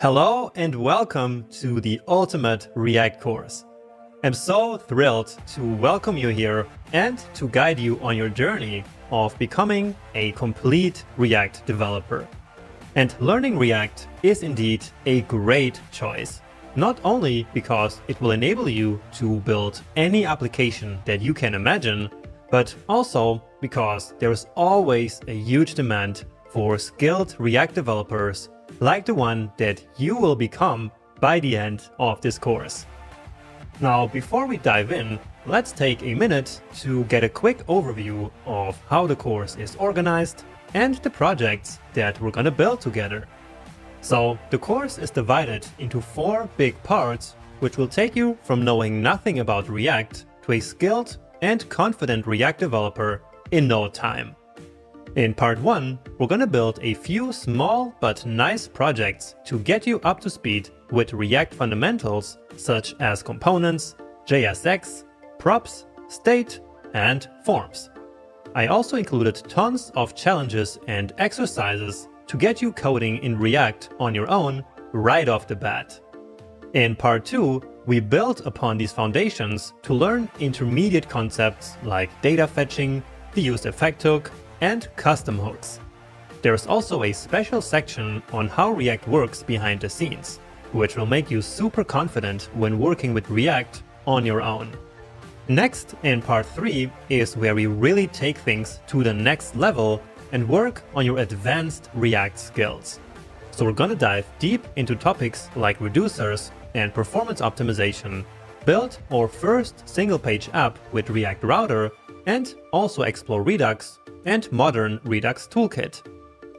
Hello and welcome to the Ultimate React course. I'm so thrilled to welcome you here and to guide you on your journey of becoming a complete React developer. And learning React is indeed a great choice, not only because it will enable you to build any application that you can imagine, but also because there's always a huge demand for skilled React developers like the one that you will become by the end of this course. Now, before we dive in, let's take a minute to get a quick overview of how the course is organized and the projects that we're gonna build together. So, the course is divided into 4 big parts, which will take you from knowing nothing about React to a skilled and confident React developer in no time. In part 1, we're gonna build a few small but nice projects to get you up to speed with React fundamentals such as components, JSX, props, state, and forms. I also included tons of challenges and exercises to get you coding in React on your own right off the bat. In part 2, we built upon these foundations to learn intermediate concepts like data fetching, the use effect hook, and custom hooks. There's also a special section on how React works behind the scenes, which will make you super confident when working with React on your own. Next, in part 3, is where we really take things to the next level and work on your advanced React skills. So we're gonna dive deep into topics like reducers and performance optimization, build our first single-page app with React Router, and also explore Redux and modern Redux Toolkit.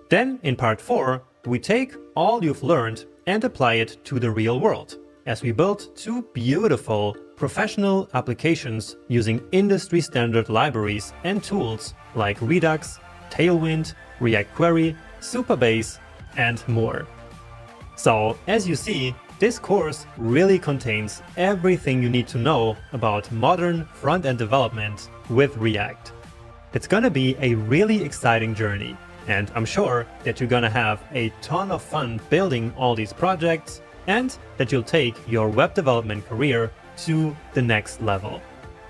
Then, in part 4, we take all you've learned and apply it to the real world, as we build 2 beautiful professional applications using industry-standard libraries and tools like Redux, Tailwind, React Query, Supabase, and more. So, as you see, this course really contains everything you need to know about modern front-end development with React. It's gonna be a really exciting journey, and I'm sure that you're gonna have a ton of fun building all these projects and that you'll take your web development career to the next level.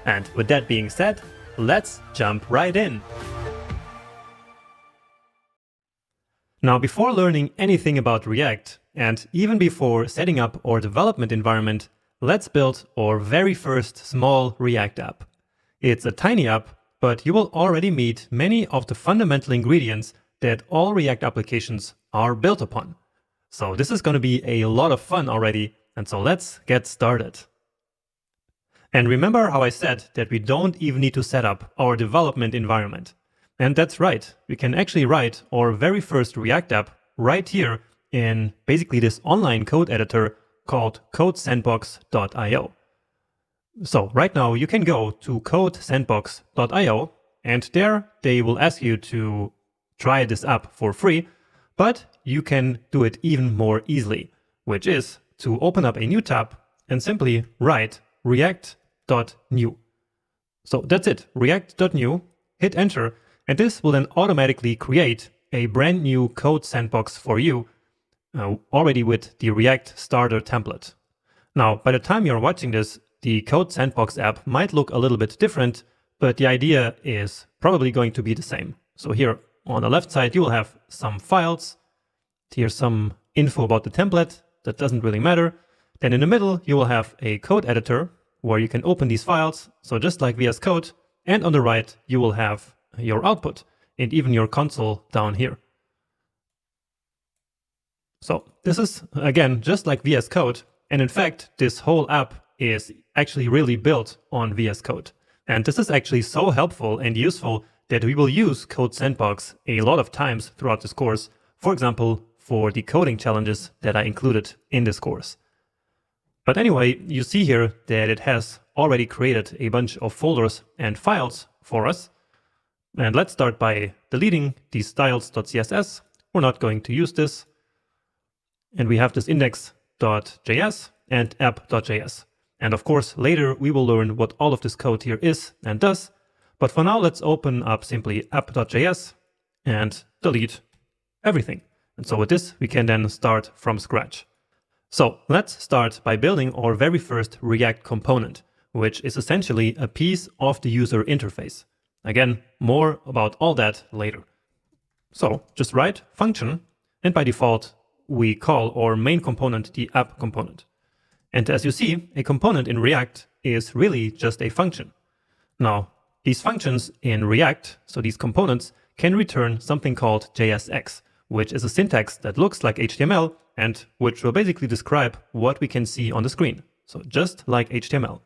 And with that being said, let's jump right in. Now, before learning anything about React, and even before setting up our development environment, let's build our very first small React app. It's a tiny app, but you will already meet many of the fundamental ingredients that all React applications are built upon. So this is going to be a lot of fun already, and so let's get started. And remember how I said that we don't even need to set up our development environment. And that's right, we can actually write our very first React app right here in basically this online code editor called codesandbox.io. So right now you can go to codesandbox.io, and there they will ask you to try this app for free, but you can do it even more easily, which is to open up a new tab and simply write react.new. So that's it, react.new, hit enter, and this will then automatically create a brand new code sandbox for you, already with the React starter template. Now, by the time you're watching this, the Code Sandbox app might look a little bit different, but the idea is probably going to be the same. So here on the left side, you will have some files. Here's some info about the template. That doesn't really matter. Then in the middle, you will have a code editor where you can open these files. So just like VS Code. And on the right, you will have your output and even your console down here. So this is, again, just like VS Code. And in fact, this whole app is actually really built on VS Code. And this is actually so helpful and useful that we will use Code Sandbox a lot of times throughout this course. For example, for the coding challenges that I included in this course. But anyway, you see here that it has already created a bunch of folders and files for us. And let's start by deleting these styles.css. We're not going to use this. And we have this index.js and app.js. And of course, later we will learn what all of this code here is and does. But for now, let's open up simply app.js and delete everything. And so with this, we can then start from scratch. So let's start by building our very first React component, which is essentially a piece of the user interface. Again, more about all that later. So just write function, and by default, we call our main component the app component. And as you see, a component in React is really just a function. Now, these functions in React, so these components, can return something called JSX, which is a syntax that looks like HTML and which will basically describe what we can see on the screen. So just like HTML.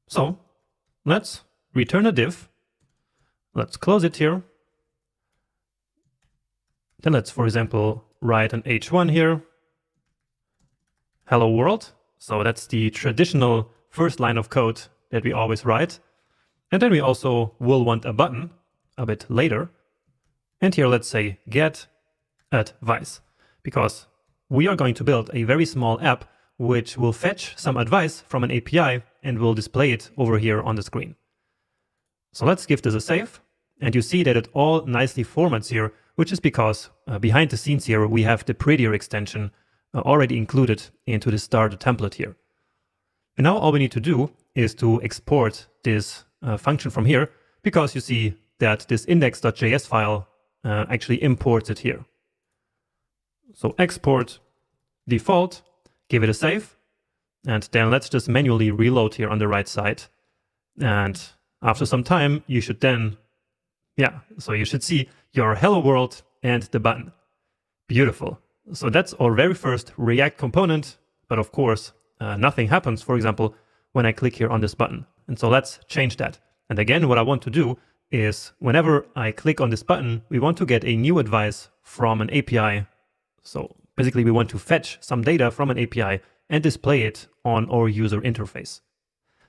So let's return a div. Let's close it here. Then let's, for example, write an h1 here. Hello world. So that's the traditional first line of code that we always write. And then we also will want a button a bit later. And here let's say get advice, because we are going to build a very small app which will fetch some advice from an API and will display it over here on the screen. So let's give this a save. And you see that it all nicely formats here, which is because behind the scenes here, we have the prettier extension already included into the starter template here. And now all we need to do is to export this function from here, because you see that this index.js file actually imports it here. So export default, give it a save, and then let's just manually reload here on the right side. And after some time, you should then, so you should see your hello world and the button. Beautiful. So that's our very first React component, but of course, nothing happens, for example, when I click here on this button. And so let's change that. And again, what I want to do is whenever I click on this button, we want to get a new advice from an API. So basically we want to fetch some data from an API and display it on our user interface.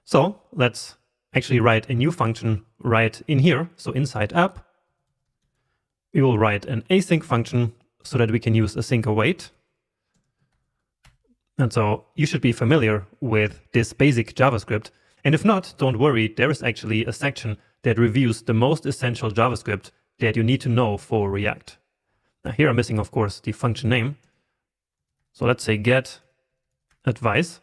So let's actually write a new function right in here. So inside app, we will write an async function so that we can use async await. And so you should be familiar with this basic JavaScript. And if not, don't worry, there is actually a section that reviews the most essential JavaScript that you need to know for React. Now here I'm missing, of course, the function name. So let's say get advice.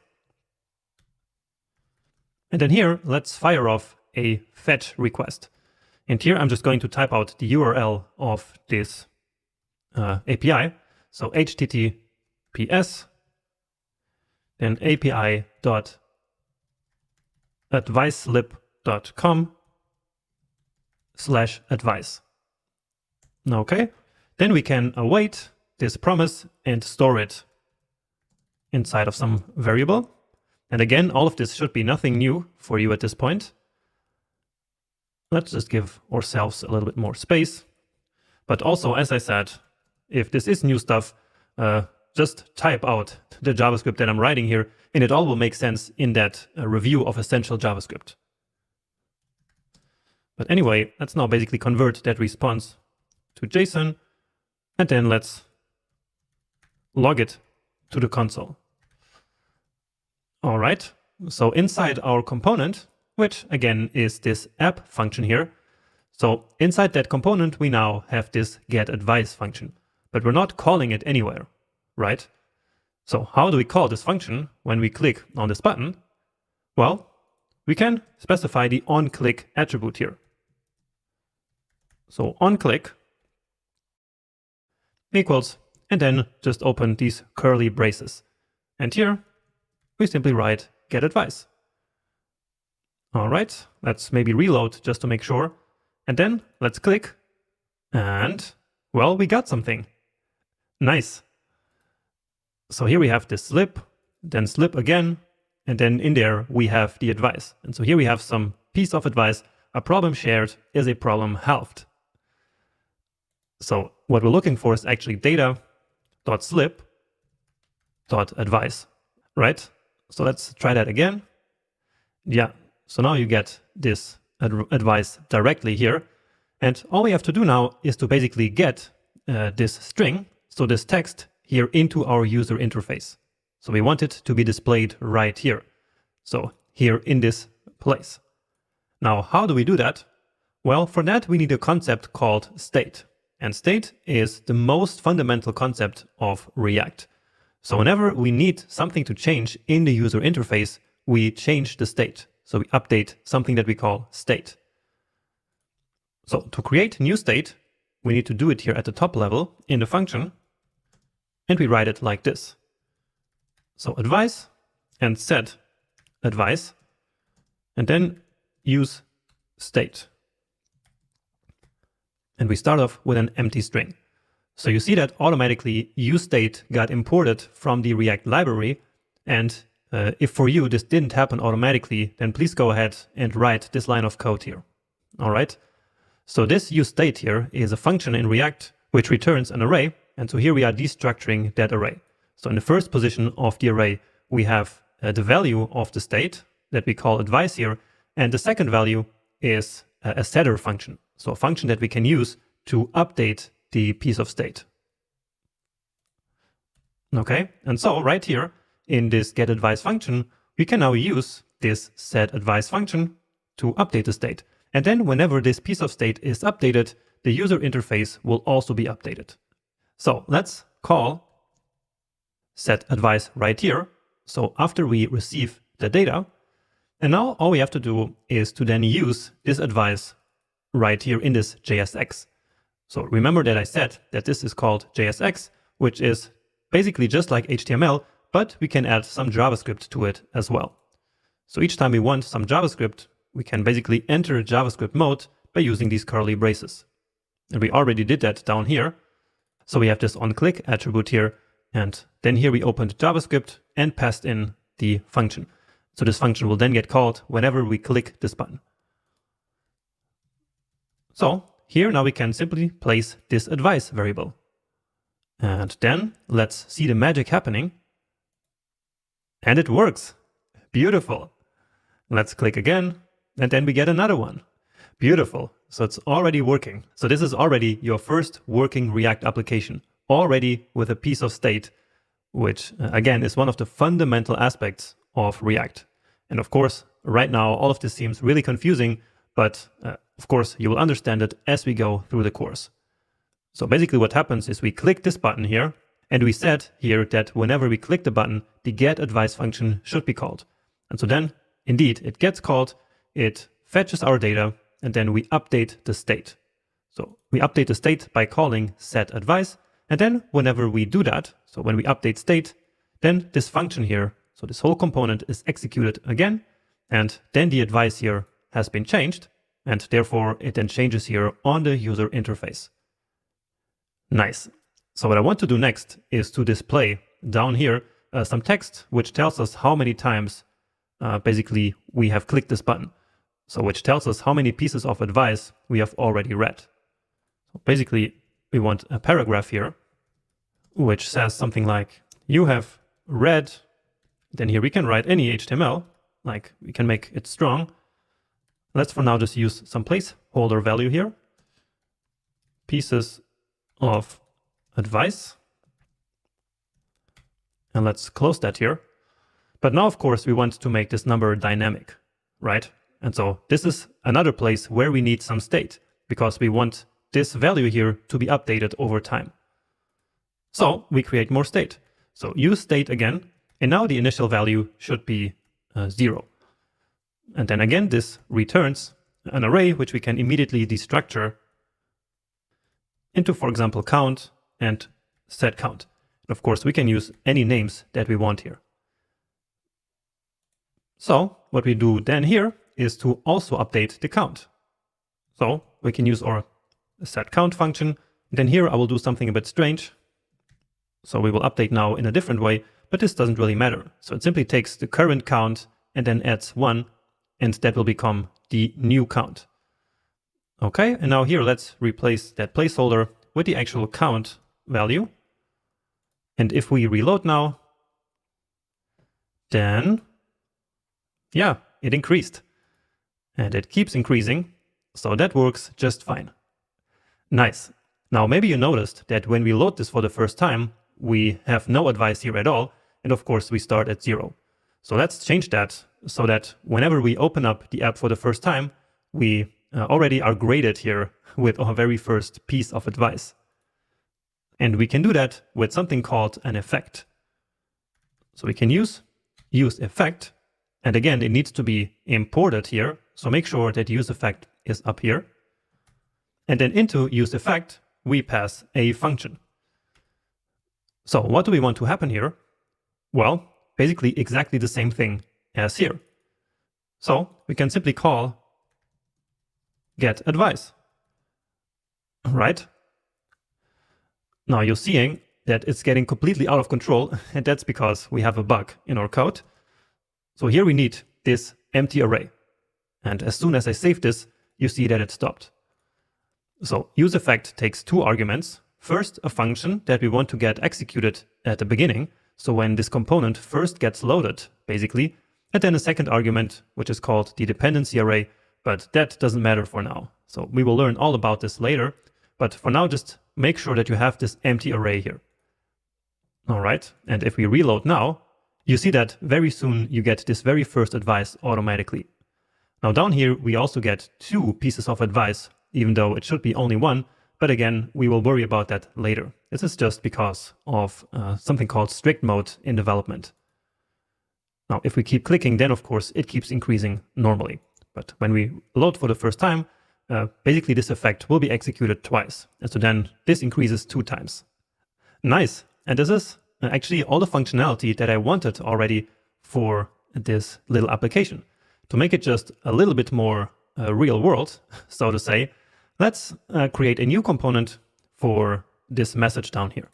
And then here, let's fire off a fetch request. And here I'm just going to type out the URL of this API. So https, then api.adviceslip.com/advice. Okay, then we can await this promise and store it inside of some variable. And again, all of this should be nothing new for you at this point. Let's just give ourselves a little bit more space. But also, as I said, if this is new stuff, just type out the JavaScript that I'm writing here, and it all will make sense in that review of essential JavaScript. But anyway, let's now basically convert that response to JSON, and then let's log it to the console. All right, so inside our component, which again is this app function here, so inside that component, we now have this getAdvice function, but we're not calling it anywhere, right? So how do we call this function when we click on this button? Well, we can specify the onClick attribute here. So onClick equals, and then just open these curly braces. And here we simply write getAdvice. All right, let's maybe reload just to make sure. And then let's click, and well, we got something. Nice. So here we have this slip, then slip again, and then in there we have the advice. And so here we have some piece of advice. A problem shared is a problem halved. So what we're looking for is actually data.slip.advice, right? So let's try that again. Yeah, so now you get this advice directly here. And all we have to do now is to basically get this string, so this text here, into our user interface. So we want it to be displayed right here. So here in this place. Now, how do we do that? Well, for that, we need a concept called state. And state is the most fundamental concept of React. So whenever we need something to change in the user interface, we change the state. So we update something that we call state. So to create new state, we need to do it here at the top level in the function, and we write it like this. So advice and set advice, and then use state. And we start off with an empty string. So you see that automatically useState got imported from the React library. And if for you this didn't happen automatically, then please go ahead and write this line of code here. All right. So this useState here is a function in React which returns an array. And so here we are destructuring that array. So in the first position of the array, we have the value of the state that we call advice here. And the second value is a setter function. So a function that we can use to update the piece of state. Okay, and so right here in this getAdvice function, we can now use this setAdvice function to update the state. And then whenever this piece of state is updated, the user interface will also be updated. So let's call setAdvice right here. So after we receive the data, and now all we have to do is to then use this advice right here in this JSX. So remember that I said that this is called JSX, which is basically just like HTML, but we can add some JavaScript to it as well. So each time we want some JavaScript, we can basically enter JavaScript mode by using these curly braces. And we already did that down here. So we have this onClick attribute here, and then here we opened JavaScript and passed in the function. So this function will then get called whenever we click this button. So here now we can simply place this advice variable. And then let's see the magic happening. And it works. Beautiful. Let's click again, and then we get another one. Beautiful. So it's already working. So this is already your first working React application, already with a piece of state, which again is one of the fundamental aspects of React. And of course, right now, all of this seems really confusing, but of course, you will understand it as we go through the course. So basically what happens is we click this button here, and we said here that whenever we click the button, the getAdvice function should be called. And so then, indeed, it gets called, it fetches our data, and then we update the state. So we update the state by calling setAdvice, and then whenever we do that, so when we update state, then this function here, so this whole component is executed again, and then the advice here has been changed, and therefore it then changes here on the user interface. Nice. So what I want to do next is to display down here some text which tells us how many times basically we have clicked this button. So which tells us how many pieces of advice we have already read. So basically we want a paragraph here which says something like, you have read, then here we can write any HTML, like we can make it strong. Let's for now just use some placeholder value here. Pieces of advice. And let's close that here. But now, of course, we want to make this number dynamic, right? And so this is another place where we need some state, because we want this value here to be updated over time. So we create more state. So use state again, and now the initial value should be 0. And then again, this returns an array which we can immediately destructure into, for example, count and setCount. And of course, we can use any names that we want here. So what we do then here is to also update the count. So we can use our setCount function. Then here I will do something a bit strange. So we will update now in a different way, but this doesn't really matter. So it simply takes the current count and then adds 1, and that will become the new count. Okay, and now here let's replace that placeholder with the actual count value. And if we reload now, then yeah, it increased. And it keeps increasing, so that works just fine. Nice. Now maybe you noticed that when we load this for the first time, we have no advice here at all, and of course we start at 0. So let's change that so that whenever we open up the app for the first time, we already are graded here with our very first piece of advice. And we can do that with something called an effect. So we can use effect. And again, it needs to be imported here. So make sure that use effect is up here. And then into use effect, we pass a function. So what do we want to happen here? Well, basically exactly the same thing as here. So we can simply call get advice, right? Now you're seeing that it's getting completely out of control, and that's because we have a bug in our code. So here we need this empty array. And as soon as I save this, you see that it stopped. So use effect takes two arguments. First, a function that we want to get executed at the beginning. So when this component first gets loaded, basically, and then a second argument, which is called the dependency array, but that doesn't matter for now. So we will learn all about this later, but for now, just make sure that you have this empty array here. All right, and if we reload now, you see that very soon you get this very first advice automatically. Now down here, we also get two pieces of advice, even though it should be only one, but again, we will worry about that later. This is just because of something called strict mode in development. Now, if we keep clicking, then of course it keeps increasing normally. But when we load for the first time, basically this effect will be executed twice. And so then this increases 2 times. Nice. And this is actually all the functionality that I wanted already for this little application. To make it just a little bit more real world, so to say, let's create a new component for this message down here.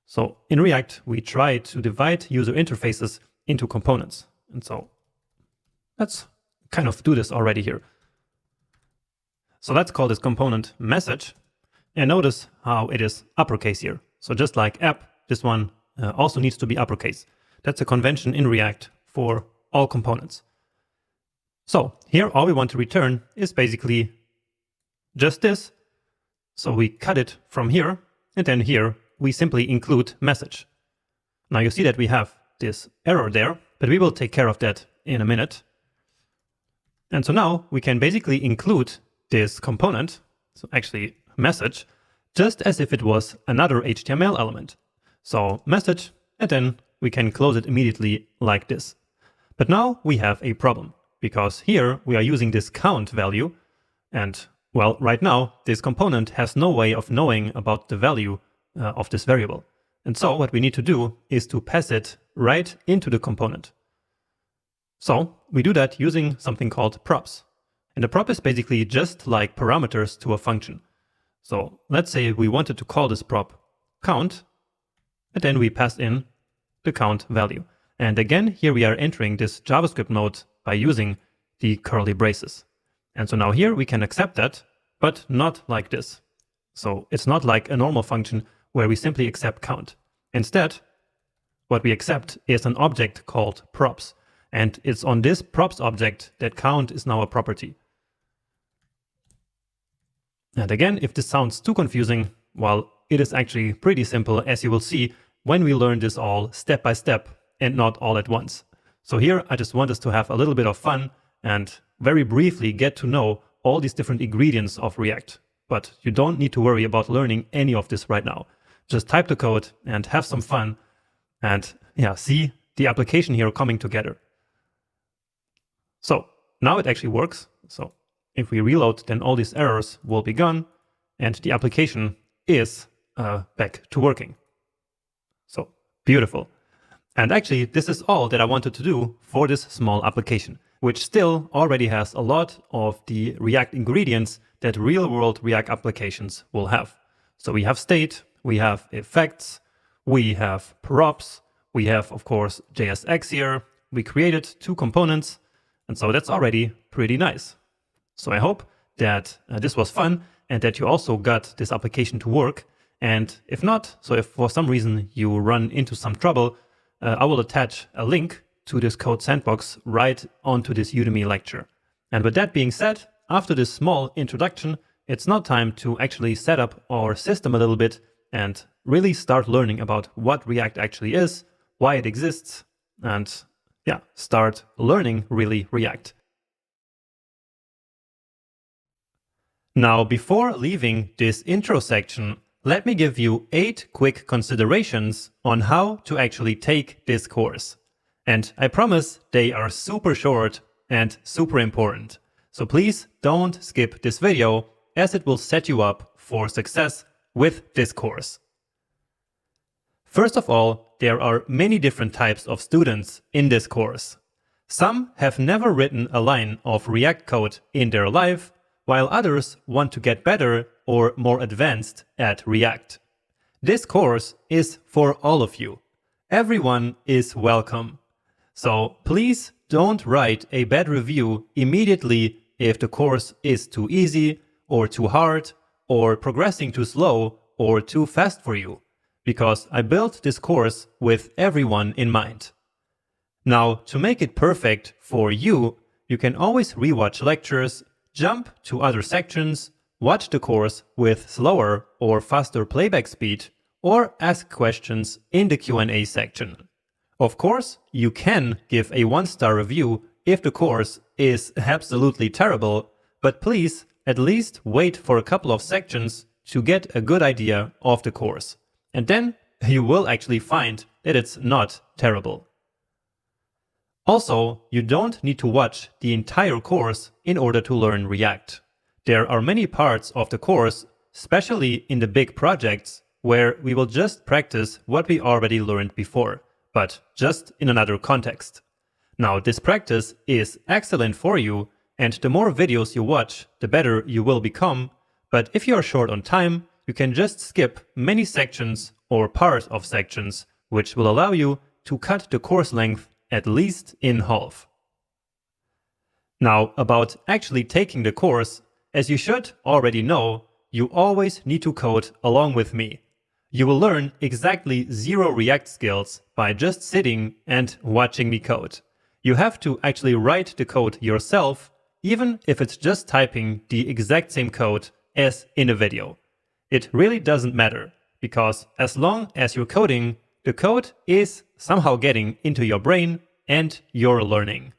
So in React, we try to divide user interfaces into components. And so let's kind of do this already here. So let's call this component message, and notice how it is uppercase here. So just like app, this one also needs to be uppercase. That's a convention in React for all components. So here all we want to return is basically just this. So we cut it from here, and then here we simply include message. Now you see that we have this error there, but we will take care of that in a minute. And so now we can basically include this component, so actually message, just as if it was another HTML element. So message, and then we can close it immediately like this. But now we have a problem, because here we are using this count value, and well, right now this component has no way of knowing about the value of this variable. And so what we need to do is to pass it right into the component. So we do that using something called props. And the prop is basically just like parameters to a function. So let's say we wanted to call this prop count, and then we pass in the count value. And again, here we are entering this JavaScript mode by using the curly braces. And so now here we can accept that, but not like this. So it's not like a normal function where we simply accept count. Instead, what we accept is an object called props. And it's on this props object that count is now a property. And again, if this sounds too confusing, well, it is actually pretty simple, as you will see when we learn this all step by step and not all at once. So here I just want us to have a little bit of fun and very briefly get to know all these different ingredients of React. But you don't need to worry about learning any of this right now. Just type the code and have some fun and see the application here coming together. So now it actually works. So if we reload, then all these errors will be gone and the application is back to working. So beautiful. And actually, this is all that I wanted to do for this small application, which still already has a lot of the React ingredients that real-world React applications will have. So we have state, we have effects, we have props, we have, of course, JSX here. We created 2 components, and so that's already pretty nice. So I hope that this was fun and that you also got this application to work. And if not, so if for some reason you run into some trouble, I will attach a link to this code sandbox right onto this Udemy lecture. And with that being said, after this small introduction, it's now time to actually set up our system a little bit and really start learning about what React actually is, why it exists, and start learning really React. Now, before leaving this intro section, let me give you 8 quick considerations on how to actually take this course. And I promise they are super short and super important. So please don't skip this video, as it will set you up for success with this course. First of all, there are many different types of students in this course. Some have never written a line of React code in their life, while others want to get better or more advanced at React. This course is for all of you. Everyone is welcome. So please don't write a bad review immediately if the course is too easy or too hard or progressing too slow or too fast for you, because I built this course with everyone in mind. Now, to make it perfect for you, you can always rewatch lectures, jump to other sections, watch the course with slower or faster playback speed, or ask questions in the Q&A section. Of course, you can give a 1-star review if the course is absolutely terrible, but please at least wait for a couple of sections to get a good idea of the course. And then you will actually find that it's not terrible. Also, you don't need to watch the entire course in order to learn React. There are many parts of the course, especially in the big projects, where we will just practice what we already learned before, but just in another context. Now, this practice is excellent for you, and the more videos you watch, the better you will become. But if you are short on time, you can just skip many sections or parts of sections, which will allow you to cut the course length at least in half. Now, about actually taking the course, as you should already know, you always need to code along with me. You will learn exactly 0 React skills by just sitting and watching me code. You have to actually write the code yourself, even if it's just typing the exact same code as in a video. It really doesn't matter, because as long as you're coding, the code is somehow getting into your brain and you're learning.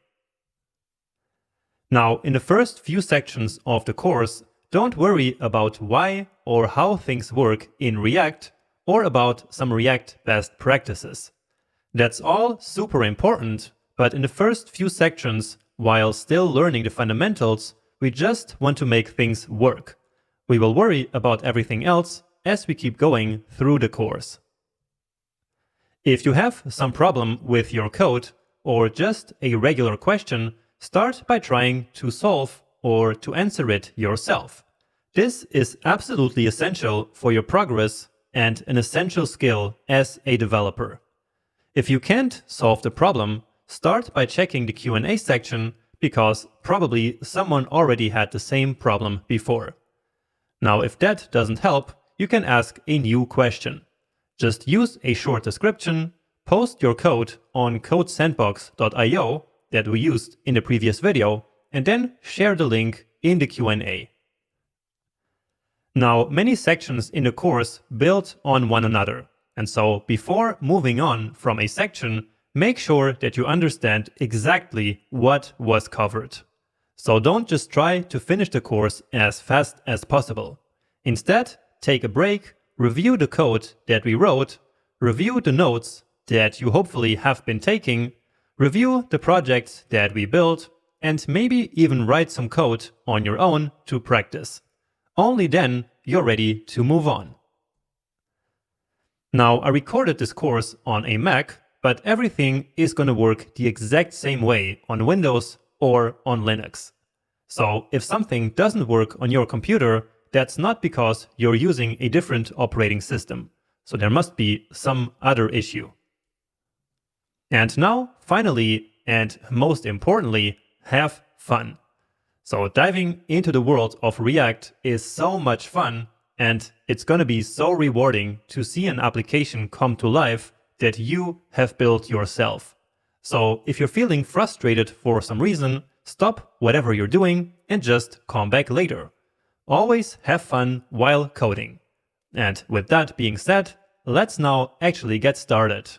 Now, in the first few sections of the course, don't worry about why or how things work in React, or about some React best practices. That's all super important, but in the first few sections, while still learning the fundamentals, we just want to make things work. We will worry about everything else as we keep going through the course. If you have some problem with your code or just a regular question, start by trying to solve or to answer it yourself. This is absolutely essential for your progress and an essential skill as a developer. If you can't solve the problem, start by checking the Q&A section, because probably someone already had the same problem before. Now, if that doesn't help, you can ask a new question. Just use a short description, post your code on codesandbox.io that we used in the previous video, and then share the link in the Q&A. Now, many sections in the course build on one another, and so before moving on from a section, make sure that you understand exactly what was covered. So don't just try to finish the course as fast as possible. Instead, take a break, review the code that we wrote, review the notes that you hopefully have been taking, review the projects that we built, and maybe even write some code on your own to practice. Only then you're ready to move on. Now, I recorded this course on a Mac, but everything is going to work the exact same way on Windows or on Linux. So if something doesn't work on your computer, that's not because you're using a different operating system. So there must be some other issue. And now, finally, and most importantly, have fun. So diving into the world of React is so much fun, and it's going to be so rewarding to see an application come to life that you have built yourself. So if you're feeling frustrated for some reason, stop whatever you're doing and just come back later. Always have fun while coding. And with that being said, let's now actually get started.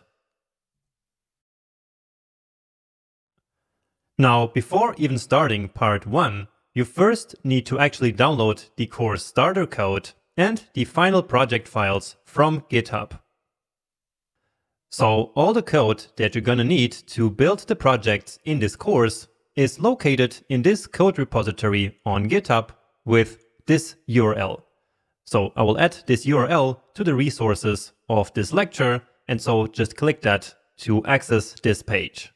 Now, before even starting part 1, you first need to actually download the course starter code and the final project files from GitHub. So all the code that you're gonna need to build the projects in this course is located in this code repository on GitHub with this URL. So I will add this URL to the resources of this lecture, and so just click that to access this page.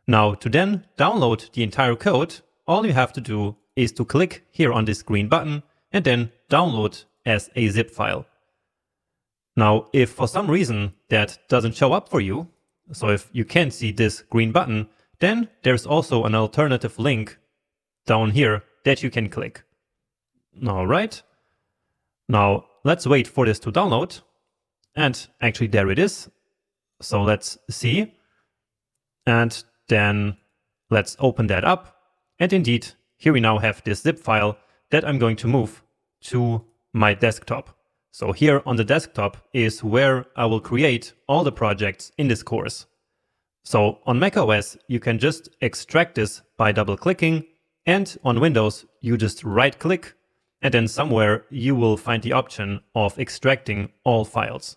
Now to then download the entire code, all you have to do is to click here on this green button and then download as a zip file. Now, if for some reason that doesn't show up for you, so if you can't see this green button, then there's also an alternative link down here that you can click. All right. Now, let's wait for this to download. And actually, there it is. So let's see. And then let's open that up. And indeed, here we now have this zip file that I'm going to move to my desktop. So here on the desktop is where I will create all the projects in this course. So on macOS, you can just extract this by double-clicking, and on Windows, you just right-click, and then somewhere you will find the option of extracting all files.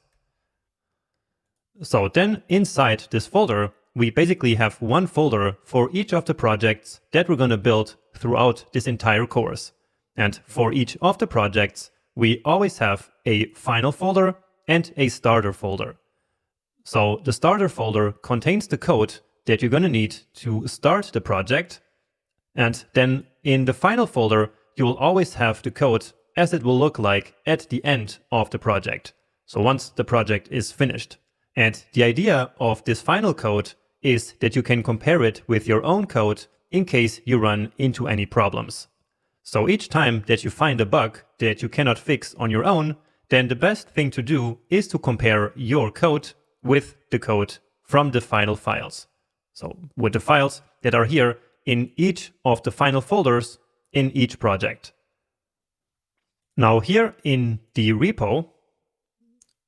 So then inside this folder, we basically have one folder for each of the projects that we're going to build throughout this entire course. And for each of the projects, we always have a final folder and a starter folder. So the starter folder contains the code that you're going to need to start the project. And then in the final folder, you will always have the code as it will look like at the end of the project. So once the project is finished. And the idea of this final code is that you can compare it with your own code in case you run into any problems. So each time that you find a bug that you cannot fix on your own, then the best thing to do is to compare your code with the code from the final files. So with the files that are here in each of the final folders in each project. Now here in the repo,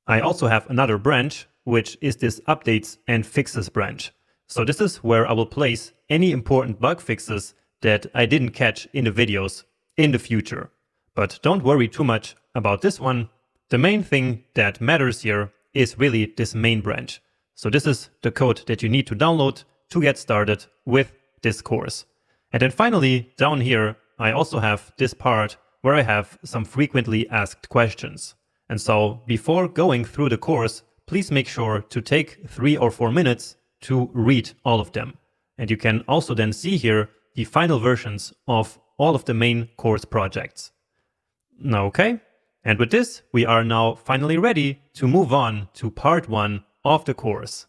I also have another branch, which is this updates and fixes branch. So this is where I will place any important bug fixes that I didn't catch in the videos in the future. But don't worry too much about this one. The main thing that matters here is really this main branch. So this is the code that you need to download to get started with this course. And then finally, down here, I also have this part where I have some frequently asked questions. And so before going through the course, please make sure to take 3 or 4 minutes to read all of them. And you can also then see here the final versions of all of the main course projects. Okay, and with this, we are now finally ready to move on to part 1 of the course.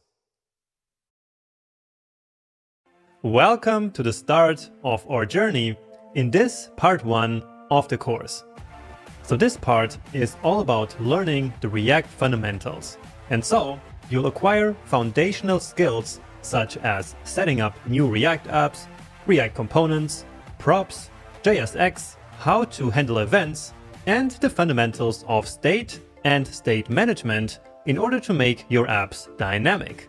Welcome to the start of our journey in this part 1 of the course. So this part is all about learning the React fundamentals. And so you'll acquire foundational skills such as setting up new React apps, React components, props, JSX, how to handle events, and the fundamentals of state and state management in order to make your apps dynamic.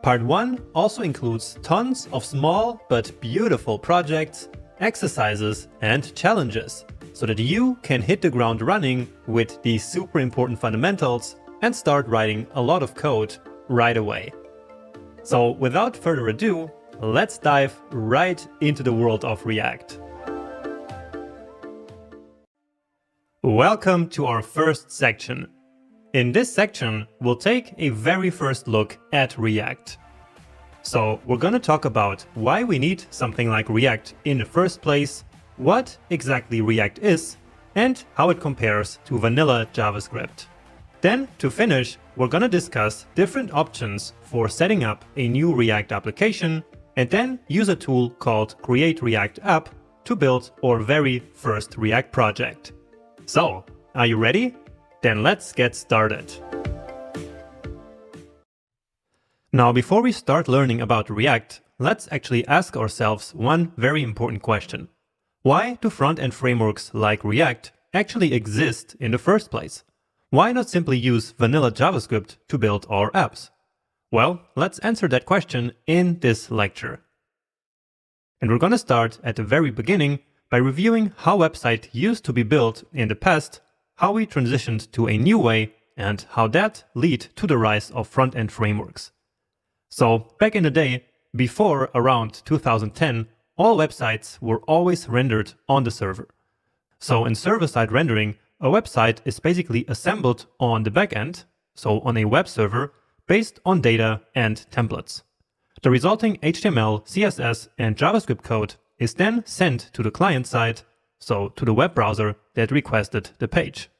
Part 1 also includes tons of small but beautiful projects, exercises, and challenges, so that you can hit the ground running with these super important fundamentals and start writing a lot of code right away. So without further ado, let's dive right into the world of React. Welcome to our first section. In this section, we'll take a very first look at React. So we're going to talk about why we need something like React in the first place, what exactly React is, and how it compares to vanilla JavaScript. Then, to finish, we're going to discuss different options for setting up a new React application, and then use a tool called Create React App to build our very first React project. So, are you ready? Then let's get started. Now, before we start learning about React, let's actually ask ourselves one very important question. Why do front-end frameworks like React actually exist in the first place? Why not simply use vanilla JavaScript to build our apps? Well, let's answer that question in this lecture. And we're going to start at the very beginning by reviewing how websites used to be built in the past, how we transitioned to a new way, and how that led to the rise of front-end frameworks. So back in the day, before around 2010, all websites were always rendered on the server. So in server-side rendering, a website is basically assembled on the backend, so on a web server, based on data and templates. The resulting HTML, CSS, and JavaScript code is then sent to the client side, so to the web browser that requested the page.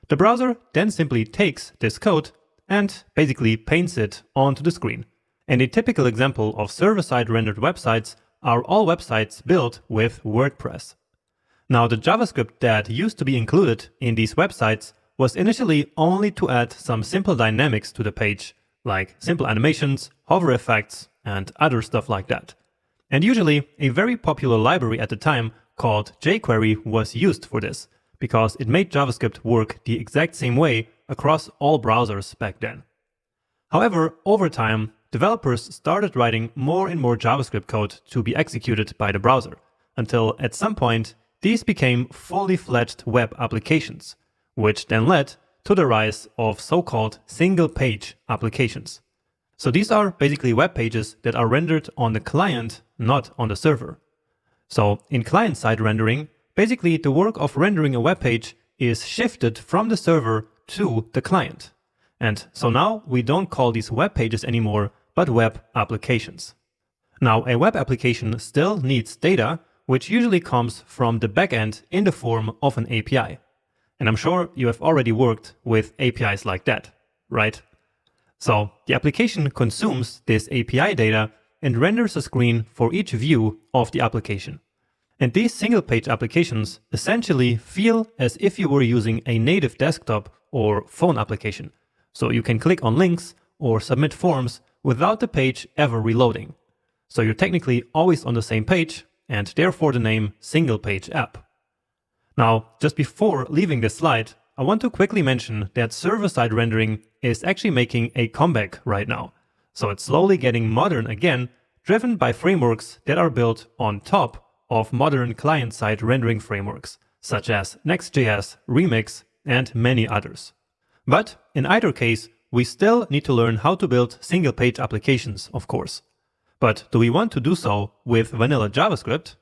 The browser then simply takes this code and basically paints it onto the screen. And a typical example of server-side rendered websites are all websites built with WordPress. Now, the JavaScript that used to be included in these websites was initially only to add some simple dynamics to the page, like simple animations, hover effects, and other stuff like that. And usually, a very popular library at the time called jQuery was used for this, because it made JavaScript work the exact same way across all browsers back then. However, over time, developers started writing more and more JavaScript code to be executed by the browser, until at some point, these became fully fledged web applications, which then led to the rise of so-called single-page applications. So these are basically web pages that are rendered on the client, not on the server. So in client-side rendering, basically the work of rendering a web page is shifted from the server to the client. And so now we don't call these web pages anymore, but web applications. Now, a web application still needs data, which usually comes from the backend in the form of an API. And I'm sure you have already worked with APIs like that, right? So the application consumes this API data and renders a screen for each view of the application. And these single-page applications essentially feel as if you were using a native desktop or phone application. So you can click on links or submit forms without the page ever reloading. So you're technically always on the same page, and therefore the name single-page app. Now, just before leaving this slide, I want to quickly mention that server-side rendering is actually making a comeback right now. So it's slowly getting modern again, driven by frameworks that are built on top of modern client-side rendering frameworks, such as Next.js, Remix, and many others. But in either case, we still need to learn how to build single-page applications, of course. But do we want to do so with vanilla JavaScript?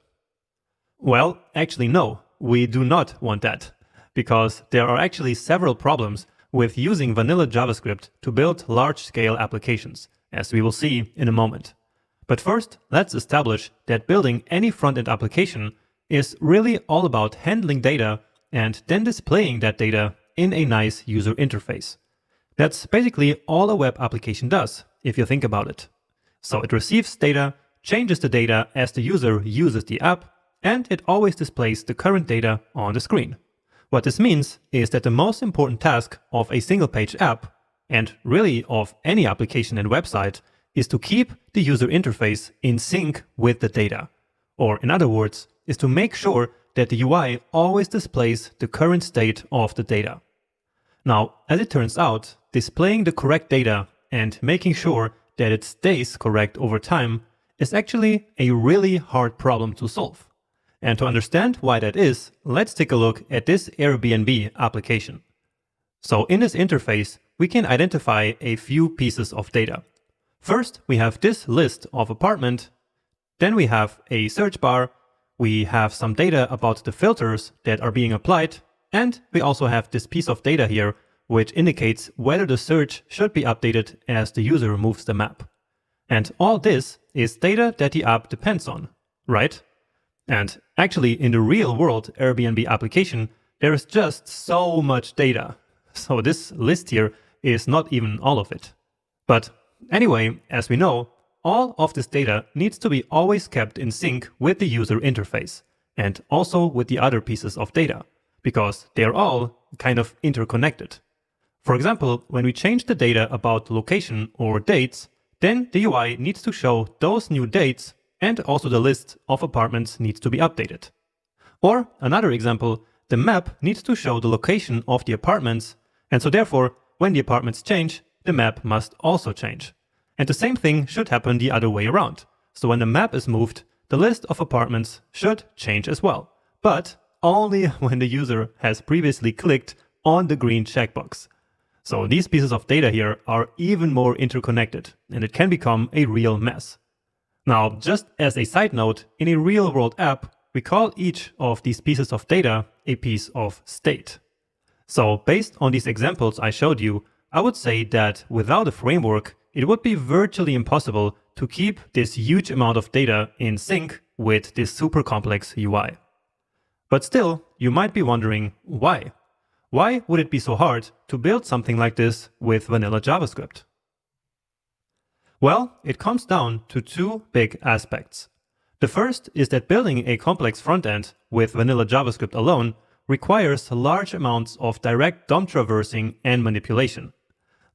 Well, actually no, we do not want that, because there are actually several problems with using vanilla JavaScript to build large-scale applications, as we will see in a moment. But first, let's establish that building any front-end application is really all about handling data and then displaying that data in a nice user interface. That's basically all a web application does, if you think about it. So it receives data, changes the data as the user uses the app, and it always displays the current data on the screen. What this means is that the most important task of a single-page app, and really of any application and website, is to keep the user interface in sync with the data. Or in other words, is to make sure that the UI always displays the current state of the data. Now, as it turns out, displaying the correct data and making sure that it stays correct over time is actually a really hard problem to solve. And to understand why that is, let's take a look at this Airbnb application. So in this interface, we can identify a few pieces of data. First, we have this list of apartment. Then we have a search bar. We have some data about the filters that are being applied. And we also have this piece of data here, which indicates whether the search should be updated as the user moves the map. And all this is data that the app depends on, right? And actually, in the real world Airbnb application, there is just so much data. So this list here is not even all of it. But anyway, as we know, all of this data needs to be always kept in sync with the user interface and also with the other pieces of data, because they're all kind of interconnected. For example, when we change the data about location or dates, then the UI needs to show those new dates, and also the list of apartments needs to be updated. Or another example, the map needs to show the location of the apartments, and so therefore, when the apartments change, the map must also change. And the same thing should happen the other way around. So when the map is moved, the list of apartments should change as well, but only when the user has previously clicked on the green checkbox. So these pieces of data here are even more interconnected, and it can become a real mess. Now, just as a side note, in a real-world app, we call each of these pieces of data a piece of state. So based on these examples I showed you, I would say that without a framework, it would be virtually impossible to keep this huge amount of data in sync with this super complex UI. But still, you might be wondering why? Why would it be so hard to build something like this with vanilla JavaScript? Well, it comes down to two big aspects. The first is that building a complex frontend with vanilla JavaScript alone requires large amounts of direct DOM traversing and manipulation.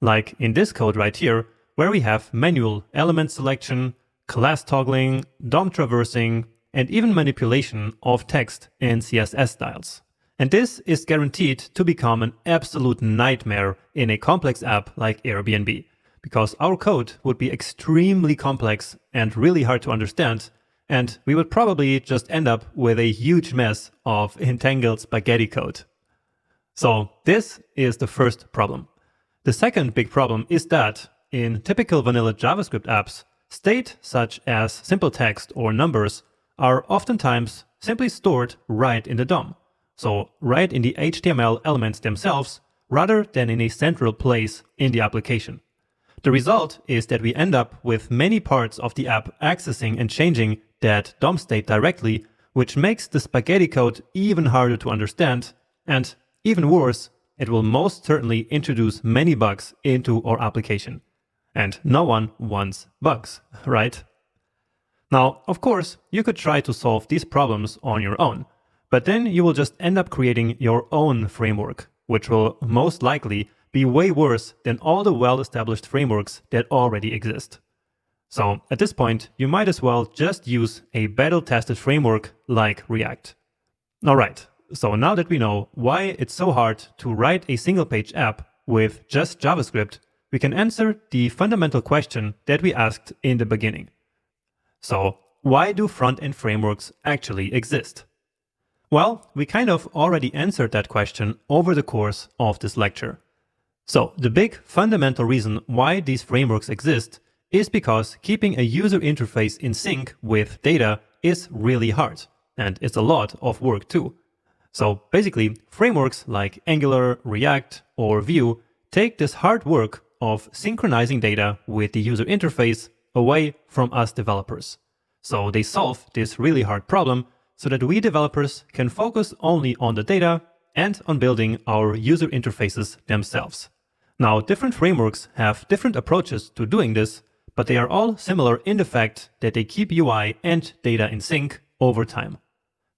Like in this code right here, where we have manual element selection, class toggling, DOM traversing, and even manipulation of text and CSS styles. And this is guaranteed to become an absolute nightmare in a complex app like Airbnb, because our code would be extremely complex and really hard to understand, and we would probably just end up with a huge mess of entangled spaghetti code. So this is the first problem. The second big problem is that in typical vanilla JavaScript apps, state such as simple text or numbers are oftentimes simply stored right in the DOM. So right in the HTML elements themselves, rather than in a central place in the application. The result is that we end up with many parts of the app accessing and changing that DOM state directly, which makes the spaghetti code even harder to understand, and even worse, it will most certainly introduce many bugs into our application. And no one wants bugs, right? Now, of course, you could try to solve these problems on your own, but then you will just end up creating your own framework, which will most likely be way worse than all the well-established frameworks that already exist. So at this point, you might as well just use a battle-tested framework like React. Alright, so now that we know why it's so hard to write a single-page app with just JavaScript, we can answer the fundamental question that we asked in the beginning. So why do front-end frameworks actually exist? Well, we kind of already answered that question over the course of this lecture. So the big fundamental reason why these frameworks exist is because keeping a user interface in sync with data is really hard, and it's a lot of work too. So basically, frameworks like Angular, React, or Vue take this hard work of synchronizing data with the user interface away from us developers. So they solve this really hard problem so that we developers can focus only on the data and on building our user interfaces themselves. Now, different frameworks have different approaches to doing this, but they are all similar in the fact that they keep UI and data in sync over time.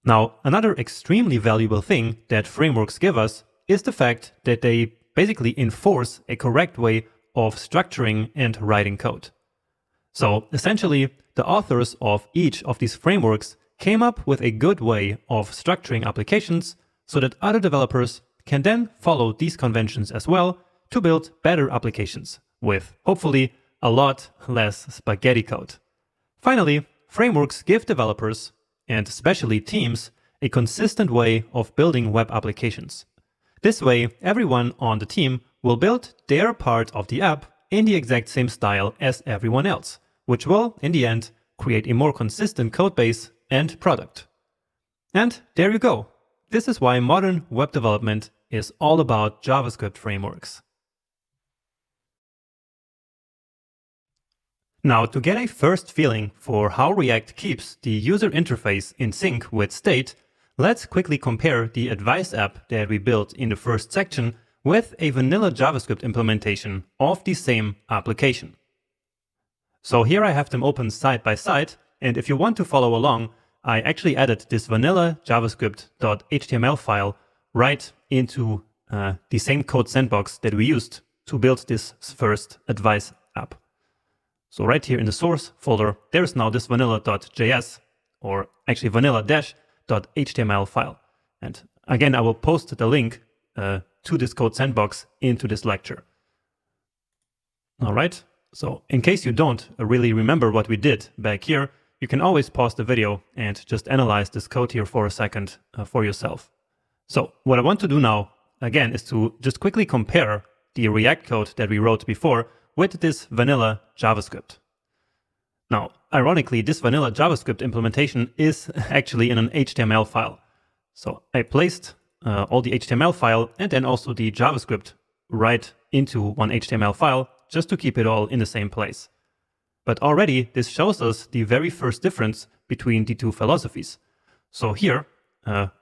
Now, another extremely valuable thing that frameworks give us is the fact that they basically enforce a correct way of structuring and writing code. So essentially, the authors of each of these frameworks came up with a good way of structuring applications so that other developers can then follow these conventions as well to build better applications with, hopefully, a lot less spaghetti code. Finally, frameworks give developers, and especially teams, a consistent way of building web applications. This way, everyone on the team will build their part of the app in the exact same style as everyone else, which will, in the end, create a more consistent codebase and product. And there you go. This is why modern web development is all about JavaScript frameworks. Now, to get a first feeling for how React keeps the user interface in sync with state, let's quickly compare the advice app that we built in the first section with a vanilla JavaScript implementation of the same application. So here I have them open side by side, and if you want to follow along, I actually added this vanilla javascript.html file right into the same code sandbox that we used to build this first advice app. So right here in the source folder, there's now this vanilla.js, or actually vanilla-.html file. And again, I will post the link to this code sandbox into this lecture. All right, so in case you don't really remember what we did back here, you can always pause the video and just analyze this code here for a second for yourself. So what I want to do now, again, is to just quickly compare the React code that we wrote before with this vanilla JavaScript. Now, ironically, this vanilla JavaScript implementation is actually in an HTML file. So I placed all the HTML file and then also the JavaScript right into one HTML file just to keep it all in the same place. But already this shows us the very first difference between the two philosophies. So here,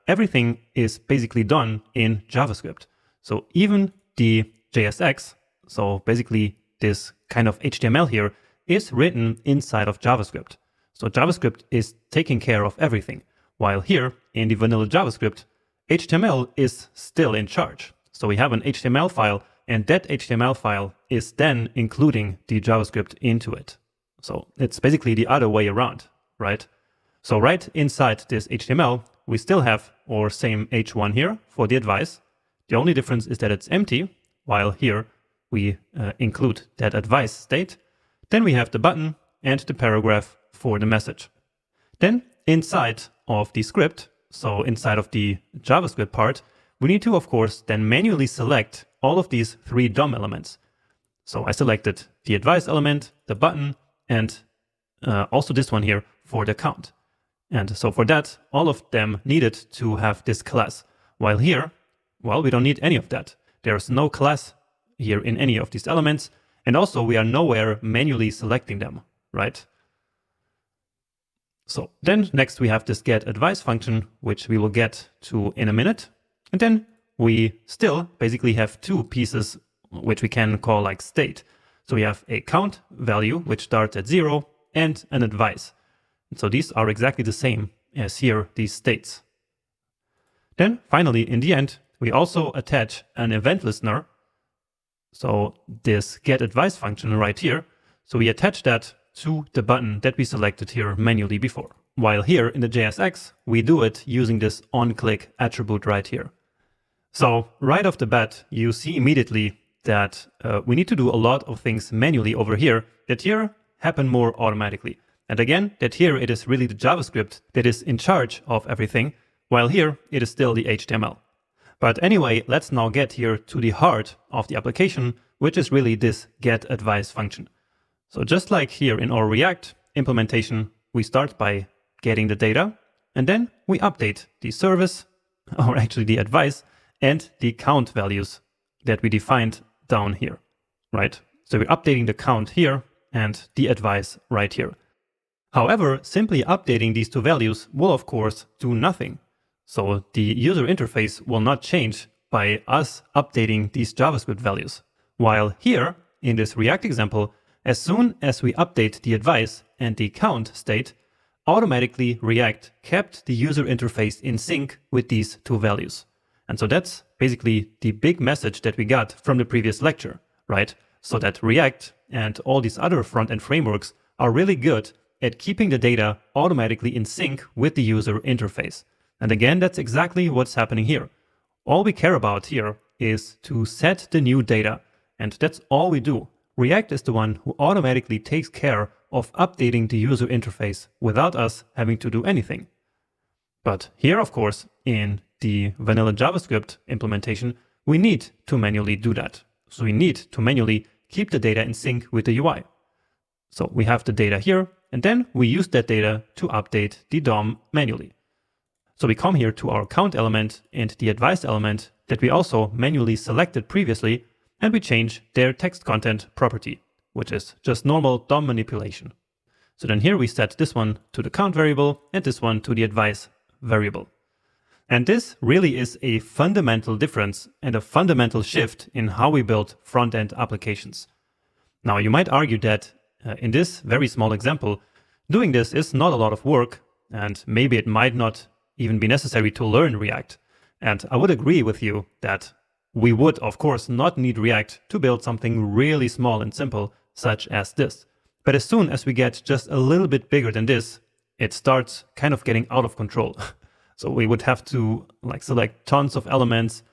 everything is basically done in JavaScript. So even the JSX, so basically this kind of HTML here, is written inside of JavaScript. So JavaScript is taking care of everything, while here in the vanilla JavaScript, HTML is still in charge. So we have an HTML file, and that HTML file is then including the JavaScript into it. So it's basically the other way around, right? So right inside this HTML, we still have our same h1 here for the advice. The only difference is that it's empty, while here we include that advice state. Then we have the button and the paragraph for the message. Then inside of the script, so inside of the JavaScript part, we need to, of course, then manually select all of these three DOM elements. So I selected the advice element, the button, and also this one here for the count. And so for that, all of them needed to have this class. While here, well, we don't need any of that. There's no class here in any of these elements. And also we are nowhere manually selecting them, right? So then next we have this getAdvice function, which we will get to in a minute. And then we still basically have two pieces which we can call like state. So we have a count value, which starts at 0, and an advice. And so these are exactly the same as here, these states. Then finally, in the end, we also attach an event listener. So this getAdvice function right here. So we attach that to the button that we selected here manually before. While here in the JSX, we do it using this onClick attribute right here. So right off the bat, you see immediately that we need to do a lot of things manually over here that here happen more automatically. And again, that here it is really the JavaScript that is in charge of everything, while here it is still the HTML. But anyway, let's now get here to the heart of the application, which is really this getAdvice function. So just like here in our React implementation, we start by getting the data, and then we update the service, or actually the advice, and the count values that we defined down here, right? So we're updating the count here and the advice right here. However, simply updating these two values will of course do nothing. So the user interface will not change by us updating these JavaScript values. While here, in this React example, as soon as we update the advice and the count state, automatically React kept the user interface in sync with these two values. And so that's basically the big message that we got from the previous lecture, right? So that React and all these other front-end frameworks are really good at keeping the data automatically in sync with the user interface. And again, that's exactly what's happening here. All we care about here is to set the new data, and that's all we do. React is the one who automatically takes care of updating the user interface without us having to do anything. But here, of course, in the vanilla JavaScript implementation, we need to manually do that. So we need to manually keep the data in sync with the UI. So we have the data here, and then we use that data to update the DOM manually. So we come here to our count element and the advice element that we also manually selected previously, and we change their text content property, which is just normal DOM manipulation. So then here we set this one to the count variable and this one to the advice variable. And this really is a fundamental difference and a fundamental shift in how we build front-end applications. Now, you might argue that in this very small example, doing this is not a lot of work, and maybe it might not even be necessary to learn React. And I would agree with you that we would, of course, not need React to build something really small and simple, such as this. But as soon as we get just a little bit bigger than this, it starts kind of getting out of control. So we would have to select tons of elements,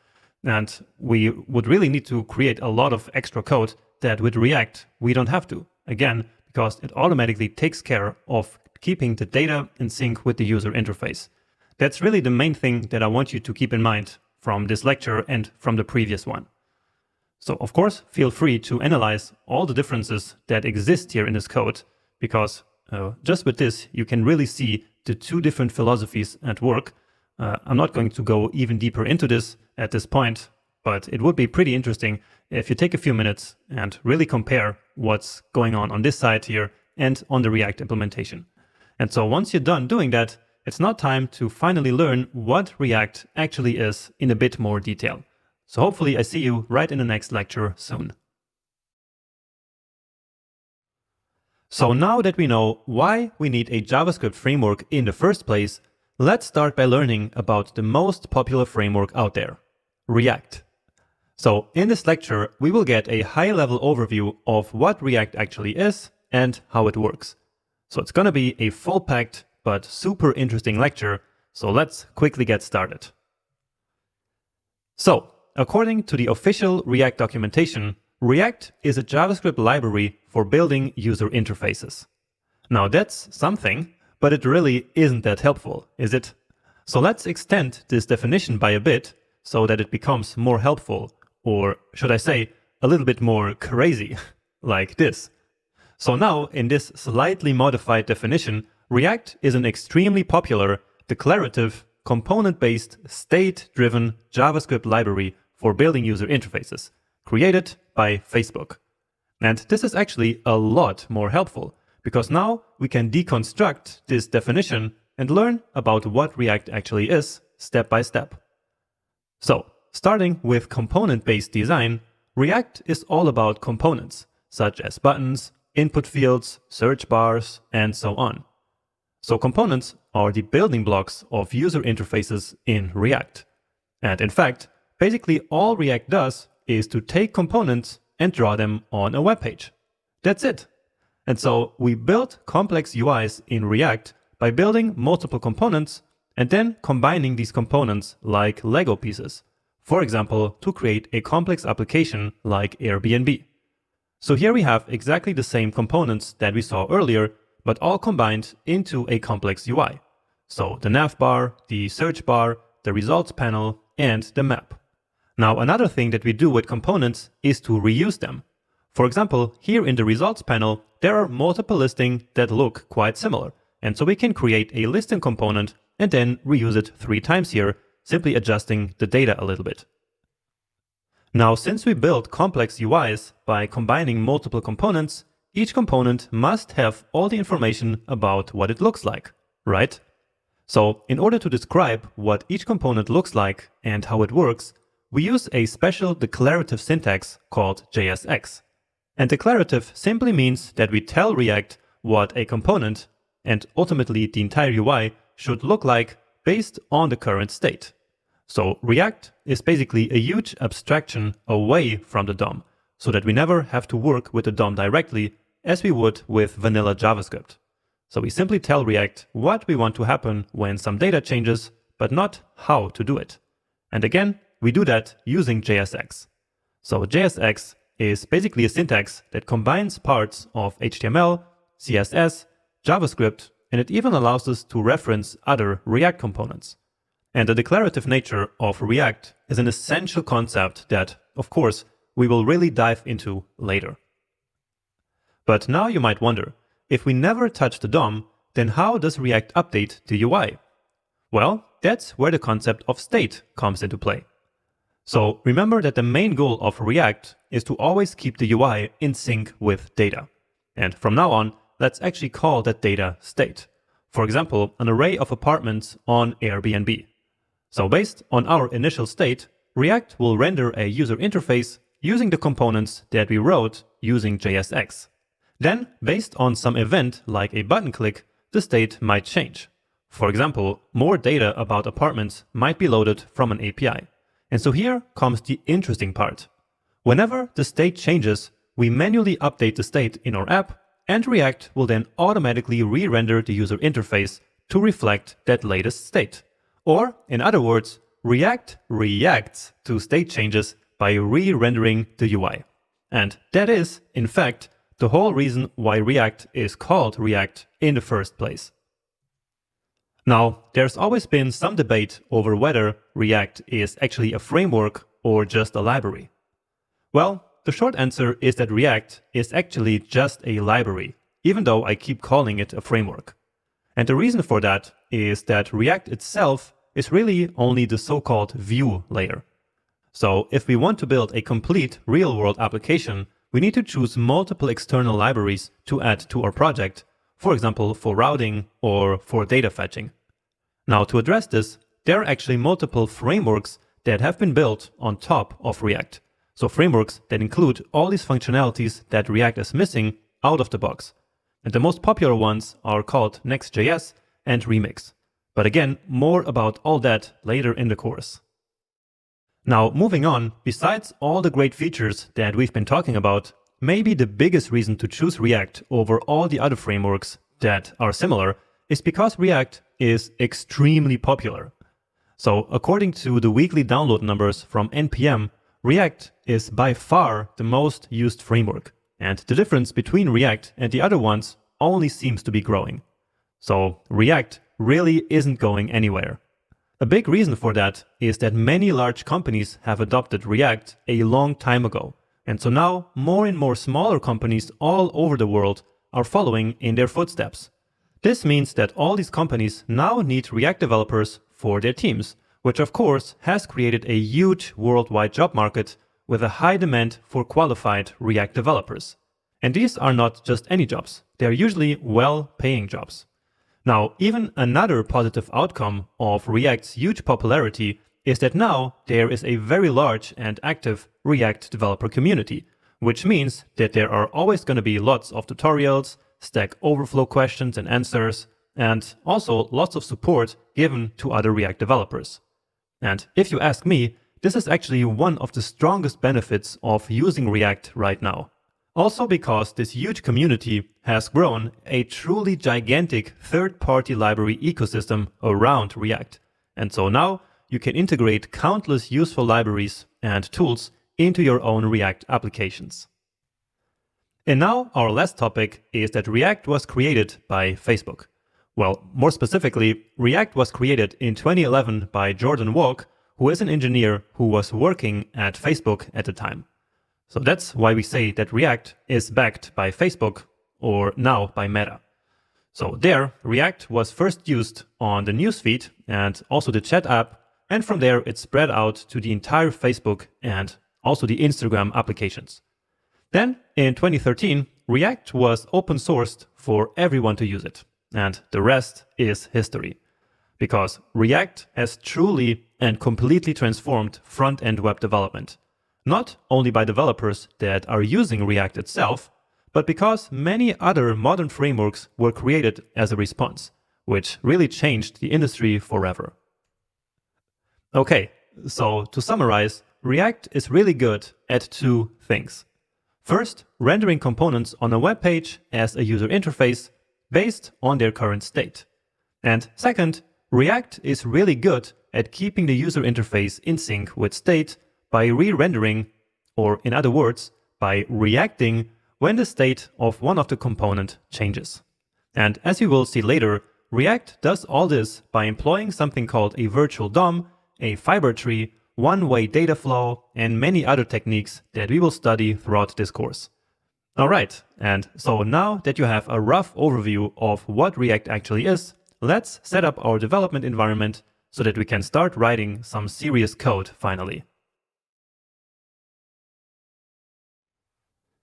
and we would really need to create a lot of extra code that with React, we don't have to. Again, because it automatically takes care of keeping the data in sync with the user interface. That's really the main thing that I want you to keep in mind from this lecture and from the previous one. So of course, feel free to analyze all the differences that exist here in this code, because just with this, you can really see the two different philosophies at work. I'm not going to go even deeper into this at this point, but it would be pretty interesting if you take a few minutes and really compare what's going on this side here and on the React implementation. And so once you're done doing that, it's now time to finally learn what React actually is in a bit more detail. So hopefully I see you right in the next lecture soon. So now that we know why we need a JavaScript framework in the first place, let's start by learning about the most popular framework out there, React. So in this lecture, we will get a high-level overview of what React actually is and how it works. So it's going to be a full-packed but super interesting lecture, so let's quickly get started. So, according to the official React documentation, React is a JavaScript library for building user interfaces. Now that's something, but it really isn't that helpful, is it? So let's extend this definition by a bit so that it becomes more helpful, or should I say, a little bit more crazy, like this. So now, in this slightly modified definition, React is an extremely popular, declarative, component-based, state-driven JavaScript library for building user interfaces, created by Facebook. And this is actually a lot more helpful, because now we can deconstruct this definition and learn about what React actually is, step by step. So, starting with component-based design, React is all about components, such as buttons, input fields, search bars, and so on. So components are the building blocks of user interfaces in React. And in fact, basically all React does is to take components and draw them on a web page. That's it. And so we build complex UIs in React by building multiple components and then combining these components like Lego pieces. For example, to create a complex application like Airbnb. So here we have exactly the same components that we saw earlier, but all combined into a complex UI. So the nav bar, the search bar, the results panel, and the map. Now another thing that we do with components is to reuse them. For example, here in the results panel, there are multiple listings that look quite similar. And so we can create a listing component and then reuse it 3 times here, simply adjusting the data a little bit. Now, since we build complex UIs by combining multiple components, each component must have all the information about what it looks like, right? So in order to describe what each component looks like and how it works, we use a special declarative syntax called JSX. And declarative simply means that we tell React what a component, and ultimately the entire UI, should look like based on the current state. So React is basically a huge abstraction away from the DOM, so that we never have to work with the DOM directly as we would with vanilla JavaScript. So we simply tell React what we want to happen when some data changes, but not how to do it. And again, we do that using JSX. So JSX is basically a syntax that combines parts of HTML, CSS, JavaScript, and it even allows us to reference other React components. And the declarative nature of React is an essential concept that, of course, we will really dive into later. But now you might wonder, if we never touch the DOM, then how does React update the UI? Well, that's where the concept of state comes into play. So remember that the main goal of React is to always keep the UI in sync with data. And from now on, let's actually call that data state. For example, an array of apartments on Airbnb. So based on our initial state, React will render a user interface using the components that we wrote using JSX. Then, based on some event like a button click, the state might change. For example, more data about apartments might be loaded from an API. And so here comes the interesting part. Whenever the state changes, we manually update the state in our app, and React will then automatically re-render the user interface to reflect that latest state. Or, in other words, React reacts to state changes by re-rendering the UI. And that is, in fact, the whole reason why React is called React in the first place. Now, there's always been some debate over whether React is actually a framework or just a library. Well, the short answer is that React is actually just a library, even though I keep calling it a framework. And the reason for that is that React itself is really only the so-called view layer. So if we want to build a complete real-world application, we need to choose multiple external libraries to add to our project, for example, for routing or for data fetching. Now, to address this, there are actually multiple frameworks that have been built on top of React. So frameworks that include all these functionalities that React is missing out of the box. And the most popular ones are called Next.js and Remix. But again, more about all that later in the course. Now, moving on, besides all the great features that we've been talking about, maybe the biggest reason to choose React over all the other frameworks that are similar is because React is extremely popular. So according to the weekly download numbers from NPM, React is by far the most used framework, and the difference between React and the other ones only seems to be growing. So React really isn't going anywhere. A big reason for that is that many large companies have adopted React a long time ago, and so now more and more smaller companies all over the world are following in their footsteps. This means that all these companies now need React developers for their teams, which of course has created a huge worldwide job market with a high demand for qualified React developers. And these are not just any jobs, they are usually well-paying jobs. Now, even another positive outcome of React's huge popularity is that now there is a very large and active React developer community, which means that there are always going to be lots of tutorials, Stack Overflow questions and answers, and also lots of support given to other React developers. And if you ask me, this is actually one of the strongest benefits of using React right now. Also because this huge community has grown a truly gigantic third-party library ecosystem around React. And so now you can integrate countless useful libraries and tools into your own React applications. And now our last topic is that React was created by Facebook. Well, more specifically, React was created in 2011 by Jordan Walk, who is an engineer who was working at Facebook at the time. So that's why we say that React is backed by Facebook, or now by Meta. So there, React was first used on the newsfeed and also the chat app, and from there it spread out to the entire Facebook and also the Instagram applications. Then, in 2013, React was open sourced for everyone to use it, and the rest is history. Because React has truly and completely transformed front-end web development. Not only by developers that are using React itself, but because many other modern frameworks were created as a response, which really changed the industry forever. Okay, so to summarize, React is really good at two things. First, rendering components on a web page as a user interface based on their current state. And second, React is really good at keeping the user interface in sync with state by re-rendering, or in other words, by reacting when the state of one of the component changes. And as you will see later, React does all this by employing something called a virtual DOM, a fiber tree, one-way data flow, and many other techniques that we will study throughout this course. Alright, and so now that you have a rough overview of what React actually is, let's set up our development environment so that we can start writing some serious code finally.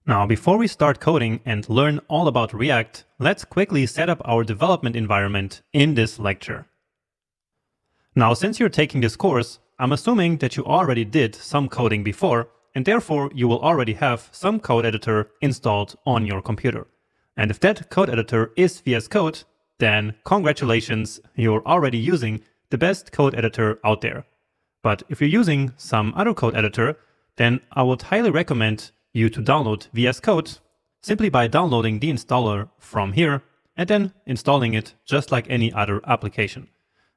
Now, before we start coding and learn all about React, let's quickly set up our development environment in this lecture. Now, since you're taking this course, I'm assuming that you already did some coding before, and therefore you will already have some code editor installed on your computer. And if that code editor is VS Code, then congratulations, you're already using the best code editor out there. But if you're using some other code editor, then I would highly recommend you to download VS Code simply by downloading the installer from here and then installing it just like any other application.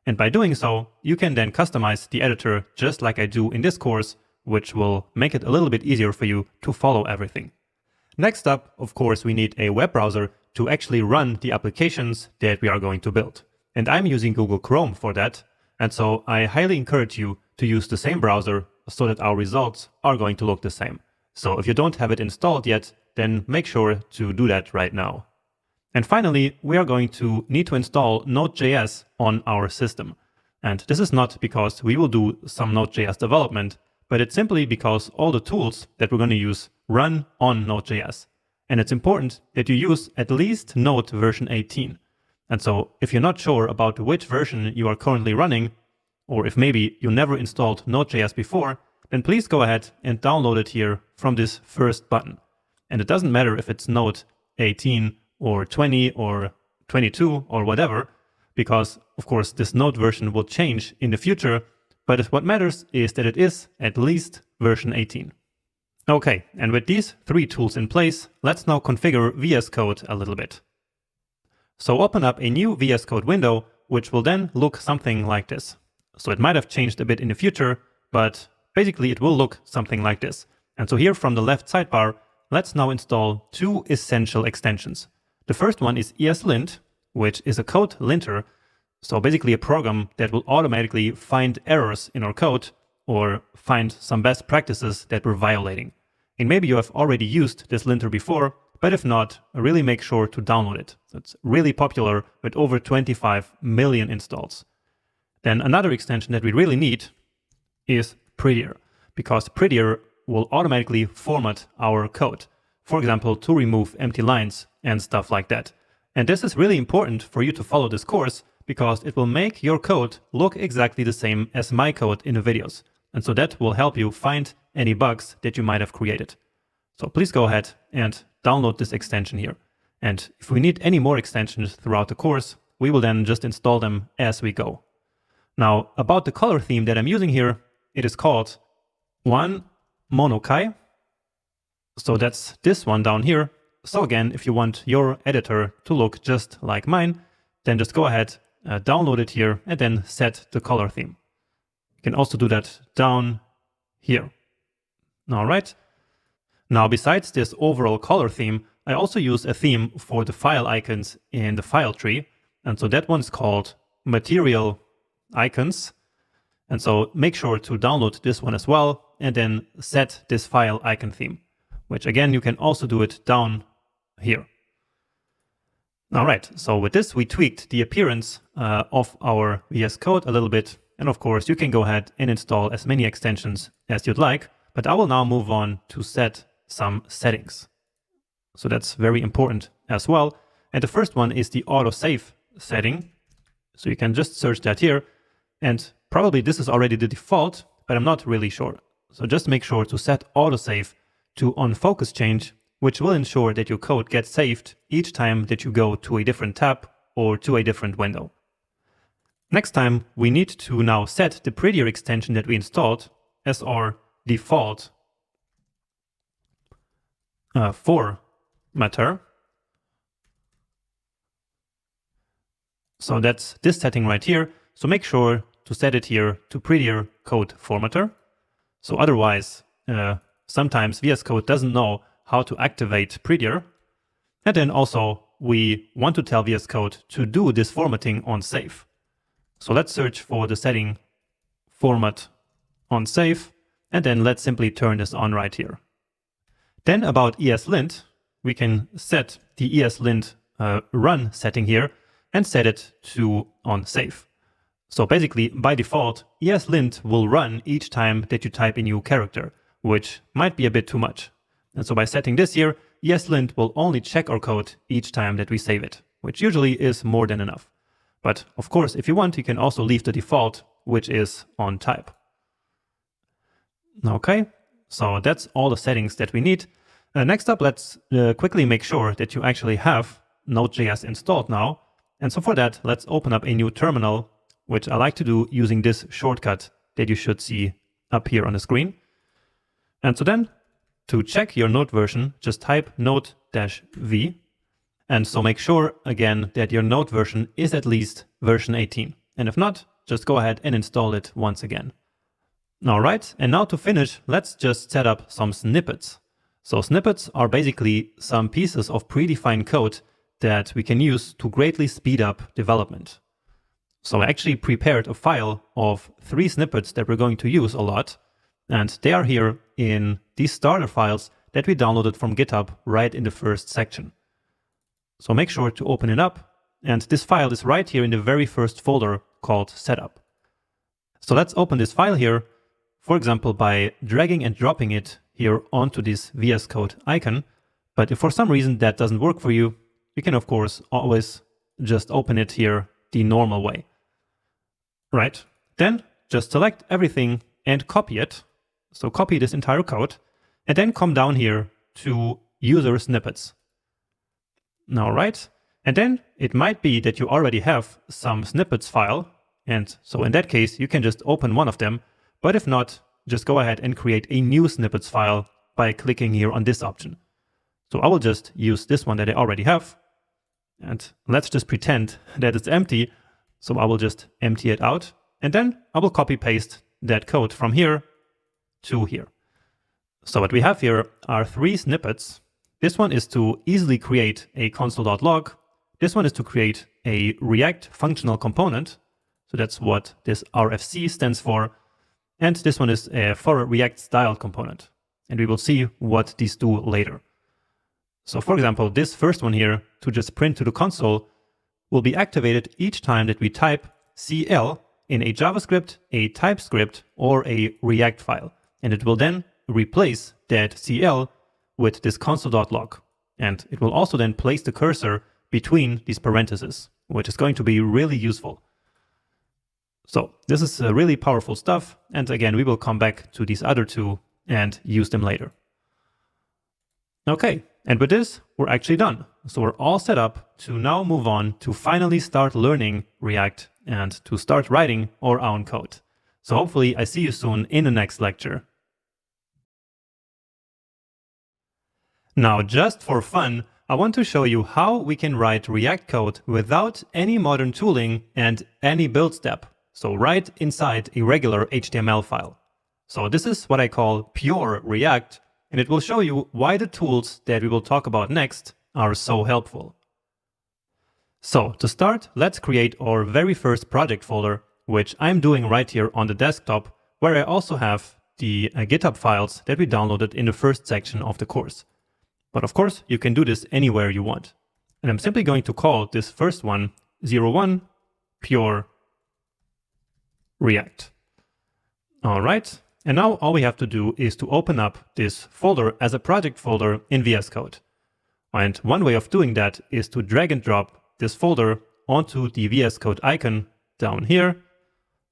And by doing so, you can then customize the editor just like I do in this course, which will make it a little bit easier for you to follow everything. Next up, of course, we need a web browser to actually run the applications that we are going to build. And I'm using Google Chrome for that. And so I highly encourage you to use the same browser so that our results are going to look the same. So if you don't have it installed yet, then make sure to do that right now. And finally, we are going to need to install Node.js on our system. And this is not because we will do some Node.js development, but it's simply because all the tools that we're going to use run on Node.js. And it's important that you use at least Node version 18. And so if you're not sure about which version you are currently running, or if maybe you never installed Node.js before, then please go ahead and download it here from this first button. And it doesn't matter if it's Node 18 or 20 or 22 or whatever, because of course this Node version will change in the future, but what matters is that it is at least version 18. Okay, and with these three tools in place, let's now configure VS Code a little bit. So open up a new VS Code window, which will then look something like this. So it might have changed a bit in the future, but basically it will look something like this. And so here from the left sidebar, let's now install two essential extensions. The first one is ESLint, which is a code linter. So basically a program that will automatically find errors in our code or find some best practices that we're violating. And maybe you have already used this linter before, but if not, really make sure to download it. So it's really popular with over 25 million installs. Then another extension that we really need is Prettier, because Prettier will automatically format our code. For example, to remove empty lines and stuff like that. And this is really important for you to follow this course because it will make your code look exactly the same as my code in the videos. And so that will help you find any bugs that you might have created. So please go ahead and download this extension here. And if we need any more extensions throughout the course, we will then just install them as we go. Now, about the color theme that I'm using here, it is called One Monokai. So that's this one down here. So again, if you want your editor to look just like mine, then just go ahead, download it here, and then set the color theme. You can also do that down here. All right. Now, besides this overall color theme, I also use a theme for the file icons in the file tree. And so that one's called Material Icons. And so make sure to download this one as well, and then set this file icon theme, which again, you can also do it down here. All right, so with this, we tweaked the appearance of our VS Code a little bit. And of course, you can go ahead and install as many extensions as you'd like, but I will now move on to set some settings. So that's very important as well. And the first one is the autosave setting. So you can just search that here. And probably this is already the default, but I'm not really sure. So just make sure to set autosave to on focus change, which will ensure that your code gets saved each time that you go to a different tab or to a different window. Next time, we need to now set the Prettier extension that we installed as our default formatter. So that's this setting right here. So make sure to set it here to Prettier code formatter. So otherwise, sometimes VS Code doesn't know how to activate Prettier. And then also we want to tell VS Code to do this formatting on save. So let's search for the setting format on save, and then let's simply turn this on right here. Then about ESLint, we can set the ESLint run setting here and set it to on save. So basically, by default, ESLint will run each time that you type a new character, which might be a bit too much. And so by setting this here, ESLint will only check our code each time that we save it, which usually is more than enough. But of course, if you want, you can also leave the default, which is on type. Okay, so that's all the settings that we need. Next up, let's quickly make sure that you actually have Node.js installed now. And so for that, let's open up a new terminal, which I like to do using this shortcut that you should see up here on the screen. And so then to check your Node version, just type node-v. And so make sure again that your Node version is at least version 18. And if not, just go ahead and install it once again. All right, and now to finish, let's just set up some snippets. So snippets are basically some pieces of predefined code that we can use to greatly speed up development. So I actually prepared a file of 3 snippets that we're going to use a lot. And they are here in these starter files that we downloaded from GitHub right in the first section. So make sure to open it up. And this file is right here in the very first folder called setup. So let's open this file here, for example, by dragging and dropping it here onto this VS Code icon. But if for some reason that doesn't work for you, you can of course always just open it here the normal way. Right, then just select everything and copy it. So copy this entire code and then come down here to user snippets. All right, and then it might be that you already have some snippets file. And so in that case, you can just open one of them. But if not, just go ahead and create a new snippets file by clicking here on this option. So I will just use this one that I already have. And let's just pretend that it's empty. So I will just empty it out. And then I will copy paste that code from here to here. So what we have here are 3 snippets. This one is to easily create a console.log. This one is to create a React functional component. So that's what this RFC stands for. And this one is for a React style component. And we will see what these do later. So for example, this first one here to just print to the console will be activated each time that we type CL in a JavaScript, a TypeScript, or a React file. And it will then replace that CL with this console.log. And it will also then place the cursor between these parentheses, which is going to be really useful. So this is really powerful stuff. And again, we will come back to these other 2 and use them later. Okay, and with this, we're actually done. So we're all set up to now move on to finally start learning React and to start writing our own code. So hopefully I see you soon in the next lecture. Now, just for fun, I want to show you how we can write React code without any modern tooling and any build step. So right inside a regular HTML file. So this is what I call pure React, and it will show you why the tools that we will talk about next are so helpful. So to start, let's create our very first project folder, which I'm doing right here on the desktop, where I also have the GitHub files that we downloaded in the first section of the course. But of course, you can do this anywhere you want. And I'm simply going to call this first one 01 pure React. All right, and now all we have to do is to open up this folder as a project folder in VS Code. And one way of doing that is to drag and drop this folder onto the VS Code icon down here.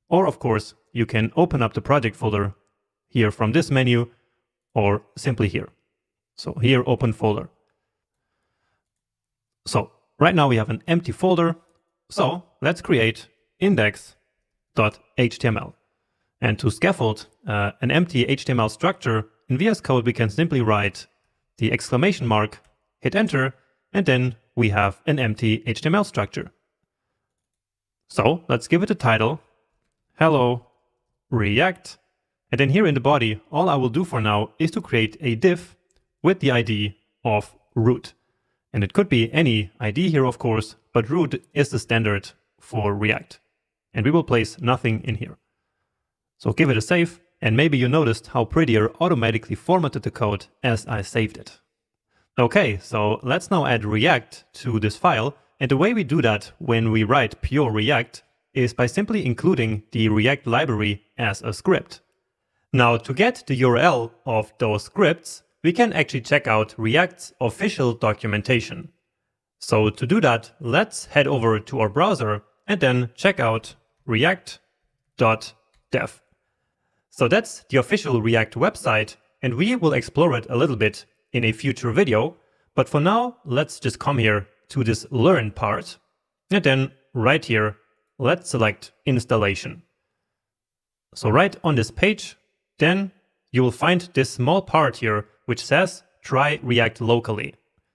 Or of course, you can open up the project folder here from this menu or simply here. So here, open folder. So right now we have an empty folder. So let's create index.html. And to scaffold an empty HTML structure in VS Code, we can simply write the exclamation mark, hit enter, and then we have an empty HTML structure. So let's give it a title, Hello React. And then here in the body, all I will do for now is to create a div with the ID of root. And it could be any ID here, of course, but root is the standard for React. And we will place nothing in here. So give it a save, and maybe you noticed how Prettier automatically formatted the code as I saved it. Okay, so let's now add React to this file. And the way we do that when we write pure React is by simply including the React library as a script. Now, to get the URL of those scripts, we can actually check out React's official documentation. So to do that, let's head over to our browser and then check out react.dev. So that's the official React website, and we will explore it a little bit in a future video. But for now, let's just come here to this learn part. And then right here, let's select installation. So right on this page, then you will find this small part here, which says try React locally.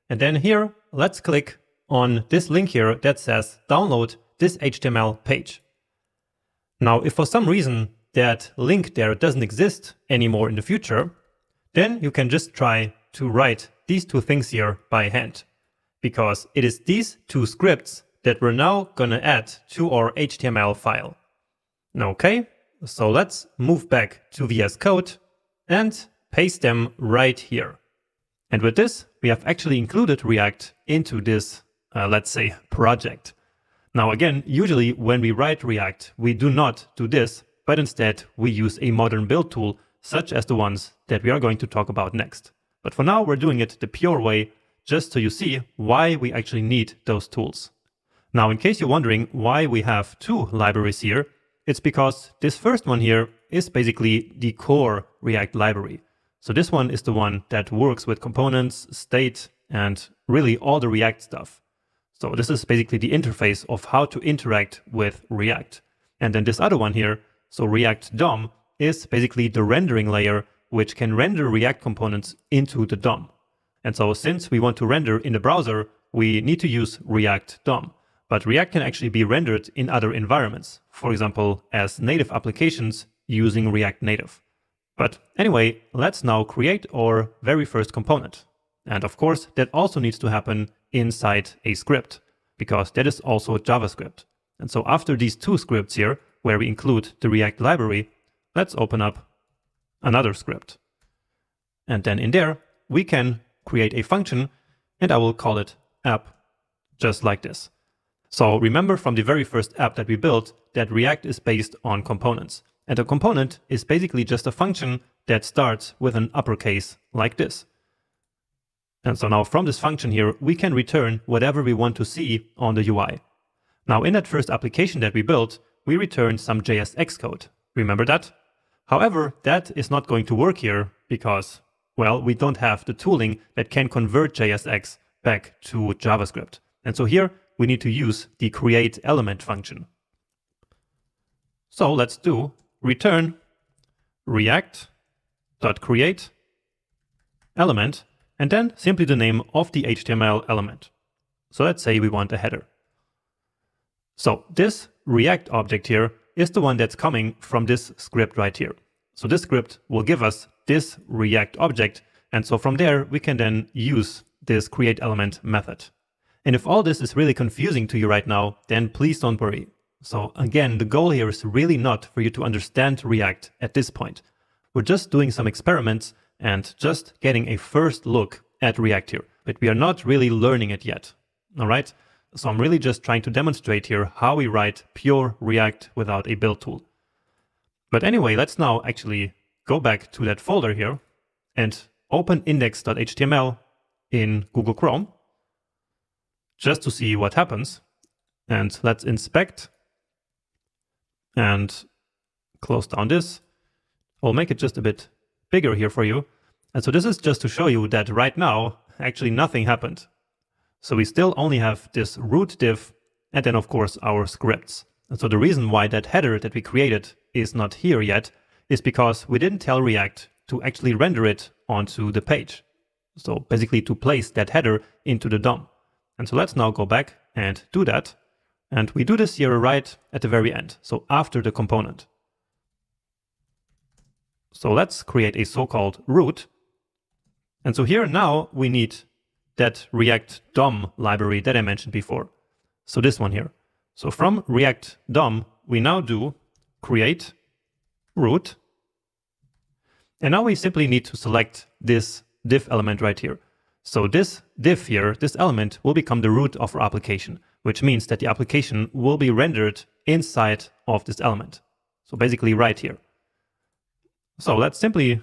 And then here, let's click on this link here that says download this HTML page. Now, if for some reason that link there doesn't exist anymore in the future, then you can just try to write these 2 things here by hand, because it is these 2 scripts that we're now gonna add to our HTML file. Okay, so let's move back to VS Code and paste them right here. And with this, we have actually included React into this, let's say, project. Now again, usually when we write React, we do not do this, but instead we use a modern build tool, such as the ones that we are going to talk about next. But for now, we're doing it the pure way, just so you see why we actually need those tools. Now, in case you're wondering why we have two libraries here, it's because this first one here is basically the core React library. So this one is the one that works with components, state, and really all the React stuff. So this is basically the interface of how to interact with React. And then this other one here, so React DOM, is basically the rendering layer which can render React components into the DOM. And so since we want to render in the browser, we need to use React DOM. But React can actually be rendered in other environments, for example, as native applications using React Native. But anyway, let's now create our very first component. And of course, that also needs to happen inside a script, because that is also JavaScript. And so after these two scripts here, where we include the React library, let's open up another script. And then in there, we can create a function, and I will call it app, just like this. So remember from the very first app that we built that React is based on components. And a component is basically just a function that starts with an uppercase like this. And so now from this function here, we can return whatever we want to see on the UI. Now in that first application that we built, we returned some JSX code. Remember that? However, that is not going to work here because, well, we don't have the tooling that can convert JSX back to JavaScript. And so here we need to use the create element function. So let's do return react.create element, and then simply the name of the HTML element. So let's say we want a header. So this React object here is the one that's coming from this script right here. So this script will give us this React object, and so from there we can then use this create element method. And if all this is really confusing to you right now, then please don't worry. So again, the goal here is really not for you to understand React at this point. We're just doing some experiments and just getting a first look at React here, but we are not really learning it yet. All right? So I'm really just trying to demonstrate here how we write pure React without a build tool. But anyway, let's now actually go back to that folder here and open index.html in Google Chrome just to see what happens. And let's inspect and close down this. I'll make it just a bit bigger here for you. And so this is just to show you that right now, actually nothing happened. So we still only have this root div and then of course our scripts. And so the reason why that header that we created is not here yet is because we didn't tell React to actually render it onto the page. So basically to place that header into the DOM. And so let's now go back and do that. And we do this here right at the very end, so after the component. So let's create a so-called root. And so here now we need that React DOM library that I mentioned before. So this one here. So from React DOM, we now do create root. And now we simply need to select this div element right here. So this div here, this element will become the root of our application, which means that the application will be rendered inside of this element. So basically right here. So let's simply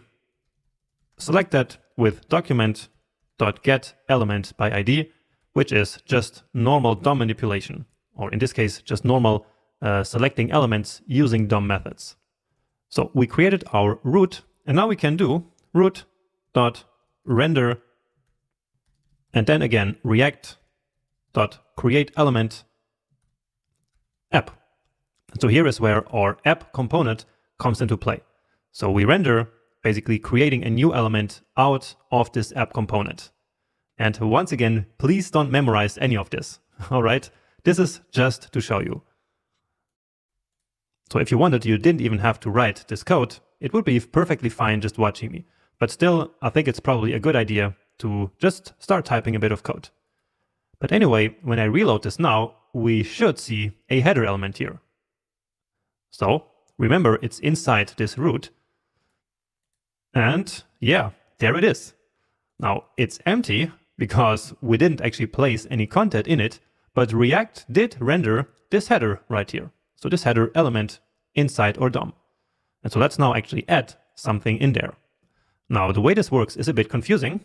select that with document.getElementById, which is just normal DOM manipulation, or in this case, just normal selecting elements using DOM methods. So we created our root, and now we can do root.render, and then again, react.createElement app. So here is where our app component comes into play. So we render basically creating a new element out of this app component. And once again, please don't memorize any of this. All right, this is just to show you. So if you wanted, you didn't even have to write this code. It would be perfectly fine just watching me. But still, I think it's probably a good idea to just start typing a bit of code. But anyway, when I reload this now, we should see a header element here. So remember, it's inside this root. And yeah, there it is. Now it's empty because we didn't actually place any content in it, but React did render this header right here. So this header element inside our DOM. And so let's now actually add something in there. Now the way this works is a bit confusing.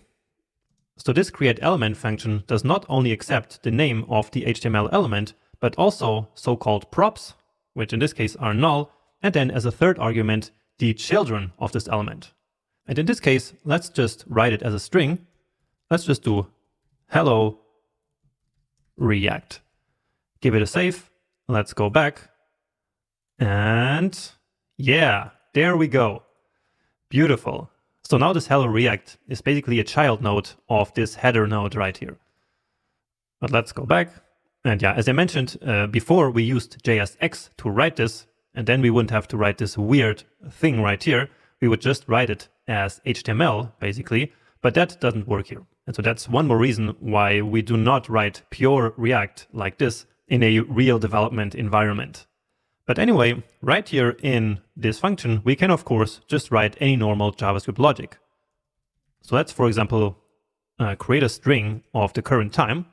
So this createElement function does not only accept the name of the HTML element, but also so-called props, which in this case are null, and then as a third argument, the children of this element. And in this case, let's just write it as a string. Let's just do hello React. Give it a save. Let's go back. And yeah, there we go. Beautiful. So now this hello React is basically a child node of this header node right here. But let's go back. And yeah, as I mentioned before, we used JSX to write this, and then we wouldn't have to write this weird thing right here. We would just write it as HTML, basically, but that doesn't work here. And so that's one more reason why we do not write pure React like this in a real development environment. But anyway, right here in this function, we can, of course, just write any normal JavaScript logic. So let's, for example, create a string of the current time.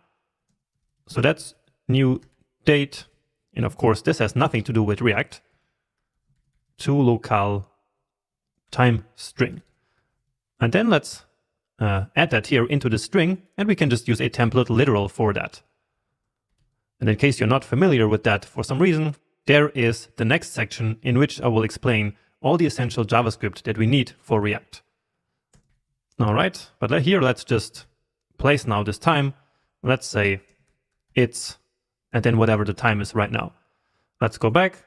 So that's new date. And of course, this has nothing to do with React. To local time string. And then let's add that here into the string, and we can just use a template literal for that. And in case you're not familiar with that for some reason, there is the next section in which I will explain all the essential JavaScript that we need for React. All right, but here let's just place now this time. Let's say it's, and then whatever the time is right now. Let's go back,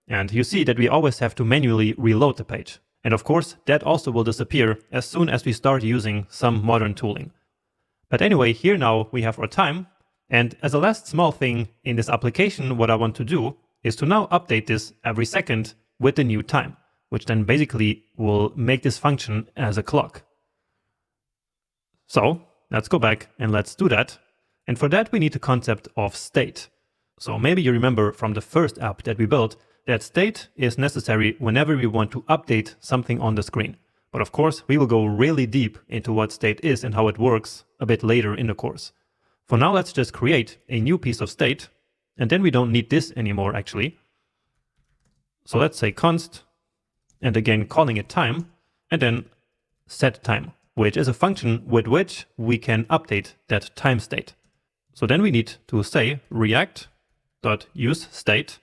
and you see that we always have to manually reload the page. And of course, that also will disappear as soon as we start using some modern tooling. But anyway, here now we have our time. And as a last small thing in this application, what I want to do is to now update this every second with the new time, which then basically will make this function as a clock. So let's go back and let's do that. And for that, we need the concept of state. So maybe you remember from the first app that we built that state is necessary whenever we want to update something on the screen. But of course, we will go really deep into what state is and how it works a bit later in the course. For now, let's just create a new piece of state, and then we don't need this anymore, actually. So let's say const, and again calling it time, and then set time, which is a function with which we can update that time state. So then we need to say react.useState.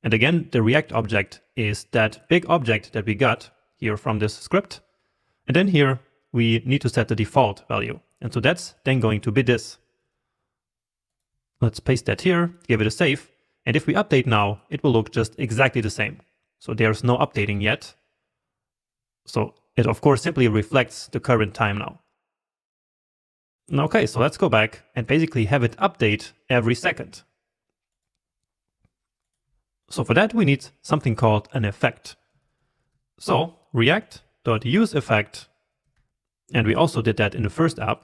And again, the React object is that big object that we got here from this script. And then here we need to set the default value. And so that's then going to be this. Let's paste that here, give it a save. And if we update now, it will look just exactly the same. So there's no updating yet. So it of course simply reflects the current time now. Okay, so let's go back and basically have it update every second. So for that, we need something called an effect. So react.useEffect, and we also did that in the first app.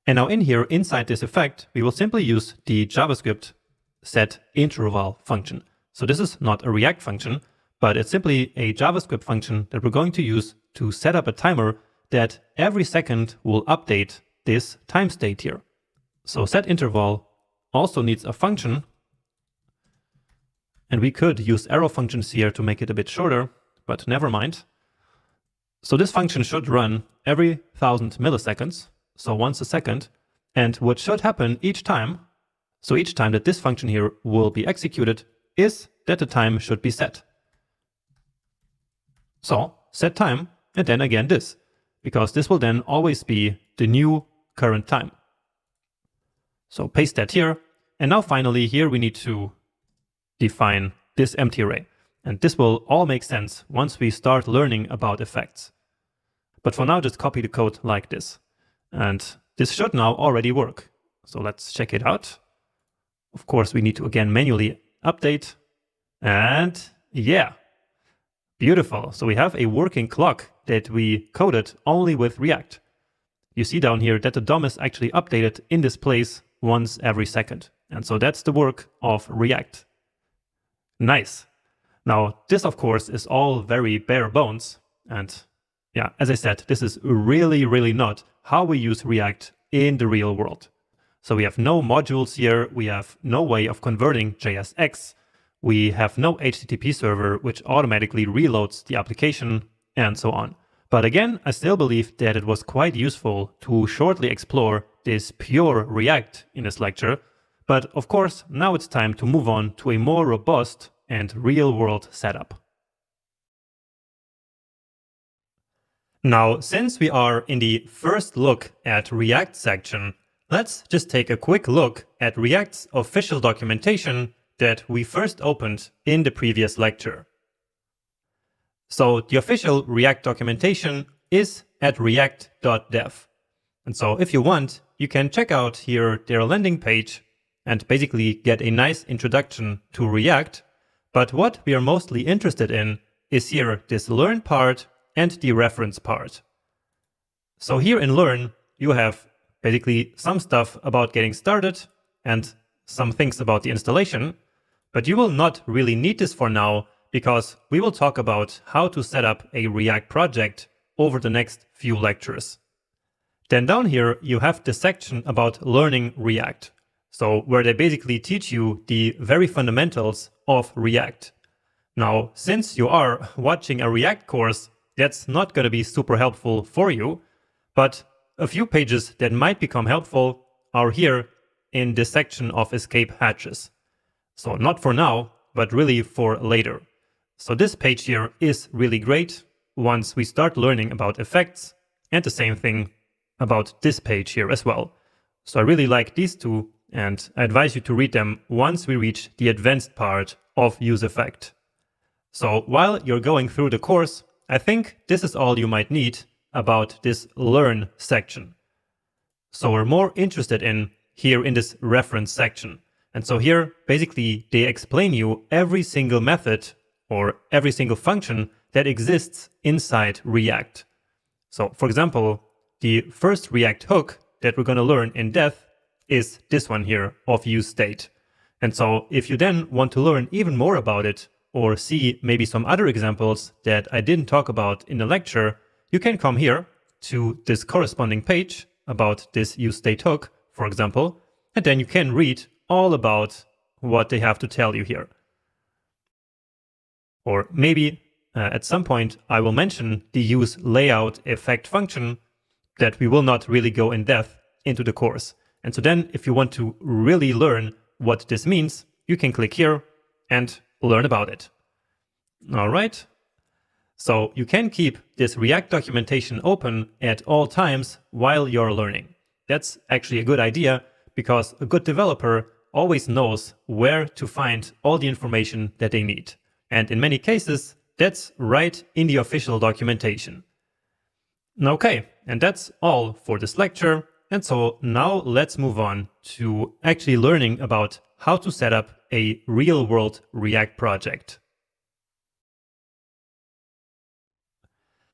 And now in here, inside this effect, we will simply use the JavaScript setInterval function. So this is not a React function, but it's simply a JavaScript function that we're going to use to set up a timer that every second will update this time state here. So setInterval also needs a function, and we could use arrow functions here to make it a bit shorter, but never mind. So this function should run every 1000 milliseconds, so once a second, and what should happen each time, so each time that this function here will be executed, is that the time should be set. So set time, and then again this, because this will then always be the new current time. So paste that here. And now finally here we need to define this empty array. And this will all make sense once we start learning about effects. But for now, just copy the code like this. And this should now already work. So let's check it out. Of course, we need to again manually update. And yeah, beautiful. So we have a working clock that we coded only with React. You see down here that the DOM is actually updated in this place once every second. And so that's the work of React. Nice. Now, this of course is all very bare bones. And yeah, as I said, this is really not how we use React in the real world. So we have no modules here. We have no way of converting JSX. We have no HTTP server, which automatically reloads the application and so on. But again, I still believe that it was quite useful to shortly explore this pure React in this lecture. But of course, now it's time to move on to a more robust and real-world setup. Now, since we are in the first look at React section, let's just take a quick look at React's official documentation that we first opened in the previous lecture. So the official React documentation is at react.dev. And so if you want, you can check out here their landing page and basically get a nice introduction to React. But what we are mostly interested in is here this learn part and the reference part. So here in learn, you have basically some stuff about getting started and some things about the installation, but you will not really need this for now because we will talk about how to set up a React project over the next few lectures. Then down here, you have the section about learning React. So where they basically teach you the very fundamentals of React. Now, since you are watching a React course, that's not going to be super helpful for you, but a few pages that might become helpful are here in this section of escape hatches. So not for now, but really for later. So this page here is really great once we start learning about effects, and the same thing about this page here as well. So I really like these two, and I advise you to read them once we reach the advanced part of useEffect. So while you're going through the course, I think this is all you might need about this learn section. So we're more interested in here in this reference section. And so here, basically, they explain you every single method or every single function that exists inside React. So for example, the first React hook that we're going to learn in depth is this one here of useState. And so if you then want to learn even more about it or see maybe some other examples that I didn't talk about in the lecture, you can come here to this corresponding page about this useState hook, for example, and then you can read all about what they have to tell you here. Or maybe at some point I will mention the useLayoutEffect function that we will not really go in depth into the course. And so then if you want to really learn what this means, you can click here and learn about it. All right. So you can keep this React documentation open at all times while you're learning. That's actually a good idea because a good developer always knows where to find all the information that they need. And in many cases, that's right in the official documentation. Okay, and that's all for this lecture. And so now let's move on to actually learning about how to set up a real-world React project.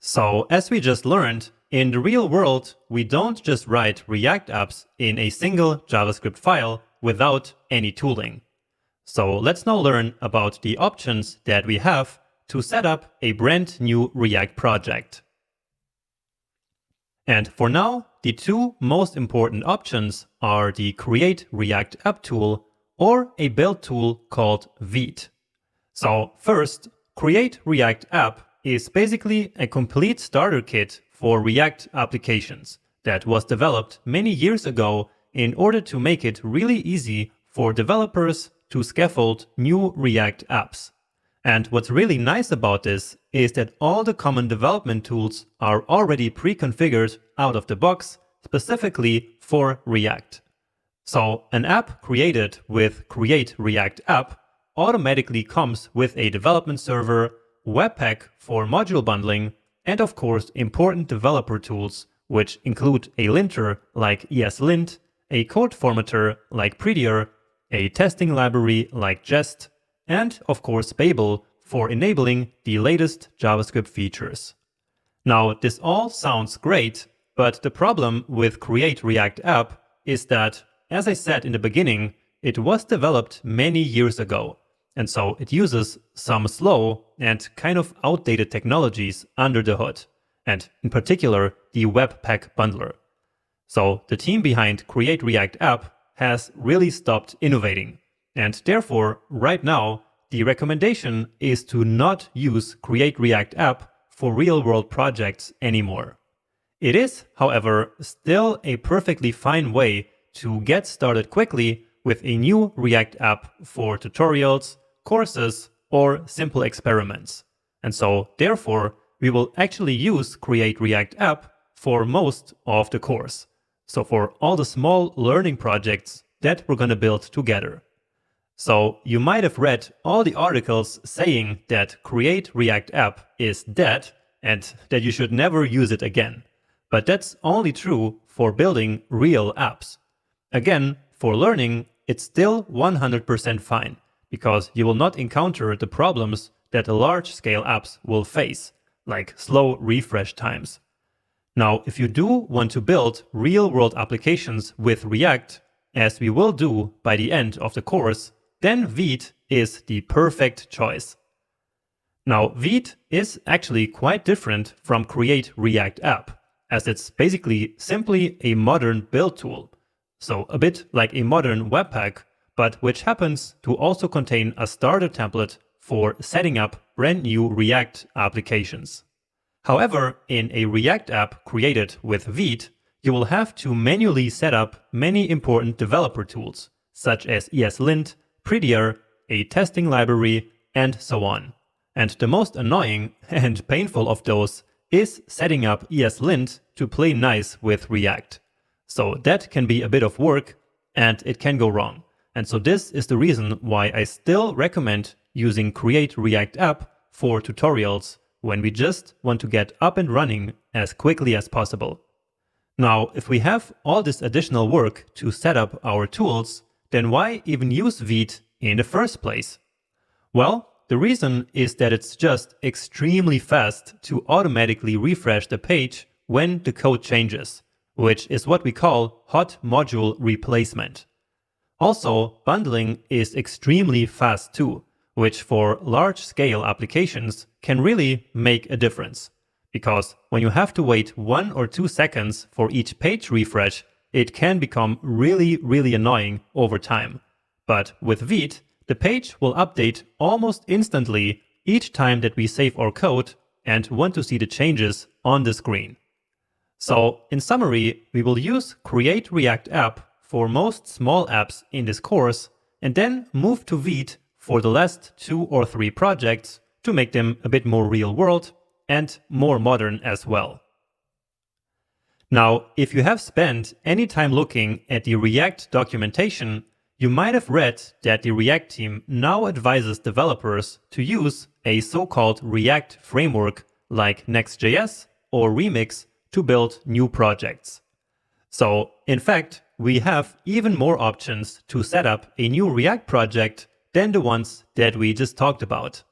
So as we just learned, in the real world, we don't just write React apps in a single JavaScript file without any tooling. So let's now learn about the options that we have to set up a brand new React project. And for now, the two most important options are the Create React App tool or a build tool called Vite. So first, Create React App is basically a complete starter kit for React applications that was developed many years ago in order to make it really easy for developers to scaffold new React apps. And what's really nice about this is that all the common development tools are already pre-configured out of the box, specifically for React. So an app created with Create React App automatically comes with a development server, Webpack for module bundling, and of course important developer tools, which include a linter like ESLint, a code formatter like Prettier, a testing library like Jest, and of course Babel for enabling the latest JavaScript features. Now this all sounds great, but the problem with Create React App is that, as I said in the beginning, it was developed many years ago. and so it uses some slow and kind of outdated technologies under the hood, and in particular the Webpack bundler. So the team behind Create React App has really stopped innovating, and therefore right now the recommendation is to not use Create React App for real-world projects anymore. It is, however, still a perfectly fine way to get started quickly with a new React app for tutorials, courses, or simple experiments. And so, therefore, we will actually use Create React App for most of the course. So for all the small learning projects that we're going to build together. So you might have read all the articles saying that Create React App is dead and that you should never use it again. But that's only true for building real apps. Again, for learning, it's still 100% fine, because you will not encounter the problems that large-scale apps will face, like slow refresh times. Now, if you do want to build real-world applications with React, as we will do by the end of the course, then Vite is the perfect choice. Now, Vite is actually quite different from Create React App, as it's basically simply a modern build tool. So a bit like a modern Webpack, but which happens to also contain a starter template for setting up brand new React applications. However, in a React app created with Vite, you will have to manually set up many important developer tools, such as ESLint, Prettier, a testing library, and so on. And the most annoying and painful of those is setting up ESLint to play nice with React. So that can be a bit of work, and it can go wrong. And so this is the reason why I still recommend using Create React App for tutorials when we just want to get up and running as quickly as possible. Now, if we have all this additional work to set up our tools, then why even use Vite in the first place? Well, the reason is that it's just extremely fast to automatically refresh the page when the code changes, which is what we call hot module replacement. Also, bundling is extremely fast too, which for large-scale applications can really make a difference. Because when you have to wait 1 or 2 seconds for each page refresh, it can become really annoying over time. But with Vite, the page will update almost instantly each time that we save our code and want to see the changes on the screen. So, in summary, we will use Create React App for most small apps in this course, and then move to Vite for the last 2 or 3 projects to make them a bit more real world and more modern as well. Now, if you have spent any time looking at the React documentation, you might have read that the React team now advises developers to use a so-called React framework like Next.js or Remix to build new projects. So, in fact, we have even more options to set up a new React project than the ones that we just talked about.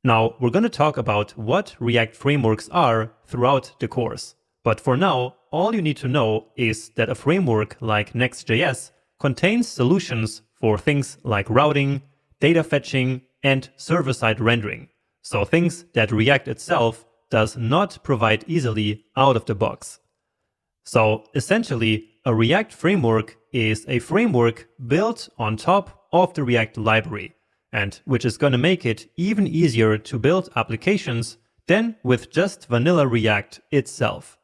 Now, we're going to talk about what React frameworks are throughout the course. But for now, all you need to know is that a framework like Next.js contains solutions for things like routing, data fetching, and server-side rendering. So things that React itself does not provide easily out of the box. So essentially, a React framework is a framework built on top of the React library, and which is going to make it even easier to build applications than with just vanilla React itself.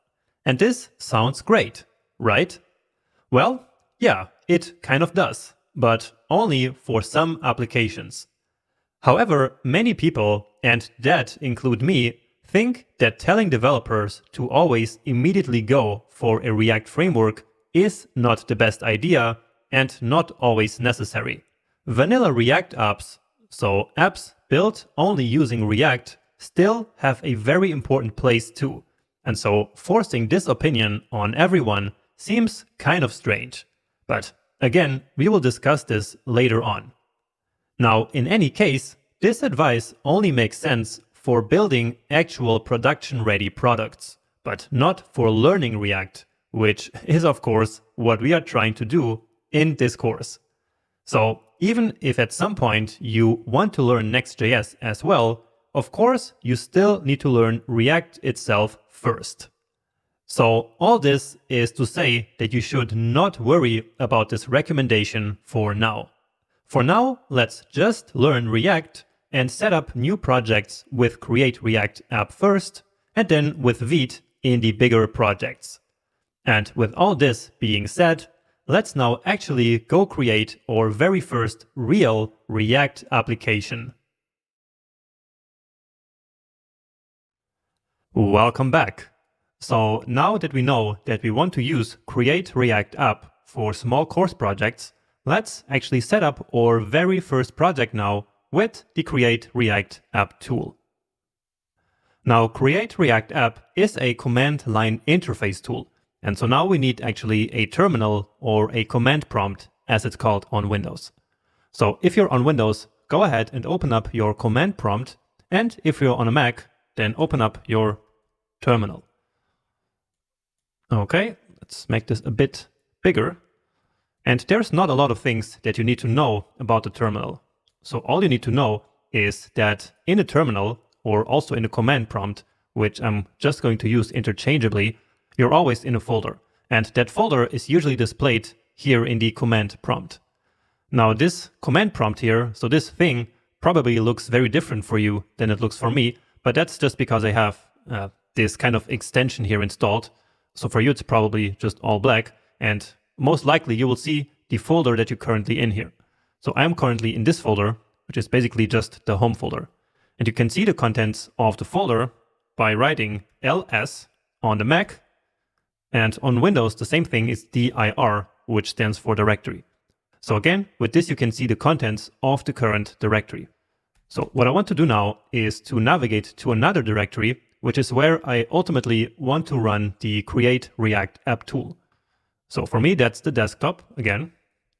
And this sounds great, right? Well, yeah, it kind of does, but only for some applications. However, many people, and that include me, think that telling developers to always immediately go for a React framework is not the best idea and not always necessary. Vanilla React apps, so apps built only using React, still have a very important place too. And so forcing this opinion on everyone seems kind of strange. But again, we will discuss this later on. Now, in any case, this advice only makes sense for building actual production-ready products, but not for learning React, which is of course what we are trying to do in this course. So even if at some point you want to learn Next.js as well, of course, you still need to learn React itself first. So all this is to say that you should not worry about this recommendation for now. For now, let's just learn React and set up new projects with Create React App first, and then with Vite in the bigger projects. And with all this being said, let's now actually go create our very first real React application. Welcome back. So now that we know that we want to use Create React App for small course projects, let's actually set up our very first project now with the Create React App tool. Now, Create React App is a command line interface tool. And so now we need actually a terminal or a command prompt, as it's called on Windows. So if you're on Windows, go ahead and open up your command prompt. And if you're on a Mac, then open up your terminal. Okay, let's make this a bit bigger. And there's not a lot of things that you need to know about the terminal. So all you need to know is that in the terminal, or also in the command prompt, which I'm just going to use interchangeably, you're always in a folder. And that folder is usually displayed here in the command prompt. Now this command prompt here, so this thing probably looks very different for you than it looks for me, but that's just because I have this kind of extension here installed. So for you, it's probably just all black, and most likely you will see the folder that you're currently in here. So I'm currently in this folder, which is basically just the home folder. And you can see the contents of the folder by writing ls on the Mac, and on Windows, the same thing is dir, which stands for directory. So again, with this, you can see the contents of the current directory. So what I want to do now is to navigate to another directory, which is where I ultimately want to run the Create React App tool. So for me, that's the desktop again.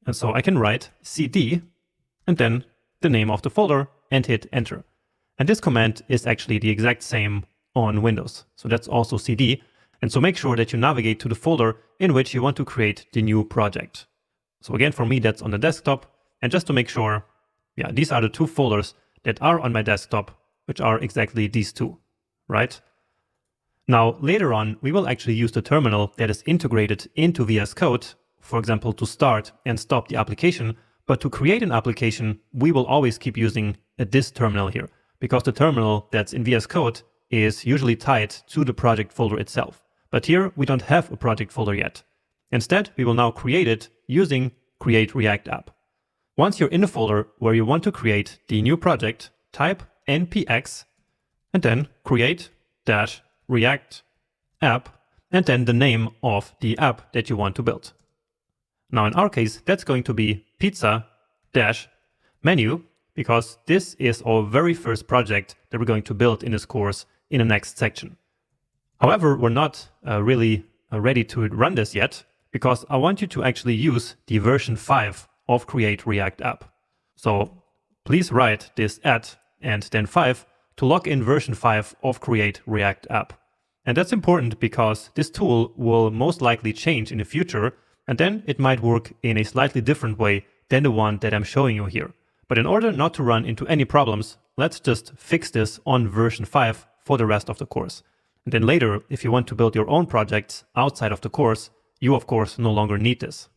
And so I can write cd and then the name of the folder and hit enter. And this command is actually the exact same on Windows. So that's also cd. And so make sure that you navigate to the folder in which you want to create the new project. So again, for me, that's on the desktop. And just to make sure, yeah, these are the two folders that are on my desktop, which are exactly these two, right? Now, later on, we will actually use the terminal that is integrated into VS Code, for example, to start and stop the application. But to create an application, we will always keep using this terminal here, because the terminal that's in VS Code is usually tied to the project folder itself. But here we don't have a project folder yet. Instead, we will now create it using Create React App. Once you're in the folder where you want to create the new project, type npx and then create-react app and then the name of the app that you want to build. Now in our case, that's going to be pizza-menu, because this is our very first project that we're going to build in this course in the next section. However, we're not really ready to run this yet, because I want you to actually use the version 5 of Create React App. So please write this and then 5 to lock in version 5 of Create React App. And that's important because this tool will most likely change in the future, and then it might work in a slightly different way than the one that I'm showing you here. But in order not to run into any problems, let's just fix this on version 5 for the rest of the course. And then later, if you want to build your own projects outside of the course, you of course no longer need this.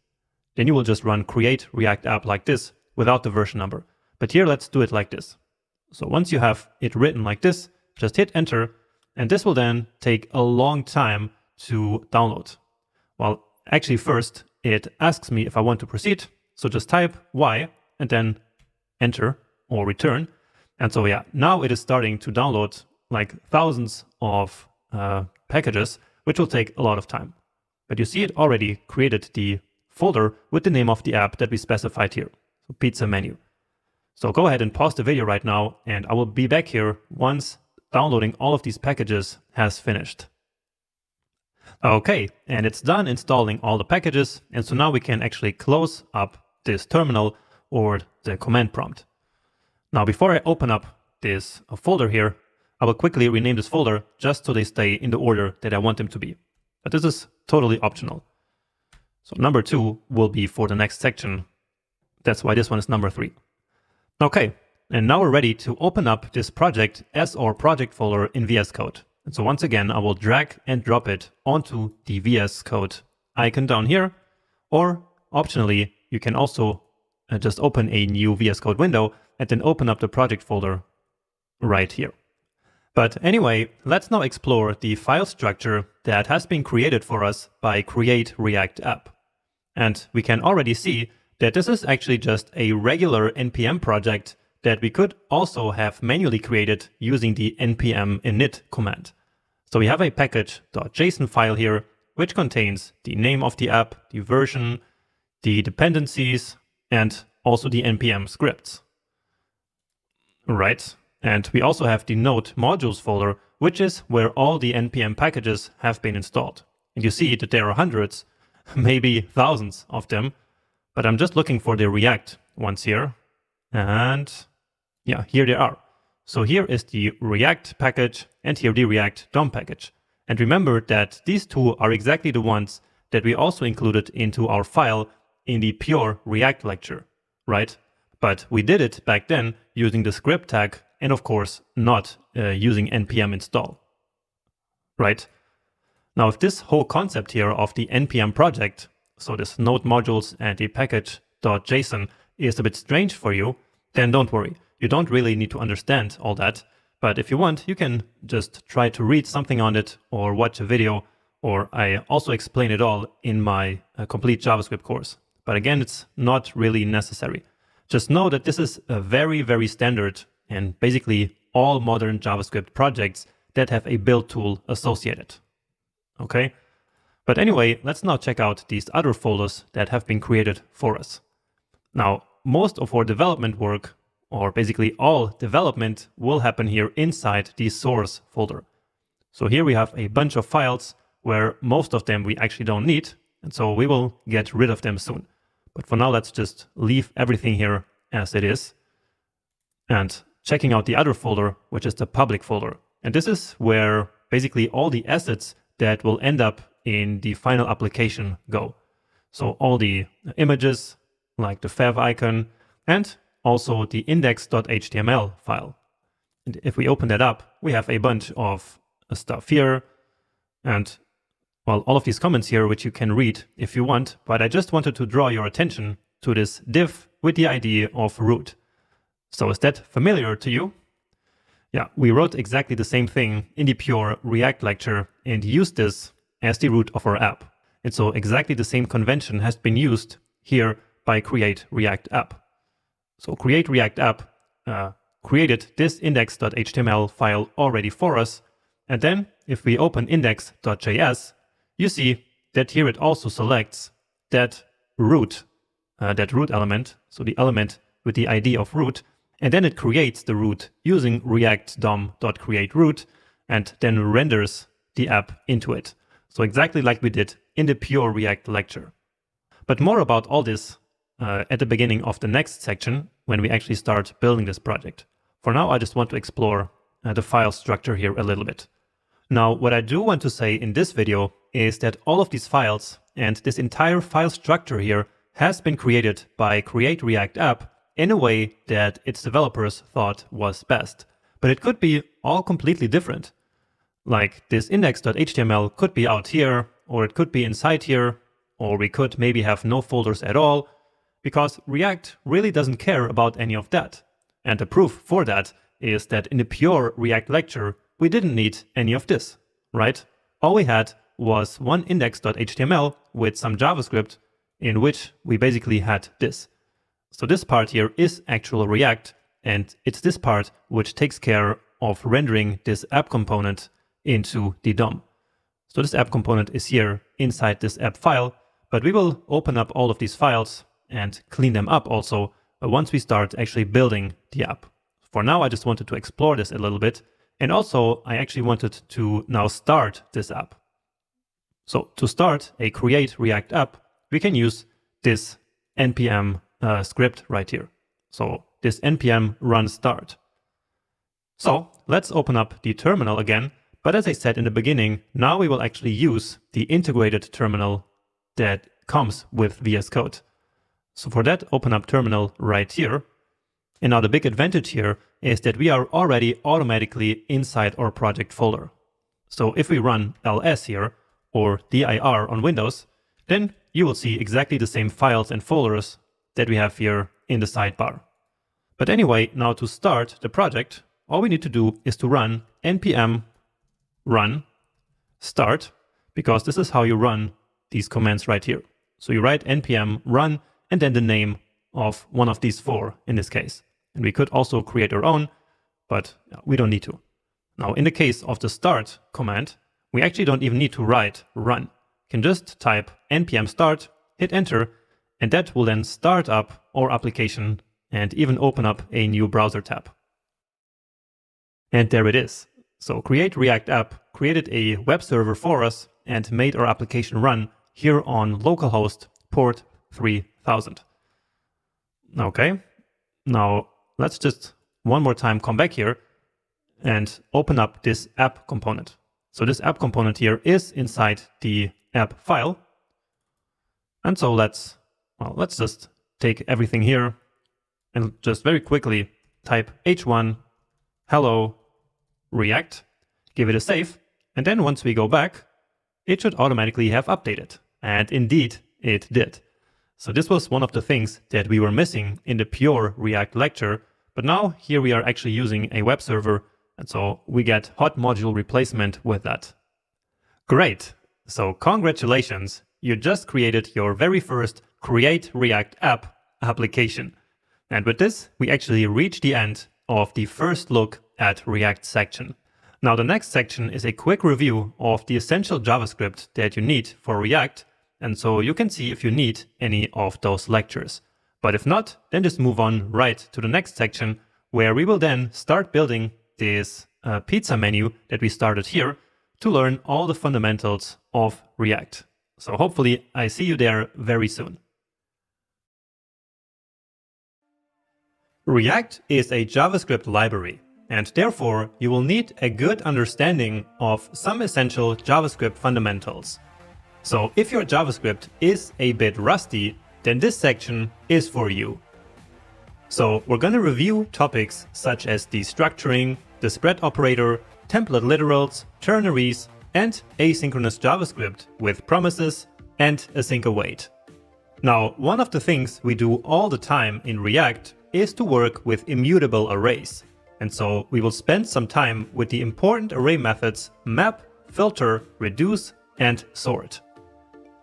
Then you will just run Create React App like this without the version number. But here, let's do it like this. So once you have it written like this, just hit enter, and this will then take a long time to download. Well, actually first, it asks me if I want to proceed. So just type Y and then enter or return. And so yeah, now it is starting to download like thousands of packages, which will take a lot of time. But you see it already created the folder with the name of the app that we specified here, so pizza menu. So go ahead and pause the video right now, and I will be back here once downloading all of these packages has finished. Okay, and it's done installing all the packages, and so now we can actually close up this terminal or the command prompt. Now, before I open up this folder here, I will quickly rename this folder just so they stay in the order that I want them to be. But this is totally optional. So number 2 will be for the next section. That's why this one is number 3. Okay, and now we're ready to open up this project as our project folder in VS Code. And so once again, I will drag and drop it onto the VS Code icon down here, or optionally, you can also just open a new VS Code window and then open up the project folder right here. But anyway, let's now explore the file structure that has been created for us by Create React App. And we can already see that this is actually just a regular npm project that we could also have manually created using the npm init command. So we have a package.json file here, which contains the name of the app, the version, the dependencies, and also the npm scripts. Right. And we also have the node modules folder, which is where all the npm packages have been installed. And you see that there are hundreds, maybe thousands of them, but I'm just looking for the React ones here. And yeah, here they are. So here is the React package and here the React DOM package. And remember that these two are exactly the ones that we also included into our file in the pure React lecture, right? But we did it back then using the script tag and of course not using npm install, right? Now if this whole concept here of the npm project, so this node modules and the package.json is a bit strange for you, then don't worry. You don't really need to understand all that. But if you want, you can just try to read something on it or watch a video, or I also explain it all in my complete JavaScript course. But again, it's not really necessary. Just know that this is a very, very standard and basically all modern JavaScript projects that have a build tool associated. Okay? But anyway, let's now check out these other folders that have been created for us. Now, most of our development work, or basically all development, will happen here inside the source folder. So here we have a bunch of files where most of them we actually don't need, and so we will get rid of them soon. But for now, let's just leave everything here as it is. And checking out the other folder, which is the public folder. And this is where basically all the assets that will end up in the final application go. So all the images, like the fav icon, and also the index.html file. And if we open that up, we have a bunch of stuff here. And well, all of these comments here, which you can read if you want, but I just wanted to draw your attention to this div with the ID of root. So is that familiar to you? Yeah, we wrote exactly the same thing in the pure React lecture and used this as the root of our app. And so exactly the same convention has been used here by Create React App. So Create React App created this index.html file already for us. And then if we open index.js, you see that here it also selects that root element, so the element with the ID of root, and then it creates the root using React DOM.createRoot and then renders the app into it. So exactly like we did in the pure React lecture. But more about all this at the beginning of the next section when we actually start building this project. For now, I just want to explore the file structure here a little bit. Now, what I do want to say in this video is that all of these files and this entire file structure here has been created by Create React App in a way that its developers thought was best. But it could be all completely different. Like this index.html could be out here, or it could be inside here, or we could maybe have no folders at all, because React really doesn't care about any of that. And the proof for that is that in the pure React lecture, we didn't need any of this, right? All we had was one index.html with some JavaScript in which we basically had this. So this part here is actual React, and it's this part which takes care of rendering this app component into the DOM. So this app component is here inside this app file, but we will open up all of these files and clean them up also once we start actually building the app. For now, I just wanted to explore this a little bit. And also, I actually wanted to now start this app. So to start a Create React App, we can use this npm script right here. So this npm run start. So let's open up the terminal again. But as I said in the beginning, now we will actually use the integrated terminal that comes with VS Code. So for that, open up terminal right here. And now the big advantage here is that we are already automatically inside our project folder. So if we run ls here or dir on Windows, then you will see exactly the same files and folders that we have here in the sidebar. But anyway, now to start the project, all we need to do is to run npm run start, because this is how you run these commands right here. So you write npm run and then the name of one of these four in this case. And we could also create our own, but we don't need to. Now, in the case of the start command, we actually don't even need to write run. You can just type npm start, hit enter, and that will then start up our application and even open up a new browser tab. And there it is. So Create React App created a web server for us and made our application run here on localhost port 3000. Okay, now let's just one more time come back here and open up this app component. So this app component here is inside the app file. And so let's just take everything here and just very quickly type h1 hello React, give it a save, and then once we go back, it should automatically have updated. And indeed, it did. So this was one of the things that we were missing in the pure React lecture, but now here we are actually using a web server, and so we get hot module replacement with that. Great! So congratulations, you just created your very first Create React App application. And with this, we actually reach the end of the first look at React section. Now the next section is a quick review of the essential JavaScript that you need for React, and so you can see if you need any of those lectures. But if not, then just move on right to the next section, where we will then start building this pizza menu that we started here to learn all the fundamentals of React. So hopefully I see you there very soon. React is a JavaScript library, and therefore you will need a good understanding of some essential JavaScript fundamentals. So if your JavaScript is a bit rusty, then this section is for you. So we're going to review topics such as destructuring, the spread operator, template literals, ternaries, and asynchronous JavaScript with promises and async await. Now, one of the things we do all the time in React is to work with immutable arrays. And so we will spend some time with the important array methods map, filter, reduce, and sort.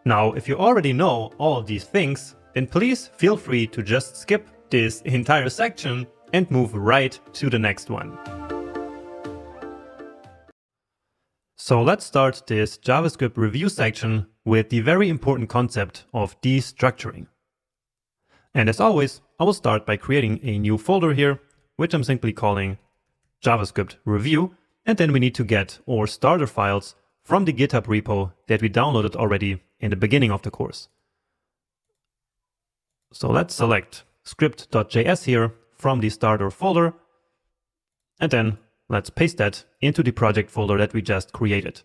Now, if you already know all these things, then please feel free to just skip this entire section and move right to the next one. So let's start this JavaScript review section with the very important concept of destructuring. And as always, I will start by creating a new folder here, which I'm simply calling JavaScript review, and then we need to get our starter files from the GitHub repo that we downloaded already in the beginning of the course. So let's select script.js here from the starter folder, and then let's paste that into the project folder that we just created.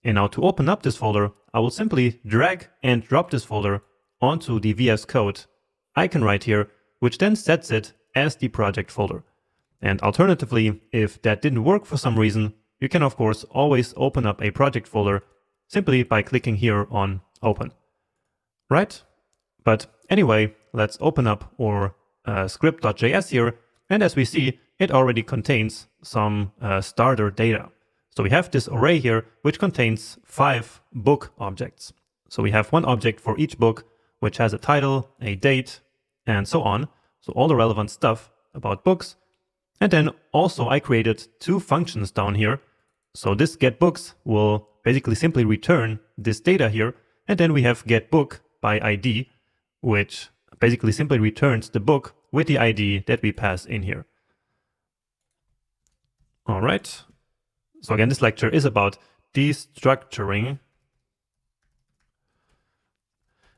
And now to open up this folder, I will simply drag and drop this folder onto the VS Code icon right here, which then sets it as the project folder. And alternatively, if that didn't work for some reason, you can of course always open up a project folder simply by clicking here on open. Right? But anyway, let's open up our script.js here, and as we see, it already contains some starter data. So we have this array here, which contains 5 book objects. So we have one object for each book, which has a title, a date, and so on. So all the relevant stuff about books. And then also I created 2 functions down here. So this getBooks will basically simply return this data here. And then we have getBook by ID, which basically simply returns the book with the ID that we pass in here. All right. So again, this lecture is about destructuring.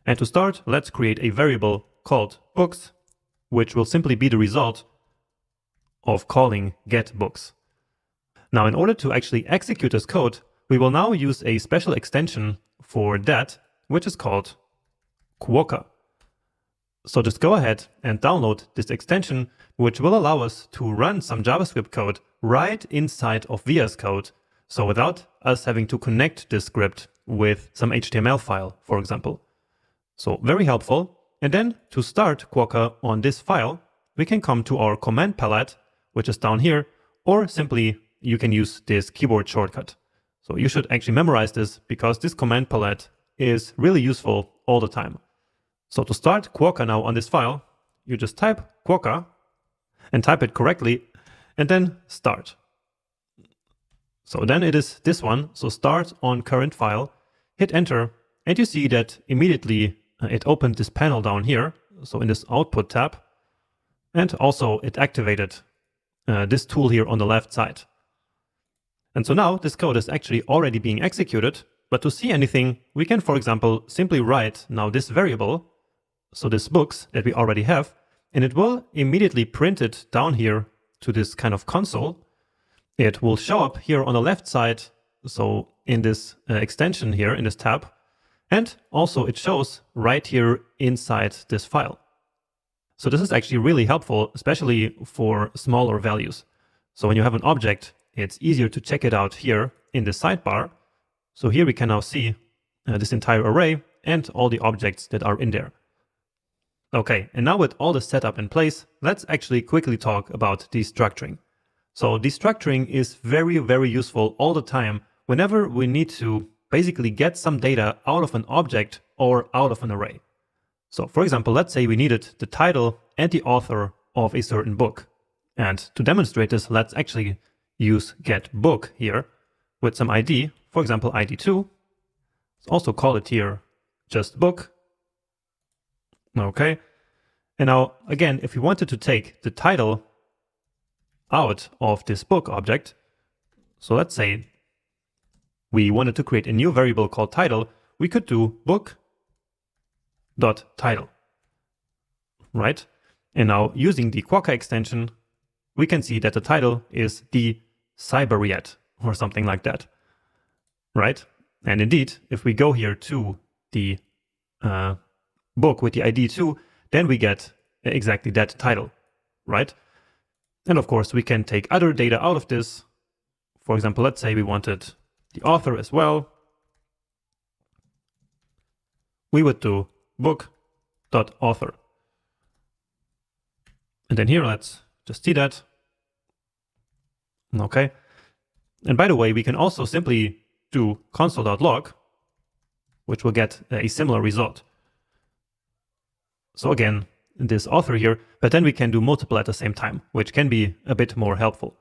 And to start, let's create a variable called books, which will simply be the result of calling getBooks. Now, in order to actually execute this code, we will now use a special extension for that, which is called Quokka. So just go ahead and download this extension, which will allow us to run some JavaScript code right inside of VS Code. So without us having to connect this script with some HTML file, for example. So very helpful. And then to start Quokka on this file, we can come to our command palette, which is down here, or simply you can use this keyboard shortcut. So you should actually memorize this because this command palette is really useful all the time. So to start Quokka now on this file, you just type Quokka and type it correctly and then start. So then it is this one. So start on current file, hit enter, and you see that immediately it opened this panel down here. So in this output tab, and also it activated this tool here on the left side. And so now this code is actually already being executed, but to see anything, we can, for example, simply write now this variable, so this books that we already have, and it will immediately print it down here to this kind of console. It will show up here on the left side, so in this extension here, in this tab, and also it shows right here inside this file. So this is actually really helpful, especially for smaller values. So when you have an object, it's easier to check it out here in the sidebar. So here we can now see this entire array and all the objects that are in there. Okay, and now with all the setup in place, let's actually quickly talk about destructuring. So destructuring is very, very useful all the time whenever we need to basically get some data out of an object or out of an array. So for example, let's say we needed the title and the author of a certain book. And to demonstrate this, let's actually use getBook here with some ID, for example, ID2. Let's also call it here just book. Okay. And now again, if we wanted to take the title out of this book object, so let's say we wanted to create a new variable called title, we could do book.title, right? And now using the Quokka extension, we can see that the title is the Cyberriet or something like that, right? And indeed, if we go here to the book with the ID 2, then we get exactly that title, right? And of course, we can take other data out of this. For example, let's say we wanted the author as well. We would do book.author. And then here, let's just see that. Okay. And by the way, we can also simply do console.log, which will get a similar result. So again, this author here, but then we can do multiple at the same time, which can be a bit more helpful.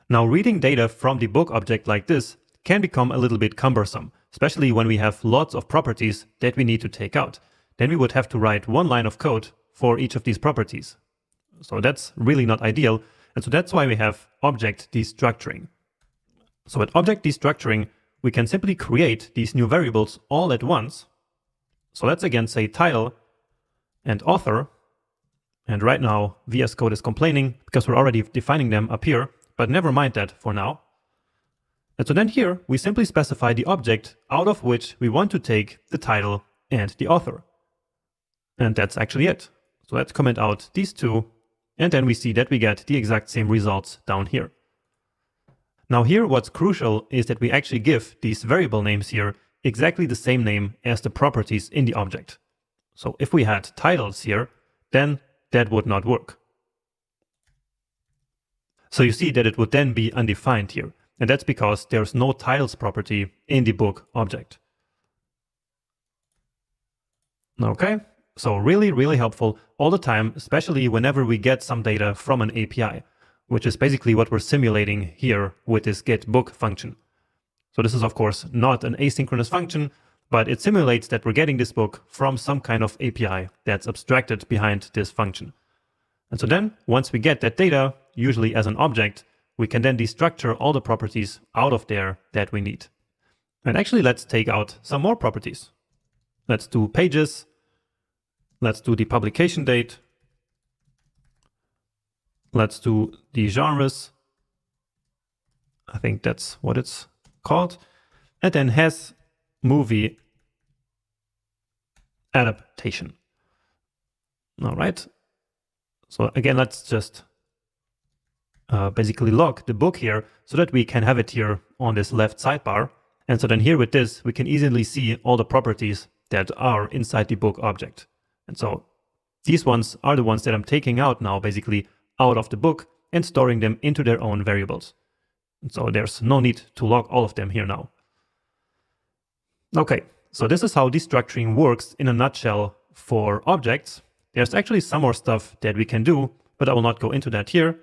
Now, reading data from the book object like this can become a little bit cumbersome, especially when we have lots of properties that we need to take out. Then we would have to write one line of code for each of these properties. So that's really not ideal. And so that's why we have object destructuring. So with object destructuring, we can simply create these new variables all at once. So let's again say title and author. And right now VS Code is complaining because we're already defining them up here, but never mind that for now. And so then here we simply specify the object out of which we want to take the title and the author. And that's actually it. So let's comment out these two. And then we see that we get the exact same results down here. Now here what's crucial is that we actually give these variable names here exactly the same name as the properties in the object. So if we had titles here, then that would not work. So you see that it would then be undefined here. And that's because there's no titles property in the book object. Okay. So really, really helpful all the time, especially whenever we get some data from an API, which is basically what we're simulating here with this getBook function. So this is, of course, not an asynchronous function, but it simulates that we're getting this book from some kind of API that's abstracted behind this function. And so then, once we get that data, usually as an object, we can then destructure all the properties out of there that we need. And actually, let's take out some more properties. Let's do pages. Let's do the publication date. Let's do the genres. I think that's what it's called. And then has movie adaptation. All right. So again, let's just basically log the book here so that we can have it here on this left sidebar. And so then here with this, we can easily see all the properties that are inside the book object. And so these ones are the ones that I'm taking out now, basically out of the book and storing them into their own variables. And so there's no need to log all of them here now. Okay, so this is how destructuring works in a nutshell for objects. There's actually some more stuff that we can do, but I will not go into that here.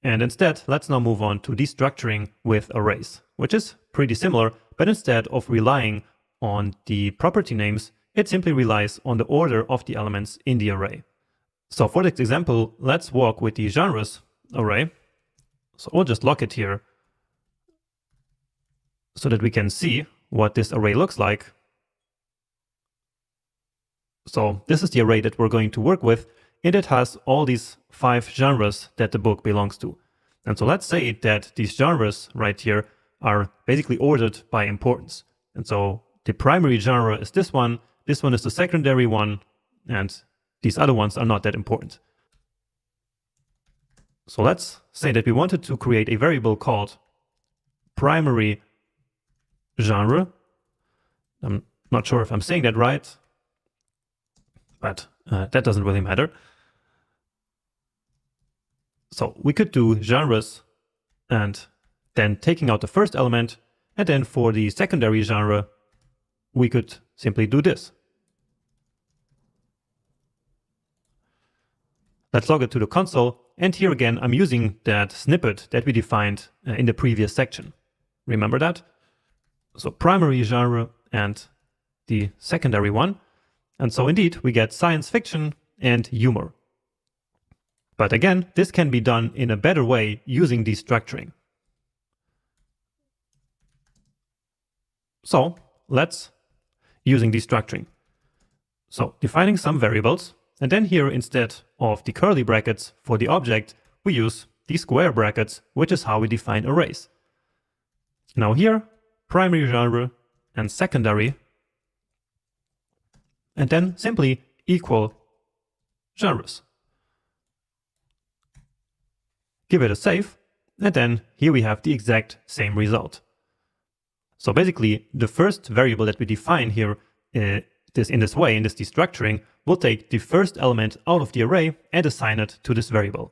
And instead, let's now move on to destructuring with arrays, which is pretty similar, but instead of relying on the property names, it simply relies on the order of the elements in the array. So for this example, let's work with the genres array. So we'll just lock it here so that we can see what this array looks like. So this is the array that we're going to work with, and it has all these 5 genres that the book belongs to. And so let's say that these genres right here are basically ordered by importance. And so the primary genre is this one is the secondary one, and these other ones are not that important. So let's say that we wanted to create a variable called primary genre. I'm not sure if I'm saying that right, but that doesn't really matter. So we could do genres and then taking out the first element, and then for the secondary genre, we could simply do this. Let's log it to the console, and here again I'm using that snippet that we defined in the previous section. Remember that? So primary genre and the secondary one. And so indeed we get science fiction and humor. But again, this can be done in a better way using destructuring. So let's using destructuring. So defining some variables, and then here instead of the curly brackets for the object, we use the square brackets, which is how we define arrays. Now here, primary genre and secondary, and then simply equal genres. Give it a save, and then here we have the exact same result. So basically, the first variable that we define here in this way, in this destructuring, will take the first element out of the array and assign it to this variable.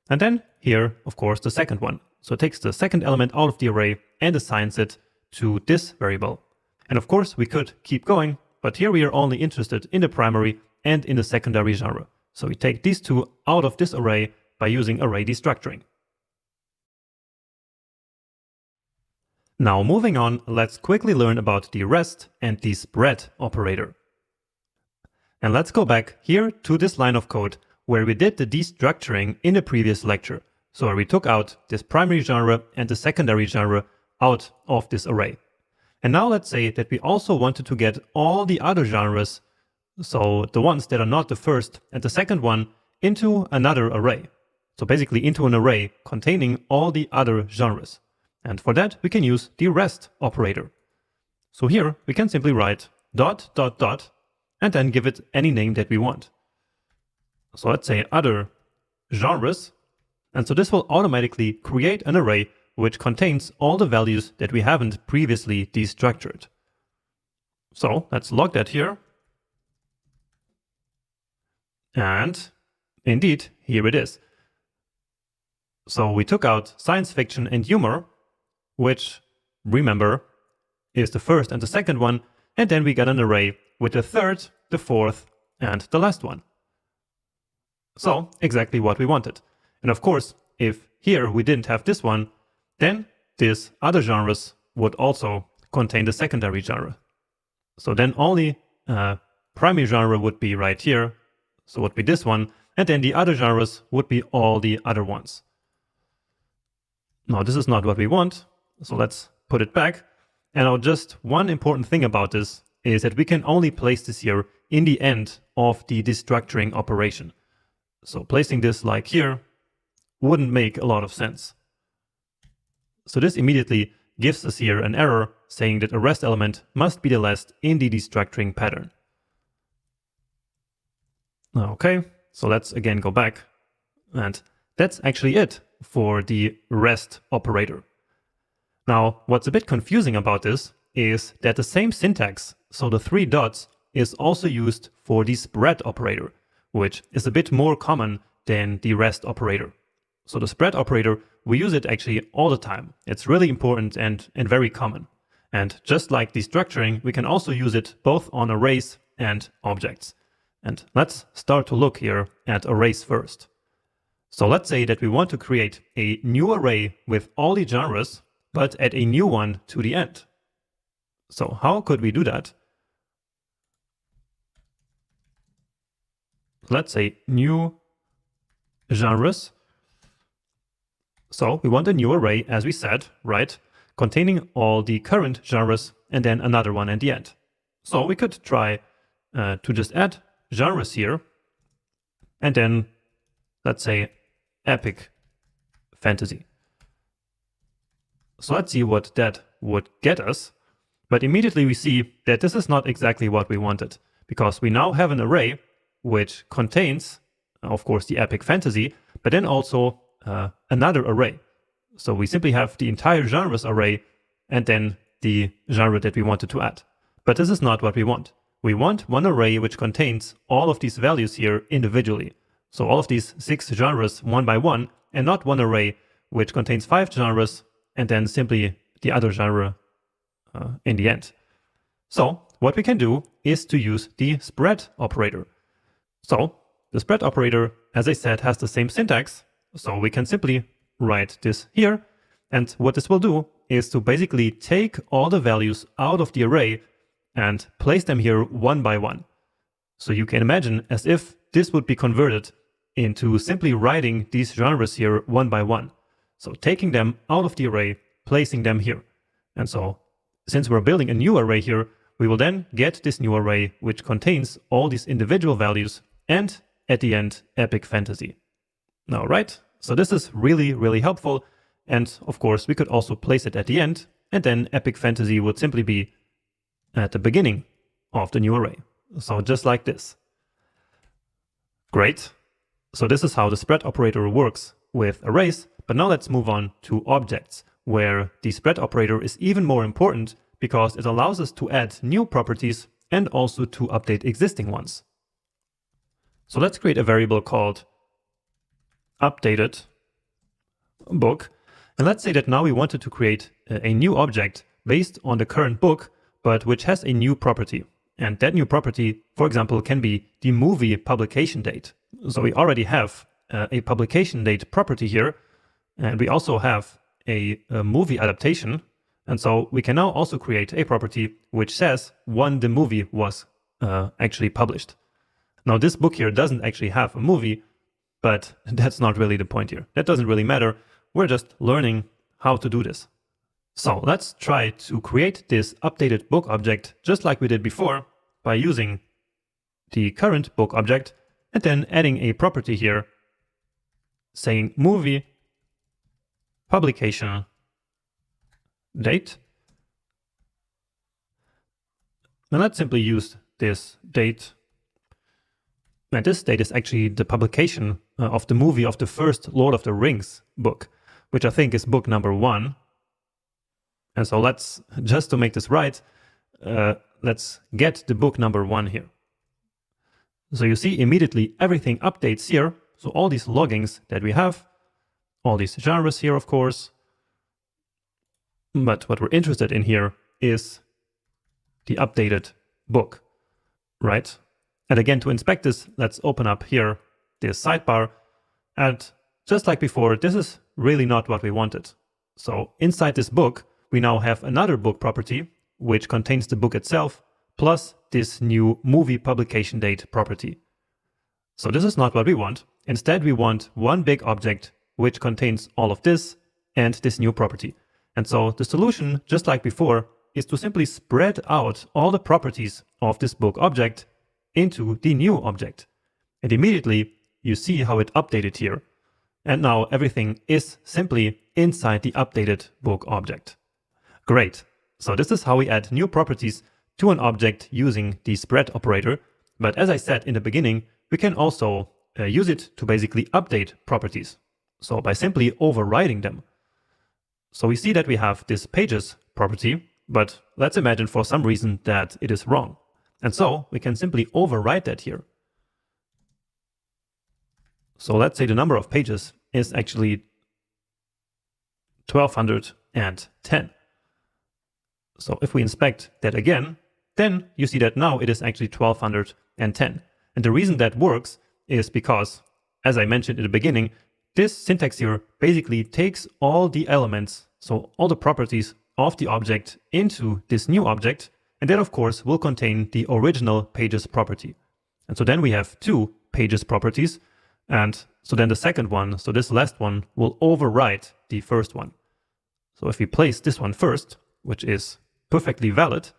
And then here, of course, the second one. So it takes the second element out of the array and assigns it to this variable. And of course, we could keep going, but here we are only interested in the primary and in the secondary genre. So we take these two out of this array by using array destructuring. Now moving on, let's quickly learn about the rest and the spread operator. And let's go back here to this line of code where we did the destructuring in the previous lecture. So where we took out this primary genre and the secondary genre out of this array. And now let's say that we also wanted to get all the other genres, so the ones that are not the first and the second one, into another array. So basically into an array containing all the other genres. And for that, we can use the rest operator. So here we can simply write ... and then give it any name that we want. So let's say other genres. And so this will automatically create an array which contains all the values that we haven't previously destructured. So let's log that here. And indeed, here it is. So we took out science fiction and humor, which, remember, is the first and the second one, and then we got an array with the third, the fourth, and the last one. So, exactly what we wanted. And of course, if here we didn't have this one, then these other genres would also contain the secondary genre. So then only primary genre would be right here, so would be this one, and then the other genres would be all the other ones. Now this is not what we want, so let's put it back. And now just one important thing about this is that we can only place this here in the end of the destructuring operation. So placing this like here wouldn't make a lot of sense. So this immediately gives us here an error saying that a rest element must be the last in the destructuring pattern. Okay, so let's again go back. And that's actually it for the REST operator. Now, what's a bit confusing about this is that the same syntax, so the 3 dots, is also used for the spread operator, which is a bit more common than the REST operator. So the spread operator, we use it actually all the time. It's really important and very common. And just like destructuring, we can also use it both on arrays and objects. And let's start to look here at arrays first. So let's say that we want to create a new array with all the genres, but add a new one to the end. So how could we do that? Let's say new genres. So we want a new array, as we said, right? Containing all the current genres and then another one at the end. So we could try to just add genres here and then let's say epic fantasy. So let's see what that would get us. But immediately we see that this is not exactly what we wanted, because we now have an array which contains, of course, the epic fantasy, but then also another array. So we simply have the entire genres array and then the genre that we wanted to add. But this is not what we want. We want one array which contains all of these values here individually. So all of these 6 genres one by one, and not one array which contains 5 genres and then simply the other genre in the end. So what we can do is to use the spread operator. So the spread operator, as I said, has the same syntax. So we can simply write this here. And what this will do is to basically take all the values out of the array and place them here one by one. So you can imagine as if this would be converted into simply writing these genres here one by one. So taking them out of the array, placing them here. And so since we're building a new array here, we will then get this new array which contains all these individual values and at the end epic fantasy. All right, so this is really helpful. And of course we could also place it at the end, and then epic fantasy would simply be at the beginning of the new array. So just like this. Great. So this is how the spread operator works with arrays. But now let's move on to objects, where the spread operator is even more important because it allows us to add new properties and also to update existing ones. So let's create a variable called updated book. And let's say that now we wanted to create a new object based on the current book, but which has a new property. And that new property, for example, can be the movie publication date. So we already have a publication date property here, and we also have a movie adaptation. And so we can now also create a property which says when the movie was actually published. Now this book here doesn't actually have a movie, but that's not really the point here. That doesn't really matter. We're just learning how to do this. So let's try to create this updated book object just like we did before by using the current book object and then adding a property here saying movie publication date. And let's simply use this date. And this date is actually the publication of the movie of the first Lord of the Rings book, which I think is book number 1. And so let's, just to make this right, let's get the book number 1 here. So you see immediately everything updates here. So all these loggings that we have, all these genres here, of course. But what we're interested in here is the updated book, right? And again, to inspect this, let's open up here this sidebar. And just like before, this is really not what we wanted. So inside this book, we now have another book property, which contains the book itself, plus this new movie publication date property. So this is not what we want. Instead, we want one big object, which contains all of this and this new property. And so the solution, just like before, is to simply spread out all the properties of this book object into the new object. And immediately you see how it updated here. And now everything is simply inside the updated book object. Great. So this is how we add new properties to an object using the spread operator. But as I said in the beginning, we can also use it to basically update properties. So by simply overriding them. So we see that we have this pages property, but let's imagine for some reason that it is wrong. And so we can simply override that here. So let's say the number of pages is actually 1210. So if we inspect that again, then you see that now it is actually 1210. And the reason that works is because, as I mentioned in the beginning, this syntax here basically takes all the elements, so all the properties of the object into this new object, and that of course will contain the original pages property. And so then we have two pages properties, and so then the second one, so this last one, will override the first one. So if we place this one first, which is perfectly valid,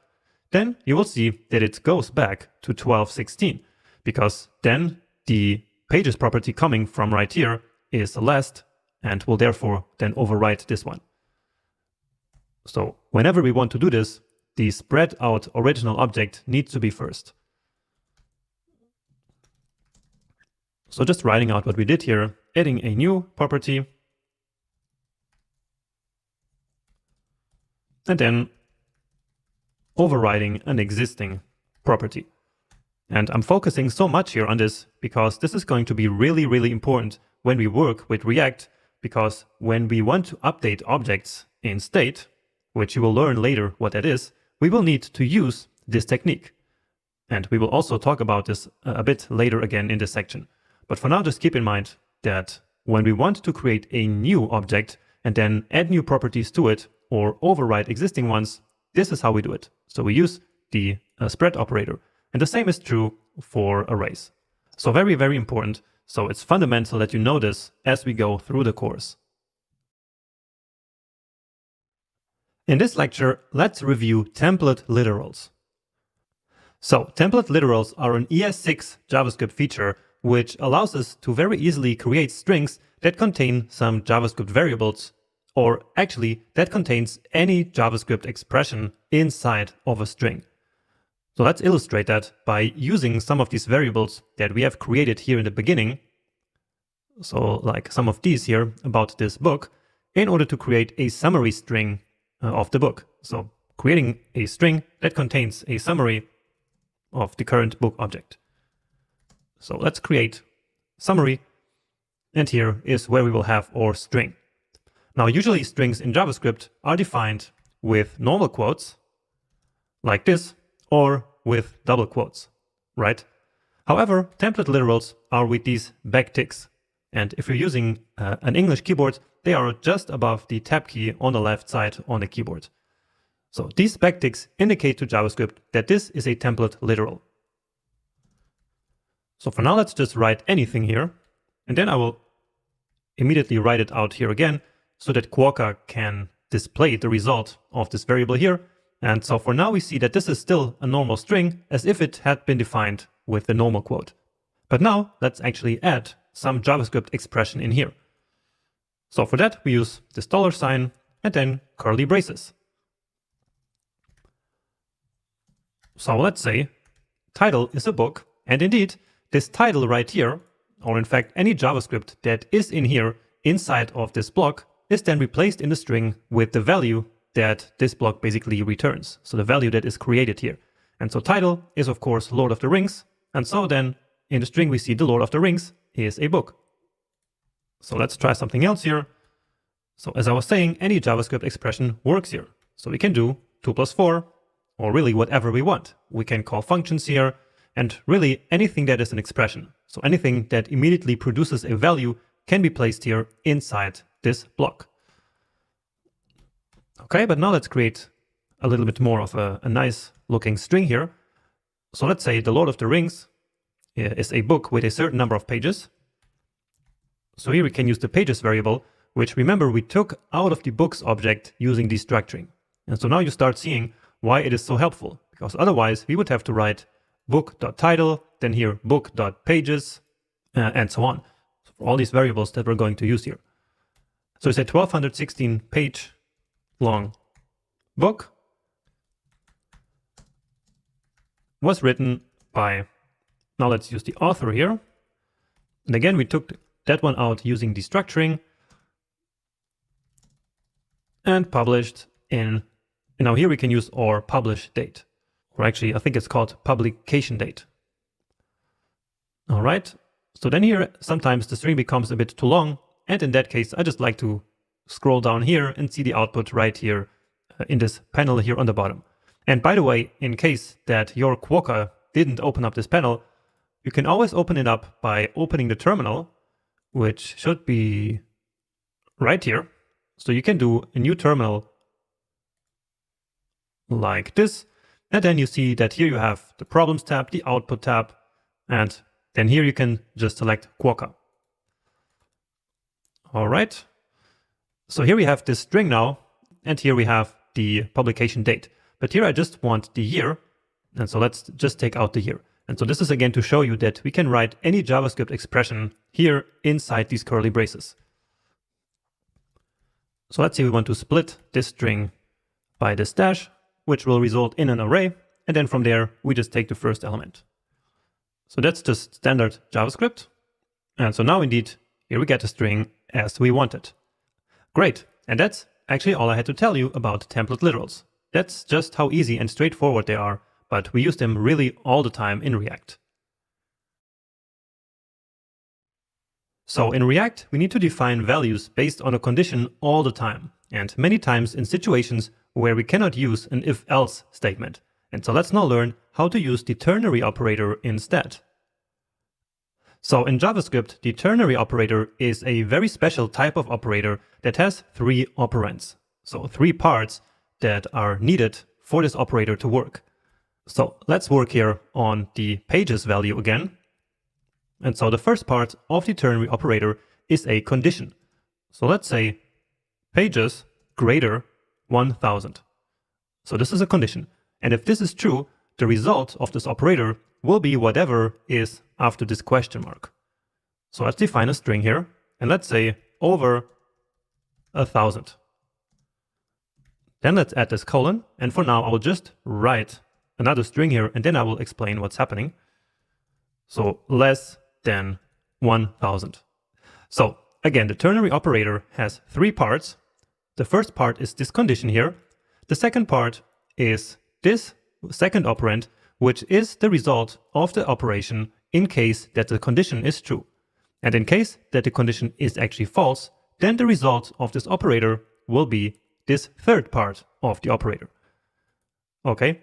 then you will see that it goes back to 1216, because then the pages property coming from right here is the last and will therefore then override this one. So whenever we want to do this, the spread out original object needs to be first. So just writing out what we did here, adding a new property, and then overriding an existing property. And I'm focusing so much here on this because this is going to be really, really important when we work with React, because when we want to update objects in state, which you will learn later what that is, we will need to use this technique. And we will also talk about this a bit later again in this section. But for now, just keep in mind that when we want to create a new object and then add new properties to it or override existing ones, this is how we do it. So we use the spread operator. And the same is true for arrays. So very, very important. So it's fundamental that you know this as we go through the course. In this lecture, let's review template literals. So template literals are an ES6 JavaScript feature which allows us to very easily create strings that contain some JavaScript variables, or actually that contains any JavaScript expression inside of a string. So let's illustrate that by using some of these variables that we have created here in the beginning. So like some of these here about this book, in order to create a summary string of the book. So creating a string that contains a summary of the current book object. So let's create summary, and here is where we will have our string. Now usually strings in JavaScript are defined with normal quotes, like this, or with double quotes, right? However, template literals are with these backticks. And if you're using an English keyboard, they are just above the tab key on the left side on the keyboard. So these backticks indicate to JavaScript that this is a template literal. So for now, let's just write anything here. And then I will immediately write it out here again so that Quokka can display the result of this variable here. And so for now, we see that this is still a normal string as if it had been defined with the normal quote. But now let's actually add some JavaScript expression in here. So for that, we use this $sign and then curly braces. So let's say title is a book, and indeed this title right here, or in fact any JavaScript that is in here inside of this block, is then replaced in the string with the value that this block basically returns. So the value that is created here. And so title is of course Lord of the Rings, and so then in the string we see the Lord of the Rings is a book. So let's try something else here. So as I was saying, any JavaScript expression works here. So we can do 2 + 4, or really whatever we want. We can call functions here, and really anything that is an expression. So anything that immediately produces a value can be placed here inside this block. Okay, but now let's create a little bit more of a nice looking string here. So let's say the Lord of the Rings is a book with a certain number of pages. So here we can use the pages variable, which remember we took out of the books object using destructuring. And so now you start seeing why it is so helpful, because otherwise we would have to write book.title, then here book.pages, and so on. So for all these variables that we're going to use here. So it's a 1216 page long book, was written by, now let's use the author here, And again, we took that one out using destructuring and published in, now here we can use our publish date, or actually I think it's called publication date. All right, so then here sometimes the string becomes a bit too long, and in that case I just like to scroll down here and see the output right here in this panel here on the bottom. And by the way, in case that your Quokka didn't open up this panel, you can always open it up by opening the terminal, which should be right here. So you can do a new terminal like this, and then you see that here you have the problems tab, the output tab, and then here you can just select Quokka. All right. So here we have this string now, and here we have the publication date. But here I just want the year, and so let's just take out the year. And so this is again to show you that we can write any JavaScript expression here inside these curly braces. So let's say we want to split this string by this dash, which will result in an array, and then from there we just take the first element. So that's just standard JavaScript. And so now indeed, here we get a string as we want it. Great, and that's actually all I had to tell you about template literals. That's just how easy and straightforward they are, but we use them really all the time in React. So in React, we need to define values based on a condition all the time, and many times in situations where we cannot use an if-else statement. And so let's now learn how to use the ternary operator instead. So in JavaScript, the ternary operator is a very special type of operator that has 3 operands. So 3 parts that are needed for this operator to work. So let's work here on the pages value again. And so the first part of the ternary operator is a condition. So let's say pages greater 1000. So this is a condition. And if this is true, the result of this operator will be whatever is after this question mark. So let's define a string here, and let's say over 1000. Then let's add this colon, and for now I will just write another string here, and then I will explain what's happening. So less than 1000. So again, the ternary operator has 3 parts. The first part is this condition here. The second part is this second operand, which is the result of the operation in case that the condition is true. And in case that the condition is actually false, then the result of this operator will be this third part of the operator. Okay?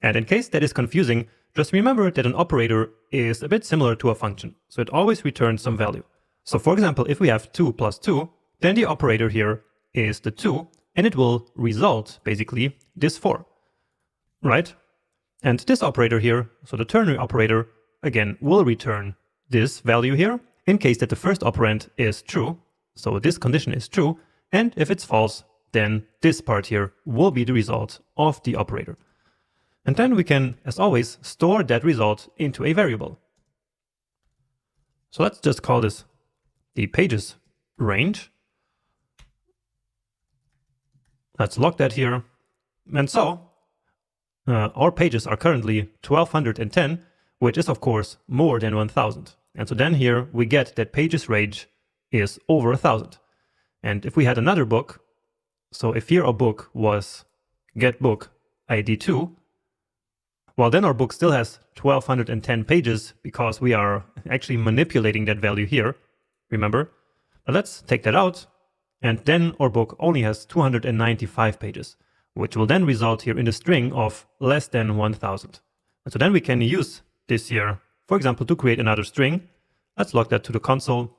And in case that is confusing, just remember that an operator is a bit similar to a function. So it always returns some value. So for example, if we have 2 plus 2, then the operator here is the 2, and it will result basically this 4. Right? And this operator here, so the ternary operator, again, will return this value here in case that the first operand is true. So this condition is true. And if it's false, then this part here will be the result of the operator. And then we can, as always, store that result into a variable. So let's just call this the pages range. Let's log that here. And so our pages are currently 1210, which is of course more than 1000. And so then here we get that pages range is over 1000. And if we had another book, so if here our book was get book ID 2, well then our book still has 1210 pages because we are actually manipulating that value here, remember? But let's take that out, and then our book only has 295 pages, which will then result here in a string of less than 1000. And so then we can use this here, for example, to create another string. Let's log that to the console.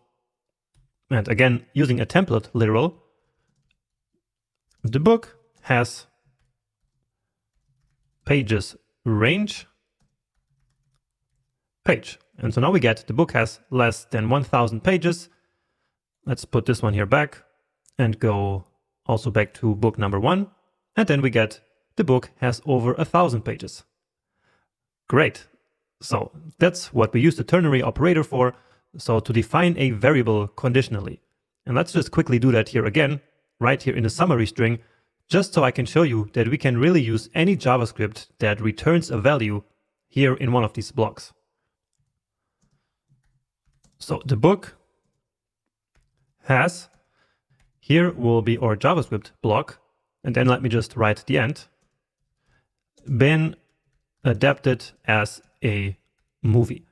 And again, using a template literal, the book has pages range page. And so now we get the book has less than 1000 pages. Let's put this one here back and go also back to book number 1. And then we get the book has over 1000 pages. Great. So that's what we use the ternary operator for. So to define a variable conditionally. And let's just quickly do that here again, right here in the summary string, just so I can show you that we can really use any JavaScript that returns a value here in one of these blocks. So the book has, here will be our JavaScript block, and then let me just write the end, been adapted as a movie.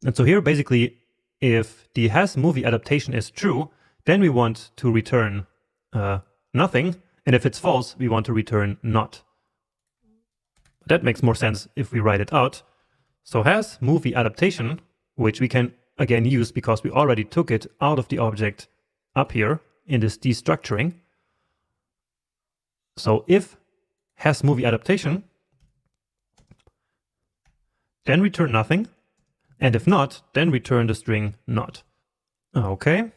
And so here basically, if the has movie adaptation is true, then we want to return nothing, and if it's false, we want to return not. That makes more sense if we write it out. So has movie adaptation, which we can again use because we already took it out of the object up here in this destructuring. So if has movie adaptation, then return nothing, and if not, then return the string not. Okay,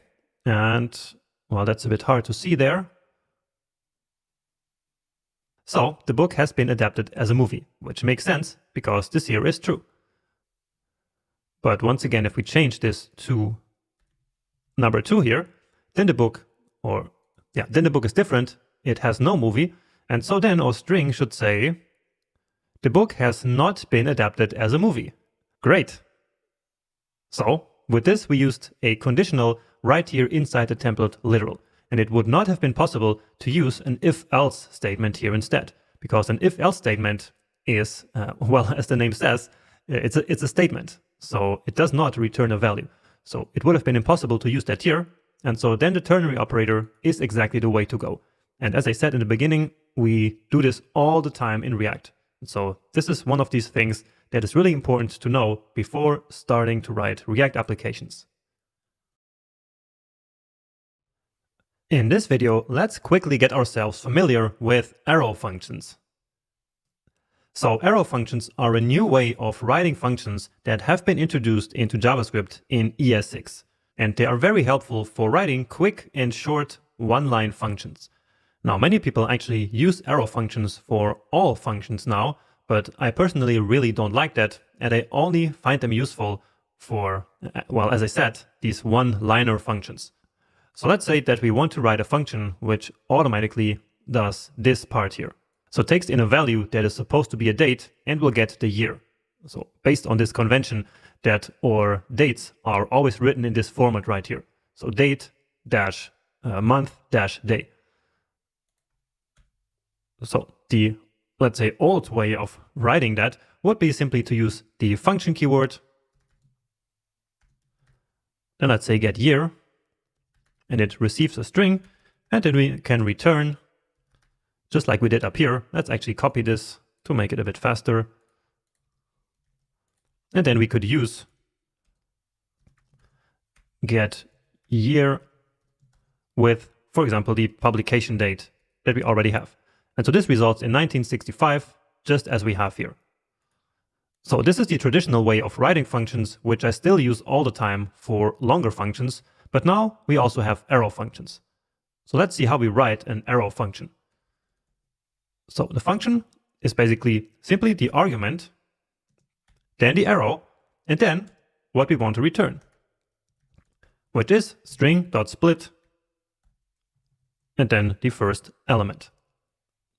and well, that's a bit hard to see there. So the book has been adapted as a movie, which makes sense because this here is true. But once again, if we change this to number 2 here, then the book, then the book is different. It has no movie, and so then our string should say, the book has not been adapted as a movie. Great. So with this, we used a conditional right here inside the template literal, and it would not have been possible to use an if-else statement here instead, because an if-else statement is, well, as the name says, it's a statement. So it does not return a value. So it would have been impossible to use that here. And so then the ternary operator is exactly the way to go. And as I said in the beginning, we do this all the time in React. So this is one of these things that is really important to know before starting to write React applications. In this video, let's quickly get ourselves familiar with arrow functions. So arrow functions are a new way of writing functions that have been introduced into JavaScript in ES6. And they are very helpful for writing quick and short one-line functions. Now, many people actually use arrow functions for all functions now, but I personally really don't like that, and I only find them useful for, well, as I said, these one-liner functions. So let's say that we want to write a function which automatically does this part here. So it takes in a value that is supposed to be a date and will get the year. So based on this convention that our dates are always written in this format right here. So date dash month dash day. So the, let's say, old way of writing that would be simply to use the function keyword. Then let's say get year, and it receives a string, and then we can return, just like we did up here. Let's actually copy this to make it a bit faster. And then we could use get year with, for example, the publication date that we already have. And so this results in 1965, just as we have here. So this is the traditional way of writing functions, which I still use all the time for longer functions, but now we also have arrow functions. So let's see how we write an arrow function. So the function is basically simply the argument, then the arrow, and then what we want to return, which is string.split, and then the first element.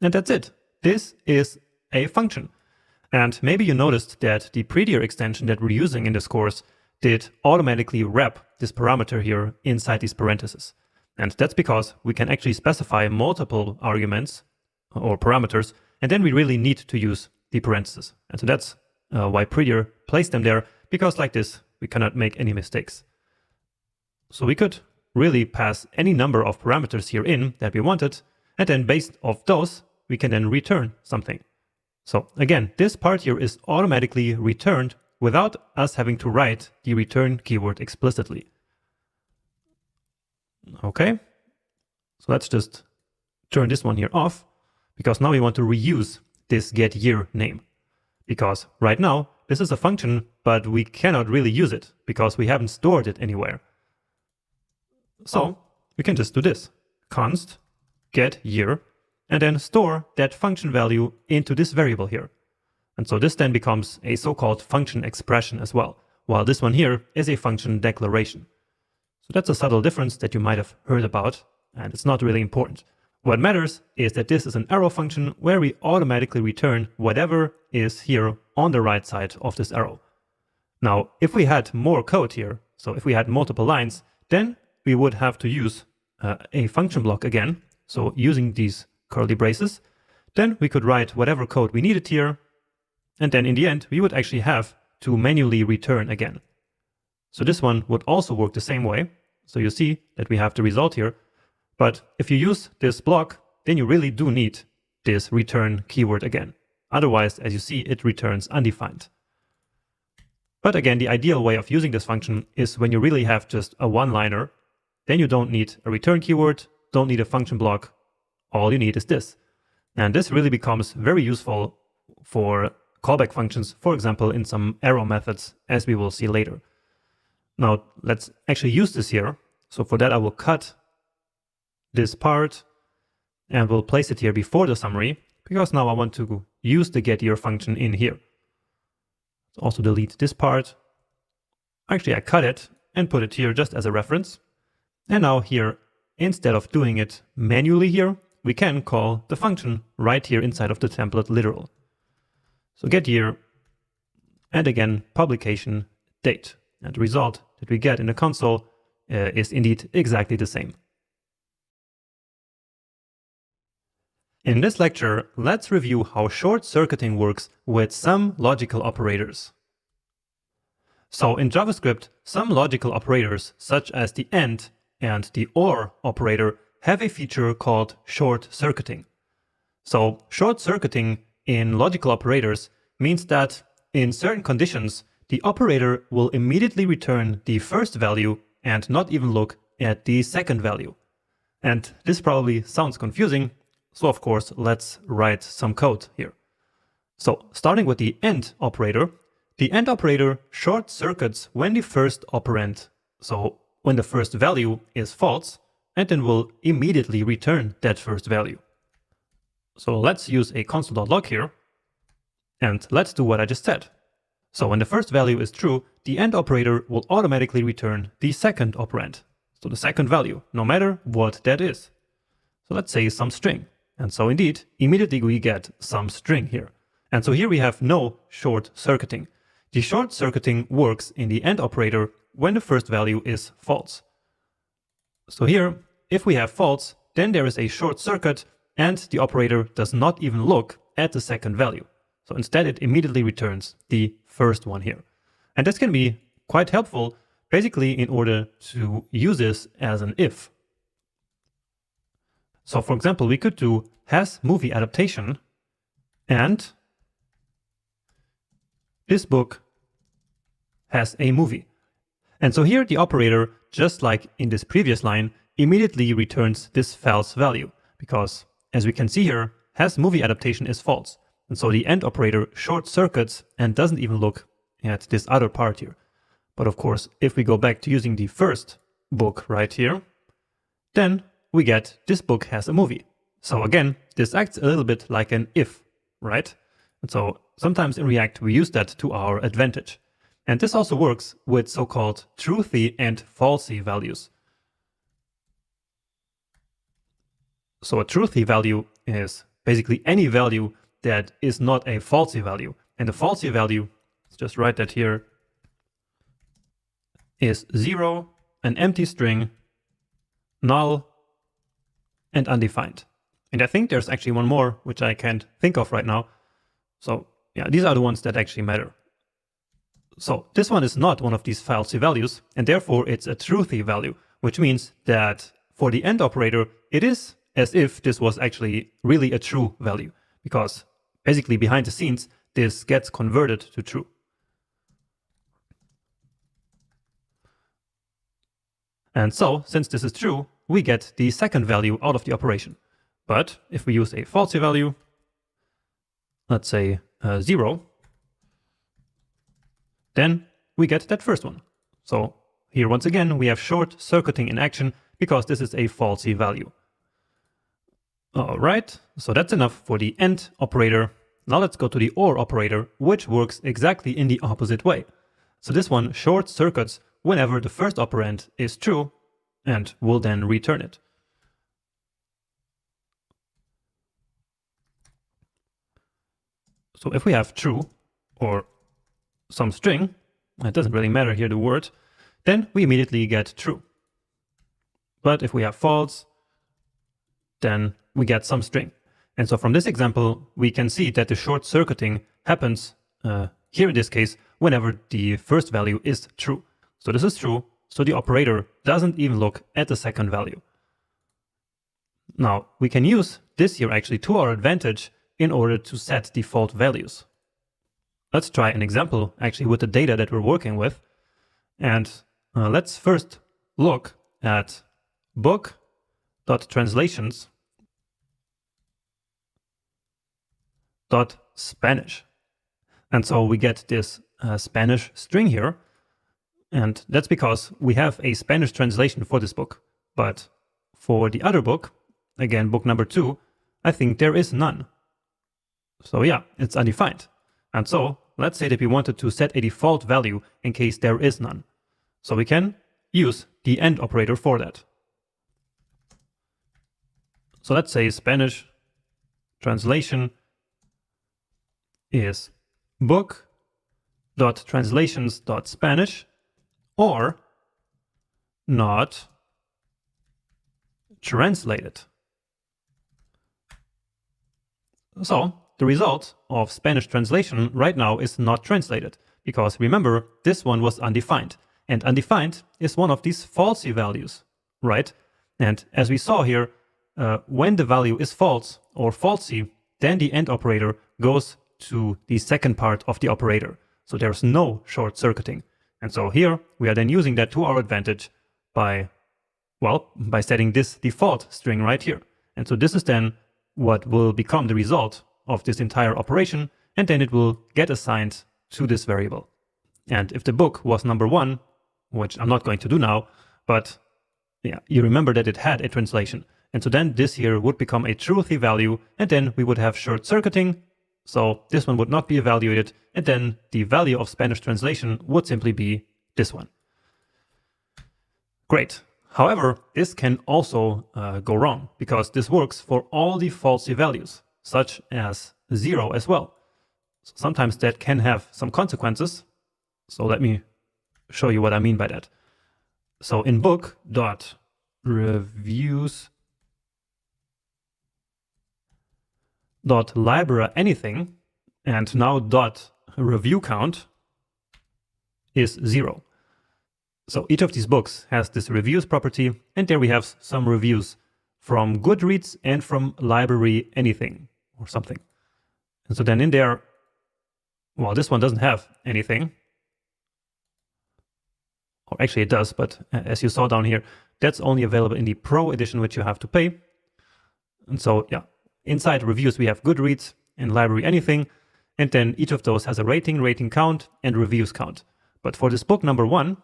And that's it. This is a function. And maybe you noticed that the prettier extension that we're using in this course did automatically wrap this parameter here inside these parentheses. And that's because we can actually specify multiple arguments or parameters, and then we really need to use the parentheses. And so that's why prettier placed them there, because like this, we cannot make any mistakes. So we could really pass any number of parameters here in that we wanted, and then based off those, we can then return something. So again, this part here is automatically returned without us having to write the return keyword explicitly. Okay, so let's just turn this one here off, because now we want to reuse this getYear name. Because right now, this is a function, but we cannot really use it because we haven't stored it anywhere. So we can just do this, const getYear, and then store that function value into this variable here. And so this then becomes a so-called function expression as well, while this one here is a function declaration. So that's a subtle difference that you might have heard about, and it's not really important. What matters is that this is an arrow function where we automatically return whatever is here on the right side of this arrow. Now, if we had more code here, So if we had multiple lines, then we would have to use a function block again. So using these curly braces, then we could write whatever code we needed here. And then in the end, we would actually have to manually return again. So this one would also work the same way. So you see that we have the result here. But if you use this block, then you really do need this return keyword again. Otherwise, as you see, it returns undefined. But again, the ideal way of using this function is when you really have just a one-liner. Then you don't need a return keyword, don't need a function block. All you need is this. And this really becomes very useful for callback functions, for example, in some arrow methods, as we will see later. Now, let's actually use this here. So for that, I will cut this part and we'll place it here before the summary, because now I want to use the getYear function in here. Also delete this part. Actually, I cut it and put it here just as a reference. And now here, instead of doing it manually here, we can call the function right here inside of the template literal. So getYear, and again, publication date. And the result that we get in the console is indeed exactly the same. In this lecture, let's review how short-circuiting works with some logical operators. So in JavaScript, some logical operators, such as the AND and the OR operator, have a feature called short-circuiting. So short-circuiting in logical operators means that in certain conditions, the operator will immediately return the first value and not even look at the second value. And this probably sounds confusing. So of course, let's write some code here. So starting with the AND operator, the AND operator short circuits when the first operand, so when the first value is false, and then will immediately return that first value. So let's use a console.log here, and let's do what I just said. So when the first value is true, the AND operator will automatically return the second operand, so the second value, no matter what that is. So let's say some string. And so indeed, immediately we get some string here. And so here we have no short circuiting. The short circuiting works in the AND operator when the first value is false. So here, if we have false, then there is a short circuit and the operator does not even look at the second value. So instead it immediately returns the first one here. And this can be quite helpful, basically in order to use this as an if. So for example, we could do has movie adaptation and this book has a movie. And so here the operator, just like in this previous line, immediately returns this false value because as we can see here, has movie adaptation is false. And so the AND operator short circuits and doesn't even look at this other part here. But of course, if we go back to using the first book right here, then we get this book has a movie. So again, this acts a little bit like an if, right? And so sometimes in React, we use that to our advantage. And this also works with so-called truthy and falsy values. So a truthy value is basically any value that is not a falsy value. And the falsy value, let's just write that here, is 0, an empty string, null, and undefined. And I think there's actually one more, which I can't think of right now. So yeah, these are the ones that actually matter. So this one is not one of these falsy values, and therefore it's a truthy value, which means that for the AND operator, it is as if this was actually really a true value, because basically behind the scenes, this gets converted to true. And so, since this is true, we get the second value out of the operation. But if we use a falsy value, let's say 0, then we get that first one. So here once again, we have short circuiting in action because this is a falsy value. All right, so that's enough for the AND operator. Now let's go to the OR operator, which works exactly in the opposite way. So this one short circuits whenever the first operand is true and will then return it. So if we have true or some string, it doesn't really matter here the word, then we immediately get true. But if we have false, then we get some string. And so from this example, we can see that the short circuiting happens here in this case whenever the first value is true. So this is true, so the operator doesn't even look at the second value. Now, we can use this here actually to our advantage in order to set default values. Let's try an example actually with the data that we're working with. And let's first look at book.translations.spanish. And so we get this Spanish string here. And that's because we have a Spanish translation for this book. But for the other book, again, book number 2, I think there is none. So yeah, it's undefined. And so let's say that we wanted to set a default value in case there is none. So we can use the AND operator for that. So let's say Spanish translation is book.translations.spanish or not translated. So the result of Spanish translation right now is not translated, because remember, this one was undefined, and undefined is one of these falsy values, right? And as we saw here, when the value is false or falsy, then the AND operator goes to the second part of the operator. So there's no short circuiting. And so here we are then using that to our advantage by setting this default string right here. And so this is then what will become the result of this entire operation, and then it will get assigned to this variable. And if the book was number 1, which I'm not going to do now, but yeah, you remember that it had a translation. And so then this here would become a truthy value, and then we would have short circuiting. So this one would not be evaluated, and then the value of Spanish translation would simply be this one. Great. However, this can also go wrong, because this works for all the falsy values, such as 0 as well. So sometimes that can have some consequences. So let me show you what I mean by that. So in book.reviews.library anything, and now .review count is 0. So each of these books has this reviews property, and there we have some reviews from Goodreads and from library anything or something. And so then in there, well, this one doesn't have anything. Or actually it does, but as you saw down here, that's only available in the Pro edition, which you have to pay. And so yeah, inside reviews we have Goodreads and library anything, and then each of those has a rating count, and reviews count. But for this book number 1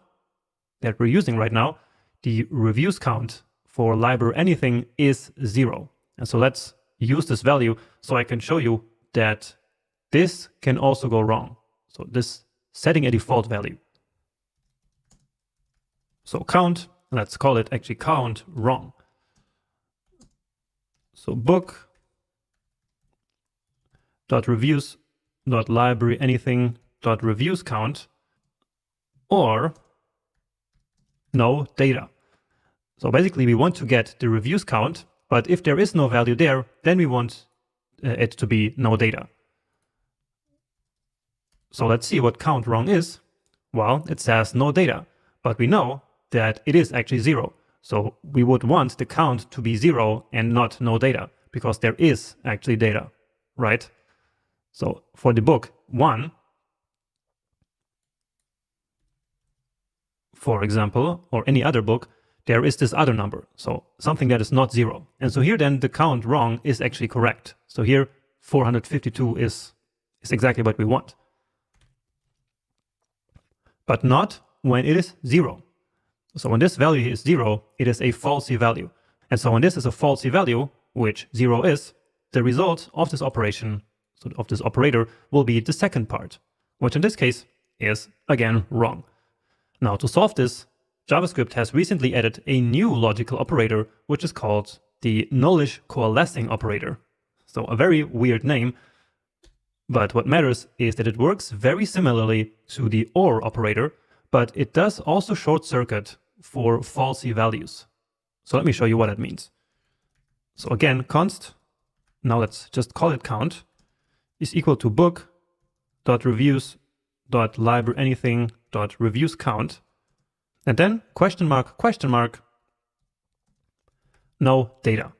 that we're using right now, the reviews count for library anything is 0. And so let's use this value so I can show you that this can also go wrong. So this setting a default value. So count, let's call it actually count wrong. So book.reviews.library anything.reviews count or no data. So basically we want to get the reviews count, but if there is no value there, then we want it to be no data. So let's see what count wrong is. Well, it says no data, but we know that it is actually 0. So we would want the count to be 0 and not no data, because there is actually data, right? So for the book 1, for example, or any other book, there is this other number, so something that is not 0. And so here then the count wrong is actually correct. So here 452 is exactly what we want. But not when it is 0. So when this value is 0, it is a falsy value. And so when this is a falsy value, which 0 is, the result of this operation, so of this operator, will be the second part, which in this case is again wrong. Now to solve this, JavaScript has recently added a new logical operator, which is called the nullish coalescing operator. So a very weird name, but what matters is that it works very similarly to the OR operator, but it does also short circuit for falsy values. So let me show you what that means. So again, const, now let's just call it count, is equal to book.reviews.libraryanything.reviewsCount, and then question mark, no data.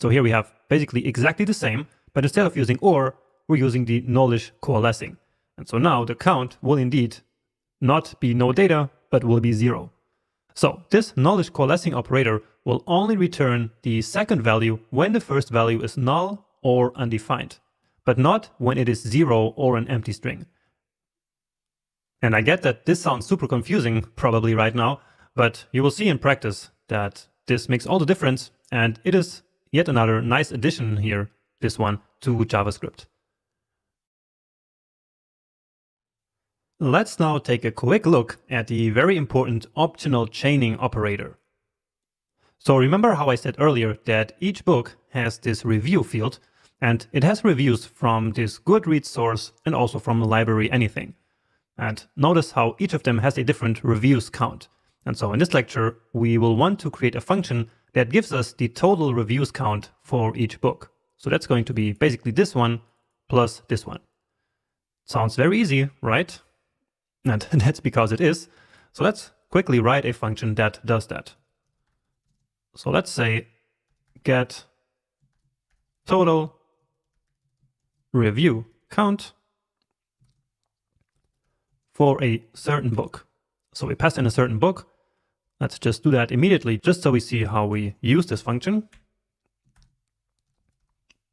So here we have basically exactly the same, but instead of using or, we're using the nullish coalescing. And so now the count will indeed not be no data, but will be 0. So this nullish coalescing operator will only return the second value when the first value is null or undefined, but not when it is 0 or an empty string. And I get that this sounds super confusing probably right now, but you will see in practice that this makes all the difference, and it is yet another nice addition here, this one, to JavaScript. Let's now take a quick look at the very important optional chaining operator. So remember how I said earlier that each book has this review field, and it has reviews from this Goodreads source and also from the library anything. And notice how each of them has a different reviews count. And so in this lecture, we will want to create a function that gives us the total reviews count for each book. So that's going to be basically this one plus this one. Sounds very easy, right? And that's because it is. So let's quickly write a function that does that. So let's say get total review count for a certain book. So we pass in a certain book. Let's just do that immediately, just so we see how we use this function.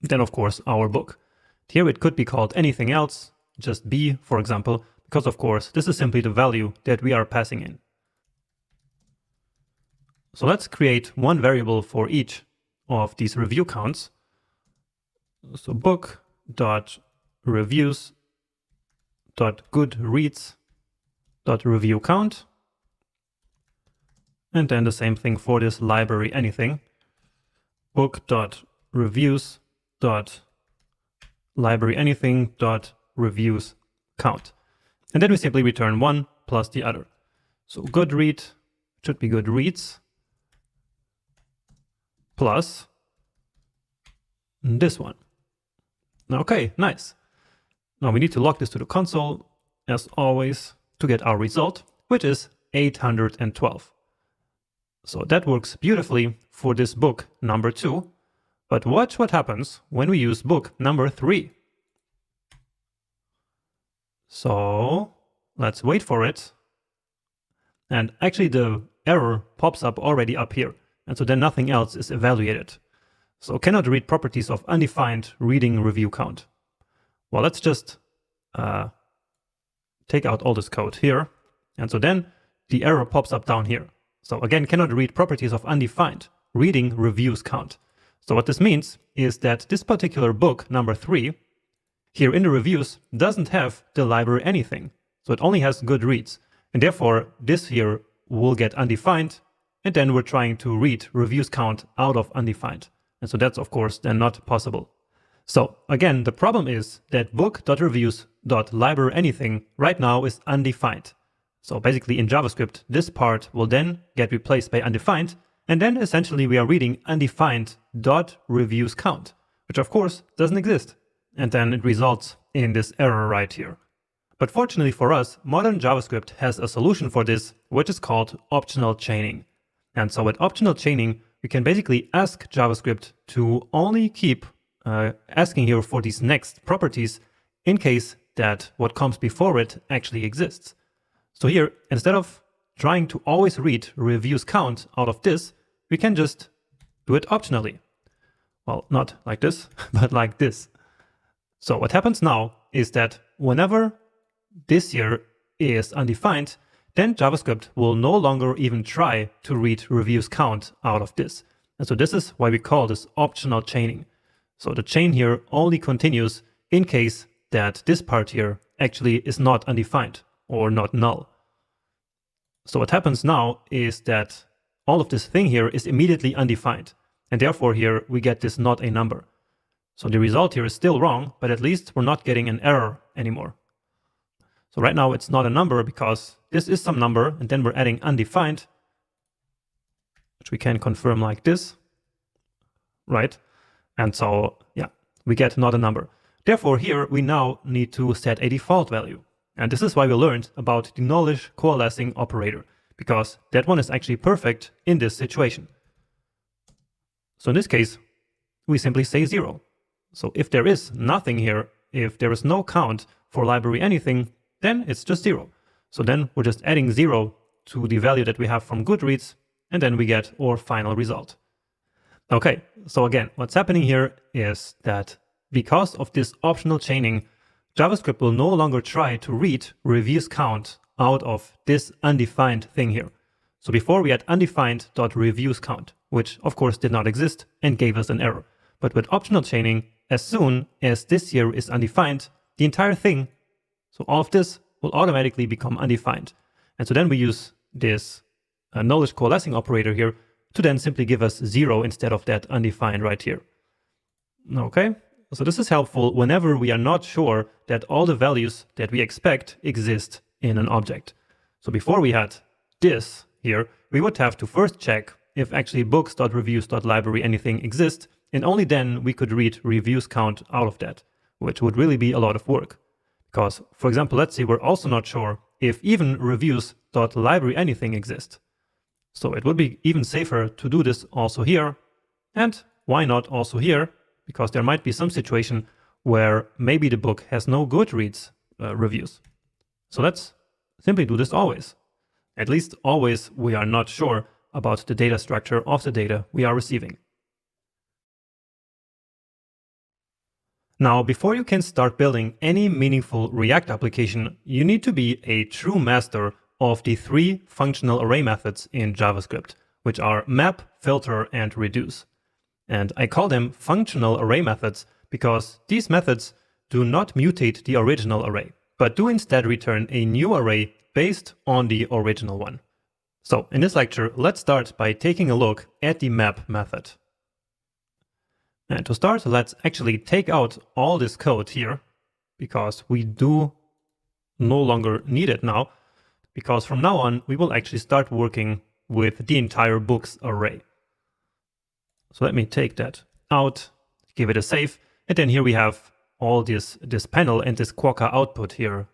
Then, of course, our book. Here it could be called anything else, just B, for example, because, of course, this is simply the value that we are passing in. So let's create one variable for each of these review counts. So book.reviews.goodreads.reviewCount. And then the same thing for this library anything. book.reviews.libraryanything.reviewsCount. And then we simply return one plus the other. So Goodread should be Goodreads plus this one. Okay, nice. Now we need to log this to the console, as always, to get our result, which is 812. So that works beautifully for this book number 2. But watch what happens when we use book number 3. So let's wait for it. And actually the error pops up already up here. And so then nothing else is evaluated. So cannot read properties of undefined reading review count. Well, let's just take out all this code here. And so then the error pops up down here. So again, cannot read properties of undefined reading reviews count. So what this means is that this particular book, number 3, here in the reviews doesn't have the library anything. So it only has Goodreads. And therefore, this here will get undefined. And then we're trying to read reviews count out of undefined. And so that's, of course, then not possible. So again, the problem is that book.reviews.libraryanything right now is undefined. So basically in JavaScript, this part will then get replaced by undefined, and then essentially we are reading undefined.reviewsCount, which of course doesn't exist. And then it results in this error right here. But fortunately for us, modern JavaScript has a solution for this, which is called optional chaining. And so with optional chaining, we can basically ask JavaScript to only keep asking here for these next properties in case that what comes before it actually exists. So here, instead of trying to always read reviews count out of this, we can just do it optionally. Well, not like this, but like this. So what happens now is that whenever this here is undefined, then JavaScript will no longer even try to read reviews count out of this. And so this is why we call this optional chaining. So the chain here only continues in case that this part here actually is not undefined or not null. So what happens now is that all of this thing here is immediately undefined. And therefore here we get this not a number. So the result here is still wrong, but at least we're not getting an error anymore. So right now it's not a number because this is some number, and then we're adding undefined, which we can confirm like this, right? And so, yeah, we get not a number. Therefore, here we now need to set a default value. And this is why we learned about the knowledge coalescing operator, because that one is actually perfect in this situation. So in this case, we simply say 0. So if there is nothing here, if there is no count for library anything, then it's just 0. So then we're just adding 0 to the value that we have from Goodreads, and then we get our final result. Okay, so again, what's happening here is that because of this optional chaining, JavaScript will no longer try to read reviews count out of this undefined thing here. So before we had undefined.reviews count, which of course did not exist and gave us an error. But with optional chaining, as soon as this here is undefined, the entire thing, so all of this, will automatically become undefined. And so then we use this knowledge coalescing operator here to then simply give us 0 instead of that undefined right here. Okay, so this is helpful whenever we are not sure that all the values that we expect exist in an object. So before we had this here, we would have to first check if actually books.reviews.library anything exists, and only then we could read reviews count out of that, which would really be a lot of work. Because, for example, let's say we're also not sure if even reviews.library anything exists. So it would be even safer to do this also here. And why not also here? Because there might be some situation where maybe the book has no Goodreads reviews. So let's simply do this always. At least always we are not sure about the data structure of the data we are receiving. Now, before you can start building any meaningful React application, you need to be a true master of the 3 functional array methods in JavaScript, which are map, filter, and reduce. And I call them functional array methods because these methods do not mutate the original array, but do instead return a new array based on the original one. So in this lecture, let's start by taking a look at the map method. And to start, let's actually take out all this code here, because we do no longer need it now, because from now on, we will actually start working with the entire books array. So let me take that out, give it a save, and then here we have all this panel and this Quokka output here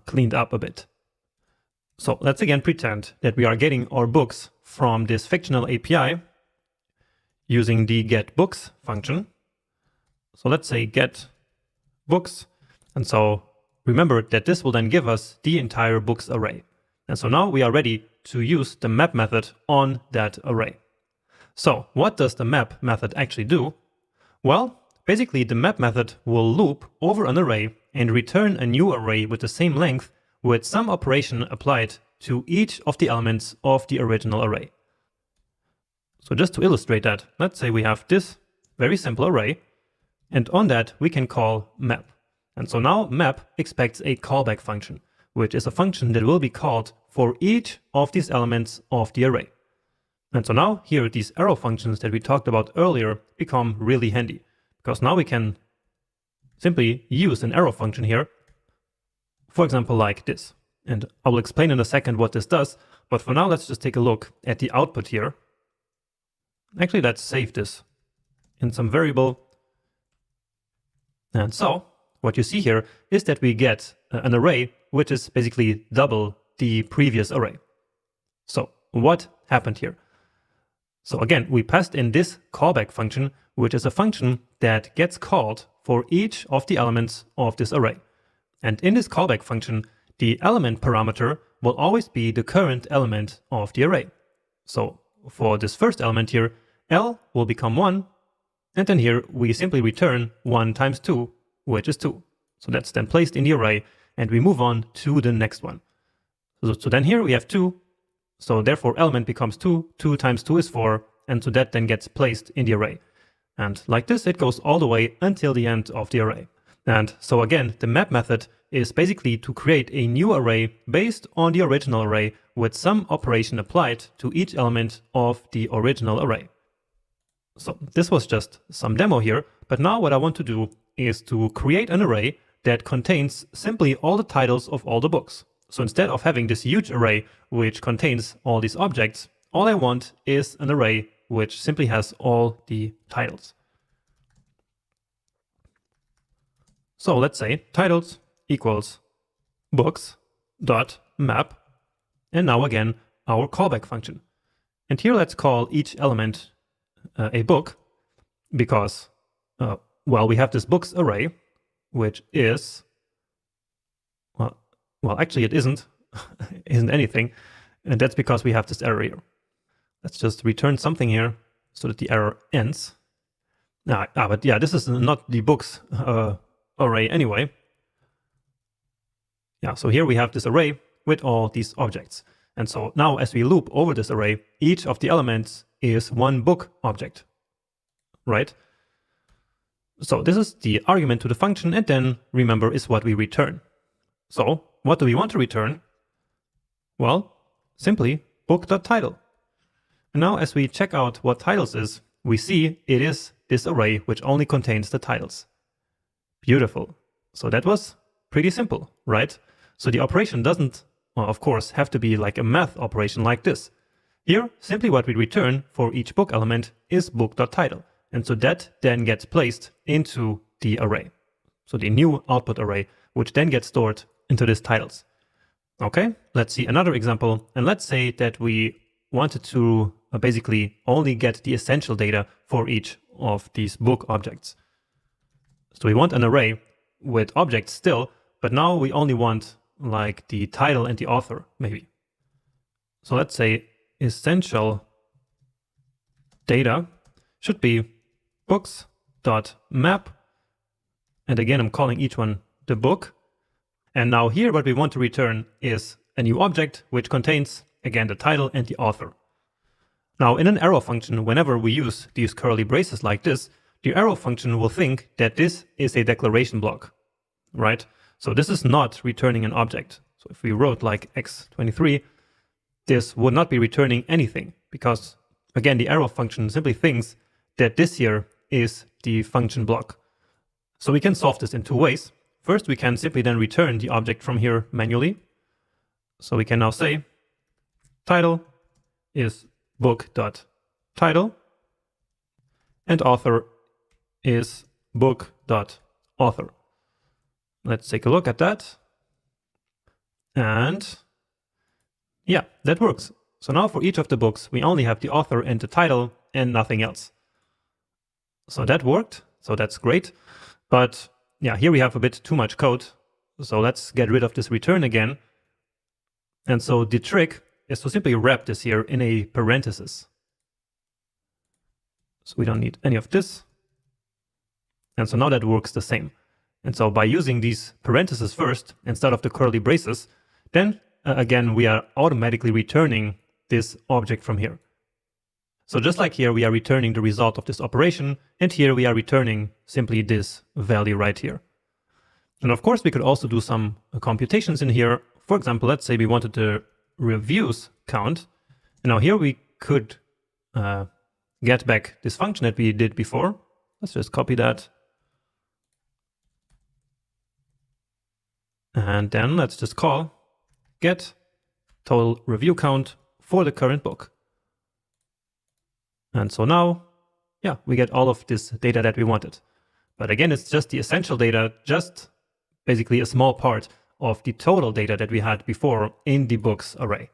cleaned up a bit. So let's again pretend that we are getting our books from this fictional API using the getBooks function. So let's say get books. And so remember that this will then give us the entire books array. And so now we are ready to use the map method on that array. So what does the map method actually do? Well, basically the map method will loop over an array and return a new array with the same length with some operation applied to each of the elements of the original array. So just to illustrate that, let's say we have this very simple array, and on that we can call map. And so now map expects a callback function, which is a function that will be called for each of these elements of the array. And so now here these arrow functions that we talked about earlier become really handy, because now we can simply use an arrow function here, for example like this. And I will explain in a second what this does, but for now let's just take a look at the output here. Actually, let's save this in some variable. And so what you see here is that we get an array which is basically double the previous array. So what happened here? So again, we passed in this callback function, which is a function that gets called for each of the elements of this array. And in this callback function, the element parameter will always be the current element of the array. So for this first element here, L will become 1, and then here we simply return 1 times 2, which is 2. So that's then placed in the array, and we move on to the next one. So then here we have 2, so therefore element becomes 2, 2 times 2 is 4, and so that then gets placed in the array. And like this, it goes all the way until the end of the array. And so again, the map method is basically to create a new array based on the original array with some operation applied to each element of the original array. So this was just some demo here, but now what I want to do is to create an array that contains simply all the titles of all the books. So instead of having this huge array which contains all these objects, all I want is an array which simply has all the titles. So let's say titles equals books dot map, and now again our callback function. And here let's call each element a book, because well, we have this books array, which is well, actually it isn't anything, and that's because we have this error here. Let's just return something here so that the error ends. But yeah, this is not the books array anyway. Yeah, so here we have this array with all these objects. And so now as we loop over this array, each of the elements is one book object, right? So this is the argument to the function, and then remember is what we return. So what do we want to return? Well, simply book.title. And now as we check out what titles is, we see it is this array which only contains the titles. Beautiful. So that was pretty simple, right? So the operation doesn't, well, of course, have to be like a math operation like this. Here, simply what we return for each book element is book.title. And so that then gets placed into the array. So the new output array, which then gets stored into these titles. Okay, let's see another example. And let's say that we wanted to basically only get the essential data for each of these book objects. So we want an array with objects still, but now we only want like the title and the author, maybe. So let's say essential data should be books.map. And again, I'm calling each one the book. And now here what we want to return is a new object which contains, again, the title and the author. Now in an arrow function, whenever we use these curly braces like this, the arrow function will think that this is a declaration block, right? So this is not returning an object. So if we wrote like x23, this would not be returning anything, because again, the arrow function simply thinks that this here is the function block. So we can solve this in two ways. First, we can simply then return the object from here manually. So we can now say title is book.title and author is book.author. Let's take a look at that. And yeah, that works. So now for each of the books, we only have the author and the title and nothing else. So that worked. So that's great. But yeah, here we have a bit too much code. So let's get rid of this return again. And so the trick is to simply wrap this here in a parenthesis. So we don't need any of this. And so now that works the same. And so by using these parentheses first, instead of the curly braces, then again, we are automatically returning this object from here. So just like here, we are returning the result of this operation, and here we are returning simply this value right here. And of course, we could also do some computations in here. For example, let's say we wanted the reviews count. And now here we could get back this function that we did before. Let's just copy that. And then let's just call get total review count for the current book. And so now, yeah, we get all of this data that we wanted. But again, it's just the essential data, just basically a small part of the total data that we had before in the books array.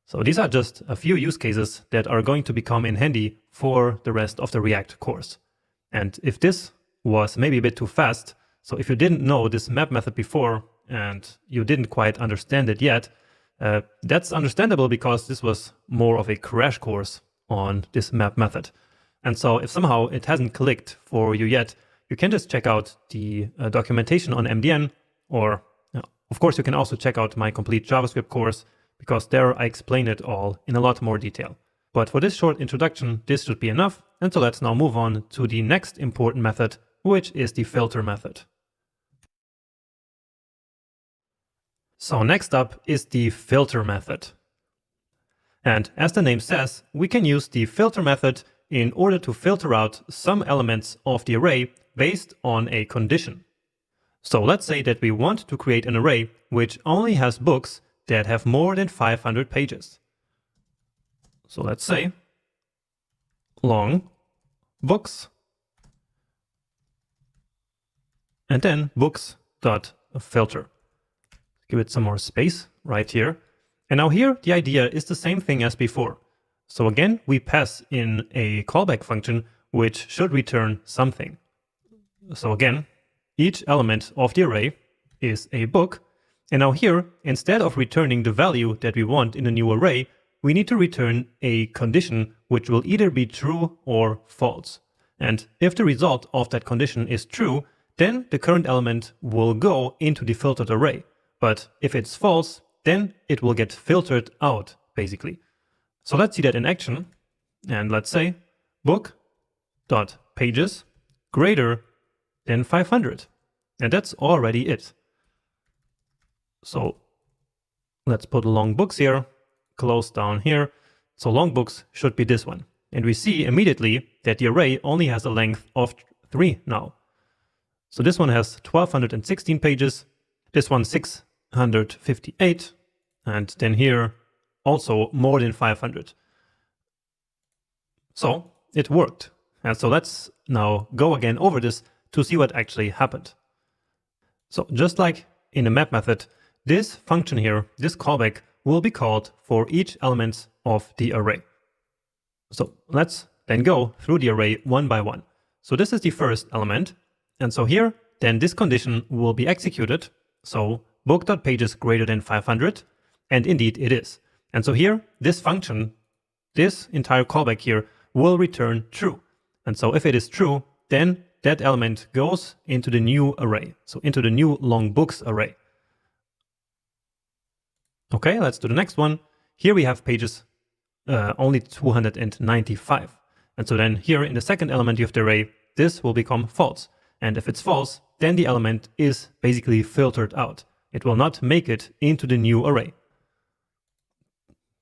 So these are just a few use cases that are going to become in handy for the rest of the React course. And if this was maybe a bit too fast, so if you didn't know this map method before and you didn't quite understand it yet, that's understandable because this was more of a crash course on this map method. And so if somehow it hasn't clicked for you yet, you can just check out the documentation on MDN, or of course you can also check out my complete JavaScript course, because there I explain it all in a lot more detail. But for this short introduction, this should be enough. And so let's now move on to the next important method, which is the filter method. So next up is the filter method. And as the name says, we can use the filter method in order to filter out some elements of the array based on a condition. So let's say that we want to create an array which only has books that have more than 500 pages. So let's say long books and then books.filter. Give it some more space right here. And now here the idea is the same thing as before. So again, we pass in a callback function which should return something. So again, each element of the array is a book. And now here, instead of returning the value that we want in a new array, we need to return a condition which will either be true or false. And if the result of that condition is true, then the current element will go into the filtered array. But if it's false, then it will get filtered out, basically. So let's see that in action. And let's say book.pages greater than 500. And that's already it. So let's put long books here, close down here. So long books should be this one. And we see immediately that the array only has a length of 3 now. So this one has 1216 pages, this one 658, and then here also more than 500. So it worked. And so let's now go again over this to see what actually happened. So just like in the map method, this function here, this callback, will be called for each element of the array. So let's then go through the array one by one. So this is the first element. And so here, then this condition will be executed. So book.pages greater than 500. And indeed it is. And so here, this function, this entire callback here will return true. And so if it is true, then that element goes into the new array. So into the new long books array. Okay, let's do the next one. Here we have pages only 295. And so then here in the second element of the array, this will become false. And if it's false, then the element is basically filtered out. It will not make it into the new array.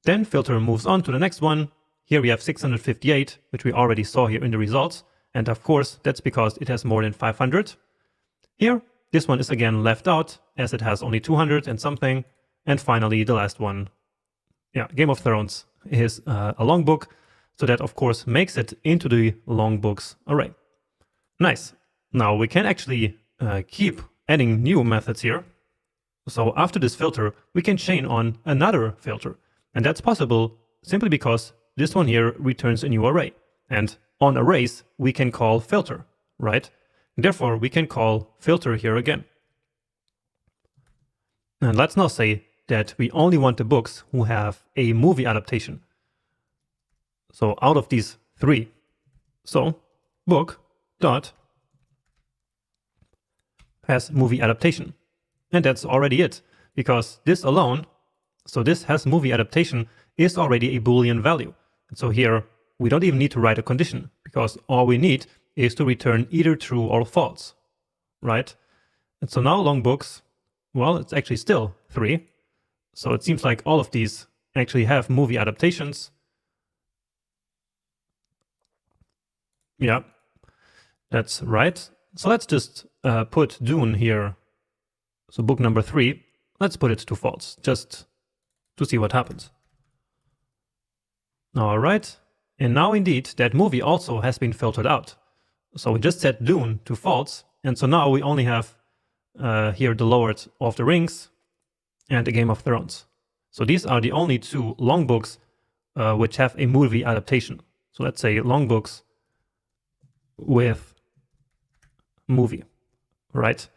Then filter moves on to the next one. Here we have 658, which we already saw here in the results. And of course, that's because it has more than 500. Here, this one is again left out as it has only 200 and something. And finally, the last one, Game of Thrones is a long book. So that, of course, makes it into the long books array. Nice. Now we can actually keep adding new methods here. So after this filter, we can chain on another filter. And that's possible simply because this one here returns a new array. And on arrays, we can call filter, right? Therefore, we can call filter here again. And let's now say that we only want the books who have a movie adaptation. So out of these 3, so book dot has movie adaptation. And that's already it, because this alone, so this has movie adaptation, is already a Boolean value. And so here, we don't even need to write a condition, because all we need is to return either true or false, right? And so now long books, well, it's actually still 3. So it seems like all of these actually have movie adaptations. Yeah, that's right. So let's just put Dune here. So book number 3, let's put it to false, just to see what happens. All right. And now indeed, that movie also has been filtered out. So we just set Dune to false. And so now we only have here the Lord of the Rings and the Game of Thrones. So these are the only 2 long books which have a movie adaptation. So let's say long books with movie, right?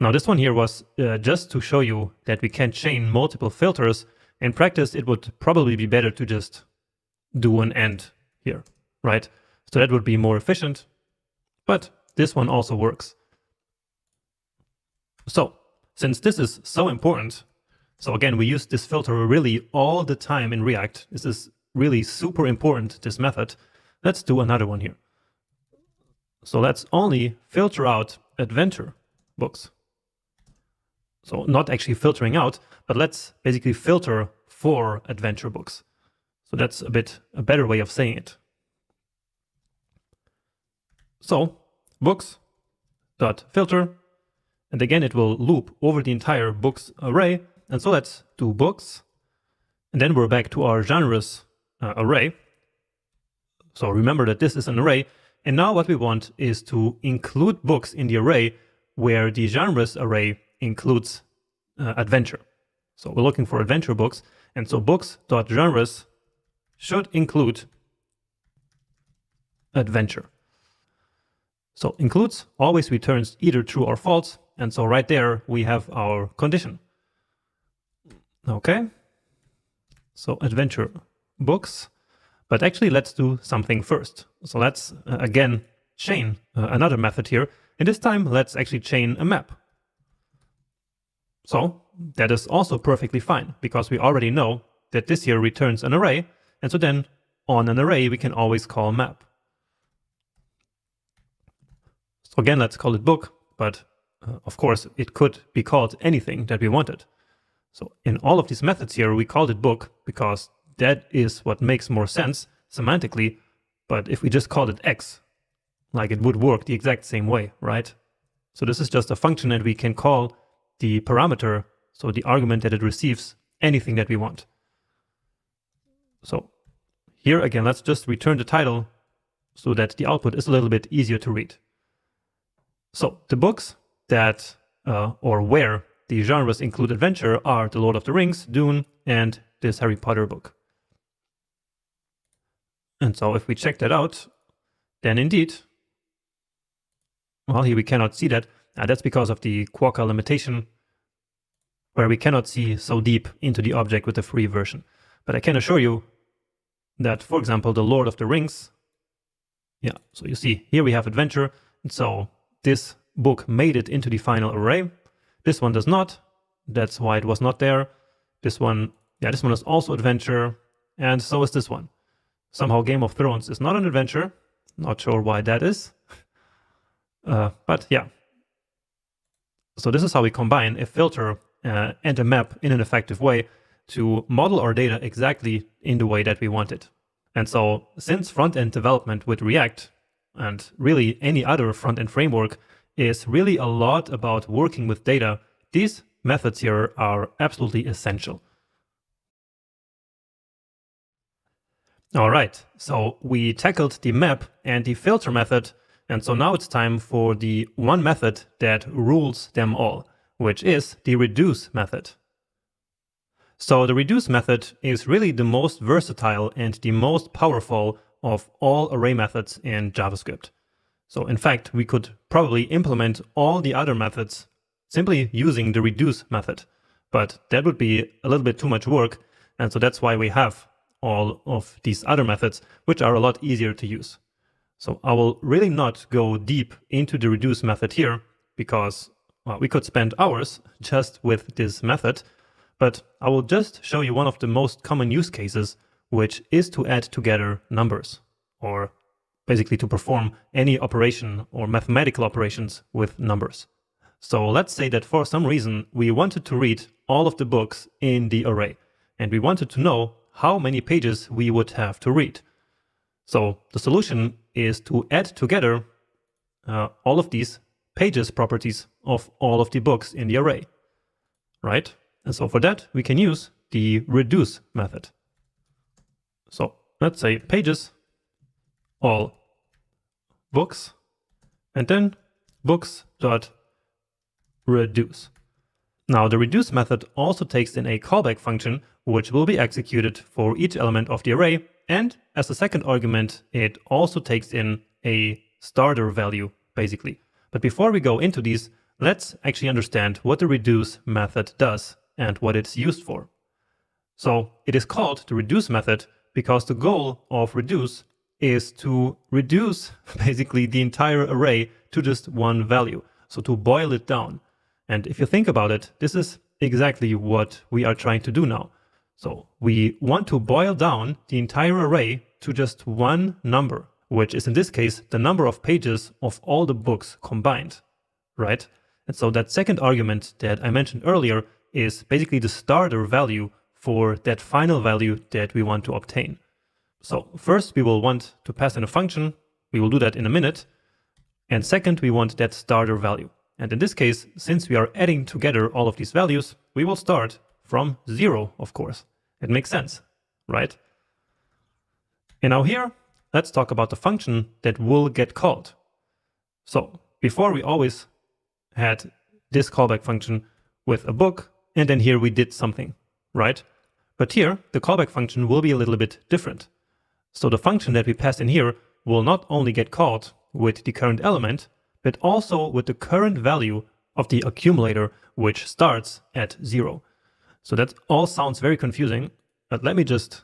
Now this one here was just to show you that we can chain multiple filters. In practice, it would probably be better to just do an AND here, right? So that would be more efficient, but this one also works. So since this is so important, so again, we use this filter really all the time in React. This is really super important, this method. Let's do another one here. So let's only filter out adventure books. So not actually filtering out, but let's basically filter for adventure books. So that's a better way of saying it. So books.filter, And again, it will loop over the entire books array. And so let's do books. And then we're back to our genres array. So remember that this is an array. And now what we want is to include books in the array where the genres array includes adventure. So we're looking for adventure books. And so books.genres should include adventure. So includes always returns either true or false. And so right there we have our condition. Okay. So adventure books. But actually let's do something first. So let's again chain another method here. And this time let's actually chain a map. So that is also perfectly fine because we already know that this here returns an array. And so then on an array we can always call map. So again, let's call it book, but of course it could be called anything that we wanted. So in all of these methods here, we called it book because that is what makes more sense semantically. But if we just called it X, like it would work the exact same way, right? So this is just a function that we can call the parameter, so the argument that it receives anything that we want. So here again, let's just return the title so that the output is a little bit easier to read. So the books that, or where the genres include adventure are The Lord of the Rings, Dune, and this Harry Potter book. And so if we check that out, then indeed, well, here we cannot see that. That's because of the Quokka limitation, where we cannot see so deep into the object with the free version. But I can assure you that, for example, The Lord of the Rings, yeah, so you see, here we have adventure, and so this book made it into the final array. This one does not. That's why it was not there. This one, yeah, this one is also adventure, and so is this one. Somehow Game of Thrones is not an adventure. Not sure why that is. But yeah. So this is how we combine a filter and a map in an effective way to model our data exactly in the way that we want it. And so since front-end development with React and really any other front-end framework is really a lot about working with data, these methods here are absolutely essential. All right, so we tackled the map and the filter method, and so now it's time for the one method that rules them all, which is the reduce method. So the reduce method is really the most versatile and the most powerful of all array methods in JavaScript. So in fact, we could probably implement all the other methods simply using the reduce method, but that would be a little bit too much work. And so that's why we have all of these other methods, which are a lot easier to use. So I will really not go deep into the reduce method here because we could spend hours just with this method, but I will just show you one of the most common use cases, which is to add together numbers, or basically to perform any operation or mathematical operations with numbers. So let's say that for some reason we wanted to read all of the books in the array, and we wanted to know how many pages we would have to read. So the solution is to add together all of these pages properties of all of the books in the array, right? And so for that, we can use the reduce method. So let's say pages, all books, and then books.reduce. Now the reduce method also takes in a callback function, which will be executed for each element of the array. And as a second argument, it also takes in a starter value, basically. But before we go into these, let's actually understand what the reduce method does and what it's used for. So it is called the reduce method because the goal of reduce is to reduce basically the entire array to just one value. So to boil it down. And if you think about it, this is exactly what we are trying to do now. So we want to boil down the entire array to just one number, which is in this case the number of pages of all the books combined, right? And so that second argument that I mentioned earlier is basically the starter value for that final value that we want to obtain. So first we will want to pass in a function. We will do that in a minute. And second, we want that starter value. And in this case, since we are adding together all of these values, we will start from 0, of course. It makes sense, right? And now here, let's talk about the function that will get called. So before we always had this callback function with a book, and then here we did something, right? But here, the callback function will be a little bit different. So the function that we pass in here will not only get called with the current element, but also with the current value of the accumulator, which starts at 0. So that all sounds very confusing, but let me just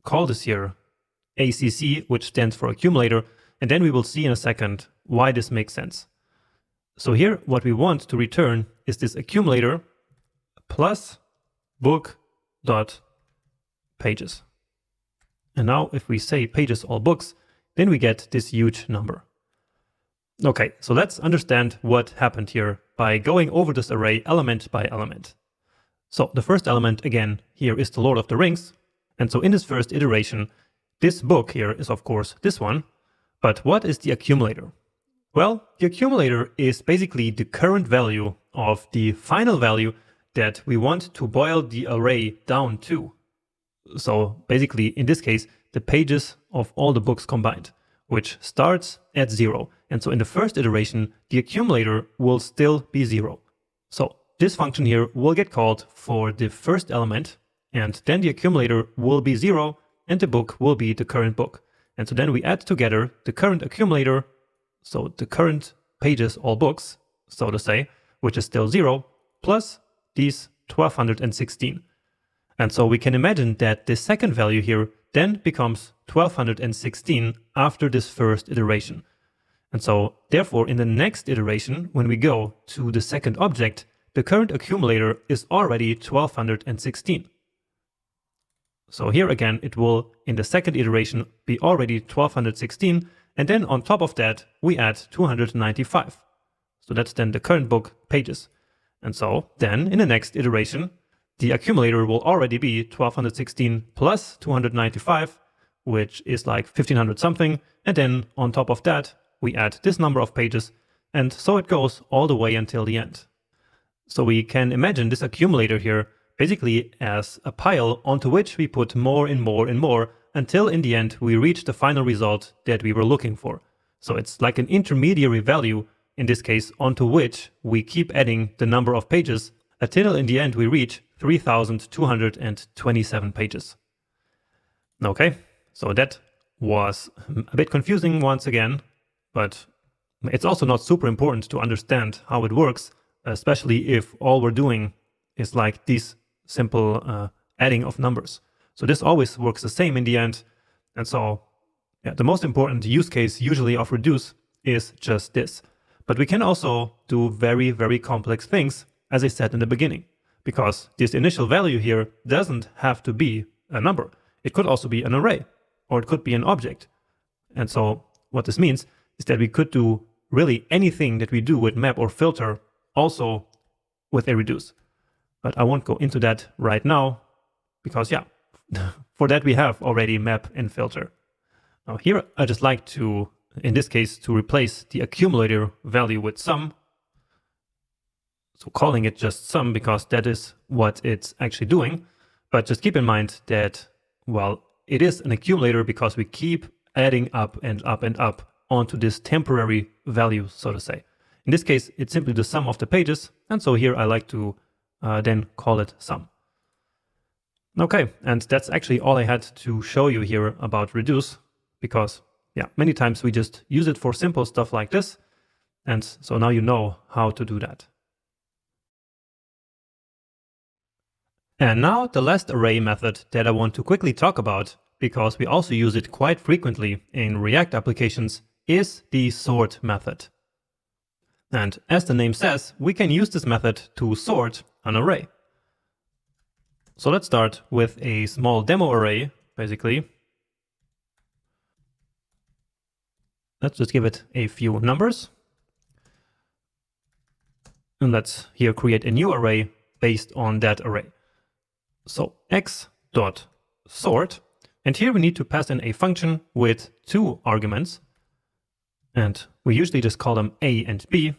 call this here ACC, which stands for accumulator, and then we will see in a second why this makes sense. So here, what we want to return is this accumulator plus book.pages. And now if we say pages all books, then we get this huge number. Okay, so let's understand what happened here by going over this array element by element. So the first element, again, here is the Lord of the Rings. And so in this first iteration, this book here is of course this one. But what is the accumulator? Well, the accumulator is basically the current value of the final value that we want to boil the array down to. So basically, in this case, the pages of all the books combined, which starts at 0. And so in the first iteration, the accumulator will still be 0. So this function here will get called for the first element, and then the accumulator will be 0, and the book will be the current book. And so then we add together the current accumulator, so the current pages, all books, so to say, which is still 0, plus these 1216. And so we can imagine that the second value here then becomes 1216 after this first iteration. And so therefore in the next iteration, when we go to the second object, the current accumulator is already 1216. So here again, it will in the second iteration be already 1216, and then on top of that, we add 295. So that's then the current book pages. And so then in the next iteration, the accumulator will already be 1216 plus 295, which is like 1500 something. And then on top of that, we add this number of pages. And so it goes all the way until the end. So we can imagine this accumulator here basically as a pile onto which we put more and more and more until in the end we reach the final result that we were looking for. So it's like an intermediary value, in this case, onto which we keep adding the number of pages until in the end we reach 3,227 pages. Okay, so that was a bit confusing once again, but it's also not super important to understand how it works, especially if all we're doing is like this simple adding of numbers. So this always works the same in the end. And so yeah, the most important use case usually of reduce is just this. But we can also do very, very complex things, as I said in the beginning, because this initial value here doesn't have to be a number. It could also be an array, or it could be an object. And so what this means is that we could do really anything that we do with map or filter also with a reduce. But I won't go into that right now because yeah, for that we have already map and filter. Now here I just like to, in this case, to replace the accumulator value with sum. So calling it just sum because that is what it's actually doing. But just keep in mind that, well, it is an accumulator because we keep adding up and up and up onto this temporary value, so to say. In this case, it's simply the sum of the pages. And so here I like to then call it sum. Okay, and that's actually all I had to show you here about reduce, because yeah, many times we just use it for simple stuff like this. And so now you know how to do that. And now the last array method that I want to quickly talk about, because we also use it quite frequently in React applications, is the sort method. And as the name says, we can use this method to sort an array. So let's start with a small demo array, basically. Let's just give it a few numbers. And let's here create a new array based on that array. So x.sort, and here we need to pass in a function with 2 arguments. And we usually just call them a and b.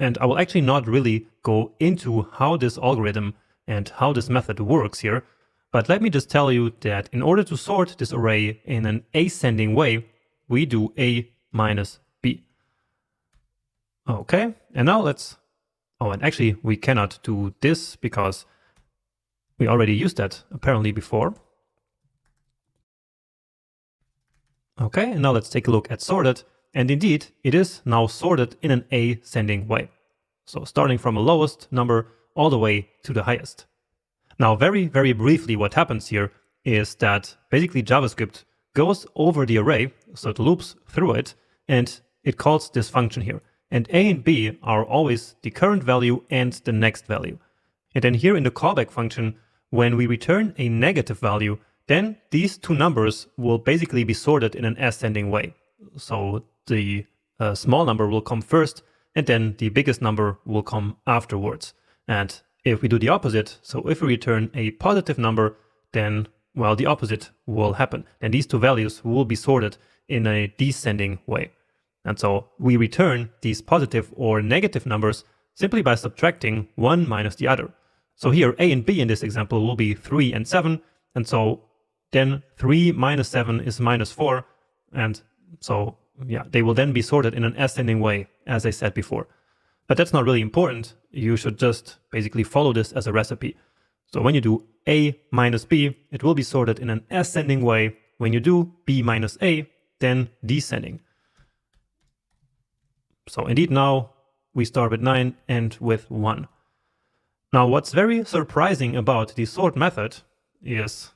And I will actually not really go into how this algorithm and how this method works here, but let me just tell you that in order to sort this array in an ascending way, we do A minus B. Okay, and now let's, oh, and actually we cannot do this because we already used that apparently before. Okay, and now let's take a look at sorted. And indeed, it is now sorted in an ascending way. So starting from the lowest number all the way to the highest. Now, very, very briefly, what happens here is that basically JavaScript goes over the array, so it loops through it, and it calls this function here. And A and B are always the current value and the next value. And then here in the callback function, when we return a negative value, then these two numbers will basically be sorted in an ascending way. So the small number will come first, and then the biggest number will come afterwards. And if we do the opposite, so if we return a positive number, then, well, the opposite will happen. And these two values will be sorted in a descending way. And so we return these positive or negative numbers simply by subtracting one minus the other. So here A and B in this example will be 3 and 7. And so then 3 minus 7 is minus 4. And so, yeah, they will then be sorted in an ascending way, as I said before. But that's not really important. You should just basically follow this as a recipe. So when you do A minus B, it will be sorted in an ascending way. When you do B minus A, then descending. So indeed now we start with 9 and with 1. Now what's very surprising about the sort method is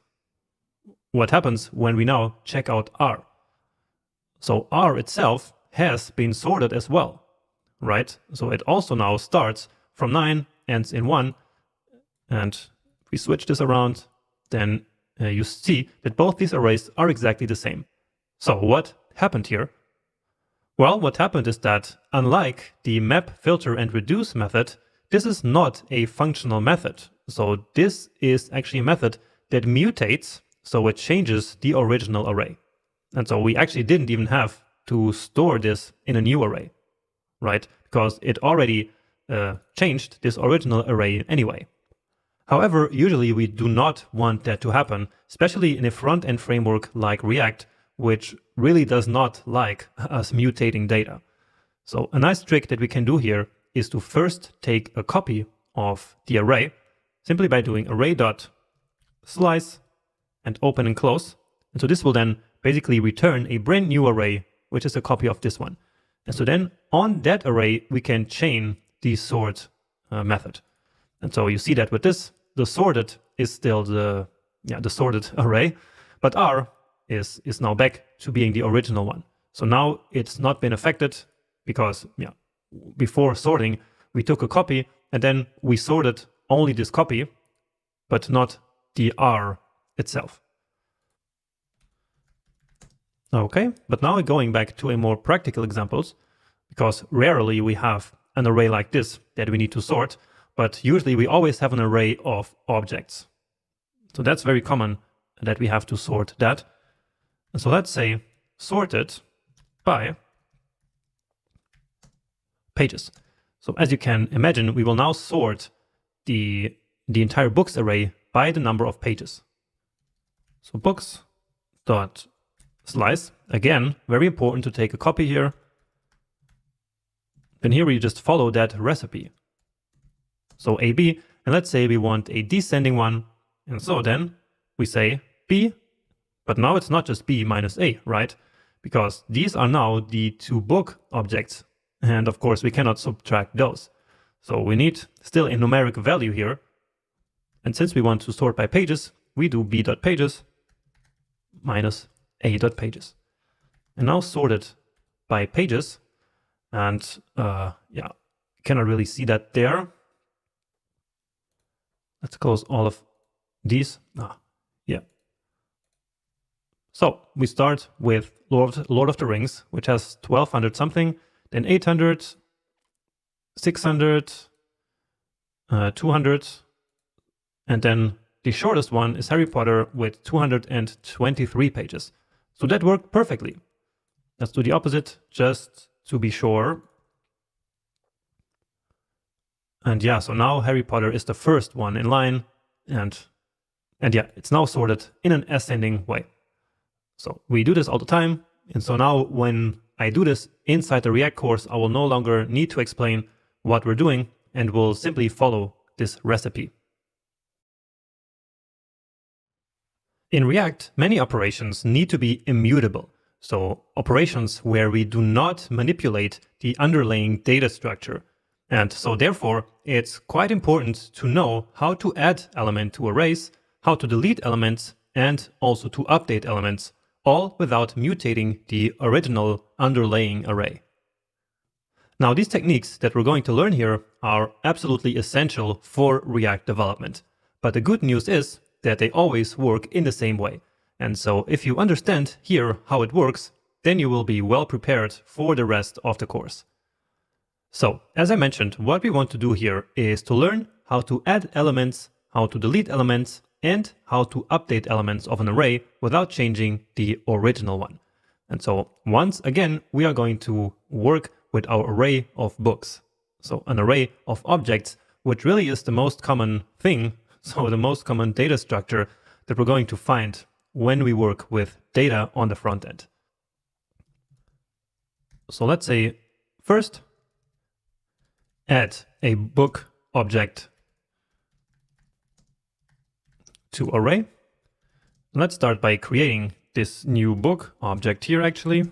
what happens when we now check out R. So R itself has been sorted as well, right? So it also now starts from 9, ends in 1. And if we switch this around, then you see that both these arrays are exactly the same. So what happened here? Well, what happened is that unlike the map, filter, and reduce method, this is not a functional method. So this is actually a method that mutates, so it changes the original array. And so we actually didn't even have to store this in a new array, right? Because it already changed this original array anyway. However, usually we do not want that to happen, especially in a front-end framework like React, which really does not like us mutating data. So a nice trick that we can do here is to first take a copy of the array simply by doing array.slice and open and close. And so this will then basically return a brand new array, which is a copy of this one. And so then on that array, we can chain the sort method. And so you see that with this, the sorted is still the sorted array, but R is now back to being the original one. So now it's not been affected because before sorting, we took a copy and then we sorted only this copy, but not the R itself. Okay, but now going back to a more practical examples, because rarely we have an array like this that we need to sort, but usually we always have an array of objects. So that's very common that we have to sort that. And so let's say sorted by pages. So as you can imagine, we will now sort the entire books array by the number of pages. So books.slice, again, very important to take a copy here. Then here we just follow that recipe. So AB, and let's say we want a descending one. And so then we say B, but now it's not just B minus A, right? Because these are now the two book objects. And of course, we cannot subtract those. So we need still a numeric value here. And since we want to sort by pages, we do b.pages minus a.pages. And now sorted by pages. And cannot really see that there. Let's close all of these. So we start with Lord of the Rings, which has 1200 something, then 800, 600, 200, and then the shortest one is Harry Potter with 223 pages. So that worked perfectly. Let's do the opposite just to be sure. And yeah, so now Harry Potter is the first one in line, and yeah, it's now sorted in an ascending way. So we do this all the time. And so now when I do this inside the React course, I will no longer need to explain what we're doing and will simply follow this recipe. In React, many operations need to be immutable. So operations where we do not manipulate the underlying data structure. And so therefore, it's quite important to know how to add element to arrays, how to delete elements, and also to update elements, all without mutating the original underlying array. Now, these techniques that we're going to learn here are absolutely essential for React development. But the good news is that they always work in the same way. And so if you understand here how it works, then you will be well prepared for the rest of the course. So, as I mentioned, what we want to do here is to learn how to add elements, how to delete elements, and how to update elements of an array without changing the original one. And so once again, we are going to work with our array of books. So an array of objects, which really is the most common thing, so the most common data structure that we're going to find when we work with data on the front end. So let's say first, add a book object to array. Let's start by creating this new book object here actually.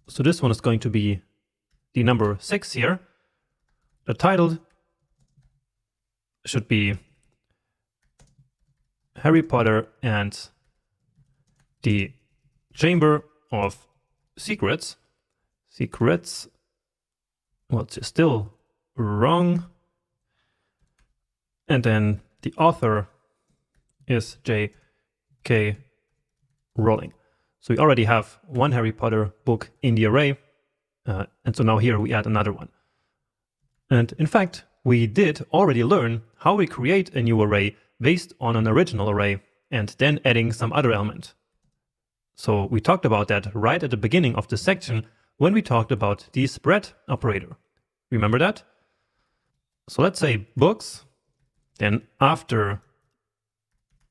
So this one is going to be the number 6 here. The title should be Harry Potter and the Chamber of Secrets. Well, it's still wrong. And then the author is J.K. Rowling. So we already have one Harry Potter book in the array. And so now here we add another one. And in fact, we did already learn how we create a new array based on an original array and then adding some other element. So we talked about that right at the beginning of the section when we talked about the spread operator. Remember that? So let's say books, then after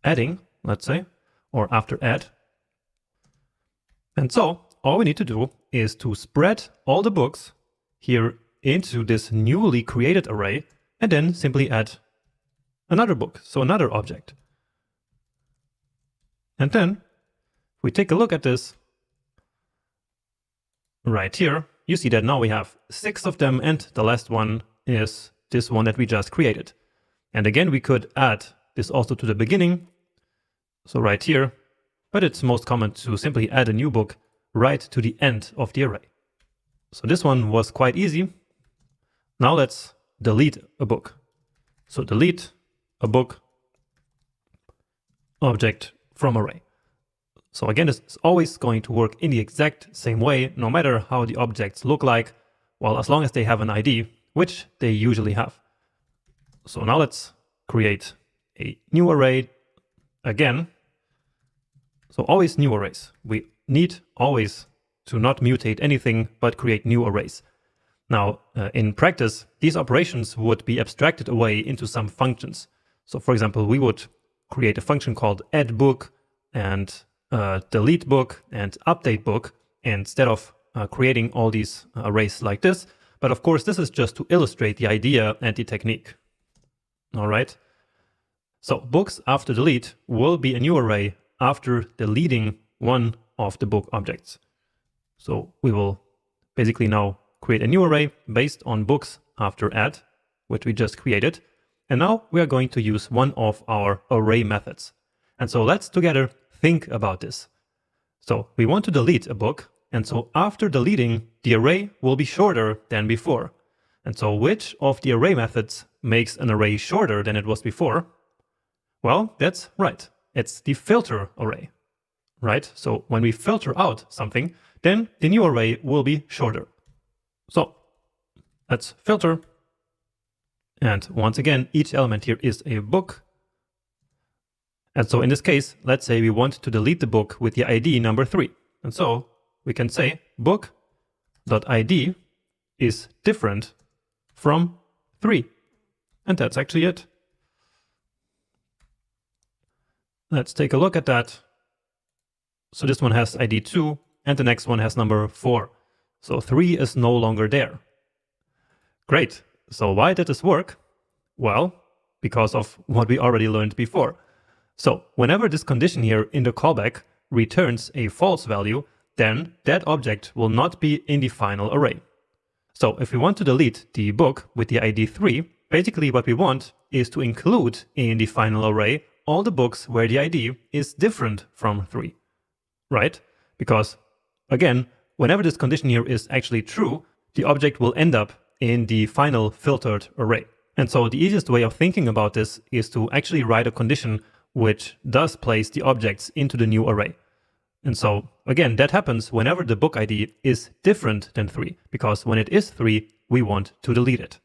adding, let's say, or after add. And so all we need to do is to spread all the books here into this newly created array and then simply add another book, so another object. And then if we take a look at this right here, you see that now we have 6 of them and the last one is this one that we just created. And again, we could add this also to the beginning, so right here, but it's most common to simply add a new book right to the end of the array. So this one was quite easy. Now let's delete a book. So delete a book object from array. So again, this is always going to work in the exact same way, no matter how the objects look like, well, as long as they have an ID, which they usually have. So now let's create a new array again. So always new arrays. We need always to not mutate anything, but create new arrays. Now, in practice, these operations would be abstracted away into some functions. So for example, we would create a function called add book and delete book and update book instead of creating all these arrays like this. But of course, this is just to illustrate the idea and the technique. All right. So books after delete will be a new array after deleting one of the book objects. So we will basically now create a new array based on books after add, which we just created. And now we are going to use one of our array methods. And so let's together think about this. So we want to delete a book. And so after deleting, the array will be shorter than before. And so which of the array methods makes an array shorter than it was before? Well, that's right. It's the filter array, right? So when we filter out something, then the new array will be shorter. So let's filter. And once again, each element here is a book. And so in this case, let's say we want to delete the book with the ID number 3. And so we can say book.id is different from 3. And that's actually it. Let's take a look at that. So this one has ID 2 and the next one has number 4. So 3 is no longer there. Great. So why did this work? Well, because of what we already learned before. So whenever this condition here in the callback returns a false value, then that object will not be in the final array. So if we want to delete the book with the ID 3, basically what we want is to include in the final array all the books where the ID is different from 3, right? Because again, whenever this condition here is actually true, the object will end up in the final filtered array. And so the easiest way of thinking about this is to actually write a condition which does place the objects into the new array. And so again, that happens whenever the book ID is different than 3, because when it is 3, we want to delete it.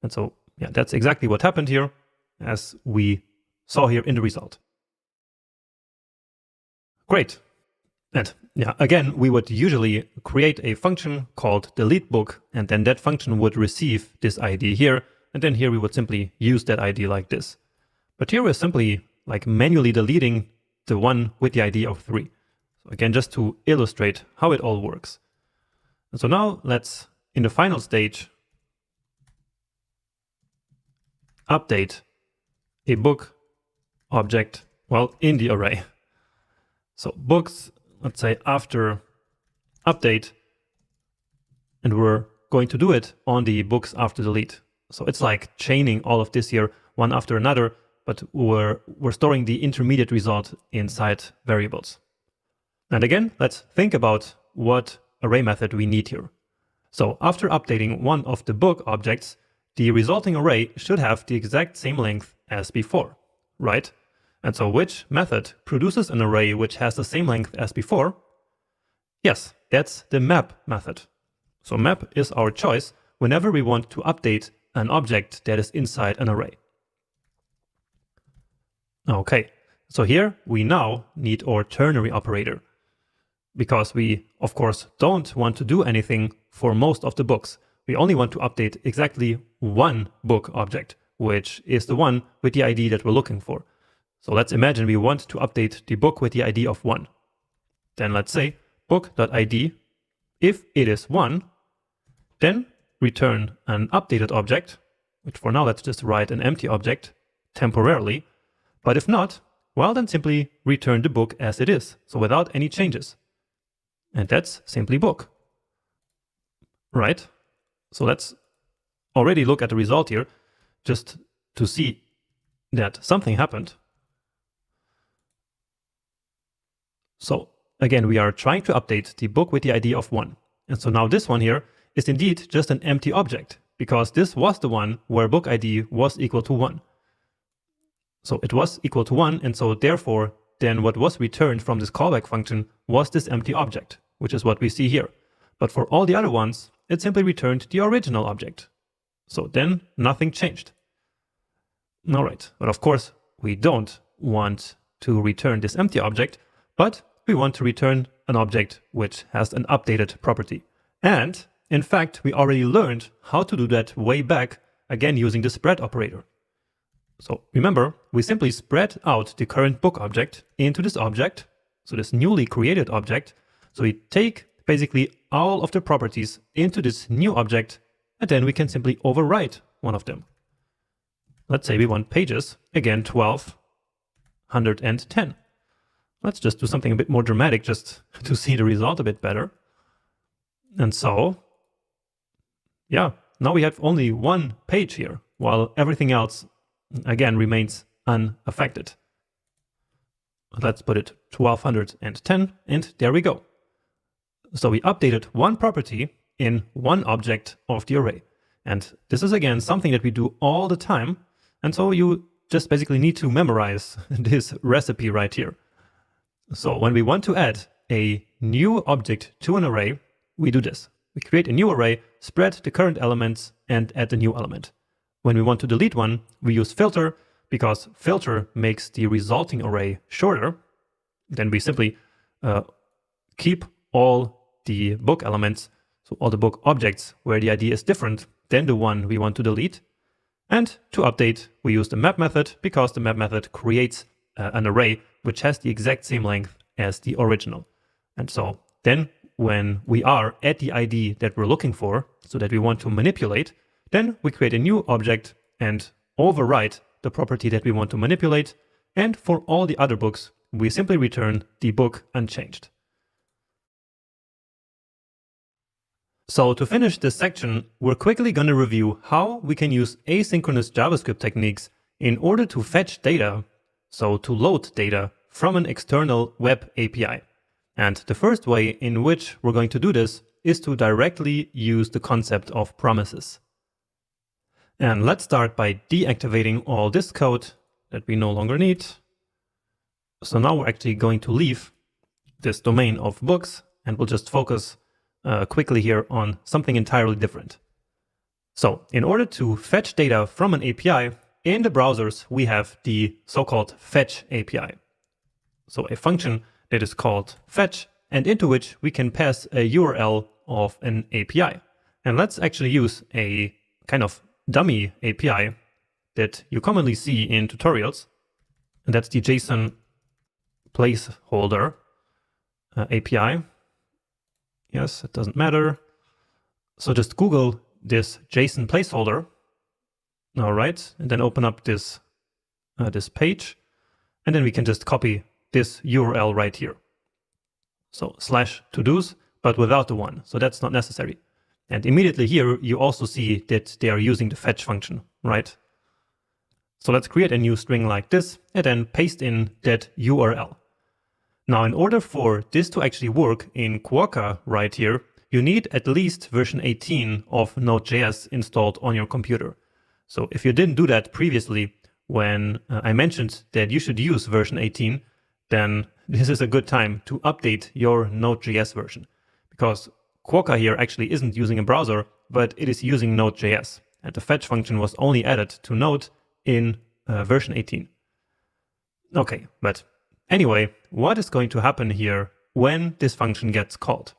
And so yeah, that's exactly what happened here, as we saw here in the result. Great. And yeah, again, we would usually create a function called deleteBook, and then that function would receive this ID here, and then here we would simply use that ID like this. But here we're simply like manually deleting the one with the ID of 3. So again, just to illustrate how it all works. And so now let's, in the final stage, update a book object, well, in the array. So books, let's say after update, and we're going to do it on the books after delete. So it's like chaining all of this here one after another, but we're storing the intermediate result inside variables. And again, let's think about what array method we need here. So after updating one of the book objects, the resulting array should have the exact same length as before, right? And so which method produces an array which has the same length as before? Yes, that's the map method. So map is our choice whenever we want to update an object that is inside an array. Okay, so here we now need our ternary operator, because we, of course, don't want to do anything for most of the books. We only want to update exactly one book object, which is the one with the ID that we're looking for. So let's imagine we want to update the book with the ID of 1. Then let's say book.id, if it is 1, then return an updated object, which for now let's just write an empty object temporarily. But if not, well, then simply return the book as it is, so without any changes. And that's simply book, right? So let's already look at the result here, just to see that something happened. So again, we are trying to update the book with the ID of 1. And so now this one here is indeed just an empty object, because this was the one where book ID was equal to 1. So it was equal to 1, and so therefore, then what was returned from this callback function was this empty object, which is what we see here. But for all the other ones, it simply returned the original object. So then nothing changed. All right, but of course, we don't want to return this empty object, but we want to return an object which has an updated property. And in fact, we already learned how to do that way back, again using the spread operator. So remember, we simply spread out the current book object into this object, so this newly created object. So we take basically all of the properties into this new object, and then we can simply overwrite one of them. Let's say we want pages, again 1210. Let's just do something a bit more dramatic just to see the result a bit better. And so, yeah, now we have only one page here, while everything else again remains unaffected. Let's put it 1210, and there we go. So we updated one property in one object of the array. And this is again something that we do all the time. And so you just basically need to memorize this recipe right here. So when we want to add a new object to an array, we do this. We create a new array, spread the current elements, and add a new element. When we want to delete one, we use filter, because filter makes the resulting array shorter. Then we simply keep all the book elements, so all the book objects where the ID is different than the one we want to delete. And to update, we use the map method because the map method creates an array which has the exact same length as the original. And so then when we are at the ID that we're looking for, so that we want to manipulate, then we create a new object and overwrite the property that we want to manipulate. And for all the other books, we simply return the book unchanged. So to finish this section, we're quickly going to review how we can use asynchronous JavaScript techniques in order to fetch data, so to load data from an external web API. And the first way in which we're going to do this is to directly use the concept of promises. And let's start by deactivating all this code that we no longer need. So now we're actually going to leave this domain of books, and we'll just focus quickly here on something entirely different. So in order to fetch data from an API, in the browsers we have the so-called fetch API. So a function that is called fetch, and into which we can pass a URL of an API. And let's actually use a kind of dummy API that you commonly see in tutorials, and that's the JSON placeholder API. Yes, it doesn't matter. So just Google this JSON placeholder. All right, and then open up this this page, and then we can just copy this URL right here. So /todos, but without the one. So that's not necessary. And immediately here, you also see that they are using the fetch function, right? So let's create a new string like this and then paste in that URL. Now, in order for this to actually work in Quokka right here, you need at least version 18 of Node.js installed on your computer. So if you didn't do that previously, when I mentioned that you should use version 18, then this is a good time to update your Node.js version, because Quokka here actually isn't using a browser, but it is using Node.js, and the fetch function was only added to Node in version 18. Okay, but anyway, what is going to happen here when this function gets called?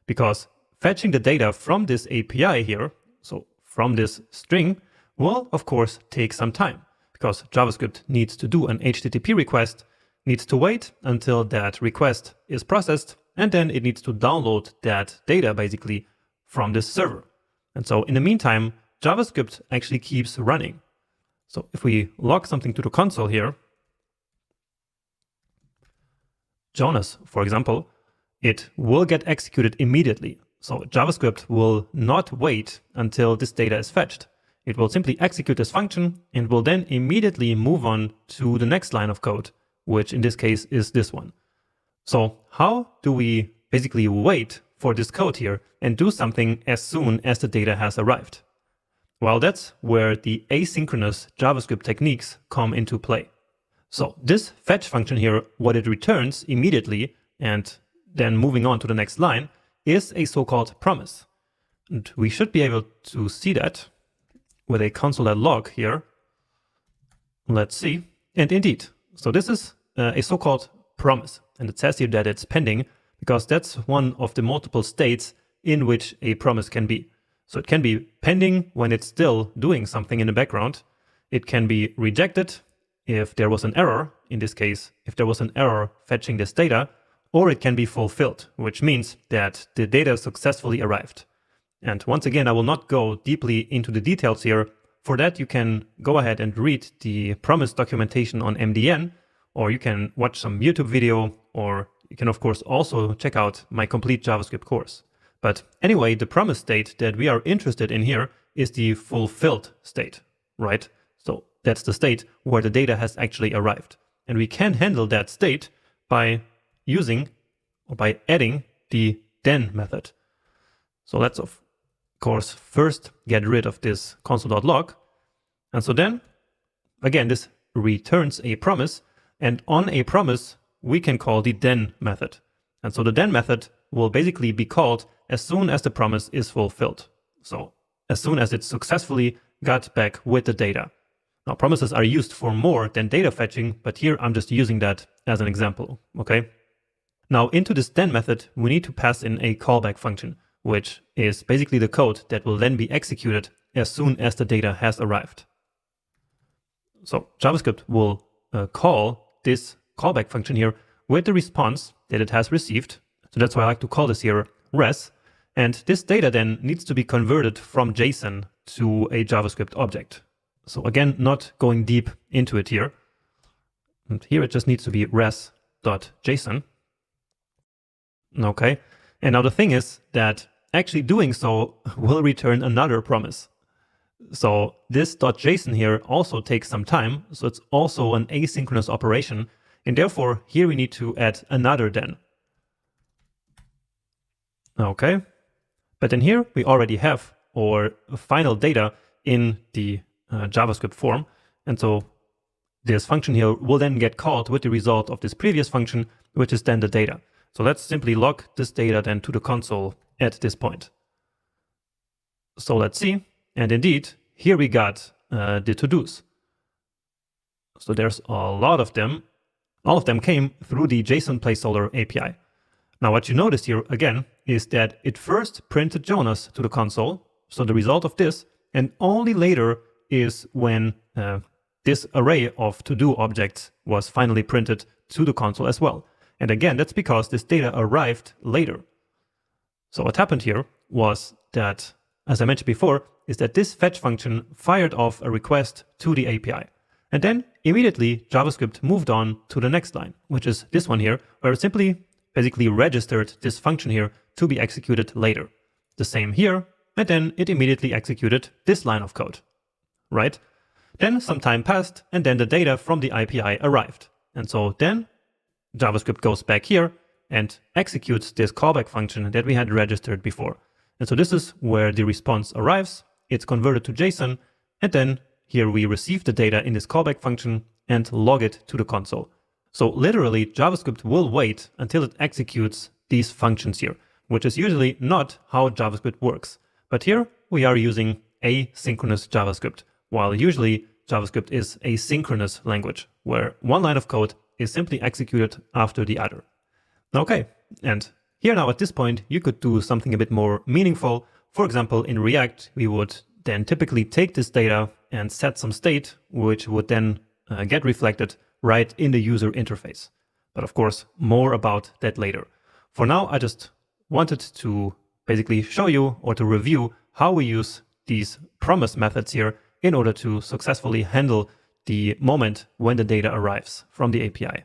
Because fetching the data from this API here, so from this string, will of course take some time, because JavaScript needs to do an HTTP request, needs to wait until that request is processed, and then it needs to download that data basically from this server. And so in the meantime, JavaScript actually keeps running. So if we log something to the console here, Jonas, for example, it will get executed immediately. So JavaScript will not wait until this data is fetched. It will simply execute this function and will then immediately move on to the next line of code, which in this case is this one. So how do we basically wait for this code here and do something as soon as the data has arrived? Well, that's where the asynchronous JavaScript techniques come into play. So this fetch function here, what it returns immediately and then moving on to the next line is a so-called promise. And we should be able to see that with a console.log here. Let's see. And indeed, so this is a so-called promise. And it says here that it's pending because that's one of the multiple states in which a promise can be. So it can be pending when it's still doing something in the background. It can be rejected if there was an error, in this case, if there was an error fetching this data, or it can be fulfilled, which means that the data successfully arrived. And once again, I will not go deeply into the details here. For that, you can go ahead and read the promise documentation on MDN, or you can watch some YouTube video, or you can of course also check out my complete JavaScript course. But anyway, the promise state that we are interested in here is the fulfilled state, right? So that's the state where the data has actually arrived. And we can handle that state by using or by adding the then method. So let's of course first get rid of this console.log. And so then, again, this returns a promise. And on a promise, we can call the then method. And so the then method will basically be called as soon as the promise is fulfilled. So as soon as it successfully got back with the data. Now, promises are used for more than data fetching, but here I'm just using that as an example, okay? Now, into this then method, we need to pass in a callback function, which is basically the code that will then be executed as soon as the data has arrived. So JavaScript will call this callback function here with the response that it has received. So that's why I like to call this here res. And this data then needs to be converted from JSON to a JavaScript object. So again, not going deep into it here. And here it just needs to be res.json. Okay. And now the thing is that actually doing so will return another promise. So this .json here also takes some time. So it's also an asynchronous operation. And therefore here we need to add another then. Okay. But then here we already have our final data in the JavaScript form. And so this function here will then get called with the result of this previous function, which is then the data. So let's simply log this data then to the console at this point. So let's see. And indeed, here we got the to-dos. So there's a lot of them. All of them came through the JSON placeholder API. Now what you notice here again is that it first printed Jonas to the console. So the result of this, and only later is when this array of to-do objects was finally printed to the console as well. And again, that's because this data arrived later. So what happened here was that, as I mentioned before, is that this fetch function fired off a request to the API. And then immediately JavaScript moved on to the next line, which is this one here, where it simply basically registered this function here to be executed later. The same here, and then it immediately executed this line of code, right? Then some time passed, and then the data from the API arrived. And so then JavaScript goes back here and executes this callback function that we had registered before. And so this is where the response arrives. It's converted to JSON, and then here we receive the data in this callback function and log it to the console. So literally JavaScript will wait until it executes these functions here, which is usually not how JavaScript works. But here we are using asynchronous JavaScript, while usually JavaScript is a synchronous language, where one line of code is simply executed after the other. Okay, and here now at this point, you could do something a bit more meaningful. For example, in React, we would then typically take this data and set some state, which would then get reflected right in the user interface. But of course, more about that later. For now, I just wanted to basically show you or to review how we use these promise methods here in order to successfully handle the moment when the data arrives from the API.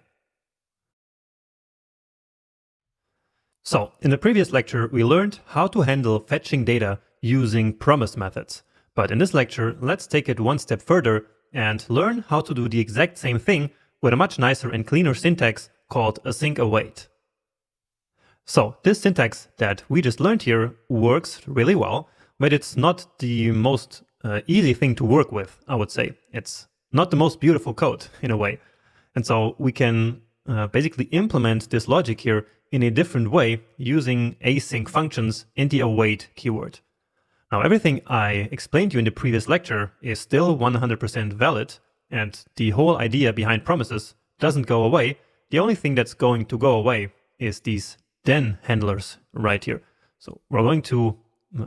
So in the previous lecture, we learned how to handle fetching data using promise methods. But in this lecture, let's take it one step further and learn how to do the exact same thing with a much nicer and cleaner syntax called async await. So this syntax that we just learned here works really well, but it's not the most easy thing to work with, I would say. It's not the most beautiful code in a way. And so we can basically implement this logic here in a different way using async functions in the await keyword. Now everything I explained to you in the previous lecture is still 100% valid, and the whole idea behind promises doesn't go away. The only thing that's going to go away is these then handlers right here. So we're going to,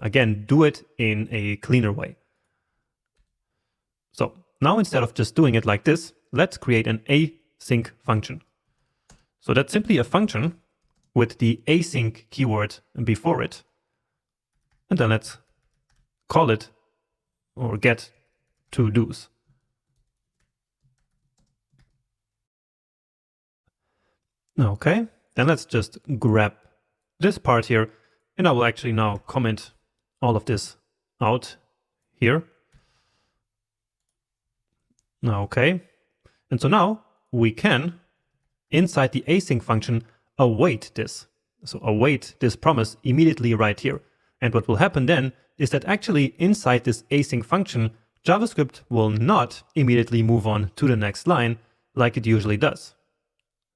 again, do it in a cleaner way. So now instead of just doing it like this, let's create an async function. So that's simply a function with the async keyword before it. And then let's call it or get to-dos. Okay, then let's just grab this part here, and I will actually now comment all of this out here. Okay, and so now we can, inside the async function, await this. So await this promise immediately right here. And what will happen then is that actually inside this async function, JavaScript will not immediately move on to the next line like it usually does.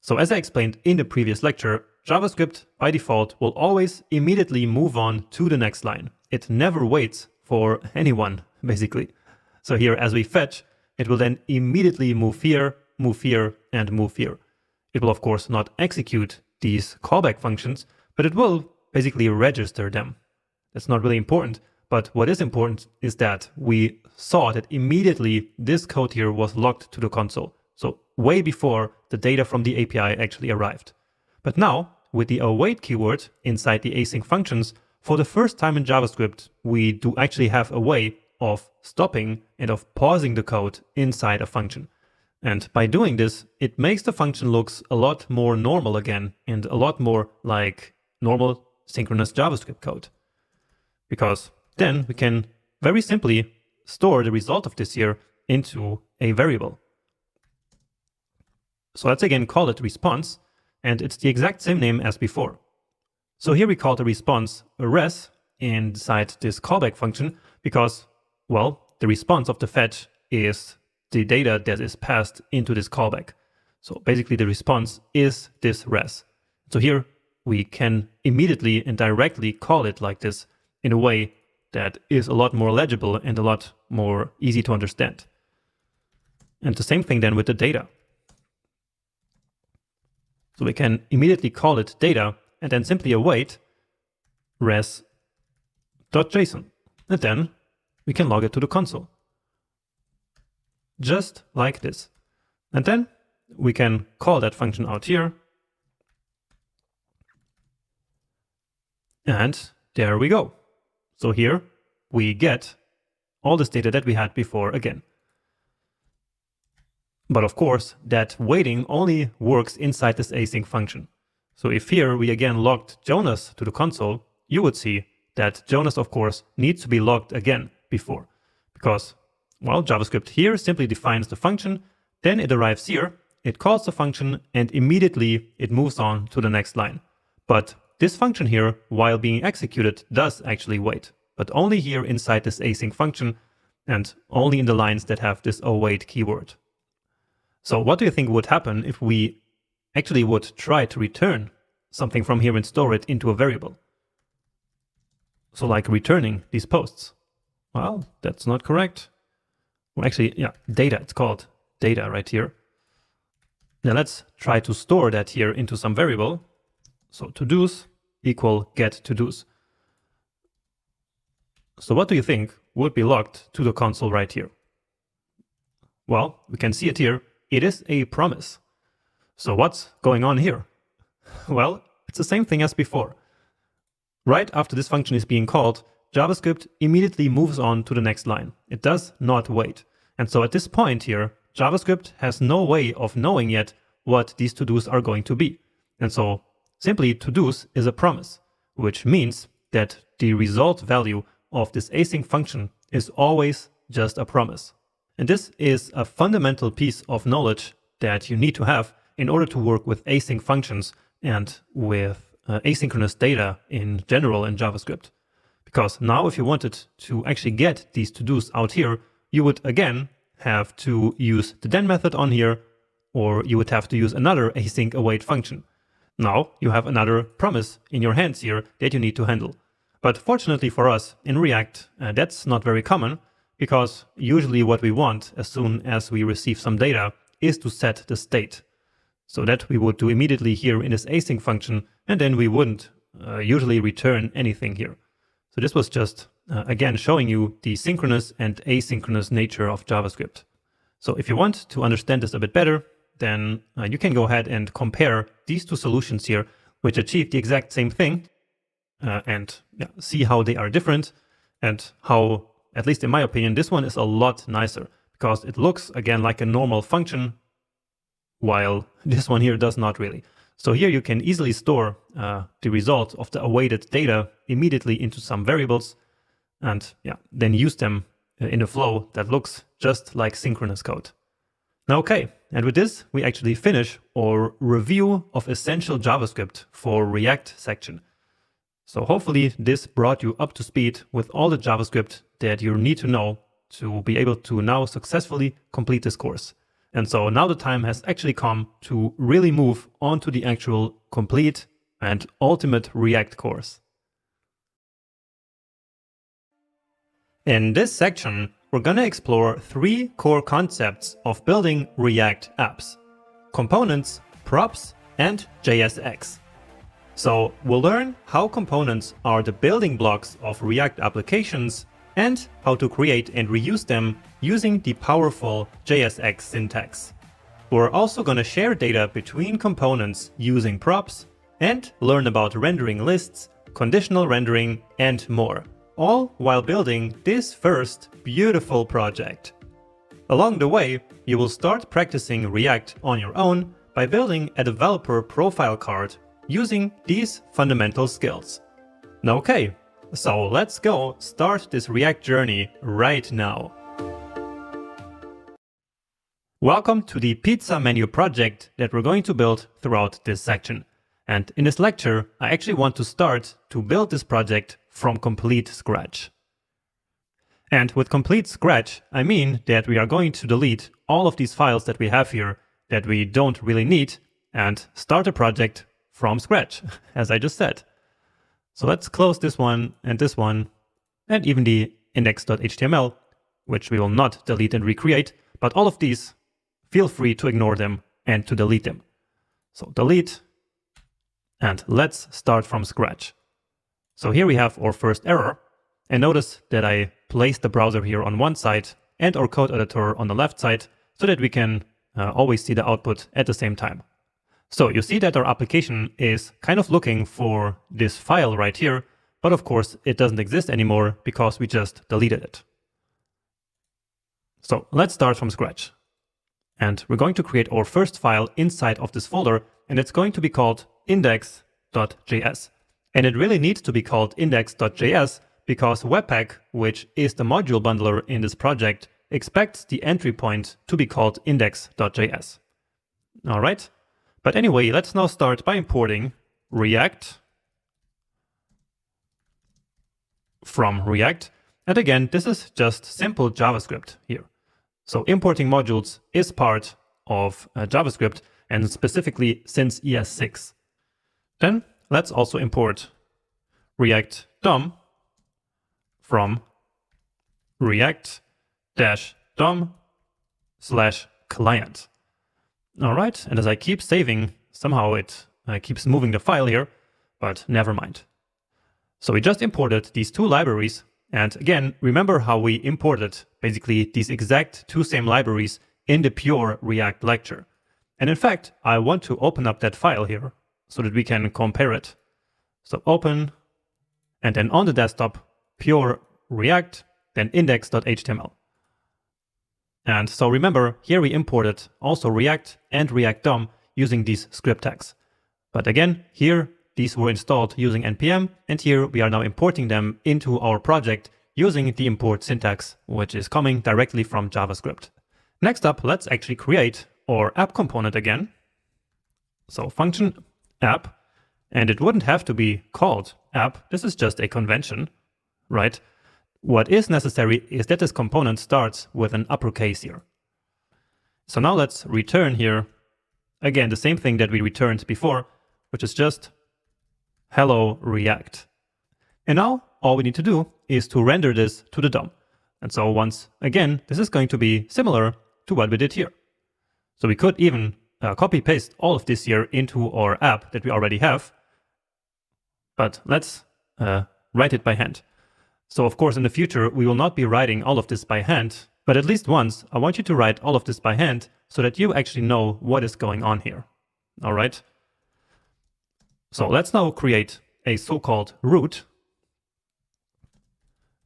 So as I explained in the previous lecture, JavaScript by default will always immediately move on to the next line. It never waits for anyone, basically. So here as we fetch, it will then immediately move here, and move here. It will of course not execute these callback functions, but it will basically register them. That's not really important, but what is important is that we saw that immediately this code here was logged to the console. So way before the data from the API actually arrived. But now, with the await keyword inside the async functions, for the first time in JavaScript, we do actually have a way of stopping and of pausing the code inside a function. And by doing this, it makes the function looks a lot more normal again and a lot more like normal synchronous JavaScript code. Because then we can very simply store the result of this here into a variable. So let's again call it response, and it's the exact same name as before. So here we call the response a res inside this callback function because, well, the response of the fetch is the data that is passed into this callback. So basically the response is this res. So here we can immediately and directly call it like this in a way that is a lot more legible and a lot more easy to understand. And the same thing then with the data. So we can immediately call it data and then simply await res.json. And then we can log it to the console. Just like this. And then we can call that function out here. And there we go. So here we get all this data that we had before again. But of course, that waiting only works inside this async function. So if here we again logged Jonas to the console, you would see that Jonas, of course, needs to be logged again before. Because, well, JavaScript here simply defines the function, then it arrives here, it calls the function, and immediately it moves on to the next line. But this function here, while being executed, does actually wait, but only here inside this async function, and only in the lines that have this await keyword. So what do you think would happen if we actually would try to return something from here and store it into a variable? So like returning these posts. Well, that's not correct. Well, actually, yeah, data, it's called data right here. Now let's try to store that here into some variable. So to-dos equal get to-dos. So what do you think would be logged to the console right here? Well, we can see it here. It is a promise. So what's going on here? Well, it's the same thing as before. Right after this function is being called, JavaScript immediately moves on to the next line. It does not wait. And so at this point here, JavaScript has no way of knowing yet what these to-dos are going to be. And so simply to-dos is a promise, which means that the result value of this async function is always just a promise. And this is a fundamental piece of knowledge that you need to have in order to work with async functions and with asynchronous data in general in JavaScript. Because now if you wanted to actually get these to-dos out here, you would again have to use the then method on here, or you would have to use another async await function. Now you have another promise in your hands here that you need to handle. But fortunately for us in React, that's not very common, because usually what we want as soon as we receive some data is to set the state. So that we would do immediately here in this async function, and then we wouldn't usually return anything here. So this was just, again, showing you the synchronous and asynchronous nature of JavaScript. So if you want to understand this a bit better, then you can go ahead and compare these two solutions here, which achieve the exact same thing, and see how they are different, and how, at least in my opinion, this one is a lot nicer, because it looks, again, like a normal function, while this one here does not really. So here you can easily store the result of the awaited data immediately into some variables, and then use them in a flow that looks just like synchronous code. Now, okay, and with this, we actually finish our review of essential JavaScript for React section. So hopefully this brought you up to speed with all the JavaScript that you need to know to be able to now successfully complete this course. And so now the time has actually come to really move on to the actual complete and ultimate React course. In this section, we're going to explore 3 core concepts of building React apps: components, props, and JSX. So we'll learn how components are the building blocks of React applications, and how to create and reuse them using the powerful JSX syntax. We're also going to share data between components using props and learn about rendering lists, conditional rendering, and more, all while building this first beautiful project. Along the way, you will start practicing React on your own by building a developer profile card using these fundamental skills. Okay, so let's go start this React journey right now. Welcome to the pizza menu project that we're going to build throughout this section. And in this lecture, I actually want to start to build this project from complete scratch. And with complete scratch, I mean that we are going to delete all of these files that we have here that we don't really need and start a project from scratch, as I just said. So let's close this one, and even the index.html, which we will not delete and recreate, but all of these, feel free to ignore them and to delete them. So delete, and let's start from scratch. So here we have our first error, and notice that I placed the browser here on one side and our code editor on the left side so that we can always see the output at the same time. So you see that our application is kind of looking for this file right here, but of course it doesn't exist anymore because we just deleted it. So let's start from scratch. And we're going to create our first file inside of this folder, and it's going to be called index.js. And it really needs to be called index.js because Webpack, which is the module bundler in this project, expects the entry point to be called index.js. All right. But anyway, let's now start by importing React from React. And again, this is just simple JavaScript here. So importing modules is part of JavaScript, and specifically since ES6. Then let's also import React DOM from React-DOM/client. All right, and as I keep saving, somehow it keeps moving the file here, but never mind. So we just imported these two libraries. And again, remember how we imported basically these exact two same libraries in the pure React lecture. And in fact, I want to open up that file here so that we can compare it. So open, and then on the desktop, pure React, then index.html. And so remember, here we imported also React and React DOM using these script tags. But again, here, these were installed using npm, and here we are now importing them into our project using the import syntax, which is coming directly from JavaScript. Next up, let's actually create our app component again. So function app, and it wouldn't have to be called app. This is just a convention, right? What is necessary is that this component starts with an uppercase here. So now let's return here, again, the same thing that we returned before, which is just hello React. And now all we need to do is to render this to the DOM. And so once again, this is going to be similar to what we did here. So we could even copy paste all of this here into our app that we already have. But let's write it by hand. So of course, in the future, we will not be writing all of this by hand, but at least once, I want you to write all of this by hand so that you actually know what is going on here. All right. So let's now create a so-called root.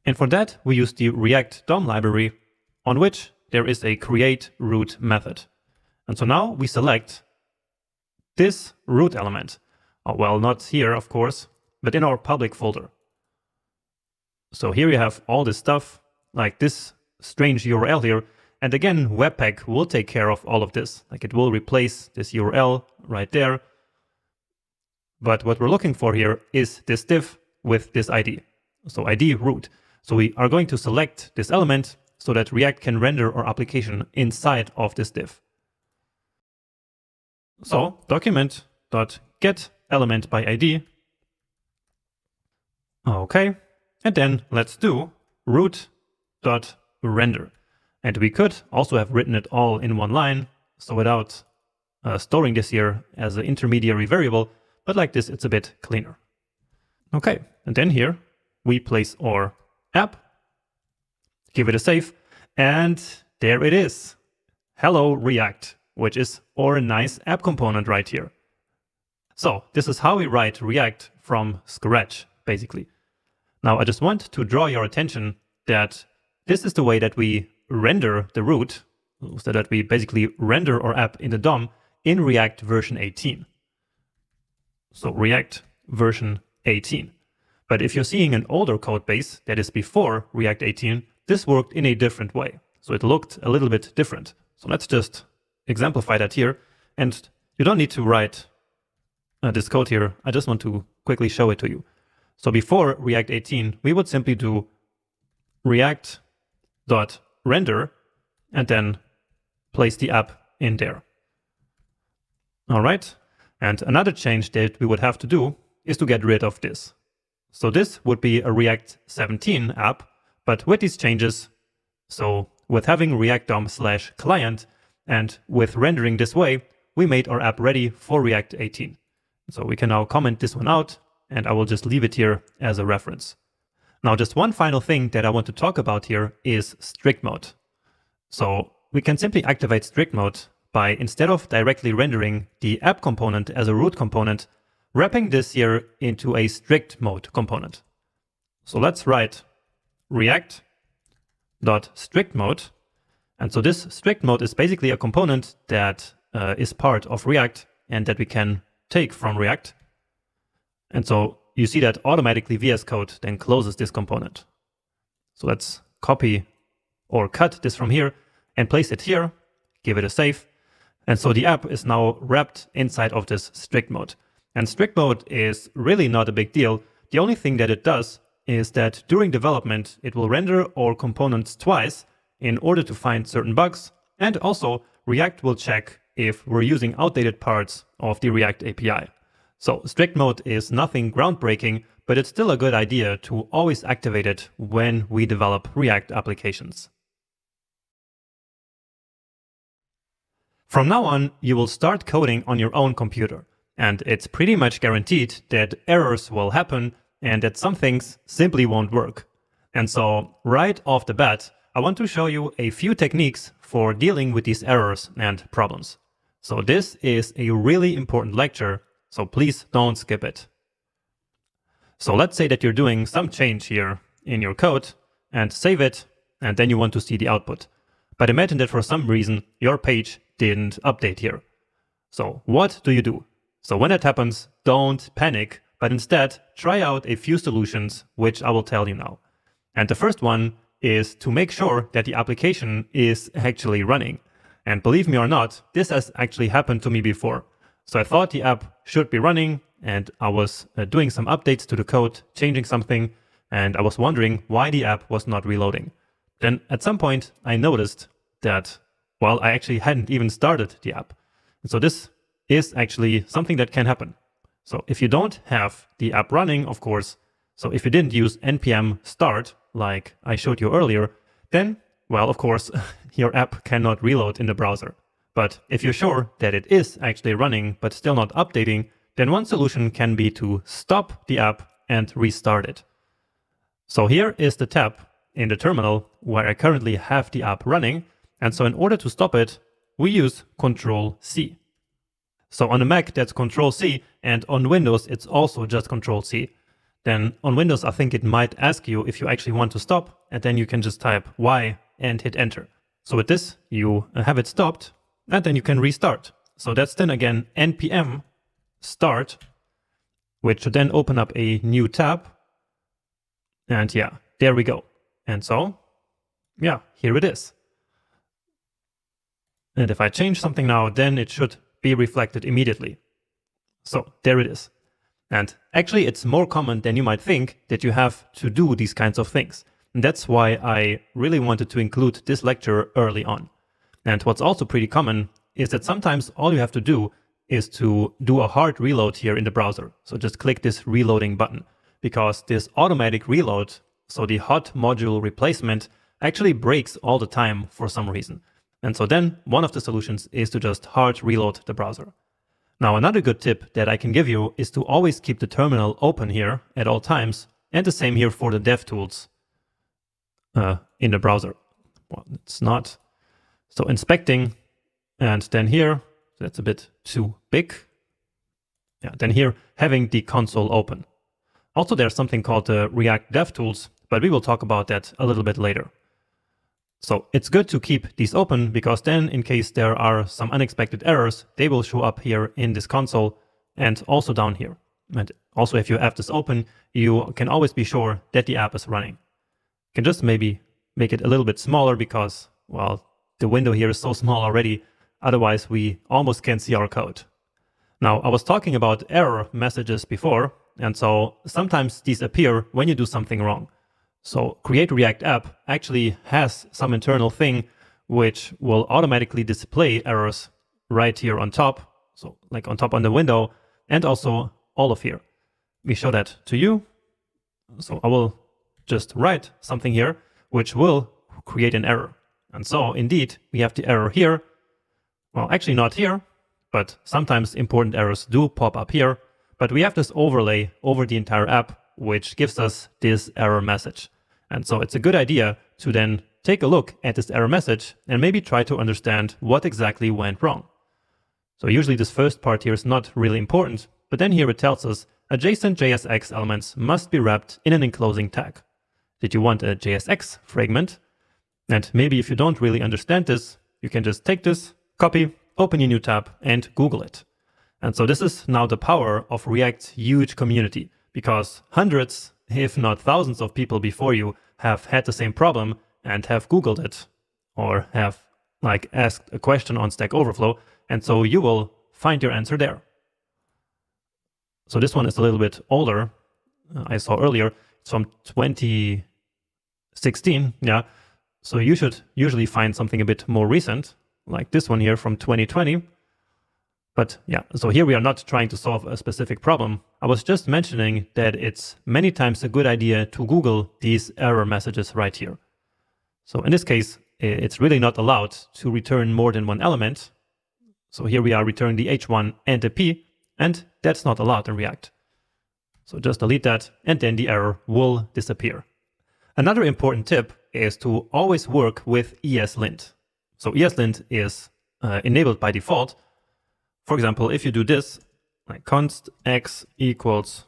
And for that, we use the React DOM library on which there is a create root method. And so now we select this root element. Well, not here, of course, but in our public folder. So here you have all this stuff, like this strange URL here. And again, Webpack will take care of all of this. Like it will replace this URL right there. But what we're looking for here is this div with this ID. So ID root. So we are going to select this element so that React can render our application inside of this div. So document.get element by ID. Okay. And then let's do root.render. And we could also have written it all in one line. So without storing this here as an intermediary variable, but like this, it's a bit cleaner. Okay, and then here we place our app, give it a save, and there it is. Hello React, which is our nice app component right here. So this is how we write React from scratch, basically. Now I just want to draw your attention that this is the way that we render the root, so that we basically render our app in the DOM in React version 18. So React version 18. But if you're seeing an older code base that is before React 18, this worked in a different way. So it looked a little bit different. So let's just exemplify that here. And you don't need to write this code here. I just want to quickly show it to you. So before React 18, we would simply do react.render and then place the app in there. All right. And another change that we would have to do is to get rid of this. So this would be a React 17 app, but with these changes, so with having React DOM/client and with rendering this way, we made our app ready for React 18. So we can now comment this one out, and I will just leave it here as a reference. Now, just one final thing that I want to talk about here is strict mode. So we can simply activate strict mode by, instead of directly rendering the app component as a root component, wrapping this here into a strict mode component. So let's write react.strict mode. And so this strict mode is basically a component that is part of React and that we can take from React. And so you see that automatically VS Code then closes this component. So let's copy or cut this from here and place it here, give it a save. And so the app is now wrapped inside of this strict mode. And strict mode is really not a big deal. The only thing that it does is that during development, it will render all components twice in order to find certain bugs. And also React will check if we're using outdated parts of the React API. So strict mode is nothing groundbreaking, but it's still a good idea to always activate it when we develop React applications. From now on, you will start coding on your own computer, and it's pretty much guaranteed that errors will happen and that some things simply won't work. And so right off the bat, I want to show you a few techniques for dealing with these errors and problems. So this is a really important lecture, so please don't skip it. So let's say that you're doing some change here in your code and save it, and then you want to see the output. But imagine that for some reason your page didn't update here. So what do you do? So when that happens, don't panic, but instead try out a few solutions, which I will tell you now. And the first one is to make sure that the application is actually running. And believe me or not, this has actually happened to me before. So I thought the app should be running, and I was doing some updates to the code, changing something, and I was wondering why the app was not reloading. Then at some point I noticed that, well, I actually hadn't even started the app. And so this is actually something that can happen. So if you don't have the app running, of course, so if you didn't use npm start, like I showed you earlier, then, well, of course, your app cannot reload in the browser. But if you're sure that it is actually running, but still not updating, then one solution can be to stop the app and restart it. So here is the tab in the terminal where I currently have the app running. And so in order to stop it, we use Control-C. So on the Mac, that's Control-C, and on Windows, it's also just Control-C. Then on Windows, I think it might ask you if you actually want to stop, and then you can just type Y and hit enter. So with this, you have it stopped, and then you can restart. So that's then again npm start, which should then open up a new tab. And yeah, there we go. And so, yeah, here it is. And if I change something now, then it should be reflected immediately. So there it is. And actually, it's more common than you might think that you have to do these kinds of things. And that's why I really wanted to include this lecture early on. And what's also pretty common is that sometimes all you have to do is to do a hard reload here in the browser. So just click this reloading button, because this automatic reload, so the hot module replacement, actually breaks all the time for some reason. And so then one of the solutions is to just hard reload the browser. Now, another good tip that I can give you is to always keep the terminal open here at all times, and the same here for the dev tools. in the browser. Well, it's not. So inspecting, and then here, that's a bit too big. Yeah, then here, having the console open. Also, there's something called the React DevTools, but we will talk about that a little bit later. So it's good to keep these open, because then in case there are some unexpected errors, they will show up here in this console and also down here. And also if you have this open, you can always be sure that the app is running. You can just maybe make it a little bit smaller because, well, the window here is so small already, otherwise we almost can't see our code. Now, I was talking about error messages before, and so sometimes these appear when you do something wrong. So Create React App actually has some internal thing which will automatically display errors right here on top. So like on top on the window, and also all of here. We show that to you. So I will just write something here which will create an error. And so indeed we have the error here. Well, actually not here, but sometimes important errors do pop up here. But we have this overlay over the entire app which gives us this error message. And so it's a good idea to then take a look at this error message and maybe try to understand what exactly went wrong. So usually this first part here is not really important, but then here it tells us adjacent JSX elements must be wrapped in an enclosing tag. Did you want a JSX fragment? And maybe if you don't really understand this, you can just take this, copy, open a new tab and Google it. And so this is now the power of React's huge community, because hundreds, if not thousands of people before you have had the same problem and have Googled it, or have like asked a question on Stack Overflow, and so you will find your answer there. So this one is a little bit older. I saw earlier, it's from 2016, yeah. So you should usually find something a bit more recent, like this one here from 2020. But yeah, so here we are not trying to solve a specific problem. I was just mentioning that it's many times a good idea to Google these error messages right here. So in this case, it's really not allowed to return more than one element. So here we are returning the H1 and the P, and that's not allowed in React. So just delete that, and then the error will disappear. Another important tip is to always work with ESLint. So ESLint is enabled by default. For example, if you do this, like const x equals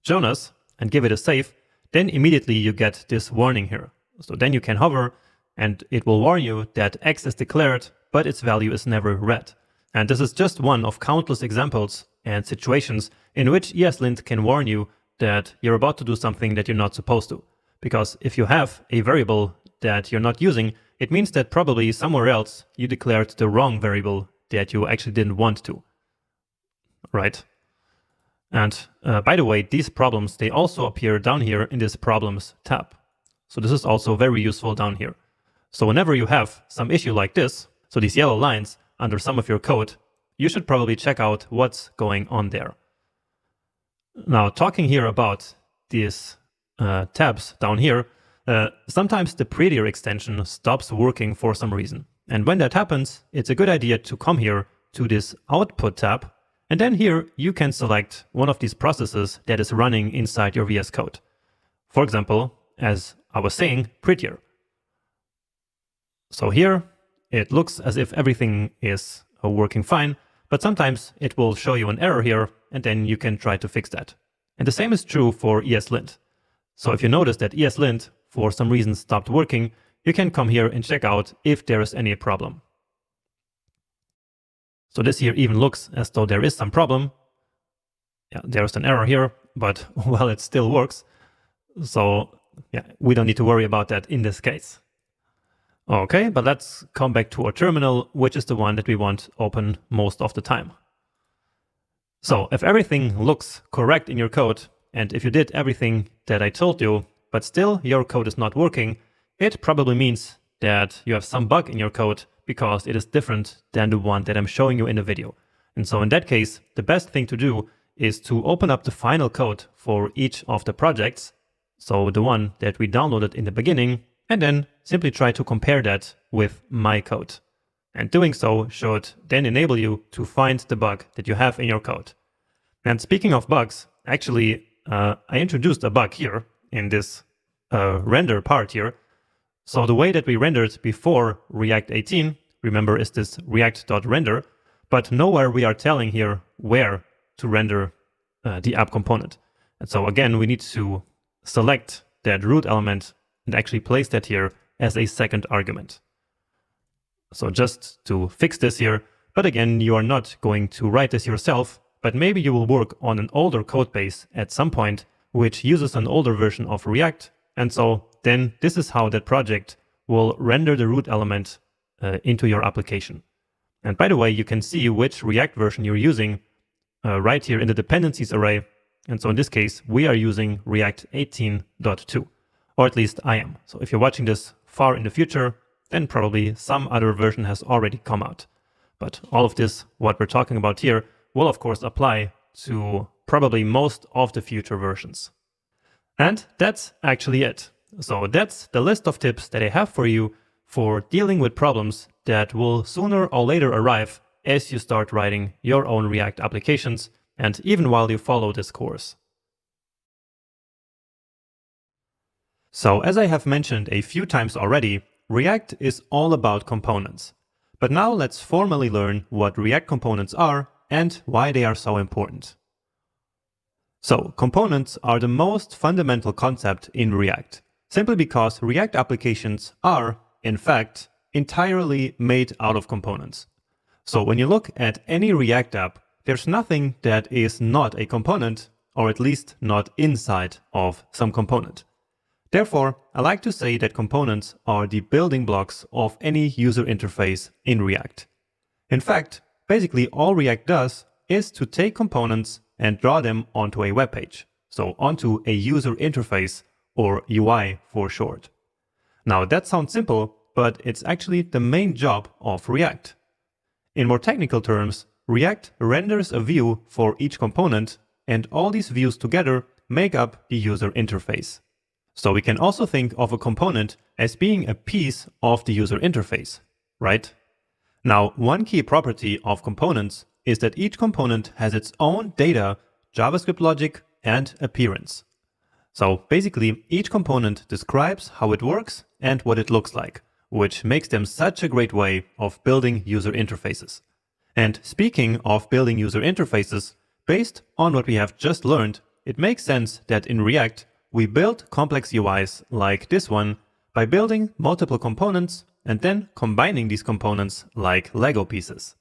Jonas, and give it a save, then immediately you get this warning here. So then you can hover, and it will warn you that x is declared, but its value is never read. And this is just one of countless examples and situations in which ESLint can warn you that you're about to do something that you're not supposed to. Because if you have a variable that you're not using, it means that probably somewhere else you declared the wrong variable that you actually didn't want to, right? And by the way, these problems, they also appear down here in this problems tab. So this is also very useful down here. So whenever you have some issue like this, so these yellow lines under some of your code, you should probably check out what's going on there. Now, talking here about these tabs down here, sometimes the prettier extension stops working for some reason. And when that happens, it's a good idea to come here to this output tab, and then here you can select one of these processes that is running inside your VS Code. For example, as I was saying, prettier. So here it looks as if everything is working fine, but sometimes it will show you an error here, and then you can try to fix that. And the same is true for ESLint. So if you notice that ESLint for some reason stopped working, you can come here and check out if there is any problem. So this here even looks as though there is some problem. Yeah, there's an error here, but well, it still works. So yeah, we don't need to worry about that in this case. Okay, but let's come back to our terminal, which is the one that we want open most of the time. So if everything looks correct in your code, and if you did everything that I told you, but still your code is not working, it probably means that you have some bug in your code because it is different than the one that I'm showing you in the video. And so in that case, the best thing to do is to open up the final code for each of the projects. So the one that we downloaded in the beginning, and then simply try to compare that with my code. And doing so should then enable you to find the bug that you have in your code. And speaking of bugs, actually, I introduced a bug here in this render part here. So the way that we rendered before React 18, remember, is this react.render, but nowhere we are telling here where to render the app component. And so again, we need to select that root element and actually place that here as a second argument. So just to fix this here, but again, you are not going to write this yourself, but maybe you will work on an older code base at some point, which uses an older version of React. And so then this is how that project will render the root element into your application. And by the way, you can see which React version you're using right here in the dependencies array. And so in this case, we are using React 18.2, or at least I am. So if you're watching this far in the future, then probably some other version has already come out. But all of this, what we're talking about here, will of course apply to probably most of the future versions. And that's actually it. So that's the list of tips that I have for you for dealing with problems that will sooner or later arrive as you start writing your own React applications, and even while you follow this course. So as I have mentioned a few times already, React is all about components. But now let's formally learn what React components are and why they are so important. So components are the most fundamental concept in React, simply because React applications are, in fact, entirely made out of components. So when you look at any React app, there's nothing that is not a component, or at least not inside of some component. Therefore, I like to say that components are the building blocks of any user interface in React. In fact, basically all React does is to take components and draw them onto a web page, so onto a user interface, or UI for short. Now that sounds simple, but it's actually the main job of React. In more technical terms, React renders a view for each component, and all these views together make up the user interface. So we can also think of a component as being a piece of the user interface, right? Now, one key property of components is that each component has its own data, JavaScript logic, and appearance. So basically, each component describes how it works and what it looks like, which makes them such a great way of building user interfaces. And speaking of building user interfaces, based on what we have just learned, it makes sense that in React, we build complex UIs like this one by building multiple components and then combining these components like Lego pieces.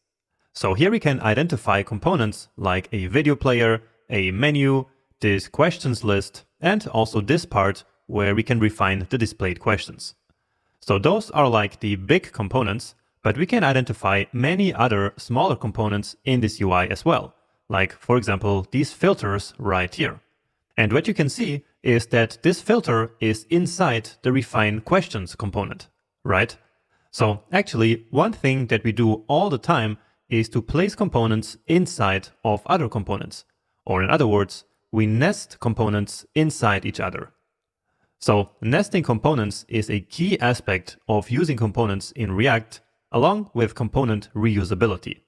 So here we can identify components like a video player, a menu, this questions list, and also this part where we can refine the displayed questions. So those are like the big components, but we can identify many other smaller components in this UI as well, like for example these filters right here. And what you can see is that this filter is inside the refine questions component, right? So actually one thing that we do all the time is to place components inside of other components, or in other words, we nest components inside each other. So nesting components is a key aspect of using components in React, along with component reusability.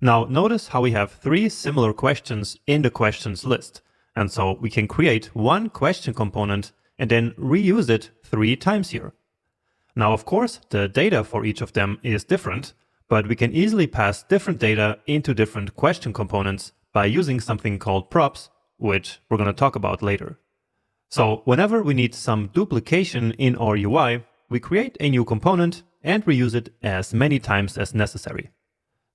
Now notice how we have three similar questions in the questions list. And so we can create one question component and then reuse it 3 times here. Now, of course, the data for each of them is different, but we can easily pass different data into different question components by using something called props, which we're going to talk about later. So whenever we need some duplication in our UI, we create a new component and reuse it as many times as necessary.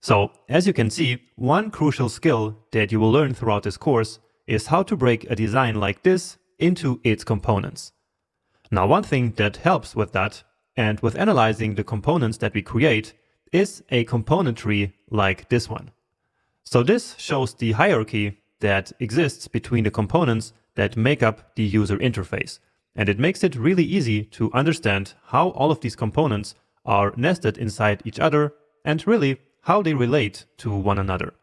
So as you can see, one crucial skill that you will learn throughout this course is how to break a design like this into its components. Now, one thing that helps with that and with analyzing the components that we create is a component tree like this one. So this shows the hierarchy that exists between the components that make up the user interface. And it makes it really easy to understand how all of these components are nested inside each other and really how they relate to one another.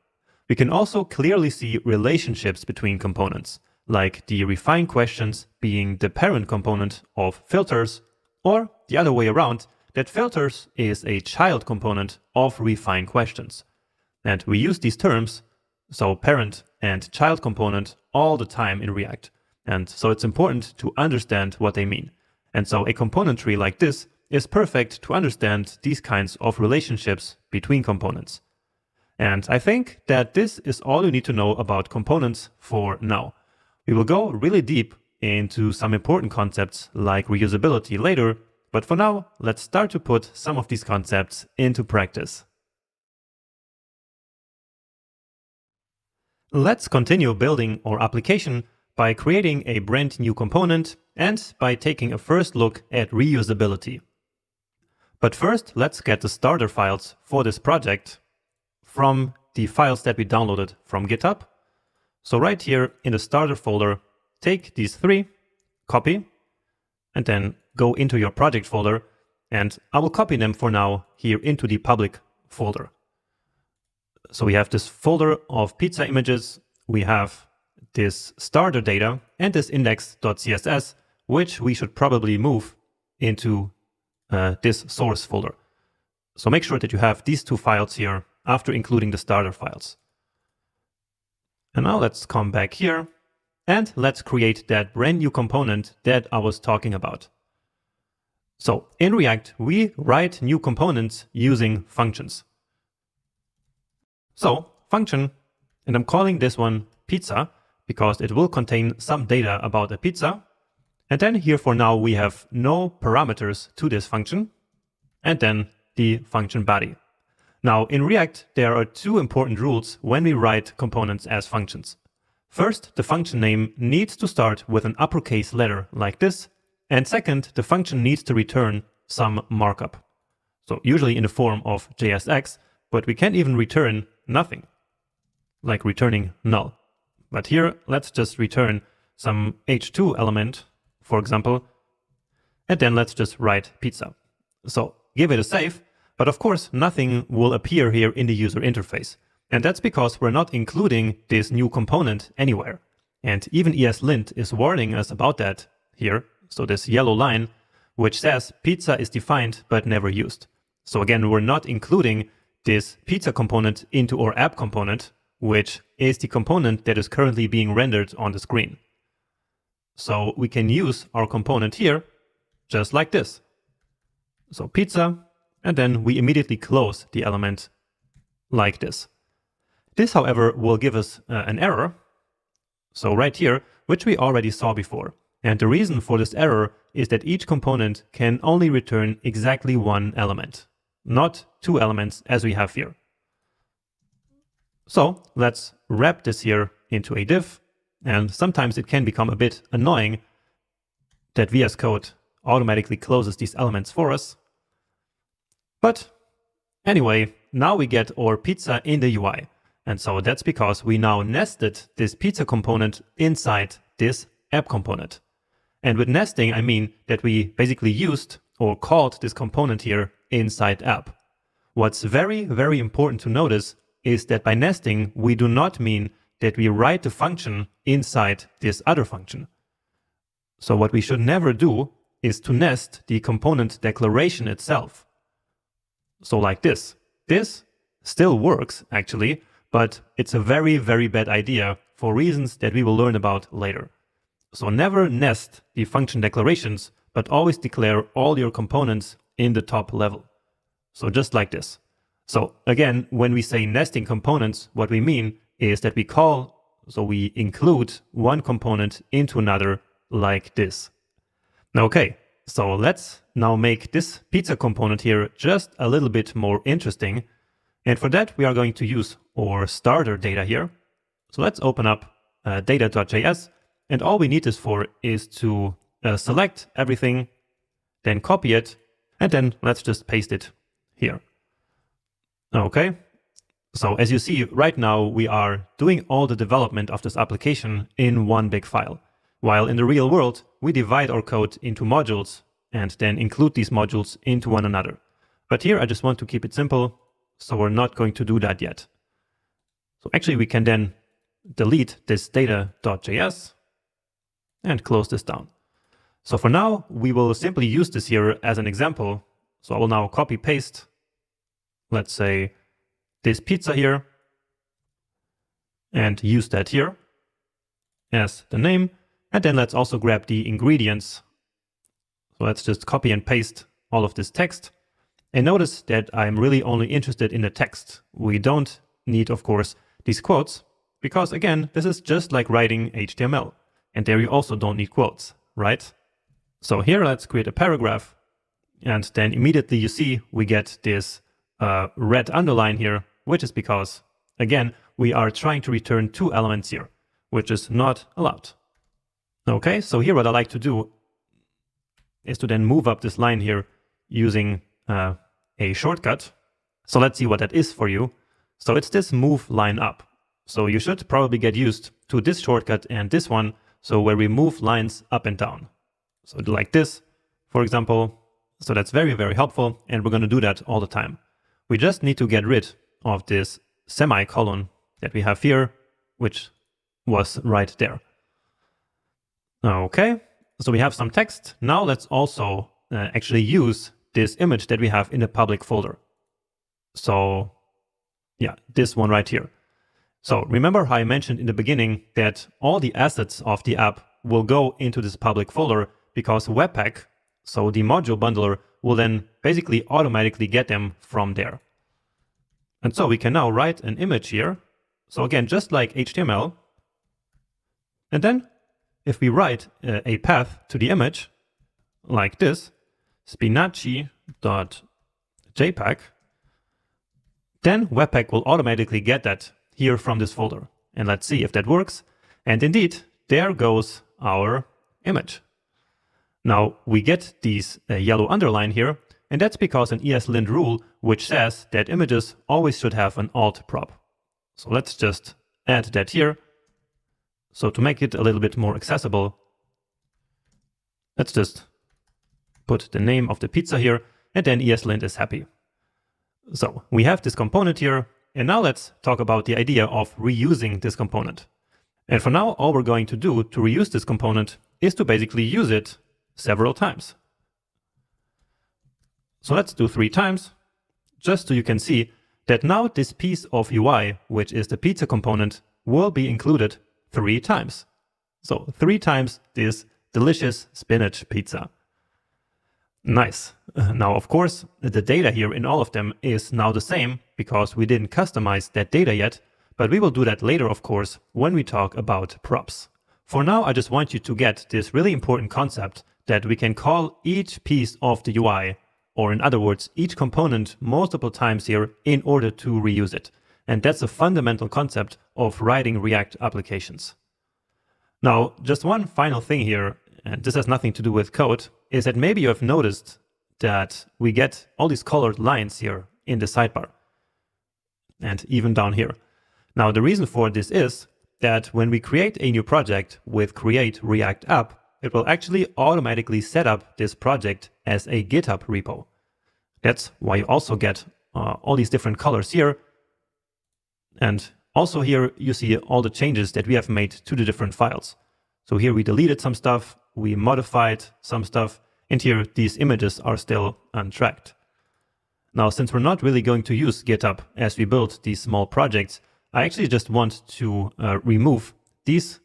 We can also clearly see relationships between components, like the refine questions being the parent component of filters, or the other way around, that filters is a child component of refine questions. And we use these terms, so parent and child component, all the time in React. And so it's important to understand what they mean. And so a component tree like this is perfect to understand these kinds of relationships between components. And I think that this is all you need to know about components for now. We will go really deep into some important concepts like reusability later, but for now, let's start to put some of these concepts into practice. Let's continue building our application by creating a brand new component and by taking a first look at reusability. But first, let's get the starter files for this project from the files that we downloaded from GitHub. So right here in the starter folder, take these three, copy, and then go into your project folder, and I will copy them for now here into the public folder. So we have this folder of pizza images, we have this starter data, and this index.css, which we should probably move into this source folder. So make sure that you have these two files here after including the starter files. And now let's come back here and let's create that brand new component that I was talking about. So in React, we write new components using functions. So function, and I'm calling this one pizza because it will contain some data about a pizza. And then here for now, we have no parameters to this function, and then the function body. Now in React, there are two important rules when we write components as functions. First, the function name needs to start with an uppercase letter like this. And second, the function needs to return some markup. So usually in the form of JSX, but we can't even return nothing, like returning null. But here, let's just return some h2 element, for example, and then let's just write pizza. So give it a save, but of course nothing will appear here in the user interface. And that's because we're not including this new component anywhere. And even ESLint is warning us about that here. So this yellow line, which says pizza is defined but never used. So again, we're not including this pizza component into our app component, which is the component that is currently being rendered on the screen. So we can use our component here just like this. So pizza, and then we immediately close the element like this. This, however, will give us an error. So right here, which we already saw before. And the reason for this error is that each component can only return exactly one element, not two elements as we have here. So let's wrap this here into a div. And sometimes it can become a bit annoying that VS Code automatically closes these elements for us. But anyway, now we get our pizza in the UI. And so that's because we now nested this pizza component inside this app component. And with nesting, I mean that we basically used or called this component here inside app. What's very, very important to notice is that by nesting, we do not mean that we write the function inside this other function. So what we should never do is to nest the component declaration itself. So like this. This still works actually, but it's a very, very bad idea for reasons that we will learn about later. So never nest the function declarations, but always declare all your components in the top level. So just like this. So again, when we say nesting components, what we mean is that we include one component into another like this. Okay, so let's now make this pizza component here just a little bit more interesting. And for that, we are going to use our starter data here. So let's open up data.js. And all we need this for is to select everything, then copy it, and then let's just paste it here. Okay, so as you see right now, we are doing all the development of this application in one big file. While in the real world, we divide our code into modules and then include these modules into one another. But here I just want to keep it simple, so we're not going to do that yet. So actually we can then delete this data.js and close this down. So for now, we will simply use this here as an example. So I will now copy paste, let's say this pizza here, and use that here as the name. And then let's also grab the ingredients. So let's just copy and paste all of this text. And notice that I'm really only interested in the text. We don't need, of course, these quotes, because again, this is just like writing HTML. And there you also don't need quotes, right? So here, let's create a paragraph. And then immediately you see we get this red underline here, which is because, again, we are trying to return 2 elements here, which is not allowed. Okay, so here what I like to do is to then move up this line here using a shortcut. So let's see what that is for you. So it's this move line up. So you should probably get used to this shortcut and this one. So where we move lines up and down. So like this, for example. So that's very, very helpful. And we're going to do that all the time. We just need to get rid of this semicolon that we have here, which was right there. Okay, so we have some text. Now let's also actually use this image that we have in the public folder. So yeah, this one right here. So remember how I mentioned in the beginning that all the assets of the app will go into this public folder because Webpack, so the module bundler, will then basically automatically get them from there. And so we can now write an image here. So again, just like HTML. And then if we write a path to the image like this, spinachi.jpg, then Webpack will automatically get that here from this folder. And let's see if that works. And indeed, there goes our image. Now we get these yellow underline here, and that's because an ESLint rule which says that images always should have an alt prop. So let's just add that here. So to make it a little bit more accessible, let's just put the name of the pizza here, and then ESLint is happy. So we have this component here, and now let's talk about the idea of reusing this component. And for now, all we're going to do to reuse this component is to basically use it several times. So let's do 3 times, just so you can see that now this piece of UI, which is the pizza component, will be included 3 times. So 3 times this delicious spinach pizza. Nice. Now, of course, the data here in all of them is now the same because we didn't customize that data yet, but we will do that later, of course, when we talk about props. For now, I just want you to get this really important concept that we can call each piece of the UI, or in other words, each component multiple times here in order to reuse it. And that's a fundamental concept of writing React applications. Now, just one final thing here, and this has nothing to do with code, is that maybe you have noticed that we get all these colored lines here in the sidebar, and even down here. Now, the reason for this is that when we create a new project with Create React App, it will actually automatically set up this project as a GitHub repo. That's why you also get all these different colors here. And also here you see all the changes that we have made to the different files. So here we deleted some stuff, we modified some stuff, and here these images are still untracked. Now, since we're not really going to use GitHub as we build these small projects, I actually just want to remove these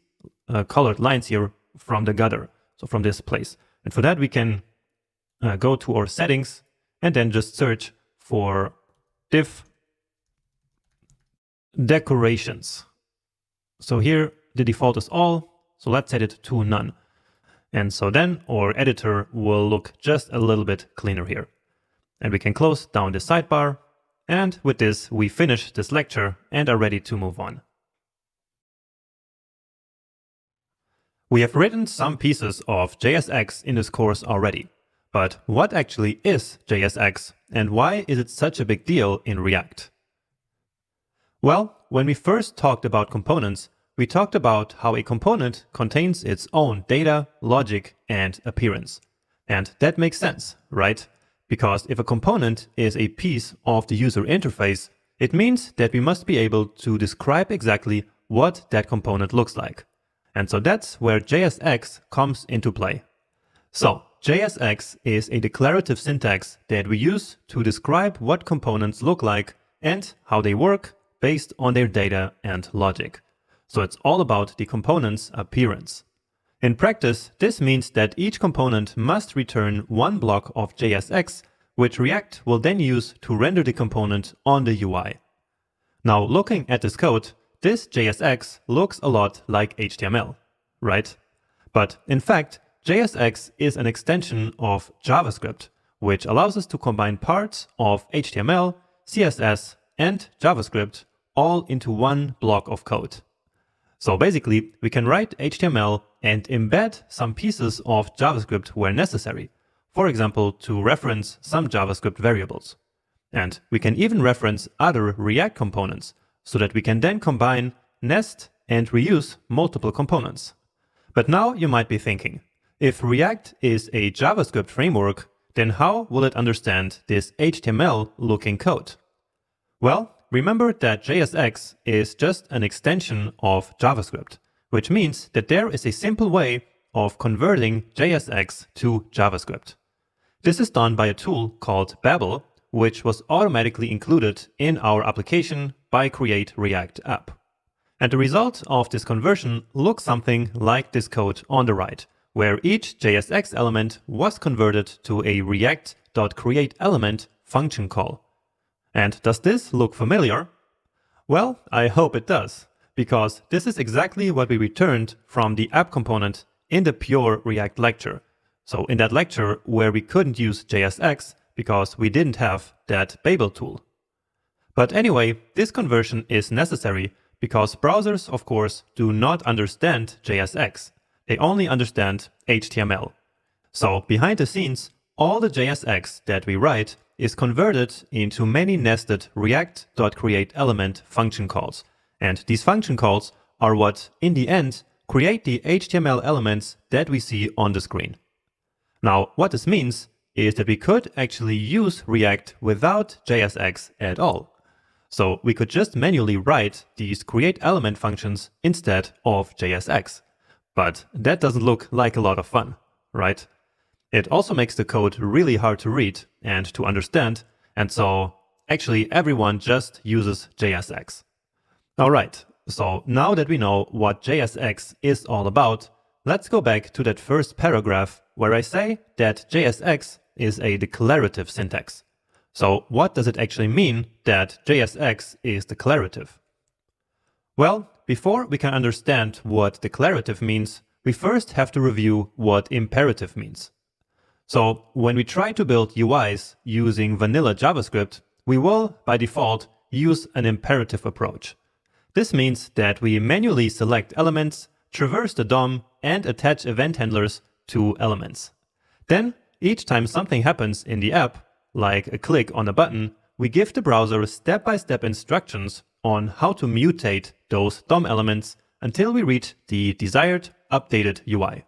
colored lines here from the gutter, so from this place. And for that, we can go to our settings and then just search for div decorations. So here the default is all, so let's set it to none. And so then our editor will look just a little bit cleaner here. And we can close down the sidebar. And with this, we finish this lecture and are ready to move on. We have written some pieces of JSX in this course already. But what actually is JSX and why is it such a big deal in React? Well, when we first talked about components, we talked about how a component contains its own data, logic, and appearance. And that makes sense, right? Because if a component is a piece of the user interface, it means that we must be able to describe exactly what that component looks like. And so that's where JSX comes into play. So JSX is a declarative syntax that we use to describe what components look like and how they work based on their data and logic. So it's all about the component's appearance. In practice, this means that each component must return one block of JSX, which React will then use to render the component on the UI. Now, looking at this code, this JSX looks a lot like HTML, right? But in fact, JSX is an extension of JavaScript, which allows us to combine parts of HTML, CSS, and JavaScript all into one block of code. So basically, we can write HTML and embed some pieces of JavaScript where necessary, for example, to reference some JavaScript variables. And we can even reference other React components so that we can then combine, nest, and reuse multiple components. But now you might be thinking, if React is a JavaScript framework, then how will it understand this HTML-looking code? Well, remember that JSX is just an extension of JavaScript, which means that there is a simple way of converting JSX to JavaScript. This is done by a tool called Babel, which was automatically included in our application by Create React App. And the result of this conversion looks something like this code on the right, where each JSX element was converted to a react.createElement function call. And does this look familiar? Well, I hope it does, because this is exactly what we returned from the app component in the pure React lecture. So in that lecture where we couldn't use JSX because we didn't have that Babel tool. But anyway, this conversion is necessary because browsers, of course, do not understand JSX. They only understand HTML. So behind the scenes, all the JSX that we write is converted into many nested react.createElement function calls. And these function calls are what, in the end, create the HTML elements that we see on the screen. Now, what this means is that we could actually use React without JSX at all. So we could just manually write these createElement functions instead of JSX. But that doesn't look like a lot of fun, right? It also makes the code really hard to read and to understand, and so actually everyone just uses JSX. Alright, so now that we know what JSX is all about, let's go back to that first paragraph where I say that JSX is a declarative syntax. So what does it actually mean that JSX is declarative? Well, before we can understand what declarative means, we first have to review what imperative means. So when we try to build UIs using vanilla JavaScript, we will, by default, use an imperative approach. This means that we manually select elements, traverse the DOM, and attach event handlers to elements. Then, each time something happens in the app, like a click on a button, we give the browser step-by-step instructions on how to mutate those DOM elements until we reach the desired updated UI.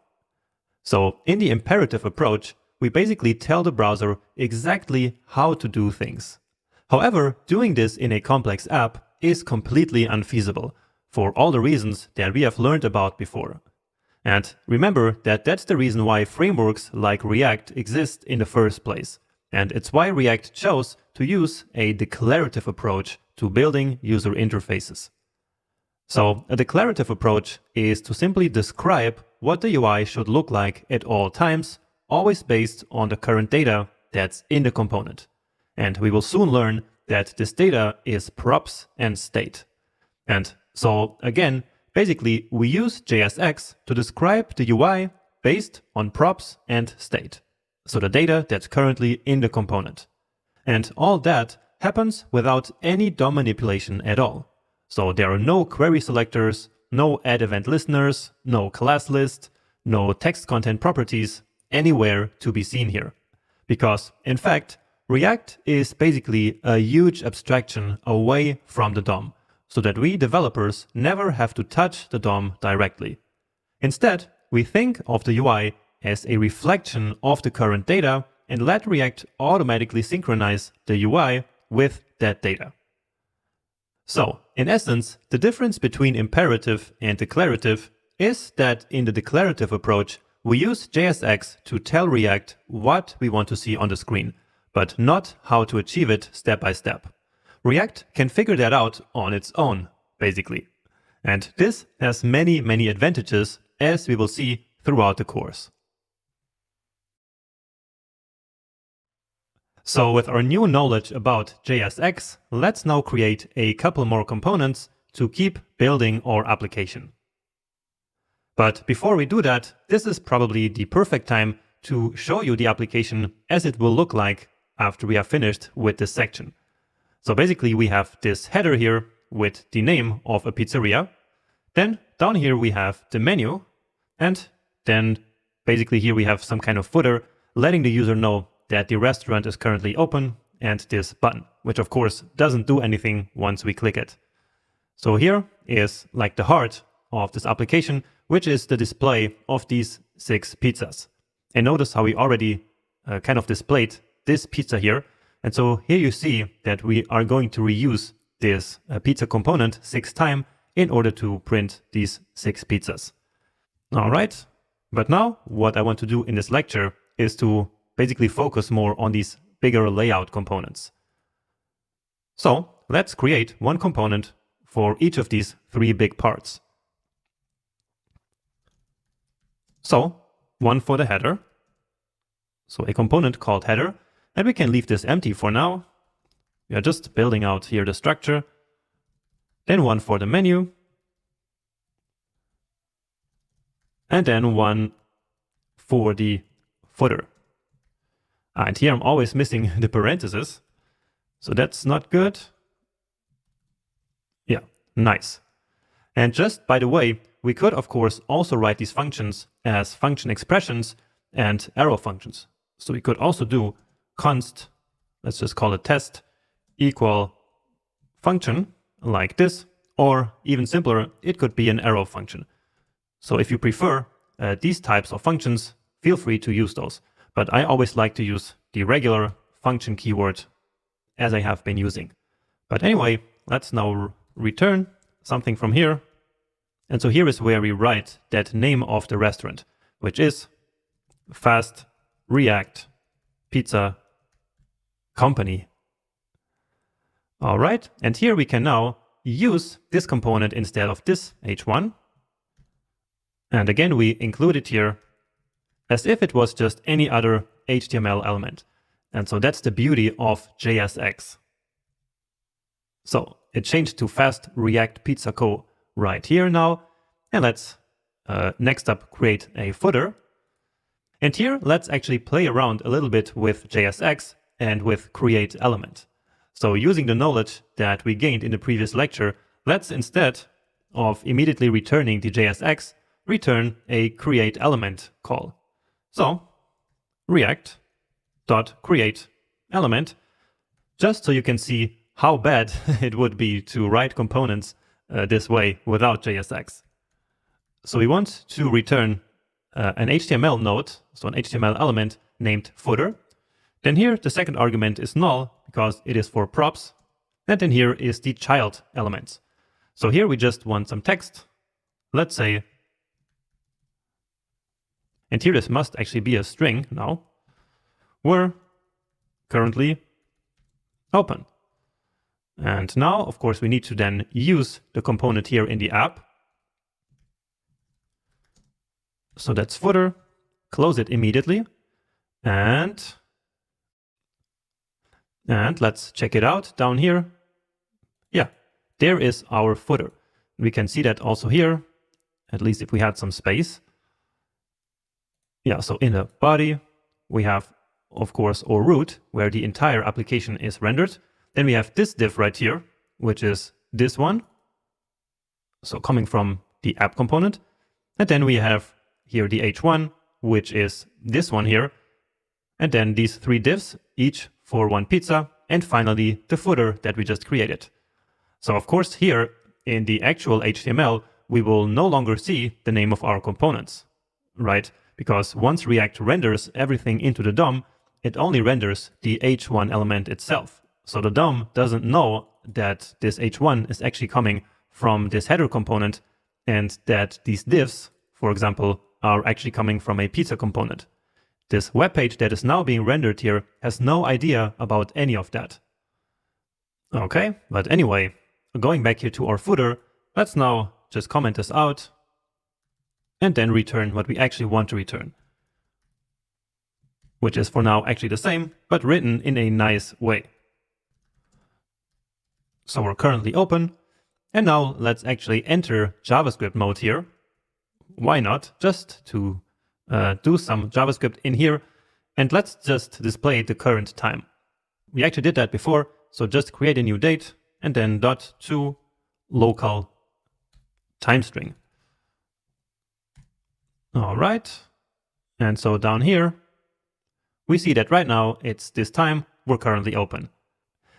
So in the imperative approach, we basically tell the browser exactly how to do things. However, doing this in a complex app is completely unfeasible for all the reasons that we have learned about before. And remember that that's the reason why frameworks like React exist in the first place. And it's why React chose to use a declarative approach to building user interfaces. So a declarative approach is to simply describe what the UI should look like at all times, always based on the current data that's in the component. And we will soon learn that this data is props and state. And so again, basically we use JSX to describe the UI based on props and state. So the data that's currently in the component. And all that happens without any DOM manipulation at all. So there are no query selectors, no add event listeners, no class list, no text content properties anywhere to be seen here. Because in fact, React is basically a huge abstraction away from the DOM, so that we developers never have to touch the DOM directly. Instead, we think of the UI as a reflection of the current data and let React automatically synchronize the UI with that data. So, in essence, the difference between imperative and declarative is that in the declarative approach, we use JSX to tell React what we want to see on the screen, but not how to achieve it step by step. React can figure that out on its own, basically. And this has many advantages, as we will see throughout the course. So with our new knowledge about JSX, let's now create a couple more components to keep building our application. But before we do that, this is probably the perfect time to show you the application as it will look like after we have finished with this section. So basically we have this header here with the name of a pizzeria. Then down here we have the menu, and then basically here we have some kind of footer letting the user know that the restaurant is currently open, and this button, which of course doesn't do anything once we click it. So here is like the heart of this application, which is the display of these 6 pizzas. And notice how we already kind of displayed this pizza here. And so here you see that we are going to reuse this pizza component 6 times in order to print these 6 pizzas. All right, but now what I want to do in this lecture is to basically focus more on these bigger layout components. So let's create one component for each of these 3 big parts. So one for the header. So a component called header, and we can leave this empty for now. We are just building out here the structure. Then one for the menu. And then one for the footer. And here I'm always missing the parentheses, so that's not good. Yeah, nice. And just by the way, we could of course also write these functions as function expressions and arrow functions. So we could also do const, let's just call it test, equal function like this, or even simpler, it could be an arrow function. So if you prefer these types of functions, feel free to use those. But I always like to use the regular function keyword as I have been using. But anyway, let's now return something from here. And so here is where we write that name of the restaurant, which is Fast React Pizza Company. All right, and here we can now use this component instead of this h1. And again, we include it here as if it was just any other HTML element. And so that's the beauty of JSX. So it changed to Fast React Pizza Co. right here now. And let's next up create a footer. And here let's actually play around a little bit with JSX and with create element. So using the knowledge that we gained in the previous lecture, let's instead of immediately returning the JSX, return a create element call. So react.create element, just so you can see how bad it would be to write components this way without JSX. So we want to return an HTML node, so an HTML element named footer. Then here the second argument is null because it is for props. And then here is the child element. So here we just want some text. Let's say, and here this must actually be a string now. We're currently open. And now, of course, we need to then use the component here in the app. So that's footer, close it immediately. And let's check it out down here. Yeah, there is our footer. We can see that also here, at least if we had some space. Yeah, so in the body, we have, of course, our root, where the entire application is rendered. Then we have this div right here, which is this one. So coming from the app component. And then we have here the h1, which is this one here. And then these 3 divs, each for 1 pizza. And finally, the footer that we just created. So of course, here in the actual HTML, we will no longer see the name of our components, right? Because once React renders everything into the DOM, it only renders the h1 element itself. So the DOM doesn't know that this h1 is actually coming from this header component and that these divs, for example, are actually coming from a pizza component. This web page that is now being rendered here has no idea about any of that. Okay, but anyway, going back here to our footer, let's now just comment this out. and then return what we actually want to return, which is for now actually the same, but written in a nice way. So we're currently open, and now let's actually enter JavaScript mode here. Why not? Just to do some JavaScript in here, and let's just display the current time. We actually did that before, so just create a new date, and then .to local time string. All right, and so down here, we see that right now it's this time we're currently open.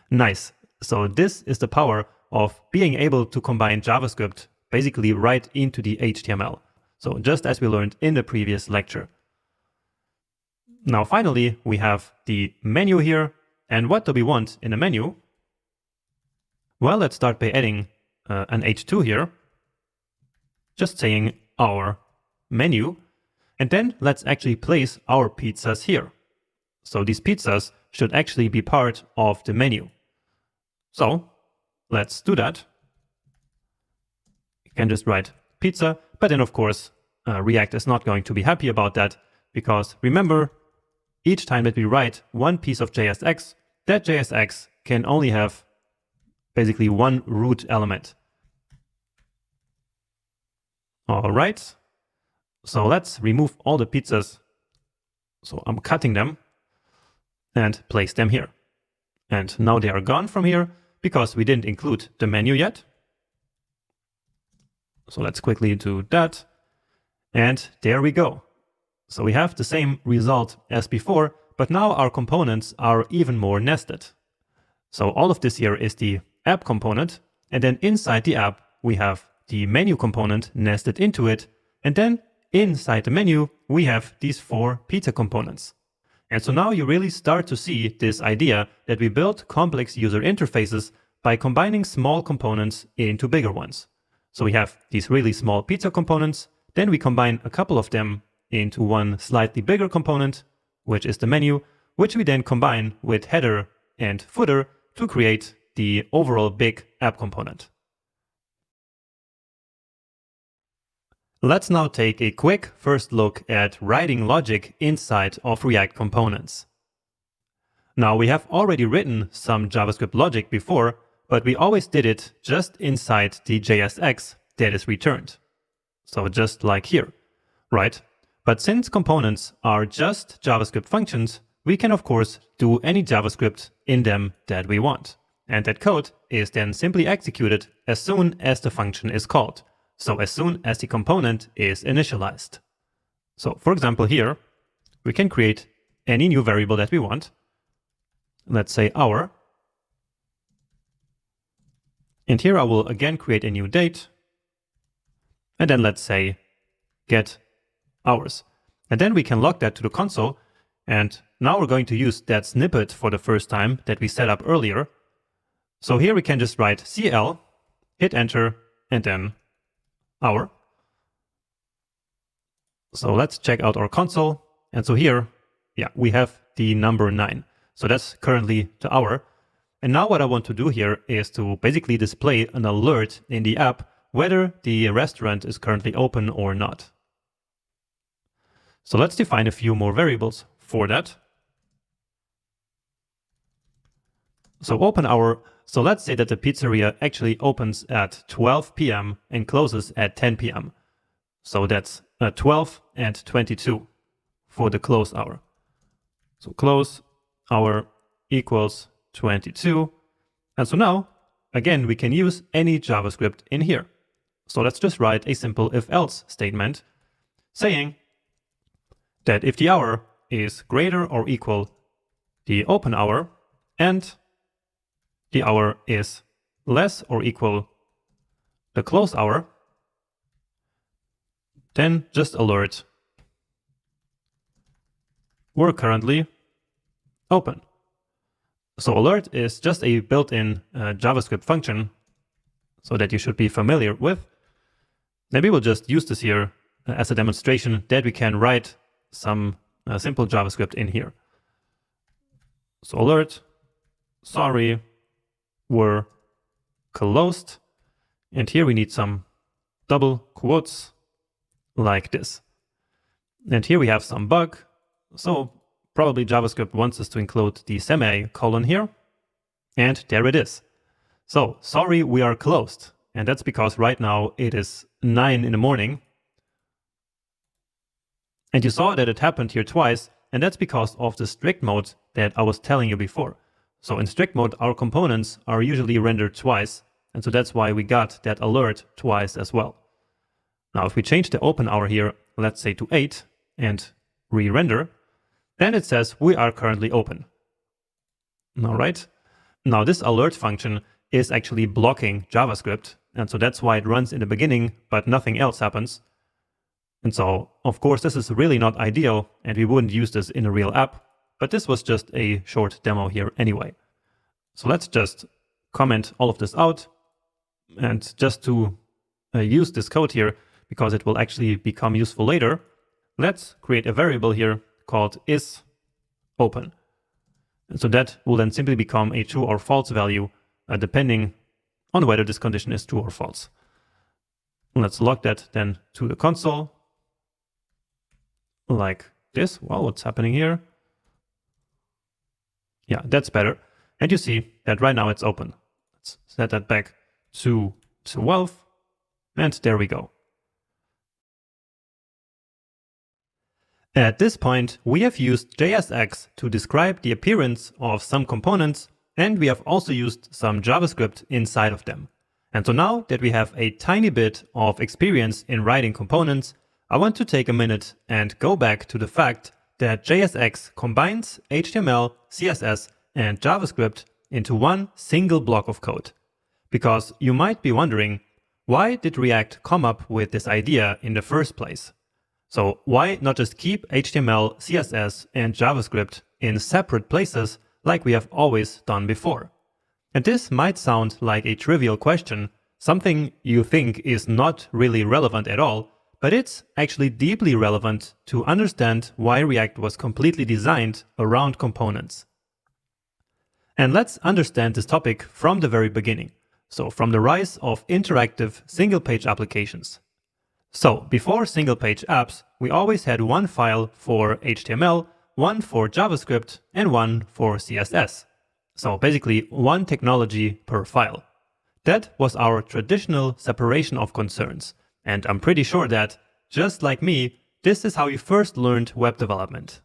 Nice. So this is the power of being able to combine JavaScript basically right into the HTML. So just as we learned in the previous lecture. Now finally, we have the menu here. And what do we want in a menu? Well, let's start by adding an H2 here. Just saying our menu. And then let's actually place our pizzas here. So these pizzas should actually be part of the menu. So let's do that. You can just write pizza, but then of course React is not going to be happy about that, because remember, each time that we write one piece of JSX, that JSX can only have basically one root element. All right, so let's remove all the pizzas. So I'm cutting them and place them here. And now they are gone from here because we didn't include the menu yet. So let's quickly do that. And there we go. So we have the same result as before, but now our components are even more nested. So all of this here is the app component. And then inside the app, we have the menu component nested into it. And then inside the menu, we have these 4 pizza components. And so now you really start to see this idea that we build complex user interfaces by combining small components into bigger ones. So we have these really small pizza components, then we combine a couple of them into one slightly bigger component, which is the menu, which we then combine with header and footer to create the overall big app component. Let's now take a quick first look at writing logic inside of React components. Now we have already written some JavaScript logic before, but we always did it just inside the JSX that is returned. So just like here, right? But since components are just JavaScript functions, we can of course do any JavaScript in them that we want. And that code is then simply executed as soon as the function is called. So as soon as the component is initialized. So for example here, we can create any new variable that we want. Let's say hour. And here I will again create a new date. And then let's say get hours. And then we can log that to the console. And now we're going to use that snippet for the first time that we set up earlier. So here we can just write CL, hit enter, and then hour. So let's check out our console. And so here, yeah, we have the number 9. So that's currently the hour. And now what I want to do here is to basically display an alert in the app whether the restaurant is currently open or not. So let's define a few more variables for that. So open hour. So let's say that the pizzeria actually opens at 12 p.m. and closes at 10 p.m. So that's 12 and 22 for the close hour. So close hour equals 22. And so now, again, we can use any JavaScript in here. So let's just write a simple if-else statement saying that if the hour is greater or equal the open hour and the hour is less or equal the close hour, then just alert we're currently open. So alert is just a built-in JavaScript function so that you should be familiar with. Maybe we'll just use this here as a demonstration that we can write some simple JavaScript in here. So alert, sorry, we're closed. And here we need some double quotes. like this. And here we have some bug. So probably JavaScript wants us to include the semicolon here. And there it is. So sorry, we are closed. And that's because right now it is 9 in the morning. And you saw that it happened here twice. And that's because of the strict mode that I was telling you before. So in strict mode, our components are usually rendered twice. And so that's why we got that alert twice as well. Now, if we change the open hour here, let's say to 8 and re-render, then it says we are currently open. All right. Now this alert function is actually blocking JavaScript. And so that's why it runs in the beginning, but nothing else happens. And so, of course, this is really not ideal, and we wouldn't use this in a real app, but this was just a short demo here anyway. So let's just comment all of this out, and just to use this code here, because it will actually become useful later, let's create a variable here called isOpen. And so that will then simply become a true or false value, depending on whether this condition is true or false. Let's log that then to the console. Like this. Well, what's happening here? Yeah, that's better. And you see that right now it's open. Let's set that back to 12. And there we go. At this point, we have used JSX to describe the appearance of some components, and we have also used some JavaScript inside of them. And so now that we have a tiny bit of experience in writing components, I want to take a minute and go back to the fact that JSX combines HTML, CSS, and JavaScript into one single block of code. Because you might be wondering, why did React come up with this idea in the first place? So why not just keep HTML, CSS, and JavaScript in separate places like we have always done before? And this might sound like a trivial question, something you think is not really relevant at all, but it's actually deeply relevant to understand why React was completely designed around components. And let's understand this topic from the very beginning. So from the rise of interactive single-page applications. So before single-page apps, we always had one file for HTML, one for JavaScript, and one for CSS. So basically one technology per file. That was our traditional separation of concerns. And I'm pretty sure that, just like me, this is how you first learned web development.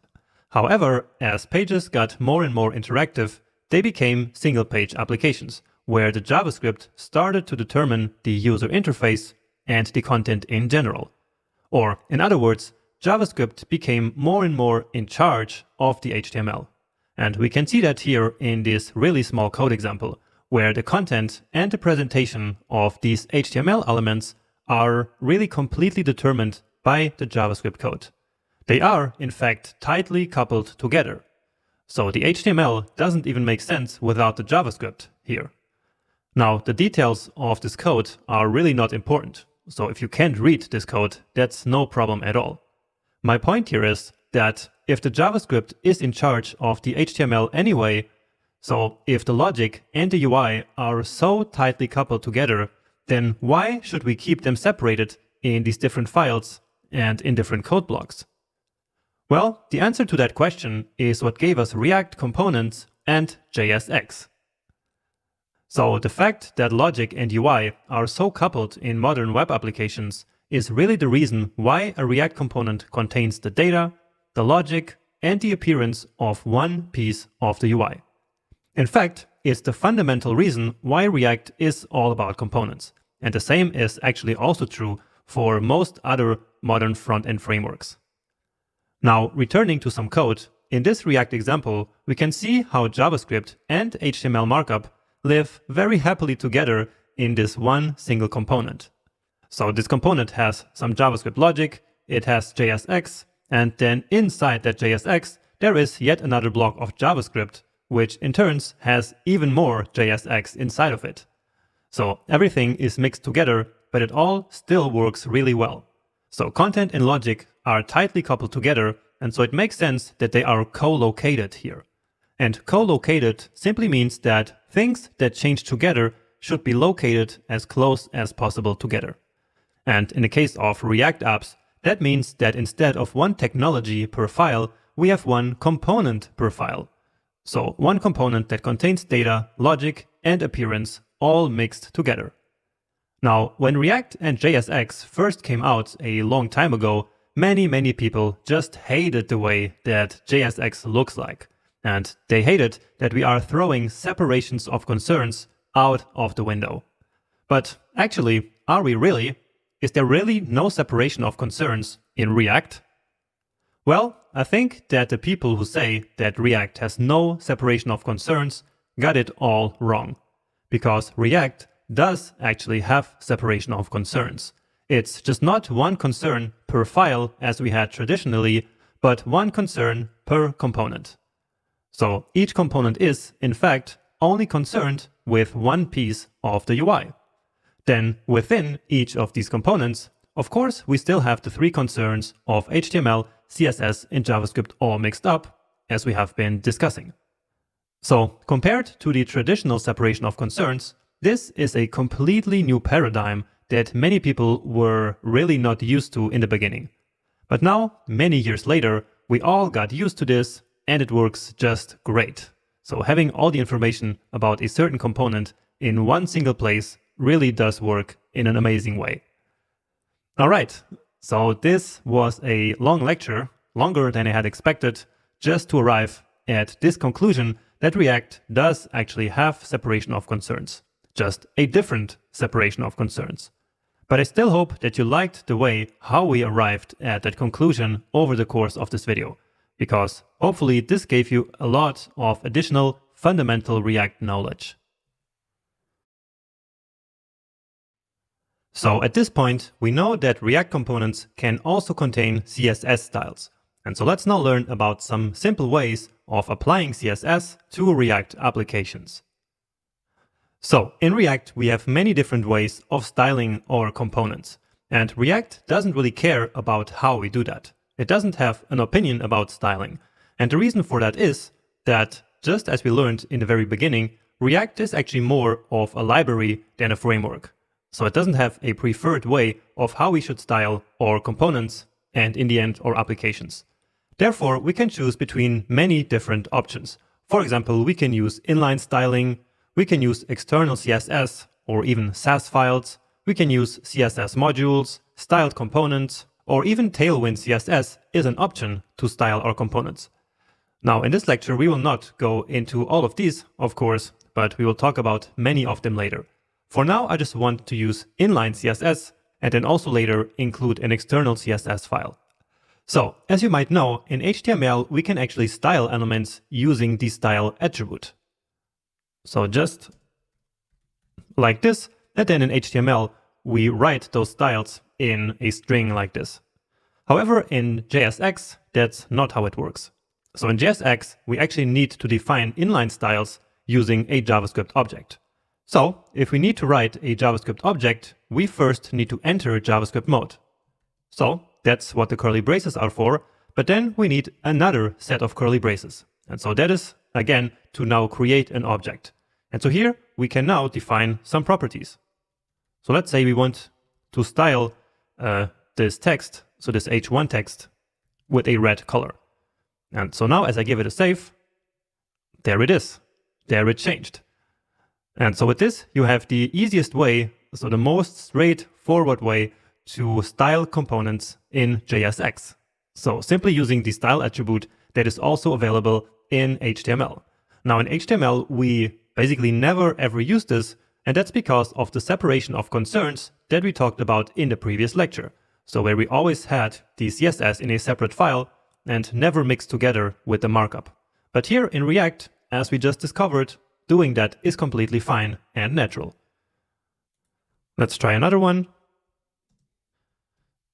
However, as pages got more and more interactive, they became single-page applications, where the JavaScript started to determine the user interface and the content in general. Or, in other words, JavaScript became more and more in charge of the HTML. And we can see that here in this really small code example, where the content and the presentation of these HTML elements are really completely determined by the JavaScript code. They are, in fact, tightly coupled together. So the HTML doesn't even make sense without the JavaScript here. Now, the details of this code are really not important. So if you can't read this code, that's no problem at all. My point here is that if the JavaScript is in charge of the HTML anyway, so if the logic and the UI are so tightly coupled together, then why should we keep them separated in these different files and in different code blocks? Well, the answer to that question is what gave us React components and JSX. So the fact that logic and UI are so coupled in modern web applications is really the reason why a React component contains the data, the logic, and the appearance of one piece of the UI. In fact, it's the fundamental reason why React is all about components. And the same is actually also true for most other modern front-end frameworks. Now, returning to some code, in this React example, we can see how JavaScript and HTML markup live very happily together in this one single component. So this component has some JavaScript logic, it has JSX, and then inside that JSX, there is yet another block of JavaScript, which in turn has even more JSX inside of it. So everything is mixed together, but it all still works really well. So content and logic are tightly coupled together, and so it makes sense that they are co-located here. And co-located simply means that things that change together should be located as close as possible together. And in the case of React apps, that means that instead of one technology per file, we have one component per file. So one component that contains data, logic, and appearance all mixed together. Now, when React and JSX first came out a long time ago, many people just hated the way that JSX looks like. And they hated that we are throwing separations of concerns out of the window. But actually, are we really? Is there really no separation of concerns in React? Well, I think that the people who say that React has no separation of concerns got it all wrong. Because React does actually have separation of concerns. It's just not one concern per file as we had traditionally, but one concern per component. So each component is, in fact, only concerned with one piece of the UI. Then within each of these components, of course, we still have the three concerns of HTML, CSS, and JavaScript all mixed up, as we have been discussing. So compared to the traditional separation of concerns, this is a completely new paradigm that many people were really not used to in the beginning. But now, many years later, we all got used to this and it works just great. So having all the information about a certain component in one single place really does work in an amazing way. All right, so this was a long lecture, longer than I had expected, just to arrive at this conclusion that React does actually have separation of concerns, just a different separation of concerns. But I still hope that you liked the way how we arrived at that conclusion over the course of this video, because hopefully this gave you a lot of additional fundamental React knowledge. So at this point, we know that React components can also contain CSS styles. And so let's now learn about some simple ways of applying CSS to React applications. So in React, we have many different ways of styling our components. And React doesn't really care about how we do that. It doesn't have an opinion about styling. And the reason for that is that, just as we learned in the very beginning, React is actually more of a library than a framework. So it doesn't have a preferred way of how we should style our components and, in the end, our applications. Therefore, we can choose between many different options. For example, we can use inline styling, we can use external CSS or even Sass files, we can use CSS modules, styled components, or even Tailwind CSS is an option to style our components. Now, in this lecture, we will not go into all of these, of course, but we will talk about many of them later. For now, I just want to use inline CSS and then also later include an external CSS file. So, as you might know, in HTML, we can actually style elements using the style attribute. So just like this, and then in HTML, we write those styles in a string like this. However, in JSX, that's not how it works. So in JSX, we actually need to define inline styles using a JavaScript object. So if we need to write a JavaScript object, we first need to enter JavaScript mode. So that's what the curly braces are for, but then we need another set of curly braces. And so that is, again, to now create an object. And so here we can now define some properties. So let's say we want to style this text, so this h1 text, with a red color. And so now as I give it a save, there it is. There it changed. And so with this, you have the easiest way, so the most straightforward way to style components in JSX. So simply using the style attribute that is also available in HTML. Now in HTML, we basically never ever use this, and that's because of the separation of concerns that we talked about in the previous lecture. So where we always had the CSS in a separate file and never mixed together with the markup. But here in React, as we just discovered, doing that is completely fine and natural. Let's try another one.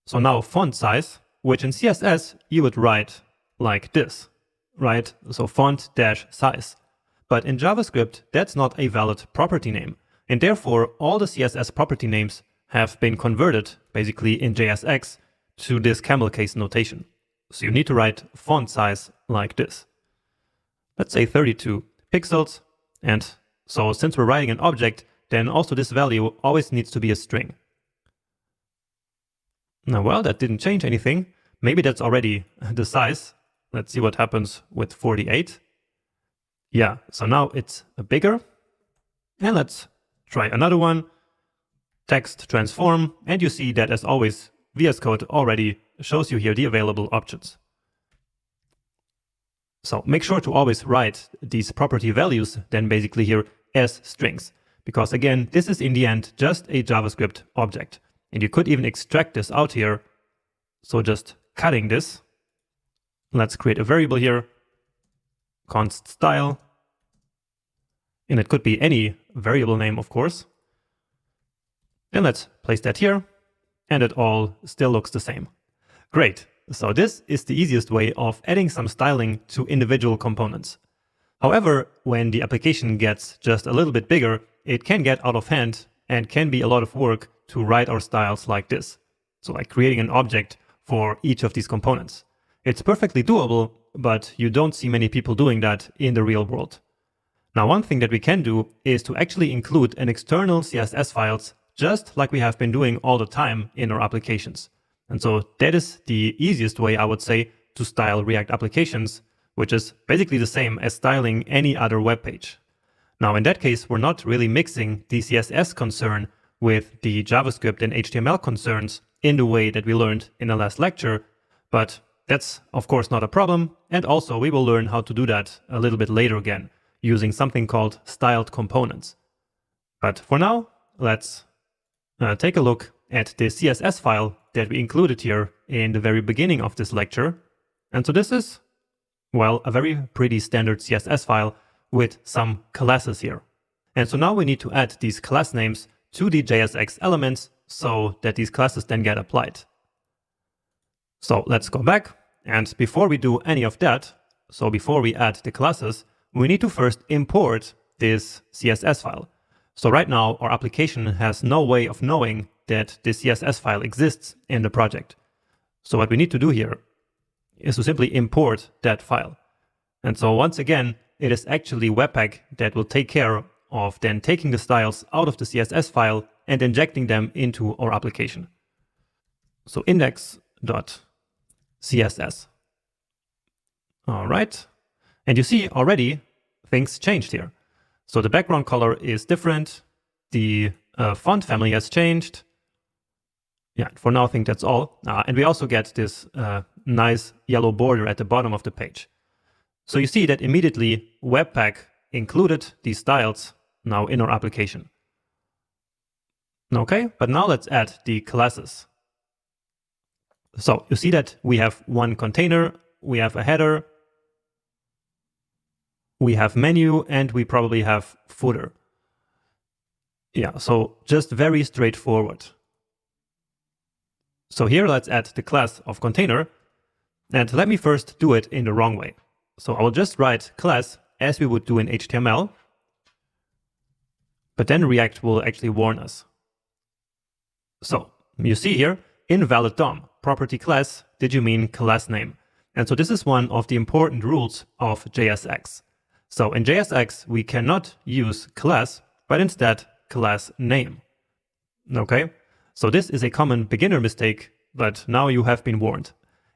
So now font size, which in CSS you would write like this, right? So font-size. But in JavaScript, that's not a valid property name. And therefore, all the CSS property names have been converted, basically in JSX, to this camel case notation. So you need to write font size like this. Let's say 32 pixels. And so since we're writing an object, then also this value always needs to be a string. Now, well, that didn't change anything. Maybe that's already the size. Let's see what happens with 48. Yeah, so now it's bigger. And let's try another one. Text transform. And you see that, as always, VS Code already shows you here the available options. So make sure to always write these property values then basically here as strings. Because again, this is in the end just a JavaScript object. And you could even extract this out here. So just cutting this. Let's create a variable here. Const style. And it could be any variable name, of course. Then let's place that here. And it all still looks the same. Great. So this is the easiest way of adding some styling to individual components. However, when the application gets just a little bit bigger, it can get out of hand and can be a lot of work to write our styles like this. So like creating an object for each of these components. It's perfectly doable, but you don't see many people doing that in the real world. Now, one thing that we can do is to actually include an external CSS files, just like we have been doing all the time in our applications. And so that is the easiest way, I would say, to style React applications, which is basically the same as styling any other web page. Now, in that case, we're not really mixing the CSS concern with the JavaScript and HTML concerns in the way that we learned in the last lecture, but that's of course not a problem. And also we will learn how to do that a little bit later again, using something called styled components. But for now, let's take a look at the CSS file that we included here in the very beginning of this lecture. And so this is, well, a very pretty standard CSS file with some classes here. And so now we need to add these class names to the JSX elements so that these classes then get applied. So let's go back. And before we do any of that, so before we add the classes, we need to first import this CSS file. So right now our application has no way of knowing that this CSS file exists in the project. So what we need to do here is to simply import that file. And so once again, it is actually Webpack that will take care of then taking the styles out of the CSS file and injecting them into our application. So index.css. All right. And you see already things changed here. So the background color is different. The font family has changed. Yeah, for now I think that's all. And we also get this nice yellow border at the bottom of the page. So you see that immediately Webpack included these styles now in our application. Okay, but now let's add the classes. So you see that we have one container, we have a header, we have menu, and we probably have footer. Yeah, so just very straightforward. So here let's add the class of container. And let me first do it in the wrong way. So I will just write class as we would do in HTML. But then React will actually warn us. So you see here, invalid DOM, property class, did you mean class name? And so this is one of the important rules of JSX. So in JSX, we cannot use class, but instead class name. Okay, so this is a common beginner mistake, but now you have been warned.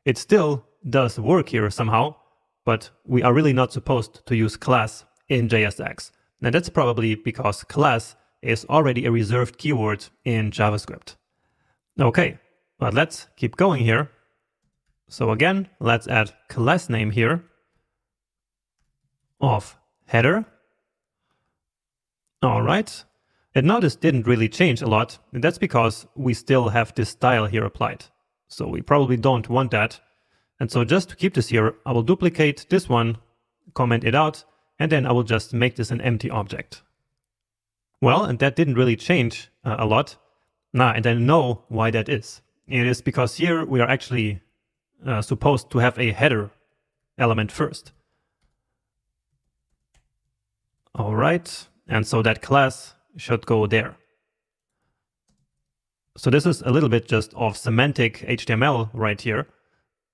It still does work here somehow, but we are really not supposed to use class in JSX. And that's probably because class is already a reserved keyword in JavaScript. Okay, but let's keep going here. So again, let's add class name here of header. All right. And now this didn't really change a lot, and that's because we still have this style here applied. So we probably don't want that. And so just to keep this here, I will duplicate this one, comment it out, and then I will just make this an empty object. Well, and that didn't really change a lot. And I know why that is. It is because here we are actually supposed to have a header element first. All right, and so that class should go there. So this is a little bit just of semantic HTML right here,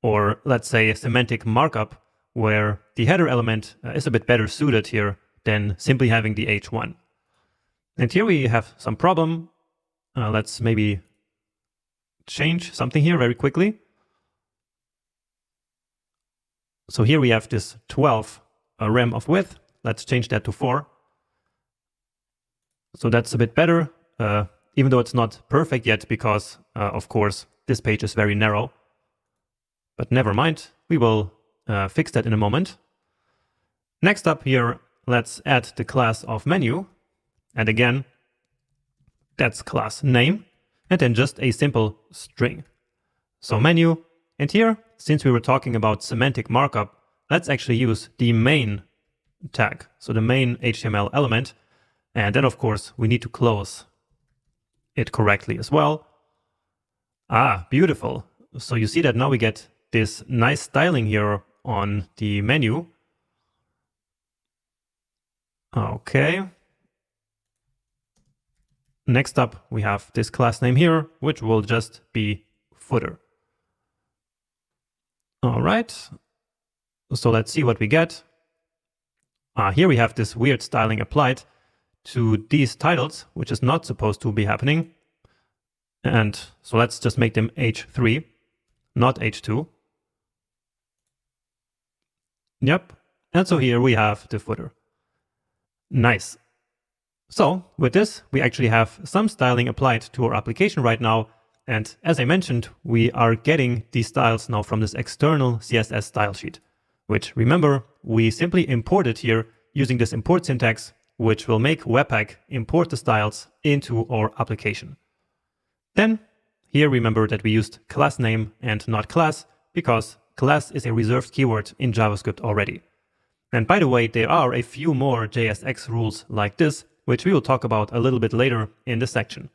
or let's say semantic markup, where the header element is a bit better suited here than simply having the H1. And here we have some problem. Let's maybe change something here very quickly. So here we have this 12 rem of width. Let's change that to 4. So that's a bit better, even though it's not perfect yet because, of course, this page is very narrow. But never mind, we will fix that in a moment. Next up here, let's add the class of menu. And again, that's class name, and then just a simple string. So menu, and here, since we were talking about semantic markup, let's actually use the main tag, so the main HTML element. And then, of course, we need to close it correctly as well. Ah, beautiful. So you see that now we get this nice styling here on the menu. Okay. Next up, we have this class name here, which will just be footer. All right. So let's see what we get. Here we have this weird styling applied to these titles, which is not supposed to be happening. And so let's just make them H3, not H2. Yep. And so here we have the footer. Nice. So with this, we actually have some styling applied to our application right now. And as I mentioned, we are getting these styles now from this external CSS style sheet, which, remember, we simply imported here using this import syntax, which will make Webpack import the styles into our application. Then here remember that we used class name and not class because class is a reserved keyword in JavaScript already. And by the way, there are a few more JSX rules like this, which we will talk about a little bit later in the section.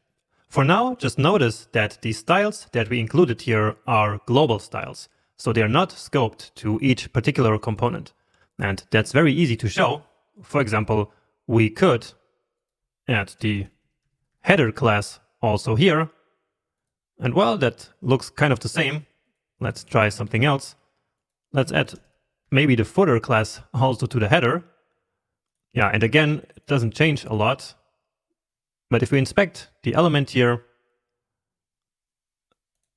For now, just notice that the styles that we included here are global styles, so they're not scoped to each particular component. And that's very easy to show. For example, we could add the header class also here. And well, that looks kind of the same. Let's try something else. Let's add maybe the footer class also to the header. Yeah, and again, it doesn't change a lot. But if we inspect the element here,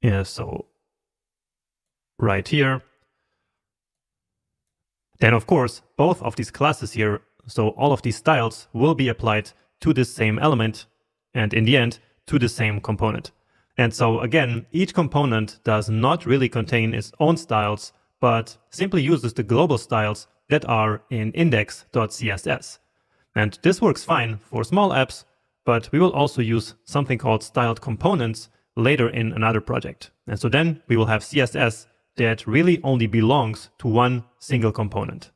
yeah, so right here, then of course, both of these classes here, so all of these styles will be applied to this same element, and in the end, to the same component. And so again, each component does not really contain its own styles, but simply uses the global styles that are in index.css. And this works fine for small apps, but we will also use something called styled components later in another project. And so then we will have CSS that really only belongs to one single component.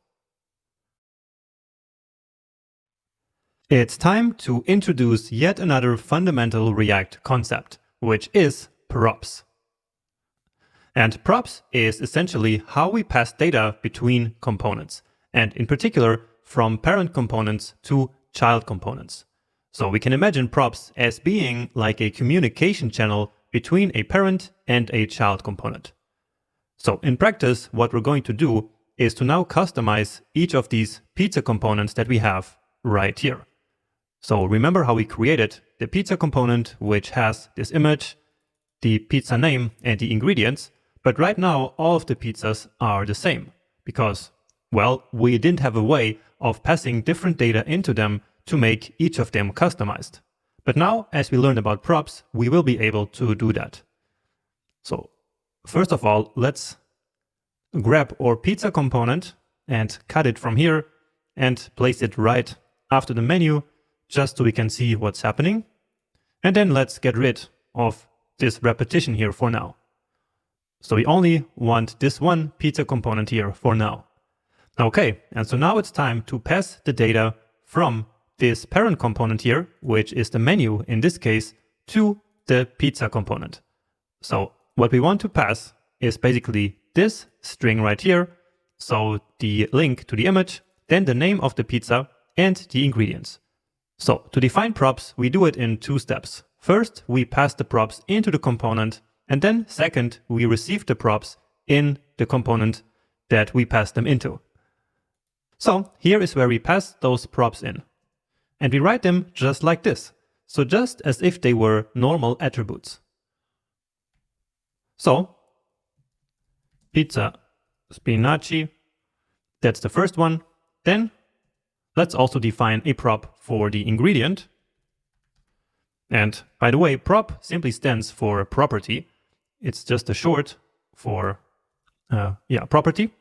It's time to introduce yet another fundamental React concept, which is props. And props is essentially how we pass data between components, and in particular from parent components to child components. So we can imagine props as being like a communication channel between a parent and a child component. So in practice, what we're going to do is to now customize each of these pizza components that we have right here. So remember how we created the pizza component, which has this image, the pizza name, and the ingredients. But right now, all of the pizzas are the same because, well, we didn't have a way of passing different data into them to make each of them customized. But now, as we learn about props, we will be able to do that. So first of all, let's grab our pizza component and cut it from here and place it right after the menu, just so we can see what's happening. And then let's get rid of this repetition here for now. So we only want this one pizza component here for now. Okay, and so now it's time to pass the data from this parent component here, which is the menu in this case, to the pizza component. So what we want to pass is basically this string right here. So the link to the image, then the name of the pizza and the ingredients. So to define props, we do it in two steps. First, we pass the props into the component, and then second, we receive the props in the component that we pass them into. So here is where we pass those props in. And we write them just like this. So just as if they were normal attributes. So pizza spinaci, that's the first one. Then let's also define a prop for the ingredient. And by the way, prop simply stands for property. It's just a short for property.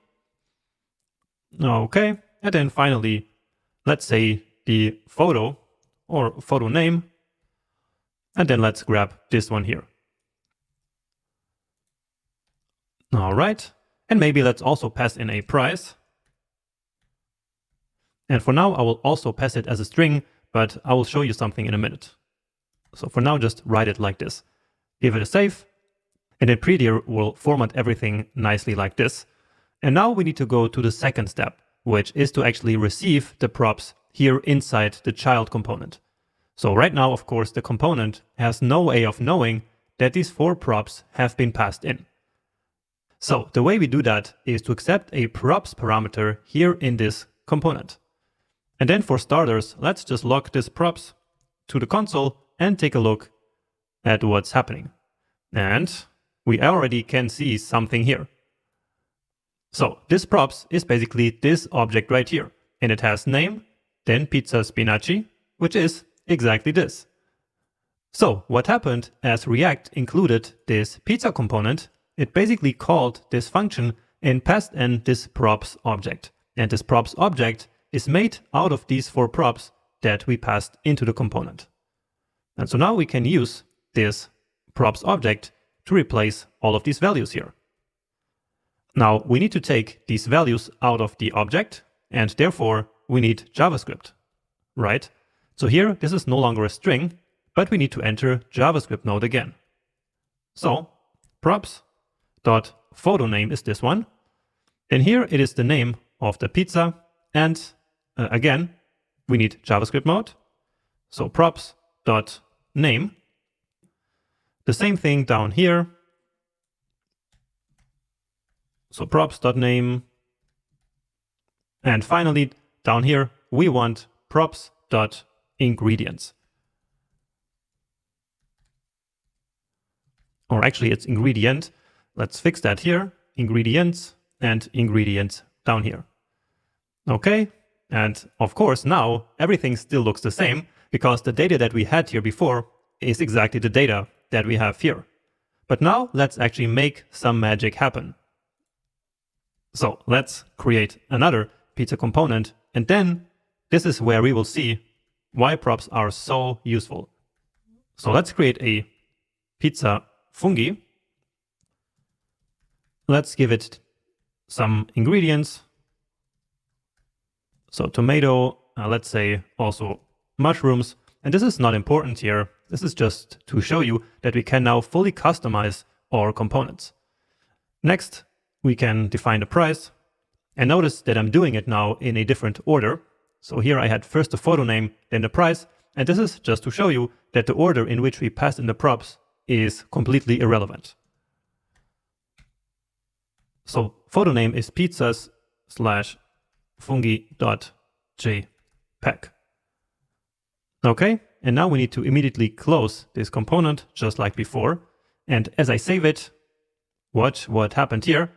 Okay, and then finally, let's say the photo or photo name, and then let's grab this one here. All right, and maybe let's also pass in a price. And for now, I will also pass it as a string, but I will show you something in a minute. So for now, just write it like this. Give it a save, and then Prettier will format everything nicely like this. And now we need to go to the second step, which is to actually receive the props here inside the child component. So right now, of course, the component has no way of knowing that these 4 props have been passed in. So the way we do that is to accept a props parameter here in this component. And then for starters, let's just log this props to the console and take a look at what's happening. And we already can see something here. So this props is basically this object right here, and it has name, then pizza spinaci, which is exactly this. So what happened as React included this pizza component, it basically called this function and passed in this props object. And this props object is made out of these 4 props that we passed into the component. And so now we can use this props object to replace all of these values here. Now we need to take these values out of the object, and therefore we need JavaScript, right? So here, this is no longer a string, but we need to enter JavaScript node again. So props.photoname is this one. And here it is the name of the pizza. And again, we need JavaScript mode. So props.name. The same thing down here. So props.name. And finally, down here, we want props.ingredients. Or actually, it's ingredient. Let's fix that here. Ingredients and ingredients down here. Okay. And of course, now everything still looks the same because the data that we had here before is exactly the data that we have here. But now let's actually make some magic happen. So let's create another pizza component, and then this is where we will see why props are so useful. So let's create a pizza fungi. Let's give it some ingredients. So tomato, let's say also mushrooms. And this is not important here. This is just to show you that we can now fully customize our components. Next, we can define the price. And notice that I'm doing it now in a different order. So here I had first the photo name, then the price. And this is just to show you that the order in which we passed in the props is completely irrelevant. So photo name is pizzas/fungi.jpg. Okay, and now we need to immediately close this component just like before. And as I save it, watch what happened here.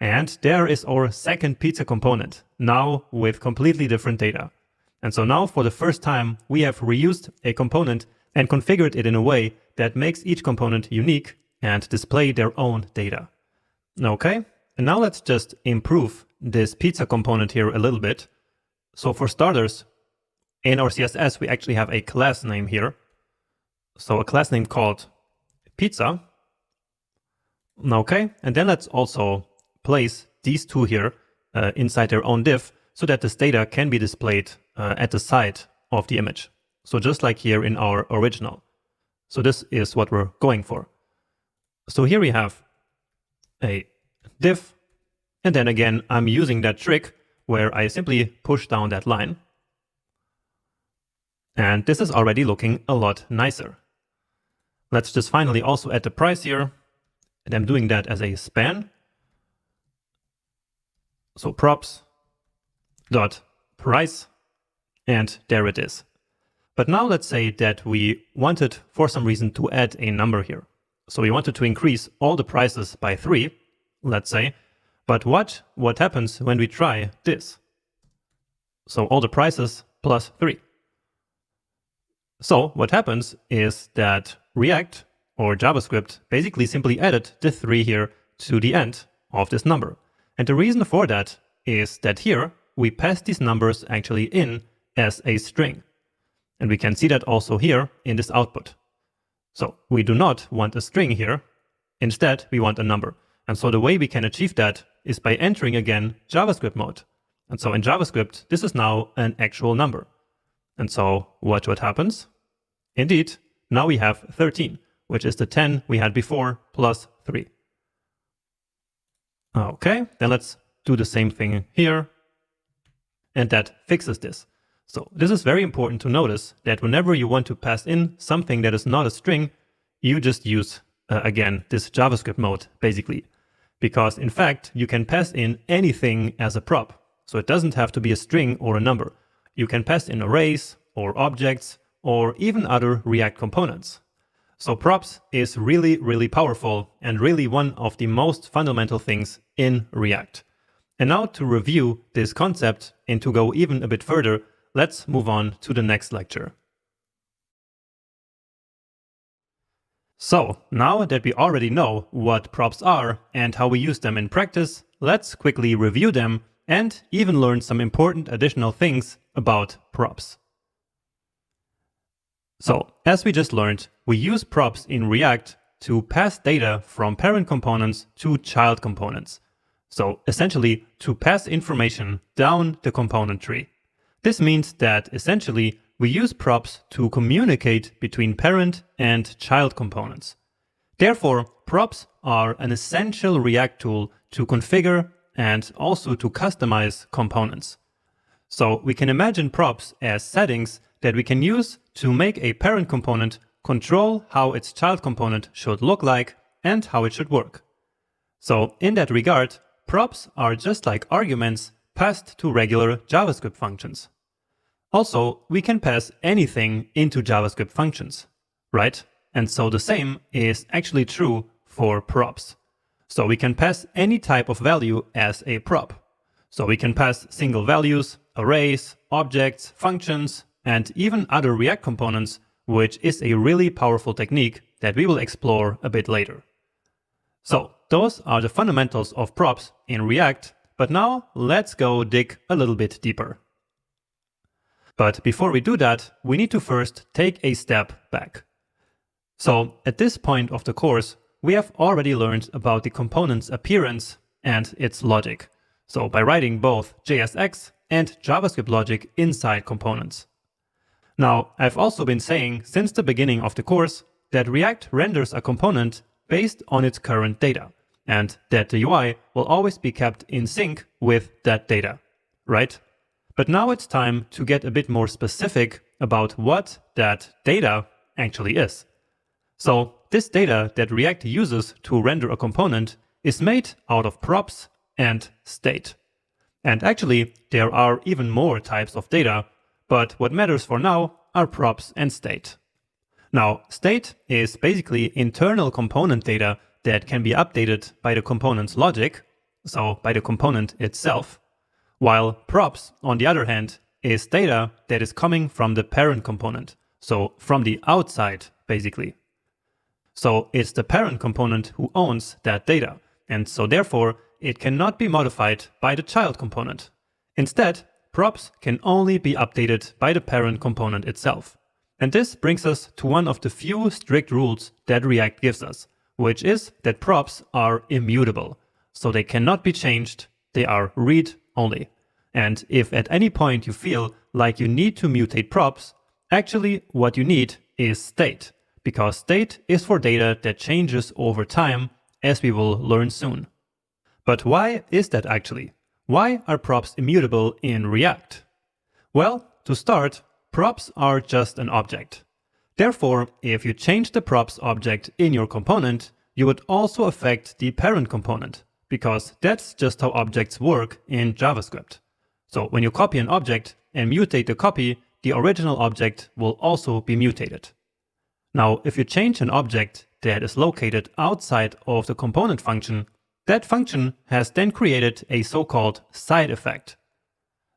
And there is our second pizza component, now with completely different data. And so now for the first time, we have reused a component and configured it in a way that makes each component unique and display their own data. Okay, and now let's just improve this pizza component here a little bit. So for starters, in our CSS, we actually have a class name here. So a class name called pizza. Okay, and then let's also place these 2 here inside their own div so that this data can be displayed at the side of the image. So just like here in our original. So this is what we're going for. So here we have a div. And then again, I'm using that trick where I simply push down that line. And this is already looking a lot nicer. Let's just finally also add the price here. And I'm doing that as a span. So props.price, and there it is. But now let's say that we wanted for some reason to add a number here. So we wanted to increase all the prices by 3, let's say. But what happens when we try this? So all the prices plus 3. So what happens is that React or JavaScript basically simply added the 3 here to the end of this number. And the reason for that is that here we pass these numbers actually in as a string. And we can see that also here in this output. So we do not want a string here. Instead, we want a number. And so the way we can achieve that is by entering again JavaScript mode. And so in JavaScript, this is now an actual number. And so what happens? Indeed, now we have 13, which is the 10 we had before plus 3. Okay, then let's do the same thing here. And that fixes this. So this is very important to notice that whenever you want to pass in something that is not a string, you just use, again, this JavaScript mode, basically. Because in fact, you can pass in anything as a prop. So it doesn't have to be a string or a number. You can pass in arrays or objects or even other React components. So props is really, really powerful and really one of the most fundamental things in React. And now to review this concept and to go even a bit further, let's move on to the next lecture. So now that we already know what props are and how we use them in practice, let's quickly review them and even learn some important additional things about props. So as we just learned, we use props in React to pass data from parent components to child components. So essentially to pass information down the component tree. This means that essentially we use props to communicate between parent and child components. Therefore, props are an essential React tool to configure and also to customize components. So we can imagine props as settings that we can use to make a parent component control how its child component should look like and how it should work. So in that regard, props are just like arguments passed to regular JavaScript functions. Also, we can pass anything into JavaScript functions, right? And so the same is actually true for props. So we can pass any type of value as a prop. So we can pass single values, arrays, objects, functions, and even other React components, which is a really powerful technique that we will explore a bit later. So those are the fundamentals of props in React, but now let's go dig a little bit deeper. But before we do that, we need to first take a step back. So at this point of the course, we have already learned about the component's appearance and its logic. So by writing both JSX and JavaScript logic inside components. Now, I've also been saying since the beginning of the course that React renders a component based on its current data, and that the UI will always be kept in sync with that data, right? But now it's time to get a bit more specific about what that data actually is. So this data that React uses to render a component is made out of props and state. And actually, there are even more types of data, but what matters for now are props and state. Now, state is basically internal component data that can be updated by the component's logic, so by the component itself, while props, on the other hand, is data that is coming from the parent component, so from the outside, basically. So it's the parent component who owns that data, and so therefore it cannot be modified by the child component. Instead, props can only be updated by the parent component itself. And this brings us to one of the few strict rules that React gives us, which is that props are immutable. So they cannot be changed, they are read-only. And if at any point you feel like you need to mutate props, actually what you need is state, because state is for data that changes over time, as we will learn soon. But why is that actually? Why are props immutable in React? Well, to start, props are just an object. Therefore, if you change the props object in your component, you would also affect the parent component, because that's just how objects work in JavaScript. So when you copy an object and mutate the copy, the original object will also be mutated. Now, if you change an object that is located outside of the component function, that function has then created a so-called side effect.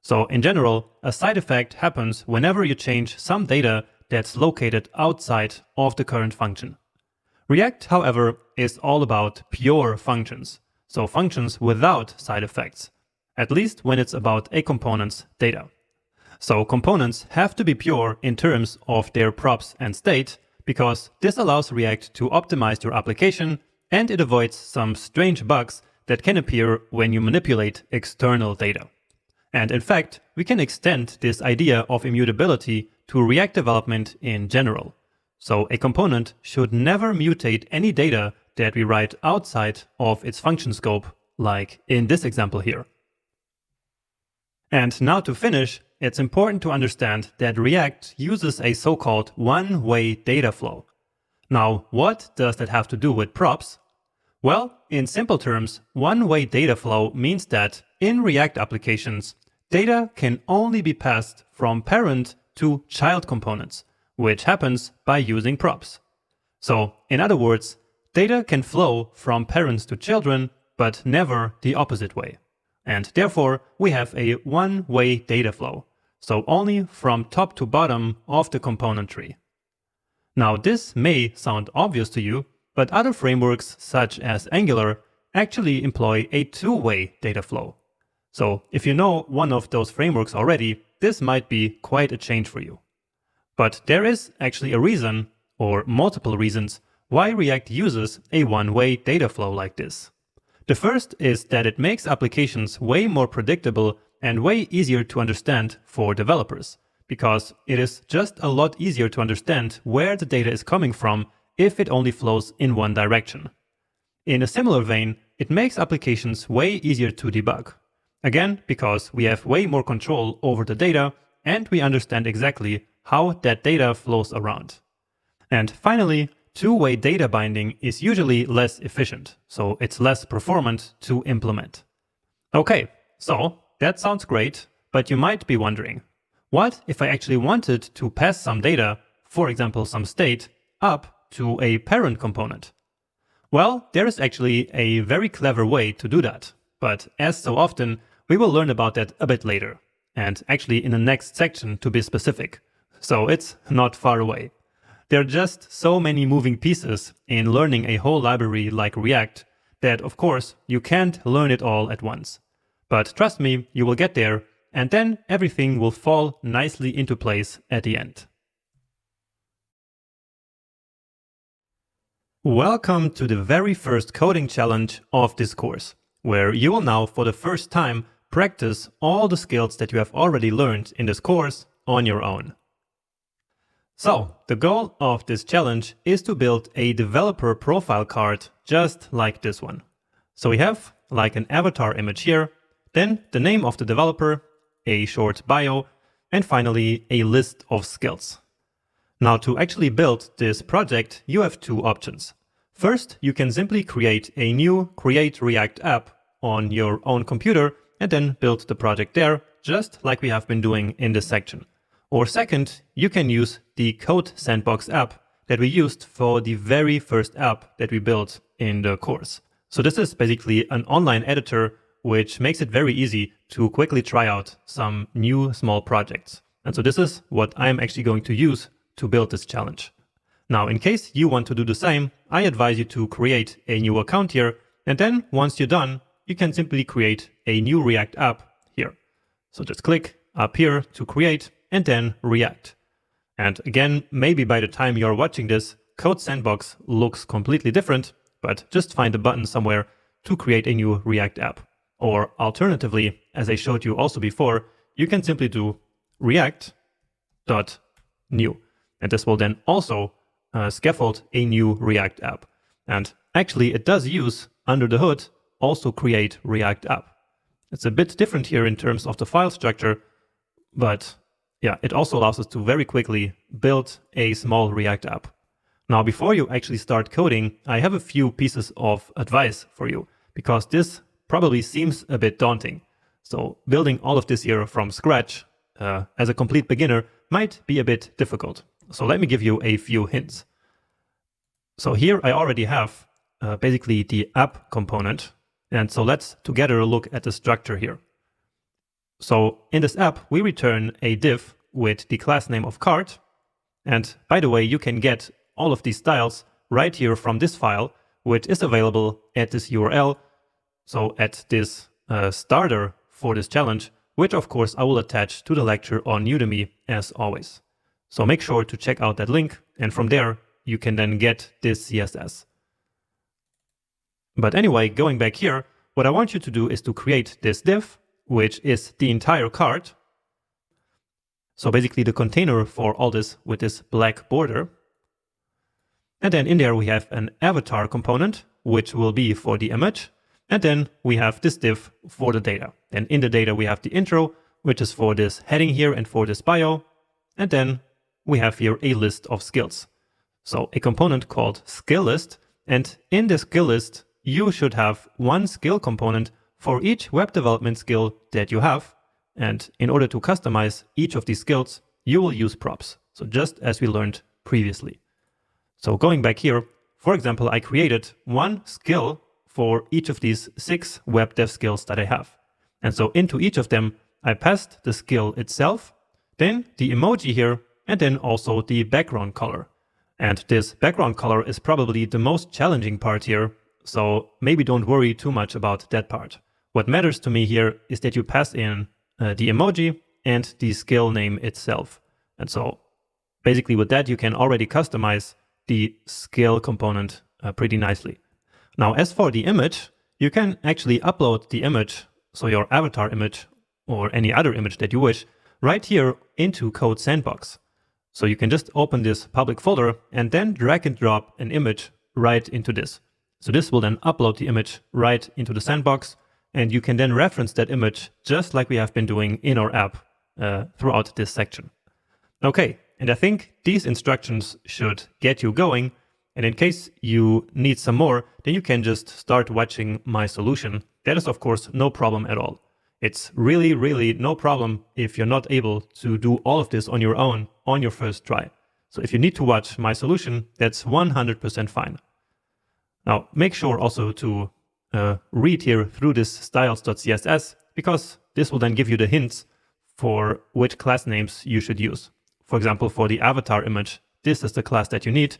So in general, a side effect happens whenever you change some data that's located outside of the current function. React, however, is all about pure functions, so functions without side effects, at least when it's about a component's data. So components have to be pure in terms of their props and state, because this allows React to optimize your application, and it avoids some strange bugs that can appear when you manipulate external data. And in fact, we can extend this idea of immutability to React development in general. So a component should never mutate any data that we write outside of its function scope, like in this example here. And now to finish, it's important to understand that React uses a so-called one-way data flow. Now, what does that have to do with props? Well, in simple terms, one-way data flow means that in React applications, data can only be passed from parent to child components, which happens by using props. So, in other words, data can flow from parents to children, but never the opposite way. And therefore, we have a one-way data flow, so only from top to bottom of the component tree. Now, this may sound obvious to you, but other frameworks, such as Angular, actually employ a two-way data flow. So if you know one of those frameworks already, this might be quite a change for you. But there is actually a reason, or multiple reasons, why React uses a one-way data flow like this. The first is that it makes applications way more predictable and way easier to understand for developers, because it is just a lot easier to understand where the data is coming from if it only flows in one direction. In a similar vein, it makes applications way easier to debug. Again, because we have way more control over the data and we understand exactly how that data flows around. And finally, two-way data binding is usually less efficient, so it's less performant to implement. Okay, so that sounds great, but you might be wondering, what if I actually wanted to pass some data, for example some state, up to a parent component? Well, there is actually a very clever way to do that, but as so often, we will learn about that a bit later, and actually in the next section to be specific, so it's not far away. There are just so many moving pieces in learning a whole library like React that, of course, you can't learn it all at once. But trust me, you will get there, and then everything will fall nicely into place at the end. Welcome to the very first coding challenge of this course, where you will now for the first time practice all the skills that you have already learned in this course on your own. So, the goal of this challenge is to build a developer profile card just like this one. So we have like an avatar image here, then the name of the developer, a short bio, and finally a list of skills. Now to actually build this project, you have two options. First, you can simply create a new Create React app on your own computer and then build the project there, just like we have been doing in this section. Or second, you can use the Code Sandbox app that we used for the very first app that we built in the course. So this is basically an online editor which makes it very easy to quickly try out some new small projects. And so this is what I'm actually going to use to build this challenge. Now, in case you want to do the same, I advise you to create a new account here, and then once you're done, you can simply create a new React app here. So just click up here to create and then React. And again, maybe by the time you're watching this, Code Sandbox looks completely different, but just find a button somewhere to create a new React app. Or alternatively, as I showed you also before, you can simply do react.new. And this will then also scaffold a new React app. And actually it does use, under the hood, also create React app. It's a bit different here in terms of the file structure, but yeah, it also allows us to very quickly build a small React app. Now, before you actually start coding, I have a few pieces of advice for you, because this probably seems a bit daunting. So building all of this here from scratch as a complete beginner might be a bit difficult. So let me give you a few hints. So here I already have basically the app component. And so let's together look at the structure here. So in this app, we return a div with the class name of card. And by the way, you can get all of these styles right here from this file, which is available at this URL. So at this starter for this challenge, which of course I will attach to the lecture on Udemy as always. So make sure to check out that link, and from there you can then get this CSS. But anyway, going back here, what I want you to do is to create this div, which is the entire card. So basically the container for all this with this black border. And then in there we have an avatar component, which will be for the image. And then we have this div for the data. And in the data we have the intro, which is for this heading here and for this bio. And then we have here a list of skills. So a component called skill list. And in the skill list, you should have one skill component for each web development skill that you have. And in order to customize each of these skills, you will use props. So just as we learned previously. So going back here, for example, I created one skill for each of these 6 web dev skills that I have. And so into each of them, I passed the skill itself, then the emoji here, and then also the background color. And this background color is probably the most challenging part here. So maybe don't worry too much about that part. What matters to me here is that you pass in the emoji and the skill name itself. And so basically with that, you can already customize the skill component pretty nicely. Now, as for the image, you can actually upload the image, so your avatar image or any other image that you wish, right here into Code Sandbox. So you can just open this public folder and then drag and drop an image right into this. So this will then upload the image right into the sandbox, and you can then reference that image just like we have been doing in our app throughout this section. Okay, and I think these instructions should get you going. And in case you need some more, then you can just start watching my solution. That is, of course, no problem at all. It's really, really no problem if you're not able to do all of this on your own on your first try. So if you need to watch my solution, that's 100% fine. Now, make sure also to read here through this styles.css, because this will then give you the hints for which class names you should use. For example, for the avatar image, this is the class that you need.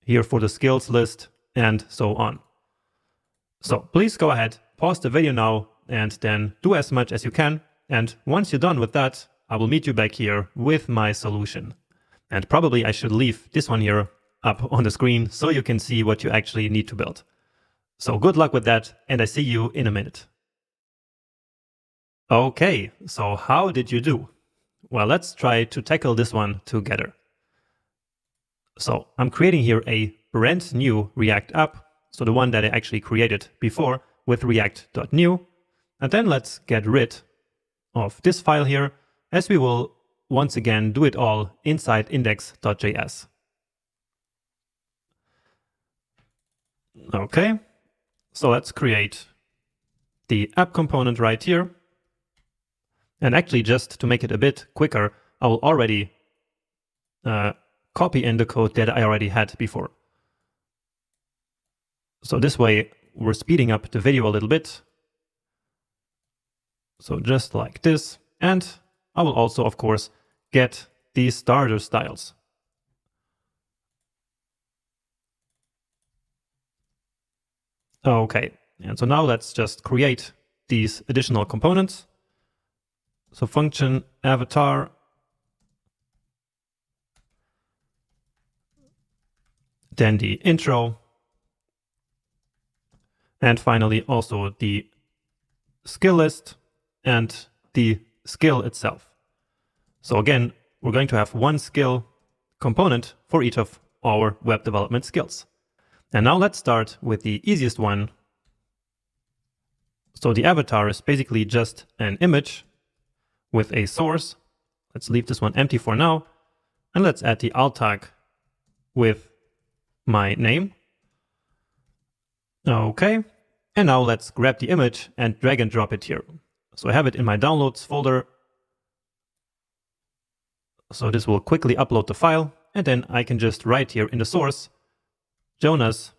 Here for the skills list, and so on. So please go ahead, pause the video now, and then do as much as you can. And once you're done with that, I will meet you back here with my solution. And probably I should leave this one here up on the screen so you can see what you actually need to build. So good luck with that, and I see you in a minute. Okay, so how did you do? Well, let's try to tackle this one together. So I'm creating here a brand new React app, so the one that I actually created before with react.new. And then let's get rid of this file here, as we will once again do it all inside index.js. Okay, so let's create the app component right here. And actually, just to make it a bit quicker, I will already copy in the code that I already had before. So this way, we're speeding up the video a little bit. So just like this. And I will also, of course, get these starter styles. Okay, and so now let's just create these additional components. So function avatar, then the intro, and finally also the skill list and the skill itself. So again, we're going to have one skill component for each of our web development skills. And now let's start with the easiest one. So the avatar is basically just an image with a source. Let's leave this one empty for now. And let's add the alt tag with my name. Okay. And now let's grab the image and drag and drop it here. So I have it in my downloads folder. So this will quickly upload the file. And then I can just write here in the source, jonas.jpg.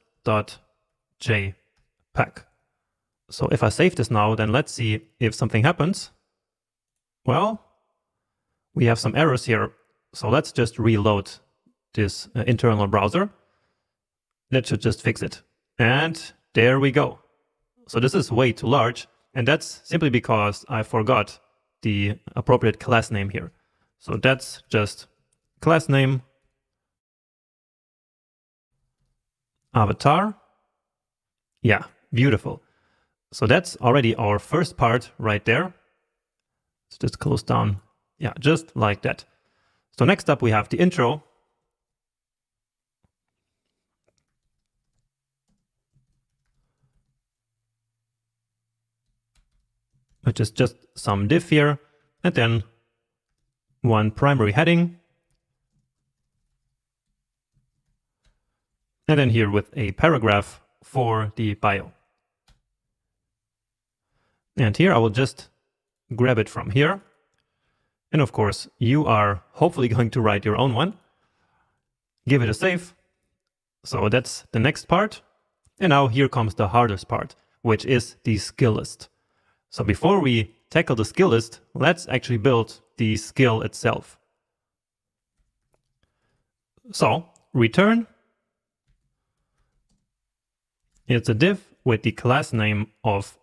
So if I save this now, then let's see if something happens. Well, we have some errors here. So let's just reload this internal browser. That should just fix it. And there we go. So this is way too large. And that's simply because I forgot the appropriate class name here. So that's just class name avatar. Yeah, beautiful. So that's already our first part right there. Let's just close down. Yeah, just like that. So next up we have the intro. Which is just some div here, and then one primary heading. And then here with a paragraph for the bio. And here I will just grab it from here. And of course, you are hopefully going to write your own one. Give it a save. So that's the next part. And now here comes the hardest part, which is the skill list. So before we tackle the skill list, let's actually build the skill itself. So return. It's a div with the class name of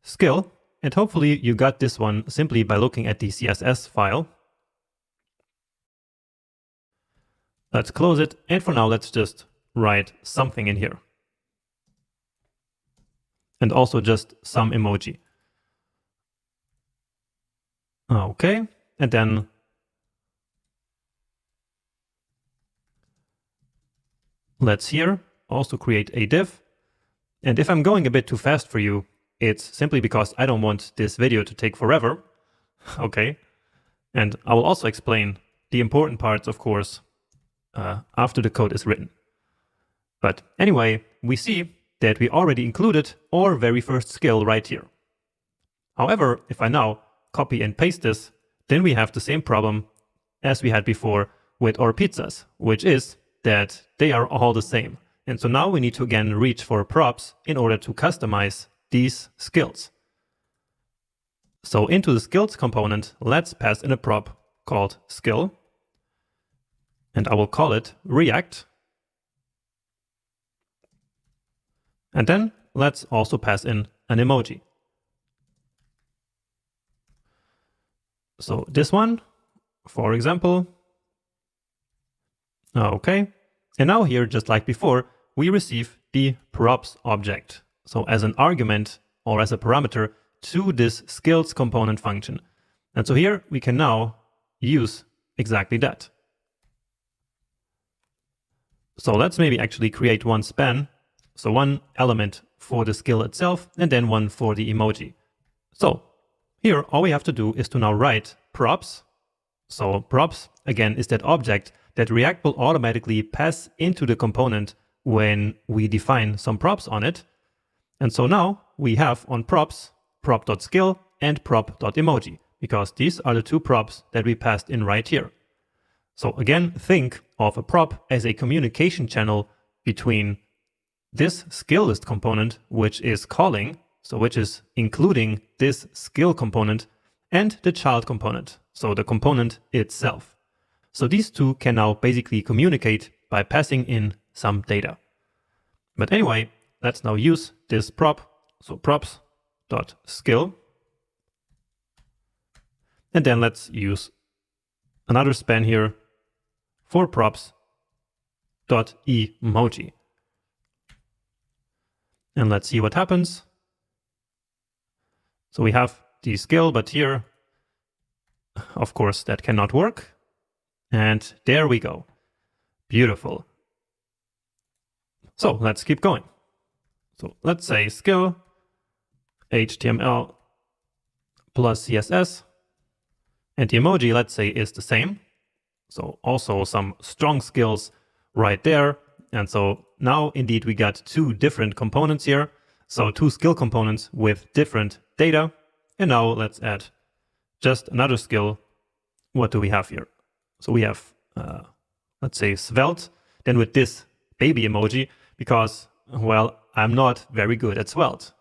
skill. And hopefully you got this one simply by looking at the CSS file. Let's close it. And for now, let's just write something in here. And also just some emoji. Okay, and then let's here also create a div. And if I'm going a bit too fast for you, it's simply because I don't want this video to take forever. Okay, and I will also explain the important parts, of course, after the code is written. But anyway, we see that we already included our very first skill right here. However, if I now copy and paste this, then we have the same problem as we had before with our pizzas, which is that they are all the same. And so now we need to again reach for props in order to customize these skills. So into the skills component, let's pass in a prop called skill. And I will call it React. And then let's also pass in an emoji. So this one, for example. Okay. And now here, just like before, we receive the props object. So as an argument or as a parameter to this skills component function. And so here we can now use exactly that. So let's maybe actually create one span. So one element for the skill itself and then one for the emoji. So here, all we have to do is to now write props. So props, again, is that object that React will automatically pass into the component when we define some props on it. And so now we have on props, prop.skill and prop.emoji, because these are the two props that we passed in right here. So again, think of a prop as a communication channel between this skill list component, which is calling, so which is including this skill component, and the child component, so the component itself. So these two can now basically communicate by passing in some data. But anyway, let's now use this prop, so props.skill. And then let's use another span here for props.emoji. And let's see what happens. So we have the skill, but here, of course, that cannot work. And there we go. Beautiful. So let's keep going. So let's say skill, HTML plus CSS, and the emoji, let's say, is the same. So also some strong skills right there. And so now indeed we got two different components here. So two skill components with different data. And now let's add just another skill. What do we have here? So we have, let's say, svelte. Then with this baby emoji because, well, I'm not very good at Svelte.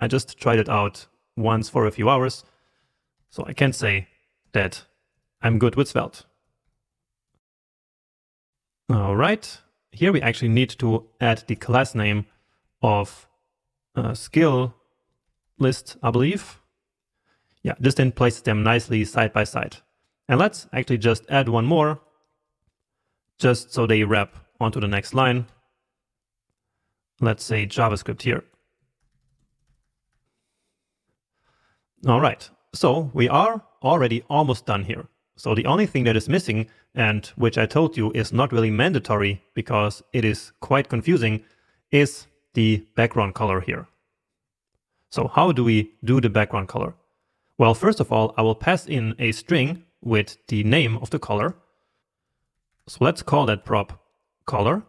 I just tried it out once for a few hours, so I can't say that I'm good with Svelte. All right, here we actually need to add the class name of skill list, I believe. Yeah, this then places them nicely side by side. And let's actually just add one more, just so they wrap onto the next line. Let's say JavaScript here. All right, so we are already almost done here. So the only thing that is missing, and which I told you is not really mandatory because it is quite confusing, is the background color here. So how do we do the background color? Well, first of all, I will pass in a string with the name of the color. So let's call that prop color.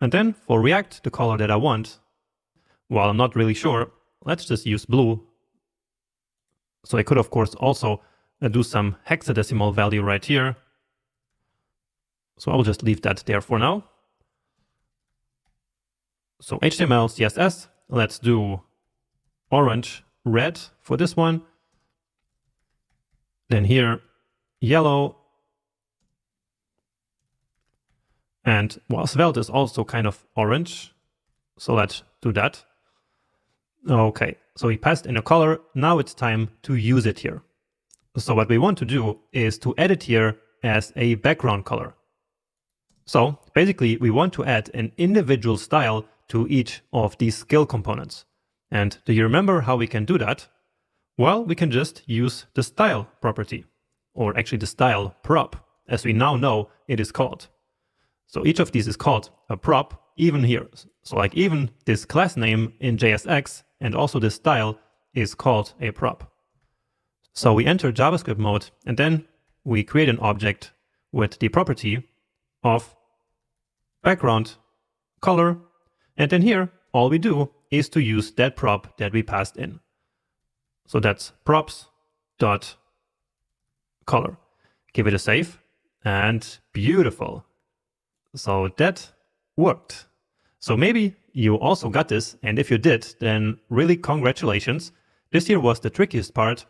And then for React, the color that I want, well, I'm not really sure, let's just use blue. So I could, of course, also do some hexadecimal value right here. So I will just leave that there for now. So HTML, CSS, let's do orange, red for this one. Then here, yellow. And well, Svelte is also kind of orange. So let's do that. Okay, so we passed in a color. Now it's time to use it here. So what we want to do is to add it here as a background color. So basically we want to add an individual style to each of these skill components. And do you remember how we can do that? Well, we can just use the style property, or actually the style prop, as we now know it is called. So each of these is called a prop, even here. So like even this class name in JSX and also this style is called a prop. So we enter JavaScript mode and then we create an object with the property of background color. And then here, all we do is to use that prop that we passed in. So that's props.color. Give it a save and beautiful. So that worked. So maybe you also got this, and if you did, then really congratulations. This here was the trickiest part,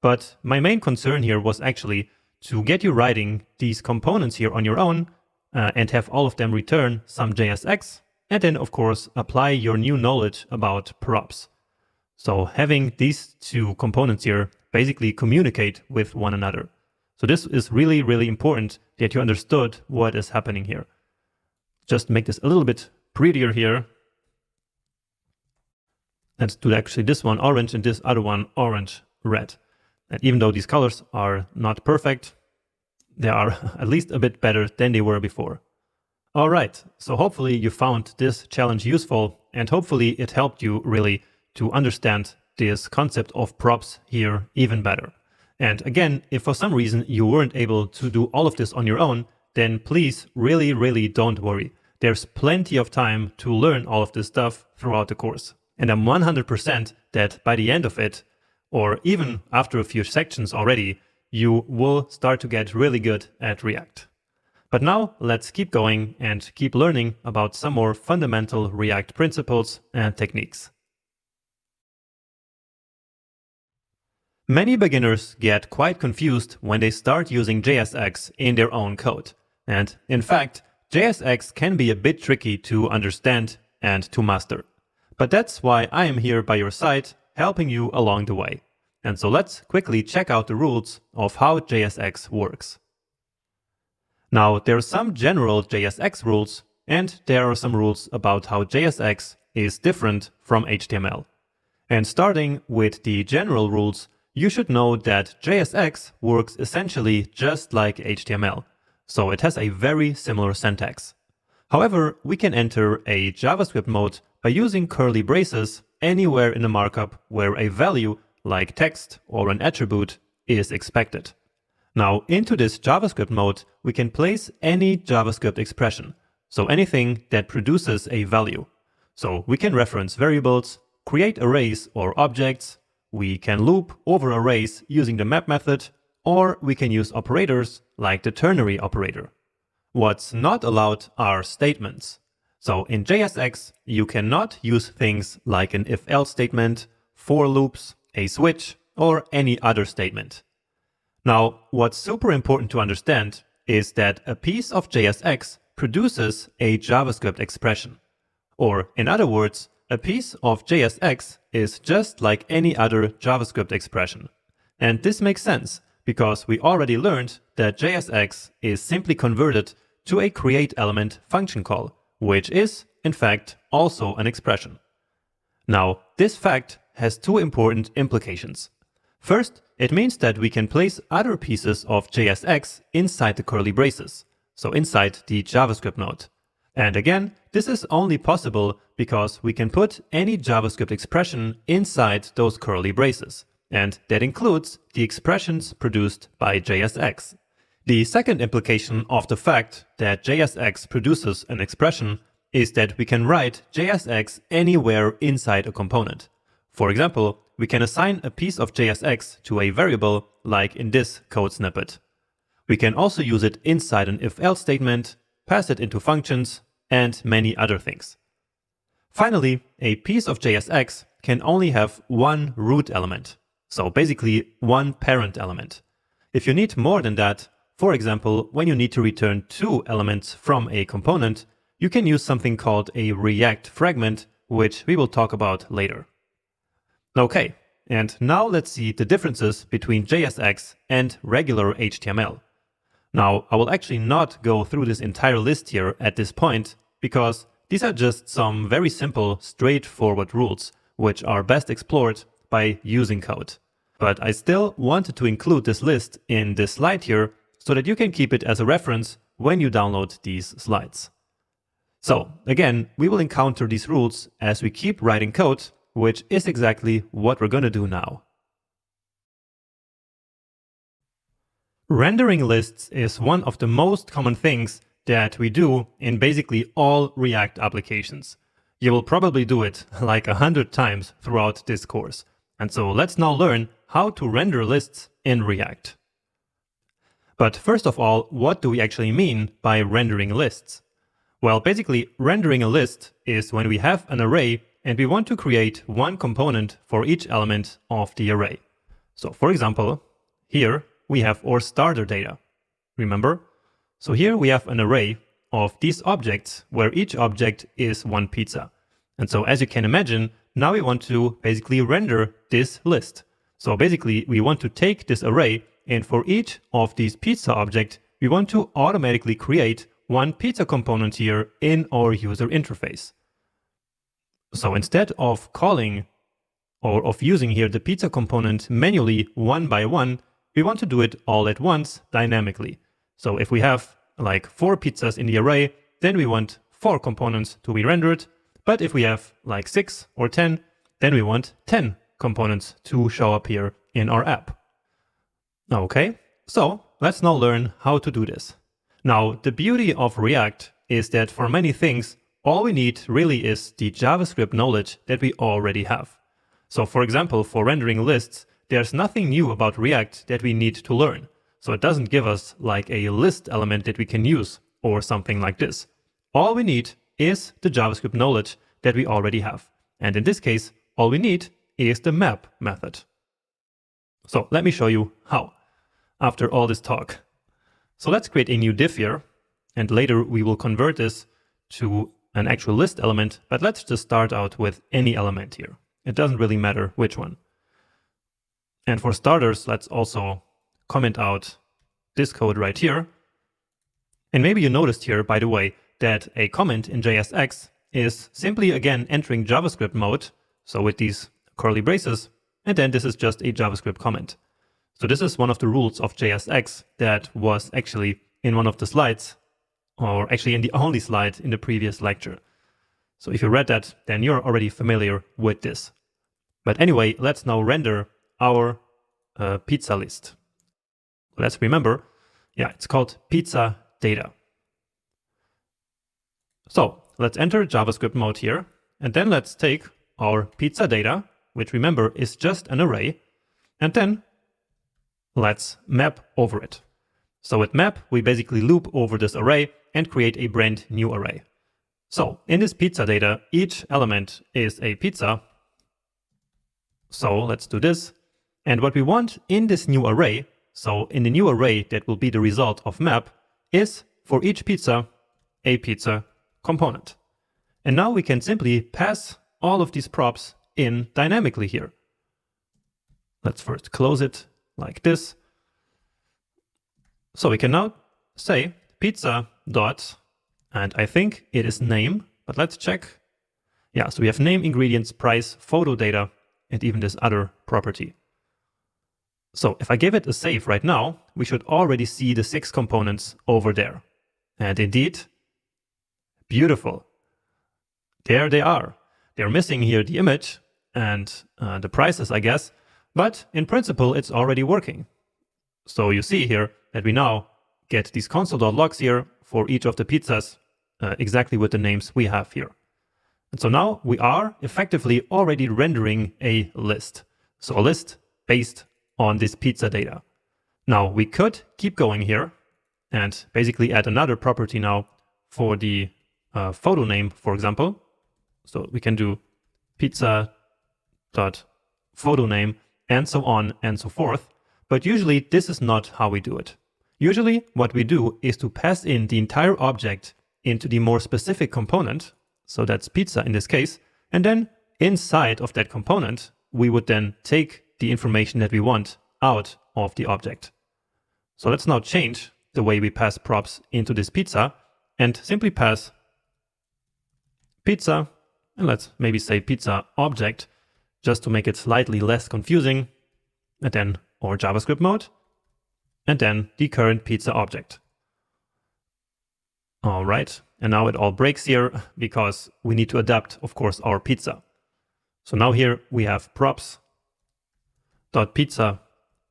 but my main concern here was actually to get you writing these components here on your own and have all of them return some JSX, and then of course apply your new knowledge about props. So having these two components here basically communicate with one another. So this is really, really important that you understood what is happening here. Just make this a little bit prettier here. Let's do actually this one orange and this other one orange red. And even though these colors are not perfect, they are at least a bit better than they were before. All right, so hopefully you found this challenge useful, and hopefully it helped you really to understand this concept of props here even better. And again, if for some reason you weren't able to do all of this on your own, then please really, really don't worry. There's plenty of time to learn all of this stuff throughout the course. And I'm 100% that by the end of it, or even after a few sections already, you will start to get really good at React. But now let's keep going and keep learning about some more fundamental React principles and techniques. Many beginners get quite confused when they start using JSX in their own code. And in fact, JSX can be a bit tricky to understand and to master. But that's why I am here by your side, helping you along the way. And so let's quickly check out the rules of how JSX works. Now, there are some general JSX rules, and there are some rules about how JSX is different from HTML. And starting with the general rules, you should know that JSX works essentially just like HTML, so it has a very similar syntax. However, we can enter a JavaScript mode by using curly braces anywhere in the markup where a value like text or an attribute is expected. Now, into this JavaScript mode, we can place any JavaScript expression, so anything that produces a value. So we can reference variables, create arrays or objects, we can loop over arrays using the map method, or we can use operators like the ternary operator. What's not allowed are statements. So in JSX, you cannot use things like an if-else statement, for loops, a switch, or any other statement. Now, what's super important to understand is that a piece of JSX produces a JavaScript expression. Or, in other words, a piece of JSX is just like any other JavaScript expression. And this makes sense because we already learned that JSX is simply converted to a createElement function call, which is, in fact, also an expression. Now, this fact has two important implications. First, it means that we can place other pieces of JSX inside the curly braces, so inside the JavaScript node. And again, this is only possible because we can put any JavaScript expression inside those curly braces, and that includes the expressions produced by JSX. The second implication of the fact that JSX produces an expression is that we can write JSX anywhere inside a component. For example, we can assign a piece of JSX to a variable, like in this code snippet. We can also use it inside an if-else statement, pass it into functions, and many other things. Finally, a piece of JSX can only have one root element, so basically one parent element. If you need more than that, for example, when you need to return two elements from a component, you can use something called a React fragment, which we will talk about later. Okay, and now let's see the differences between JSX and regular HTML. Now, I will actually not go through this entire list here at this point, because these are just some very simple, straightforward rules, which are best explored by using code. But I still wanted to include this list in this slide here, so that you can keep it as a reference when you download these slides. So, again, we will encounter these rules as we keep writing code, which is exactly what we're going to do now. Rendering lists is one of the most common things that we do in basically all React applications. You will probably do it like 100 times throughout this course. And so let's now learn how to render lists in React. But first of all, what do we actually mean by rendering lists? Well, basically, rendering a list is when we have an array and we want to create one component for each element of the array. So for example, here we have our starter data. Remember? So here we have an array of these objects where each object is one pizza. And so as you can imagine, now we want to basically render this list. So basically we want to take this array and for each of these pizza objects, we want to automatically create one pizza component here in our user interface. So instead of calling or of using here the pizza component manually one by one, we want to do it all at once dynamically. So if we have like 4 pizzas in the array, then we want 4 components to be rendered. But if we have like 6 or 10, then we want 10 components to show up here in our app. Okay, so let's now learn how to do this. Now, the beauty of React is that for many things, all we need really is the JavaScript knowledge that we already have. So for example, for rendering lists, there's nothing new about React that we need to learn. So it doesn't give us like a list element that we can use or something like this. All we need is the JavaScript knowledge that we already have. And in this case, all we need is the map method. So let me show you how after all this talk. So let's create a new div here, and later we will convert this to an actual list element, but let's just start out with any element here. It doesn't really matter which one. And for starters, let's also comment out this code right here. And maybe you noticed here, by the way, that a comment in JSX is simply again entering JavaScript mode, so with these curly braces, and then this is just a JavaScript comment. So this is one of the rules of JSX that was actually in one of the slides, or actually in the only slide in the previous lecture. So if you read that, then you're already familiar with this. But anyway, let's now render our pizza list. Let's remember, yeah, it's called pizza data. So let's enter JavaScript mode here, and then let's take our pizza data, which remember is just an array, and then let's map over it. So with map, we basically loop over this array and create a brand new array. So in this pizza data, each element is a pizza. So let's do this. And what we want in this new array, so in the new array that will be the result of map, is for each pizza, a pizza component. And now we can simply pass all of these props in dynamically here. Let's first close it like this. So we can now say pizza dot, and I think it is name, but let's check. Yeah, so we have name, ingredients, price, photo data, and even this other property. So if I give it a save right now, we should already see the 6 components over there. And indeed, beautiful. There they are. They're missing here the image and the prices, I guess, but in principle, it's already working. So you see here that we now get these console.logs here for each of the pizzas, exactly with the names we have here. And so now we are effectively already rendering a list. So a list based on this pizza data. Now we could keep going here and basically add another property now for the photo name, for example. So we can do pizza.photo name and so on and so forth. But usually this is not how we do it. Usually what we do is to pass in the entire object into the more specific component. So that's pizza in this case. And then inside of that component, we would then take the information that we want out of the object. So let's now change the way we pass props into this pizza and simply pass pizza, and let's maybe say pizza object, just to make it slightly less confusing, and then our JavaScript mode, and then the current pizza object. All right, and now it all breaks here because we need to adapt, of course, our pizza. So now here we have props.pizza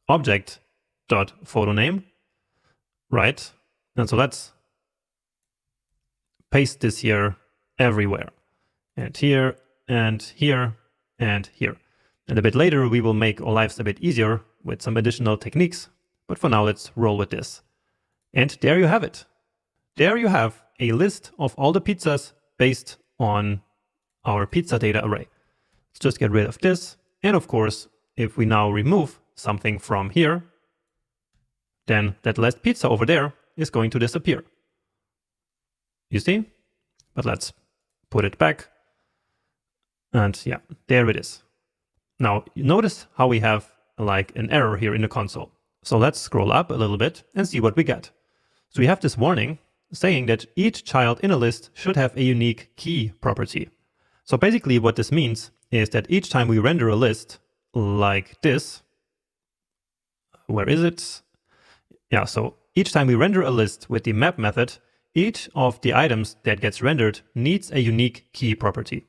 object.photo name, right? And so let's paste this here everywhere, and here, and here, and here. And a bit later, we will make our lives a bit easier with some additional techniques. But for now, let's roll with this. And there you have it. There you have a list of all the pizzas based on our pizza data array. Let's just get rid of this. And of course, if we now remove something from here, then that last pizza over there is going to disappear. You see? But let's put it back. And yeah, there it is. Now, you notice how we have like an error here in the console. So let's scroll up a little bit and see what we get. So we have this warning saying that each child in a list should have a unique key property. So basically what this means is that each time we render a list like this, where is it? Yeah, so each time we render a list with the map method, each of the items that gets rendered needs a unique key property.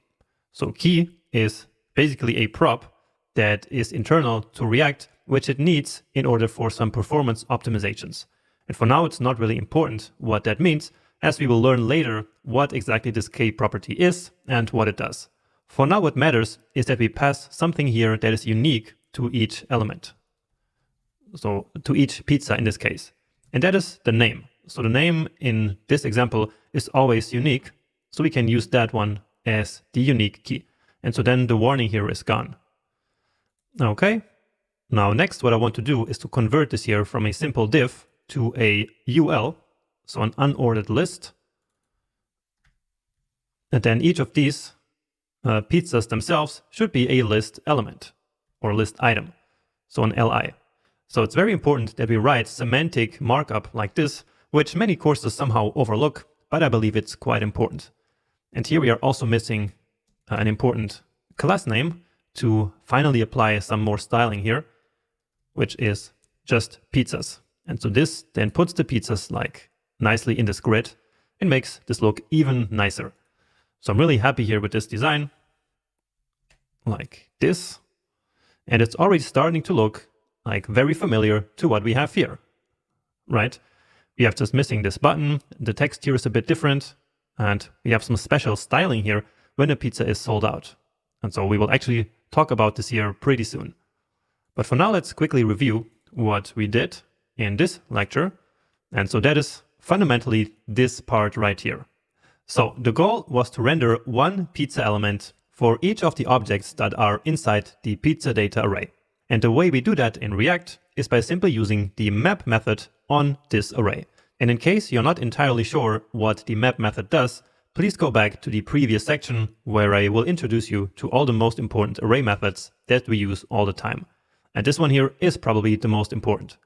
So key is basically a prop that is internal to React, which it needs in order for some performance optimizations. And for now, it's not really important what that means, as we will learn later what exactly this key property is and what it does. For now, what matters is that we pass something here that is unique to each element. So to each pizza in this case. And that is the name. So the name in this example is always unique. So we can use that one as the unique key. And so then the warning here is gone. Okay. Now next, what I want to do is to convert this here from a simple div to a UL, so an unordered list. And then each of these pizzas themselves should be a list element or list item, so an LI. So it's very important that we write semantic markup like this, which many courses somehow overlook, but I believe it's quite important. And here we are also missing an important class name to finally apply some more styling here, which is just pizzas. And so this then puts the pizzas like nicely in this grid and makes this look even nicer. So I'm really happy here with this design, like this. And it's already starting to look like very familiar to what we have here, right? We have just missing this button. The text here is a bit different. And we have some special styling here when a pizza is sold out. And so we will actually talk about this here pretty soon. But for now, let's quickly review what we did in this lecture. And so that is fundamentally this part right here. So the goal was to render one pizza element for each of the objects that are inside the pizza data array. And the way we do that in React is by simply using the map method on this array. And in case you're not entirely sure what the map method does, please go back to the previous section where I will introduce you to all the most important array methods that we use all the time. And this one here is probably the most important.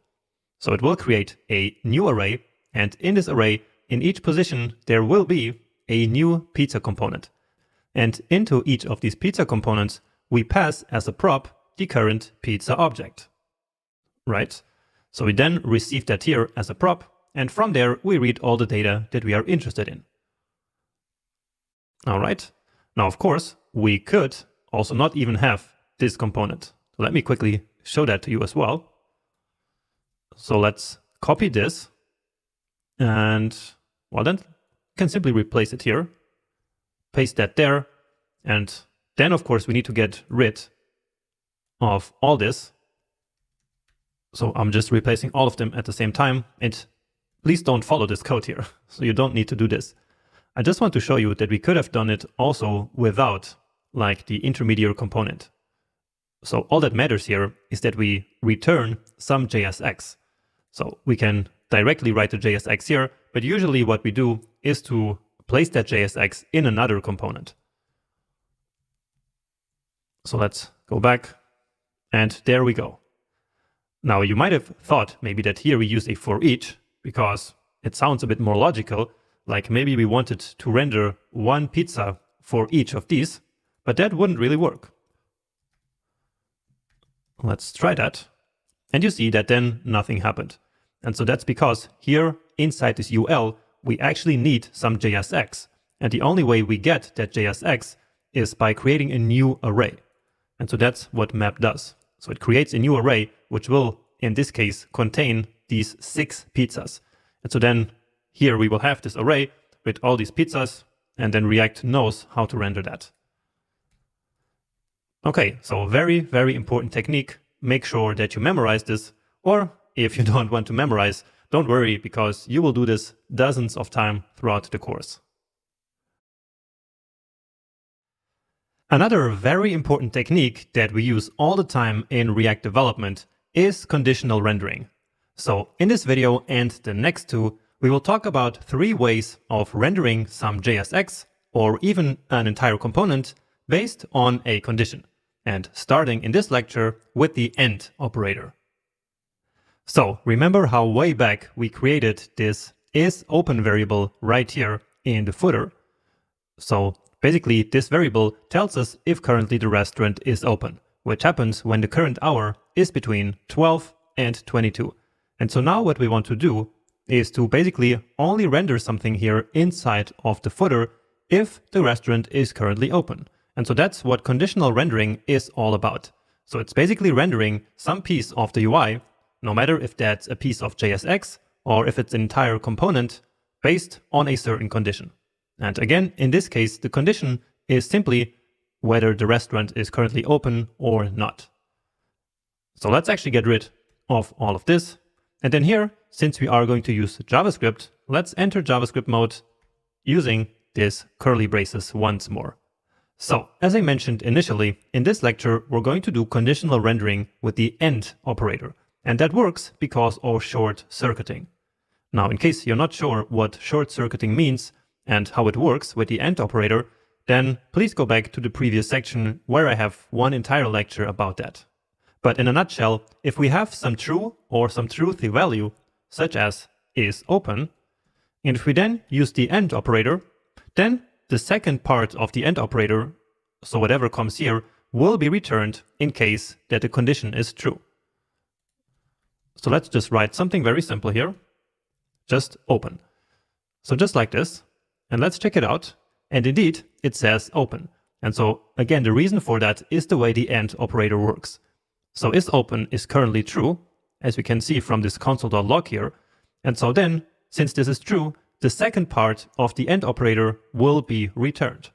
So it will create a new array, and in this array, in each position, there will be a new pizza component. And into each of these pizza components, we pass as a prop the current pizza object. Right? So we then receive that here as a prop, and from there we read all the data that we are interested in. All right. Now, of course, we could also not even have this component. Let me quickly show that to you as well. So let's copy this, and well, then we can simply replace it here, paste that there, and then of course we need to get rid of all this. So I'm just replacing all of them at the same time, and please don't follow this code here. So you don't need to do this. I just want to show you that we could have done it also without like the intermediary component. So all that matters here is that we return some JSX. So we can directly write the JSX here, but usually what we do is to place that JSX in another component. So let's go back, and there we go. Now you might have thought maybe that here we use a for each because it sounds a bit more logical, like maybe we wanted to render one pizza for each of these, but that wouldn't really work. Let's try that. And you see that then nothing happened. And so that's because here inside this UL, we actually need some JSX. And the only way we get that JSX is by creating a new array. And so that's what map does. So it creates a new array, which will, in this case, contain these 6 pizzas. And so then here we will have this array with all these pizzas, and then React knows how to render that. Okay, so very, very important technique. Make sure that you memorize this, or if you don't want to memorize, don't worry, because you will do this dozens of times throughout the course. Another very important technique that we use all the time in React development is conditional rendering. So in this video and the next two, we will talk about 3 ways of rendering some JSX or even an entire component based on a condition, and starting in this lecture with the AND operator. So remember how way back we created this isOpen variable right here in the footer. So basically this variable tells us if currently the restaurant is open, which happens when the current hour is between 12 and 22. And so now what we want to do is to basically only render something here inside of the footer if the restaurant is currently open. And so that's what conditional rendering is all about. So it's basically rendering some piece of the UI, no matter if that's a piece of JSX or if it's an entire component, based on a certain condition. And again, in this case, the condition is simply whether the restaurant is currently open or not. So let's actually get rid of all of this. And then here, since we are going to use JavaScript, let's enter JavaScript mode using this curly braces once more. So, as I mentioned initially, in this lecture, we're going to do conditional rendering with the AND operator. And that works because of short circuiting. Now, in case you're not sure what short circuiting means and how it works with the AND operator, then please go back to the previous section where I have one entire lecture about that. But in a nutshell, if we have some true or some truthy value, such as isOpen, and if we then use the AND operator, then the second part of the AND operator, so whatever comes here, will be returned in case that the condition is true. So let's just write something very simple here, just open. So just like this, and let's check it out. And indeed, it says open. And so again, the reason for that is the way the AND operator works. So isOpen is currently true, as we can see from this console.log here. And so then, since this is true, the second part of the AND operator will be returned.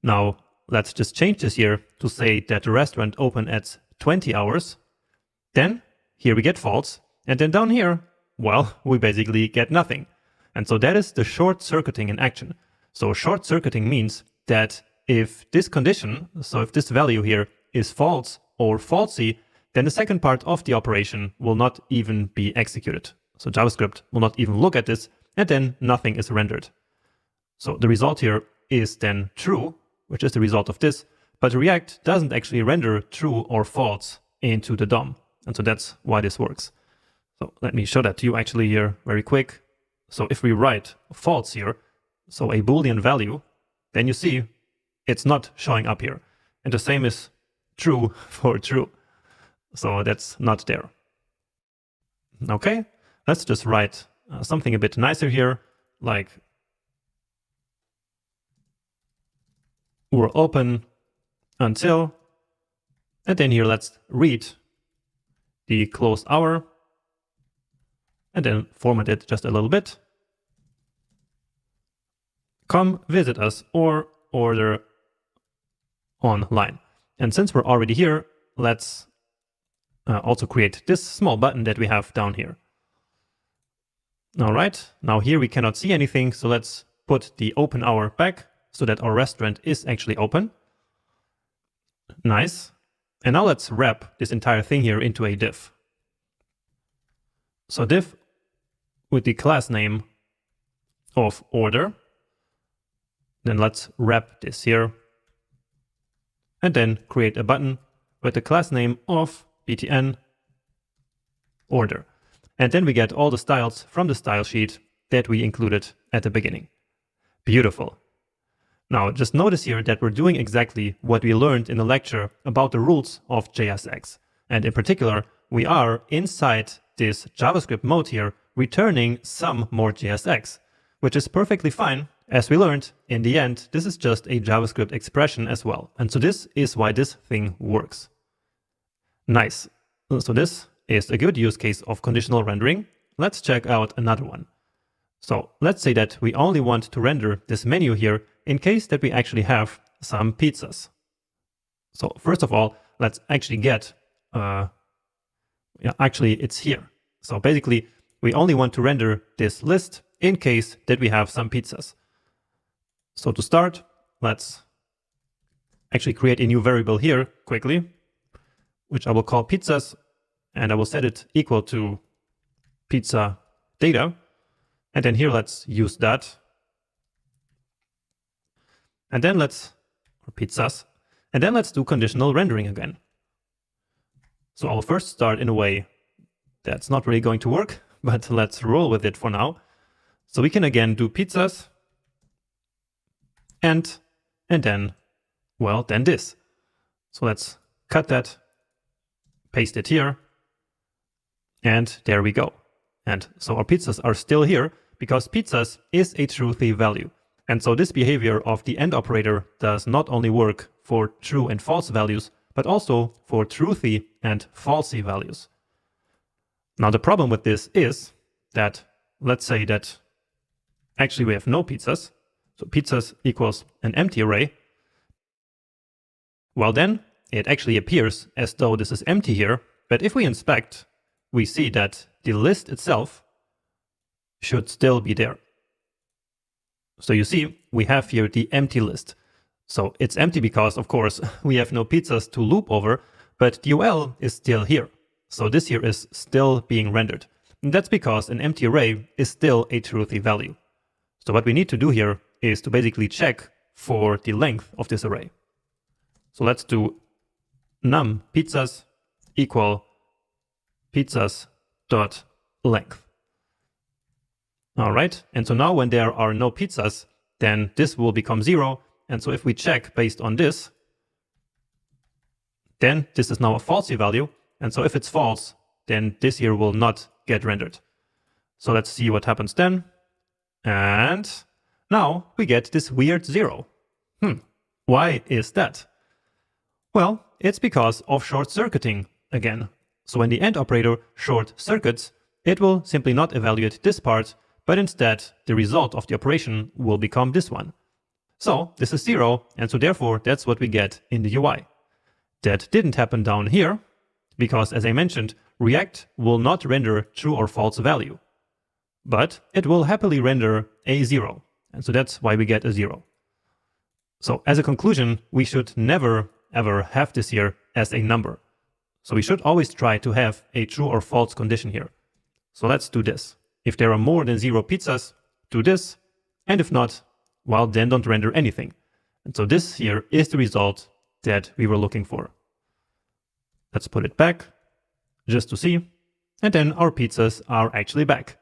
Now, let's just change this here to say that the restaurant open at 20 hours. Then, here we get false. And then down here, well, we basically get nothing. And so that is the short circuiting in action. So short circuiting means that if this condition, so if this value here is false or falsy, then the second part of the operation will not even be executed. So JavaScript will not even look at this, and then nothing is rendered. So the result here is then true, which is the result of this, but React doesn't actually render true or false into the DOM. And so that's why this works. So let me show that to you actually here very quick. So if we write false here, so a Boolean value, then you see it's not showing up here. And the same is true for true. So that's not there. Okay, let's just write something a bit nicer here, like we're open until, and then here let's read the close hour, and then format it just a little bit. Come visit us or order online. And since we're already here, let's also create this small button that we have down here. All right, now here we cannot see anything, so let's put the open hour back so that our restaurant is actually open. Nice. And now let's wrap this entire thing here into a div. So div with the class name of order. Then let's wrap this here. And then create a button with the class name of btn order. And then we get all the styles from the style sheet that we included at the beginning. Beautiful. Now just notice here that we're doing exactly what we learned in the lecture about the rules of JSX. And in particular, we are inside this JavaScript mode here returning some more JSX, which is perfectly fine. As we learned, in the end, this is just a JavaScript expression as well. And so this is why this thing works. Nice. So this is a good use case of conditional rendering. Let's check out another one. So let's say that we only want to render this menu here in case that we actually have some pizzas. So first of all, let's actually get, actually it's here. So basically we only want to render this list in case that we have some pizzas. So to start, let's actually create a new variable here quickly, which I will call pizzas, and I will set it equal to pizza data. And then here, let's use that. And then let's, or pizzas, and then let's do conditional rendering again. So I'll first start in a way that's not really going to work, but let's roll with it for now. So we can again do pizzas, and then, well, then this. So let's cut that, paste it here, and there we go. And so our pizzas are still here because pizzas is a truthy value. And so this behavior of the AND operator does not only work for true and false values, but also for truthy and falsy values. Now the problem with this is that, let's say that actually we have no pizzas. So pizzas equals an empty array. Well then, it actually appears as though this is empty here, but if we inspect, we see that the list itself should still be there. So you see, we have here the empty list. So it's empty because, of course, we have no pizzas to loop over, but the UL is still here. So this here is still being rendered. And that's because an empty array is still a truthy value. So what we need to do here is to basically check for the length of this array. So let's do num pizzas equal pizzas dot length. All right, and so now when there are no pizzas, then this will become 0. And so if we check based on this, then this is now a falsy value. And so if it's false, then this here will not get rendered. So let's see what happens then. And now we get this weird 0. Why is that? Well, it's because of short circuiting again. So when the AND operator short circuits, it will simply not evaluate this part, but instead the result of the operation will become this one. So this is 0, and so therefore that's what we get in the UI. That didn't happen down here, because as I mentioned, React will not render true or false value. But it will happily render a 0. And so that's why we get a 0. So as a conclusion, we should never ever have this here as a number. So we should always try to have a true or false condition here. So let's do this. If there are more than 0 pizzas, do this. And if not, well, then don't render anything. And so this here is the result that we were looking for. Let's put it back just to see. And then our pizzas are actually back.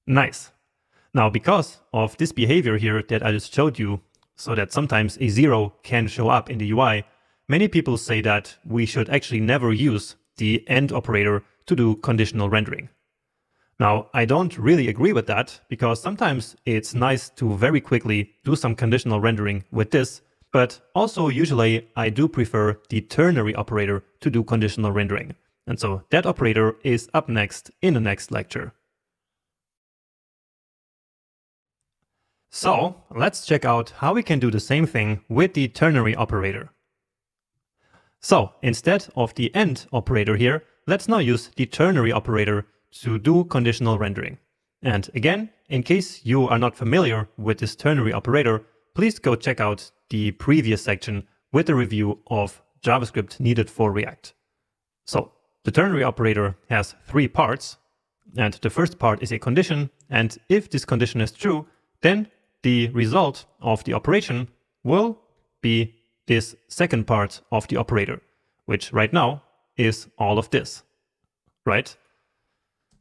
Nice. Now, because of this behavior here that I just showed you, so that sometimes a 0 can show up in the UI, many people say that we should actually never use the AND operator to do conditional rendering. Now, I don't really agree with that, because sometimes it's nice to very quickly do some conditional rendering with this, but also usually I do prefer the ternary operator to do conditional rendering. And so that operator is up next in the next lecture. So let's check out how we can do the same thing with the ternary operator. So instead of the AND operator here, let's now use the ternary operator to do conditional rendering. And again, in case you are not familiar with this ternary operator, please go check out the previous section with a review of JavaScript needed for React. So the ternary operator has 3 parts, and the first part is a condition, and if this condition is true, then the result of the operation will be this second part of the operator, which right now is all of this, right?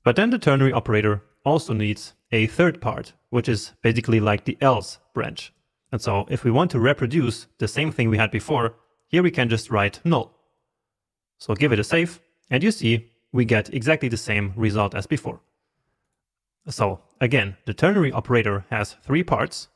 But then the ternary operator also needs a third part, which is basically like the else branch. And so if we want to reproduce the same thing we had before, here we can just write null. So give it a save, and you see we get exactly the same result as before. So again, the ternary operator has 3 parts.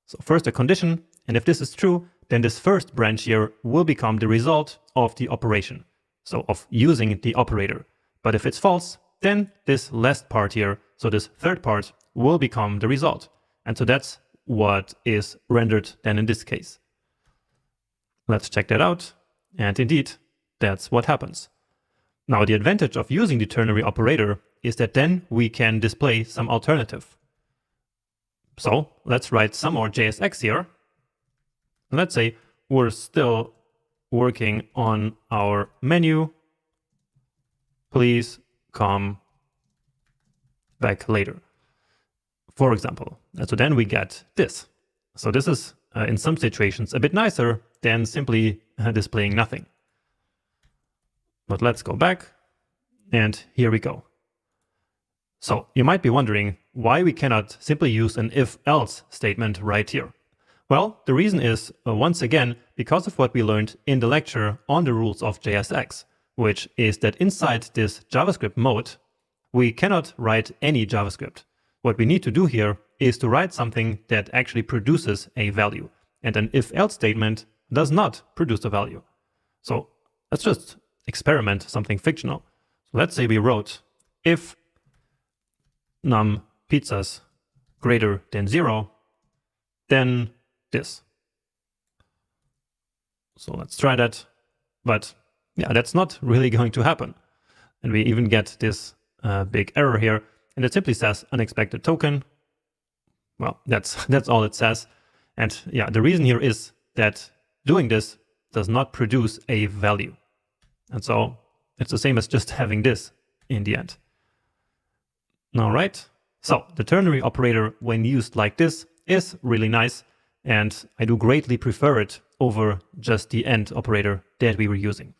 So first a condition, and if this is true, then this first branch here will become the result of the operation, so of using the operator. But if it's false, then this last part here, so this third part, will become the result. And so that's what is rendered then in this case. Let's check that out. And indeed, that's what happens. Now, the advantage of using the ternary operator is that then we can display some alternative. So let's write some more JSX here. Let's say we're still working on our menu. Please come back later, for example. And so then we get this. So this is, in some situations, a bit nicer than simply displaying nothing. But let's go back, and here we go. So you might be wondering why we cannot simply use an if-else statement right here. Well, the reason is, once again, because of what we learned in the lecture on the rules of JSX, which is that inside this JavaScript mode, we cannot write any JavaScript. What we need to do here is to write something that actually produces a value, and an if-else statement does not produce a value. So let's just experiment something fictional. So let's say we wrote if num pizzas greater than 0, then this. So let's try that. But yeah, that's not really going to happen. And we even get this big error here, and it simply says unexpected token. Well, that's all it says. And yeah, the reason here is that doing this does not produce a value. And so it's the same as just having this in the end. All right. So the ternary operator, when used like this, is really nice. And I do greatly prefer it over just the AND operator that we were using.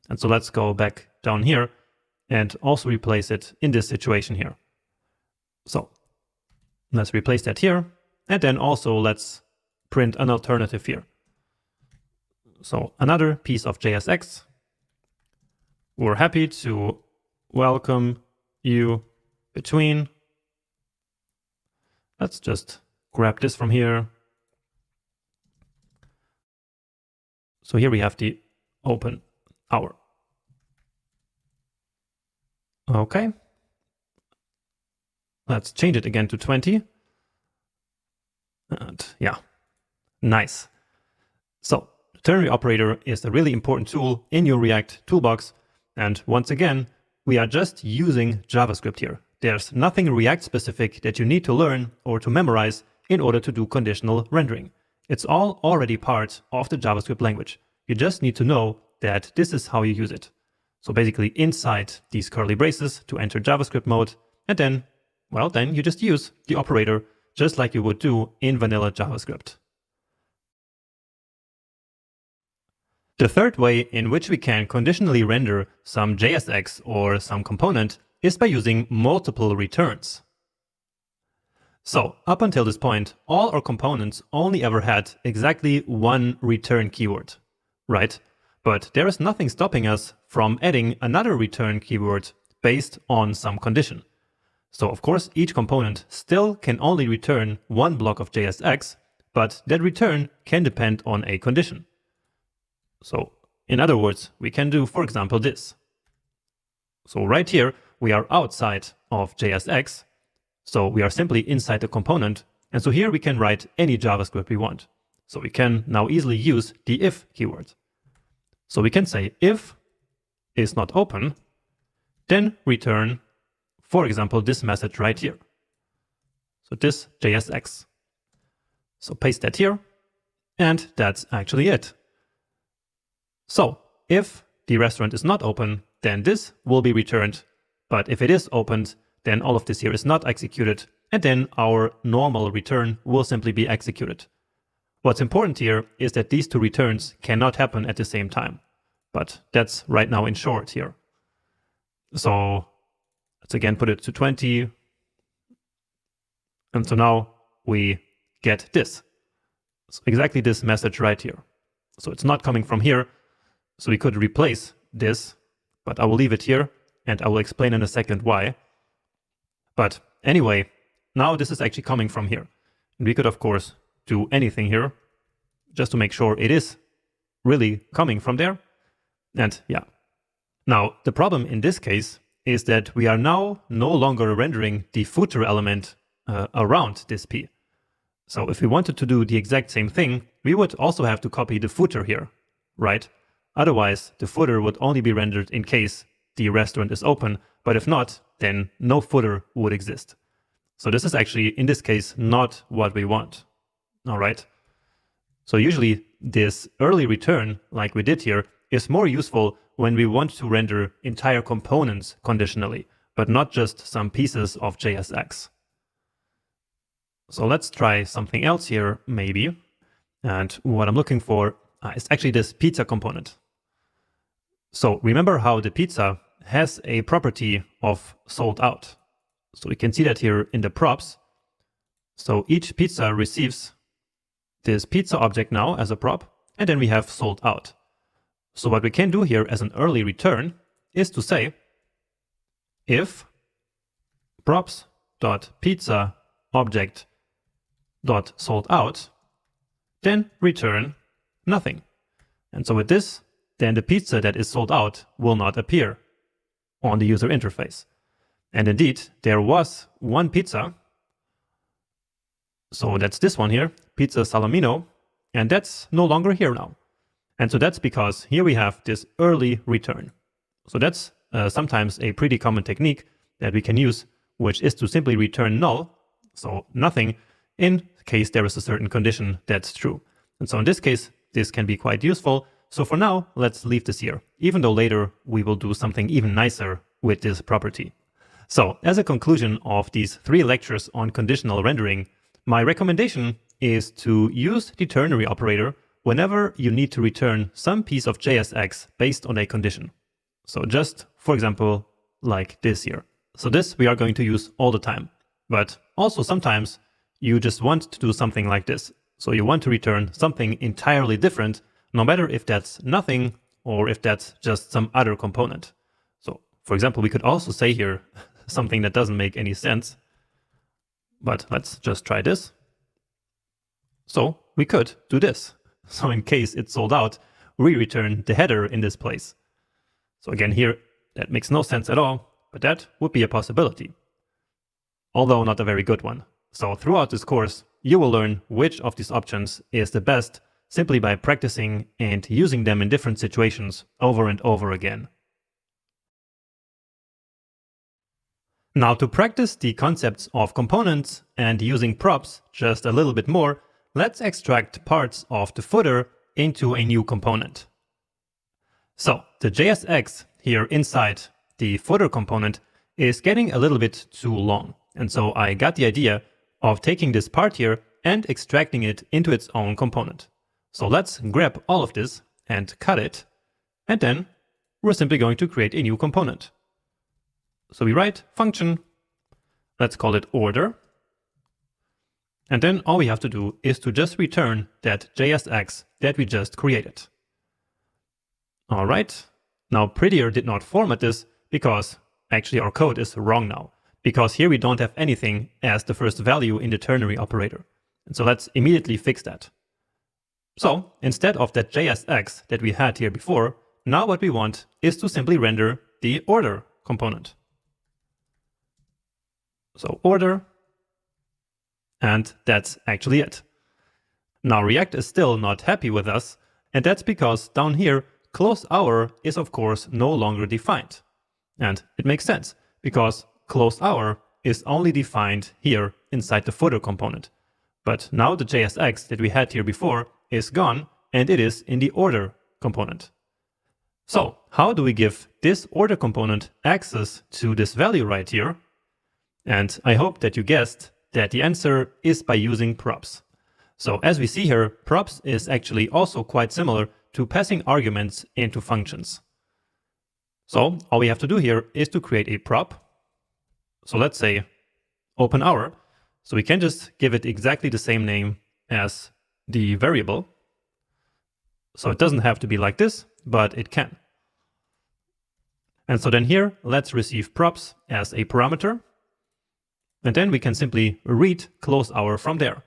And so let's go back down here and also replace it in this situation here. So let's replace that here. And then also let's print an alternative here. So another piece of JSX. We're happy to welcome you between. Let's just grab this from here. So here we have the open hour. Okay. Let's change it again to 20. And yeah, nice. So the ternary operator is a really important tool in your React toolbox. And once again, we are just using JavaScript here. There's nothing React specific that you need to learn or to memorize. in order to do conditional rendering. It's all already part of the JavaScript language. You just need to know that this is how you use it. So basically inside these curly braces to enter JavaScript mode, and then, well, then you just use the operator just like you would do in vanilla JavaScript. The third way in which we can conditionally render some JSX or some component is by using multiple returns. So up until this point, all our components only ever had exactly one return keyword, right? But there is nothing stopping us from adding another return keyword based on some condition. So of course, each component still can only return one block of JSX, but that return can depend on a condition. So in other words, we can do, for example, this. So right here, we are outside of JSX. So we are simply inside the component. And so here we can write any JavaScript we want. So we can now easily use the if keyword. So we can say if is not open, then return, for example, this message right here. So this JSX. So paste that here, and that's actually it. So if the restaurant is not open, then this will be returned. But if it is opened, then all of this here is not executed, and then our normal return will simply be executed. What's important here is that these two returns cannot happen at the same time. But that's right now in short here. So let's again put it to 20. And so now we get this. So exactly this message right here. So it's not coming from here. So we could replace this, but I will leave it here and I will explain in a second why. But anyway, now this is actually coming from here. And we could, of course, do anything here just to make sure it is really coming from there. And yeah. Now, the problem in this case is that we are now no longer rendering the footer element around this P. So if we wanted to do the exact same thing, we would also have to copy the footer here, right? Otherwise, the footer would only be rendered in case the restaurant is open, but if not, then no footer would exist. So this is actually, in this case, not what we want. All right. So usually this early return, like we did here, is more useful when we want to render entire components conditionally, but not just some pieces of JSX. So let's try something else here, maybe. And what I'm looking for is actually this pizza component. So remember how the pizza has a property of sold out. So we can see that here in the props. So each pizza receives this pizza object now as a prop, and then we have sold out. So what we can do here as an early return is to say if props.pizza object.sold-out, then return nothing. And so with this, then the pizza that is sold out will not appear on the user interface. And indeed, there was one pizza. So that's this one here, Pizza Salamino, and that's no longer here now. And so that's because here we have this early return. So that's sometimes a pretty common technique that we can use, which is to simply return null, so nothing, in case there is a certain condition that's true. And so in this case, this can be quite useful. So for now, let's leave this here, even though later we will do something even nicer with this property. So as a conclusion of these 3 lectures on conditional rendering, my recommendation is to use the ternary operator whenever you need to return some piece of JSX based on a condition. So just, for example, like this here. So this we are going to use all the time. But also sometimes you just want to do something like this. So you want to return something entirely different, no matter if that's nothing or if that's just some other component. So for example, we could also say here something that doesn't make any sense. But let's just try this. So we could do this. So in case it's sold out, we return the header in this place. So again here, that makes no sense at all, but that would be a possibility. Although not a very good one. So throughout this course, you will learn which of these options is the best simply by practicing and using them in different situations over and over again. Now, to practice the concepts of components and using props just a little bit more, let's extract parts of the footer into a new component. So the JSX here inside the footer component is getting a little bit too long. And so I got the idea of taking this part here and extracting it into its own component. So let's grab all of this and cut it. And then we're simply going to create a new component. So we write function, let's call it order. And then all we have to do is to just return that JSX that we just created. All right. Now Prettier did not format this because actually our code is wrong now, because here we don't have anything as the first value in the ternary operator. And so let's immediately fix that. So instead of that JSX that we had here before, now what we want is to simply render the order component. So order, and that's actually it. Now React is still not happy with us, and that's because down here, close hour is of course no longer defined. And it makes sense, because close hour is only defined here inside the footer component. But now the JSX that we had here before is gone, and it is in the order component. So how do we give this order component access to this value right here? And I hope that you guessed that the answer is by using props. So as we see here, props is actually also quite similar to passing arguments into functions. So all we have to do here is to create a prop. So let's say open hour. So we can just give it exactly the same name as the variable. So it doesn't have to be like this, but it can. And so then here, let's receive props as a parameter. And then we can simply read close hour from there.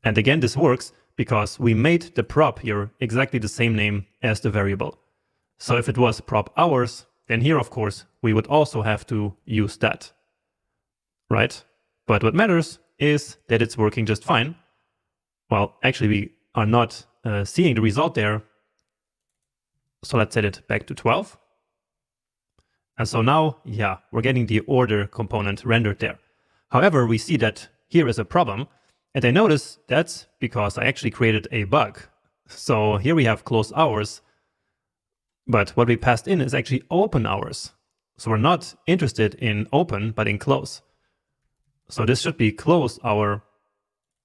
And again, this works because we made the prop here exactly the same name as the variable. So if it was prop hours, then here, of course, we would also have to use that, right? But what matters is that it's working just fine. Well, actually, we are not seeing the result there. So let's set it back to 12. And so now, yeah, we're getting the order component rendered there. However, we see that here is a problem. And I notice that's because I actually created a bug. So here we have close hours, but what we passed in is actually open hours. So we're not interested in open, but in close. So this should be close hour,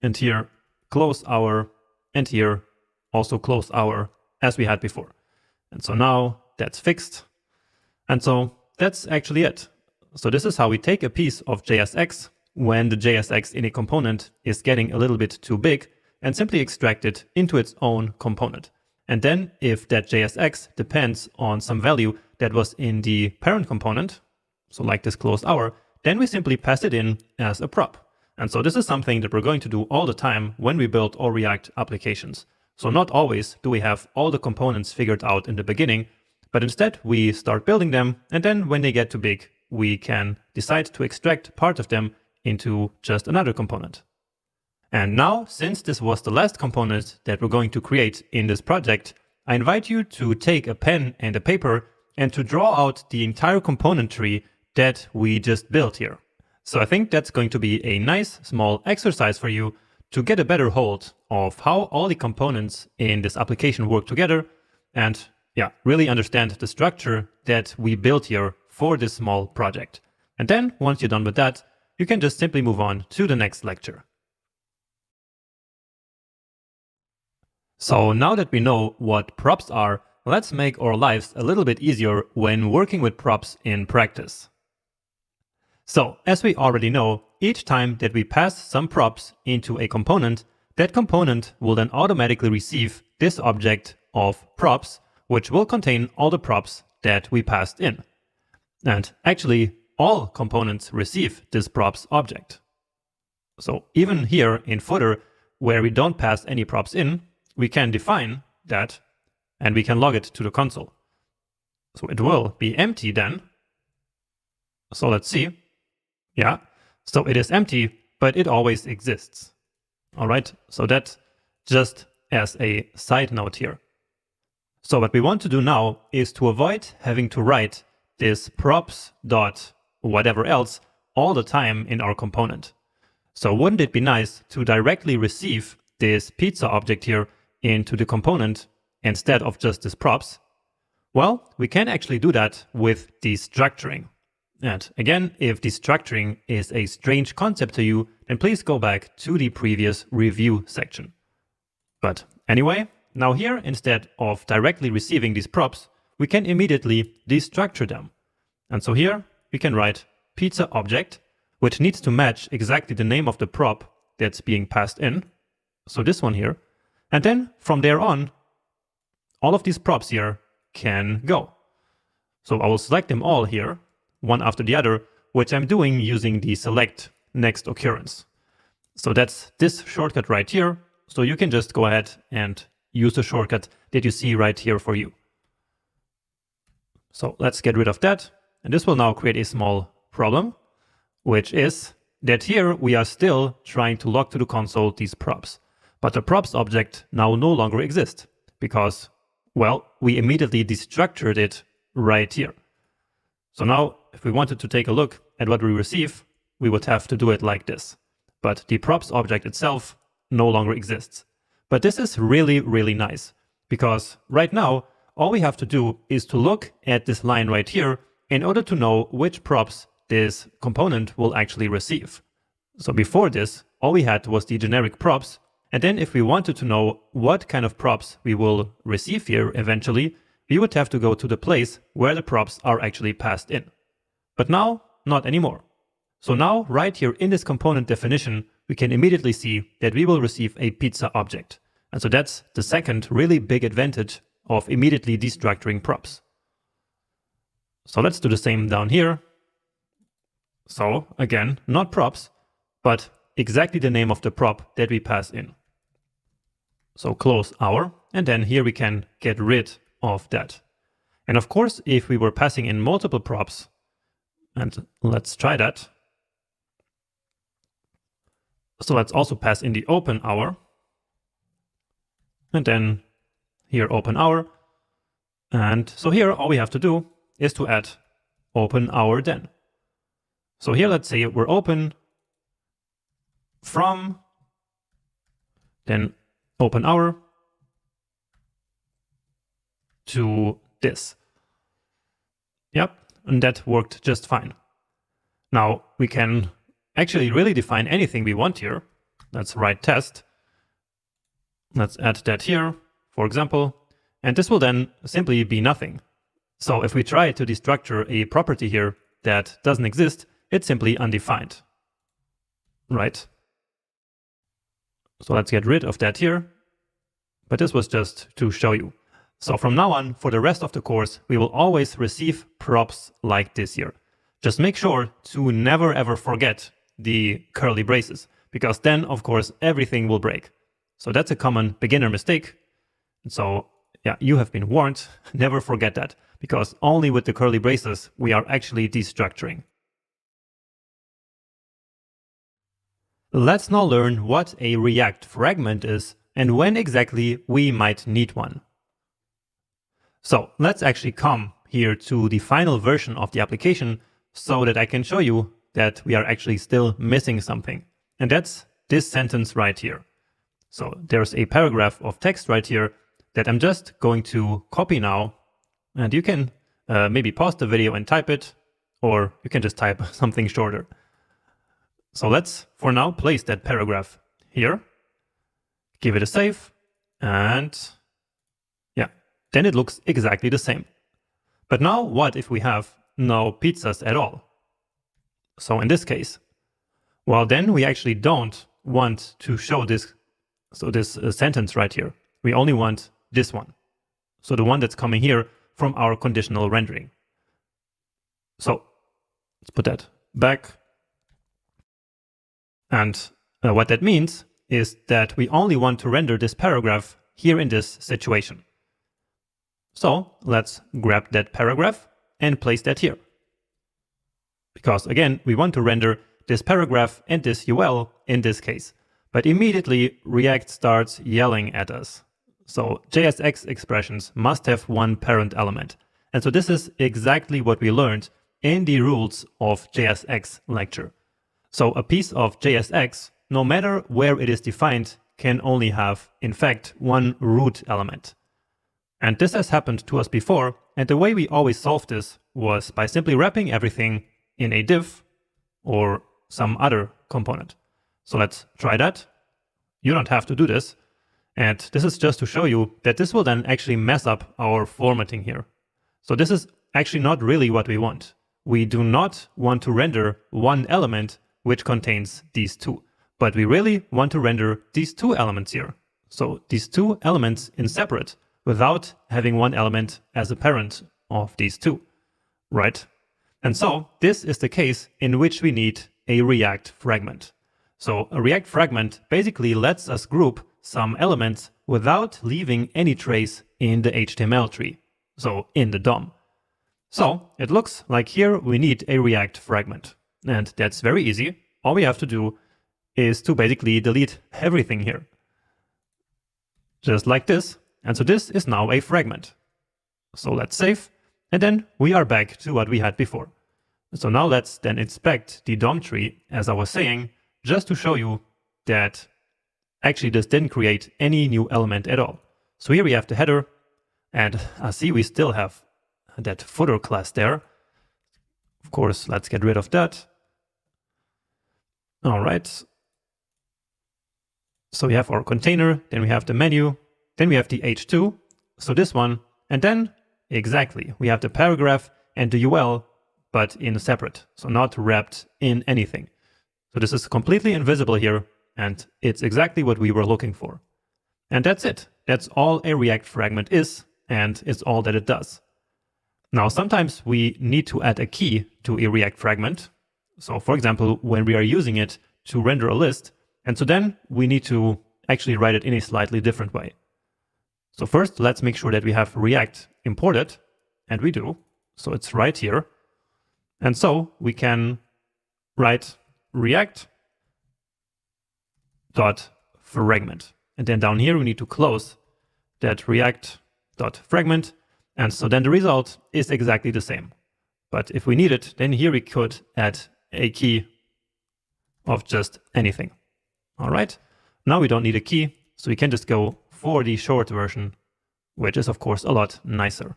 and here close hour, and here also close hour, as we had before. And so now that's fixed. And so that's actually it. So this is how we take a piece of JSX when the JSX in a component is getting a little bit too big and simply extract it into its own component. And then if that JSX depends on some value that was in the parent component, so like this closed hour, then we simply pass it in as a prop. And so this is something that we're going to do all the time when we build or React applications. So not always do we have all the components figured out in the beginning, but instead we start building them, and then when they get too big, we can decide to extract part of them into just another component. And now, since this was the last component that we're going to create in this project, I invite you to take a pen and a paper and to draw out the entire component tree that we just built here. So I think that's going to be a nice small exercise for you to get a better hold of how all the components in this application work together and really understand the structure that we built here for this small project. And then once you're done with that, you can just simply move on to the next lecture. So now that we know what props are, let's make our lives a little bit easier when working with props in practice. So as we already know, each time that we pass some props into a component, that component will then automatically receive this object of props, which will contain all the props that we passed in. And actually, all components receive this props object. So even here in footer, where we don't pass any props in, we can define that and we can log it to the console. So it will be empty then. So let's see. Yeah, so it is empty, but it always exists. All right, so that just as a side note here. So what we want to do now is to avoid having to write this props dot whatever else all the time in our component. So wouldn't it be nice to directly receive this pizza object here into the component instead of just this props? Well, we can actually do that with destructuring. And again, if destructuring is a strange concept to you, then please go back to the previous review section. But anyway, now here, instead of directly receiving these props, we can immediately destructure them. And so here we can write pizza object, which needs to match exactly the name of the prop that's being passed in. So this one here. And then from there on, all of these props here can go. So I will select them all here, one after the other, which I'm doing using the select next occurrence. So that's this shortcut right here. So you can just go ahead and use the shortcut that you see right here for you. So let's get rid of that. And this will now create a small problem, which is that here we are still trying to log to the console these props. But the props object now no longer exists because, well, we immediately destructured it right here. So now if we wanted to take a look at what we receive, we would have to do it like this. But the props object itself no longer exists. But this is really, really nice because right now, all we have to do is to look at this line right here in order to know which props this component will actually receive. So before this, all we had was the generic props. And then if we wanted to know what kind of props we will receive here eventually, we would have to go to the place where the props are actually passed in. But now, not anymore. So now, right here in this component definition, we can immediately see that we will receive a pizza object. And so that's the second really big advantage of immediately destructuring props. So let's do the same down here. So again, not props, but exactly the name of the prop that we pass in. So close our, and then here we can get rid of that. And of course, if we were passing in multiple props, and let's try that. So let's also pass in the open hour. And then here open hour. And so here all we have to do is to add open hour then. So here let's say we're open from, then open hour to this. Yep, and that worked just fine. Now we can actually really define anything we want here. Let's write test. Let's add that here, for example, and this will then simply be nothing. So if we try to destructure a property here that doesn't exist, it's simply undefined, right? So let's get rid of that here. But this was just to show you. So from now on, for the rest of the course, we will always receive props like this here. Just make sure to never ever forget the curly braces, because then, of course, everything will break. So that's a common beginner mistake. So yeah, you have been warned. Never forget that, because only with the curly braces we are actually destructuring. Let's now learn what a React fragment is and when exactly we might need one. So let's actually come here to the final version of the application so that I can show you that we are actually still missing something. And that's this sentence right here. So there's a paragraph of text right here that I'm just going to copy now. And you can maybe pause the video and type it, or you can just type something shorter. So let's, for now, place that paragraph here, give it a save, and yeah, then it looks exactly the same. But now what if we have no pizzas at all? So in this case, well, then we actually don't want to show this, so this sentence right here. We only want this one. So the one that's coming here from our conditional rendering. So let's put that back. And what that means is that we only want to render this paragraph here in this situation. So let's grab that paragraph and place that here. Because again, we want to render this paragraph and this UL in this case. But immediately React starts yelling at us. So JSX expressions must have one parent element. And so this is exactly what we learned in the rules of JSX lecture. So a piece of JSX, no matter where it is defined, can only have, in fact, one root element. And this has happened to us before, and the way we always solved this was by simply wrapping everything in a div or some other component. So let's try that. You don't have to do this. And this is just to show you that this will then actually mess up our formatting here. So this is actually not really what we want. We do not want to render one element which contains these two, but we really want to render these two elements here. So these two elements in separate without having one element as a parent of these two, right? And so this is the case in which we need a React fragment. So a React fragment basically lets us group some elements without leaving any trace in the HTML tree, so in the DOM. So it looks like here we need a React fragment, and that's very easy. All we have to do is to basically delete everything here, just like this. And so this is now a fragment. So let's save, and then we are back to what we had before. So now let's then inspect the DOM tree, as I was saying, just to show you that actually this didn't create any new element at all. So here we have the header, and I see we still have that footer class there. Of course, let's get rid of that. All right. So we have our container, then we have the menu, then we have the h2, so this one, and then exactly, we have the paragraph and the UL, but in separate, so not wrapped in anything. So this is completely invisible here, and it's exactly what we were looking for. And that's it. That's all a React fragment is, and it's all that it does. Now, sometimes we need to add a key to a React fragment. So for example, when we are using it to render a list, and so then we need to actually write it in a slightly different way. So first, let's make sure that we have React imported, and we do. So it's right here. And so we can write React.fragment. And then down here, we need to close that React.fragment. And so then the result is exactly the same. But if we need it, then here we could add a key of just anything. All right. Now we don't need a key, so we can just go for the short version, which is of course a lot nicer.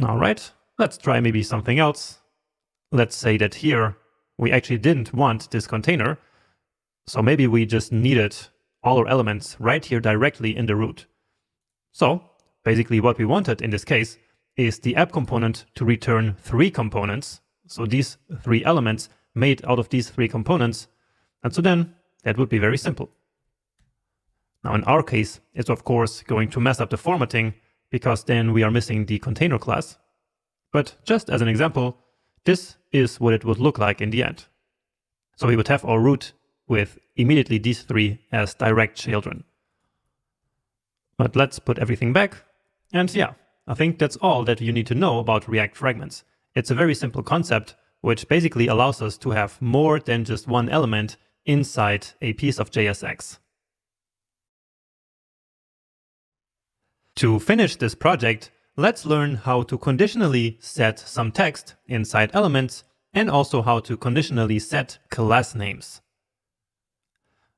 All right, let's try maybe something else. Let's say that here we actually didn't want this container, so maybe we just needed all our elements right here directly in the root. So basically what we wanted in this case is the app component to return 3 components. So these 3 elements made out of these 3 components. And so then that would be very simple. Now in our case, it's of course going to mess up the formatting because then we are missing the container class. But just as an example, this is what it would look like in the end. So we would have our root with immediately these 3 as direct children. But let's put everything back. And yeah, I think that's all that you need to know about React fragments. It's a very simple concept, which basically allows us to have more than just one element inside a piece of JSX. To finish this project, let's learn how to conditionally set some text inside elements and also how to conditionally set class names.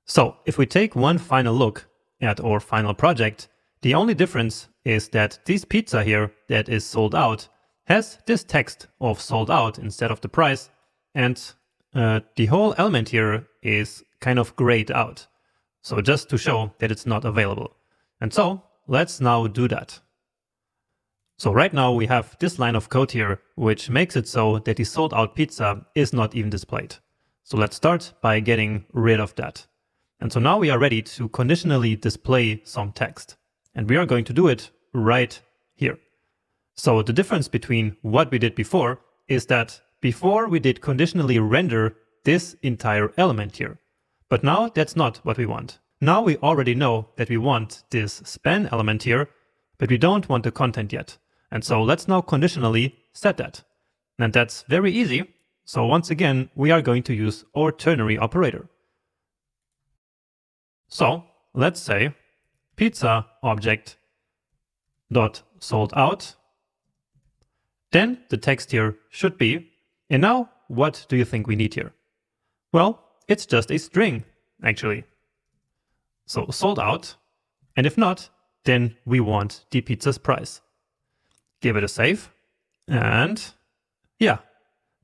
So if we take one final look at our final project, the only difference is that this pizza here that is sold out has this text of sold out instead of the price, and the whole element here is kind of grayed out. So just to show that it's not available. And so let's now do that. So right now we have this line of code here, which makes it so that the sold out pizza is not even displayed. So let's start by getting rid of that. And so now we are ready to conditionally display some text. And we are going to do it right here. So the difference between what we did before is that before we did conditionally render this entire element here. But now that's not what we want. Now we already know that we want this span element here, but we don't want the content yet. And so let's now conditionally set that. And that's very easy. So once again, we are going to use our ternary operator. So let's say pizza object dot sold out. then the text here should be, and now what do you think we need here? Well, it's just a string, actually. So sold out, and if not, then we want the pizza's price. Give it a save, and yeah,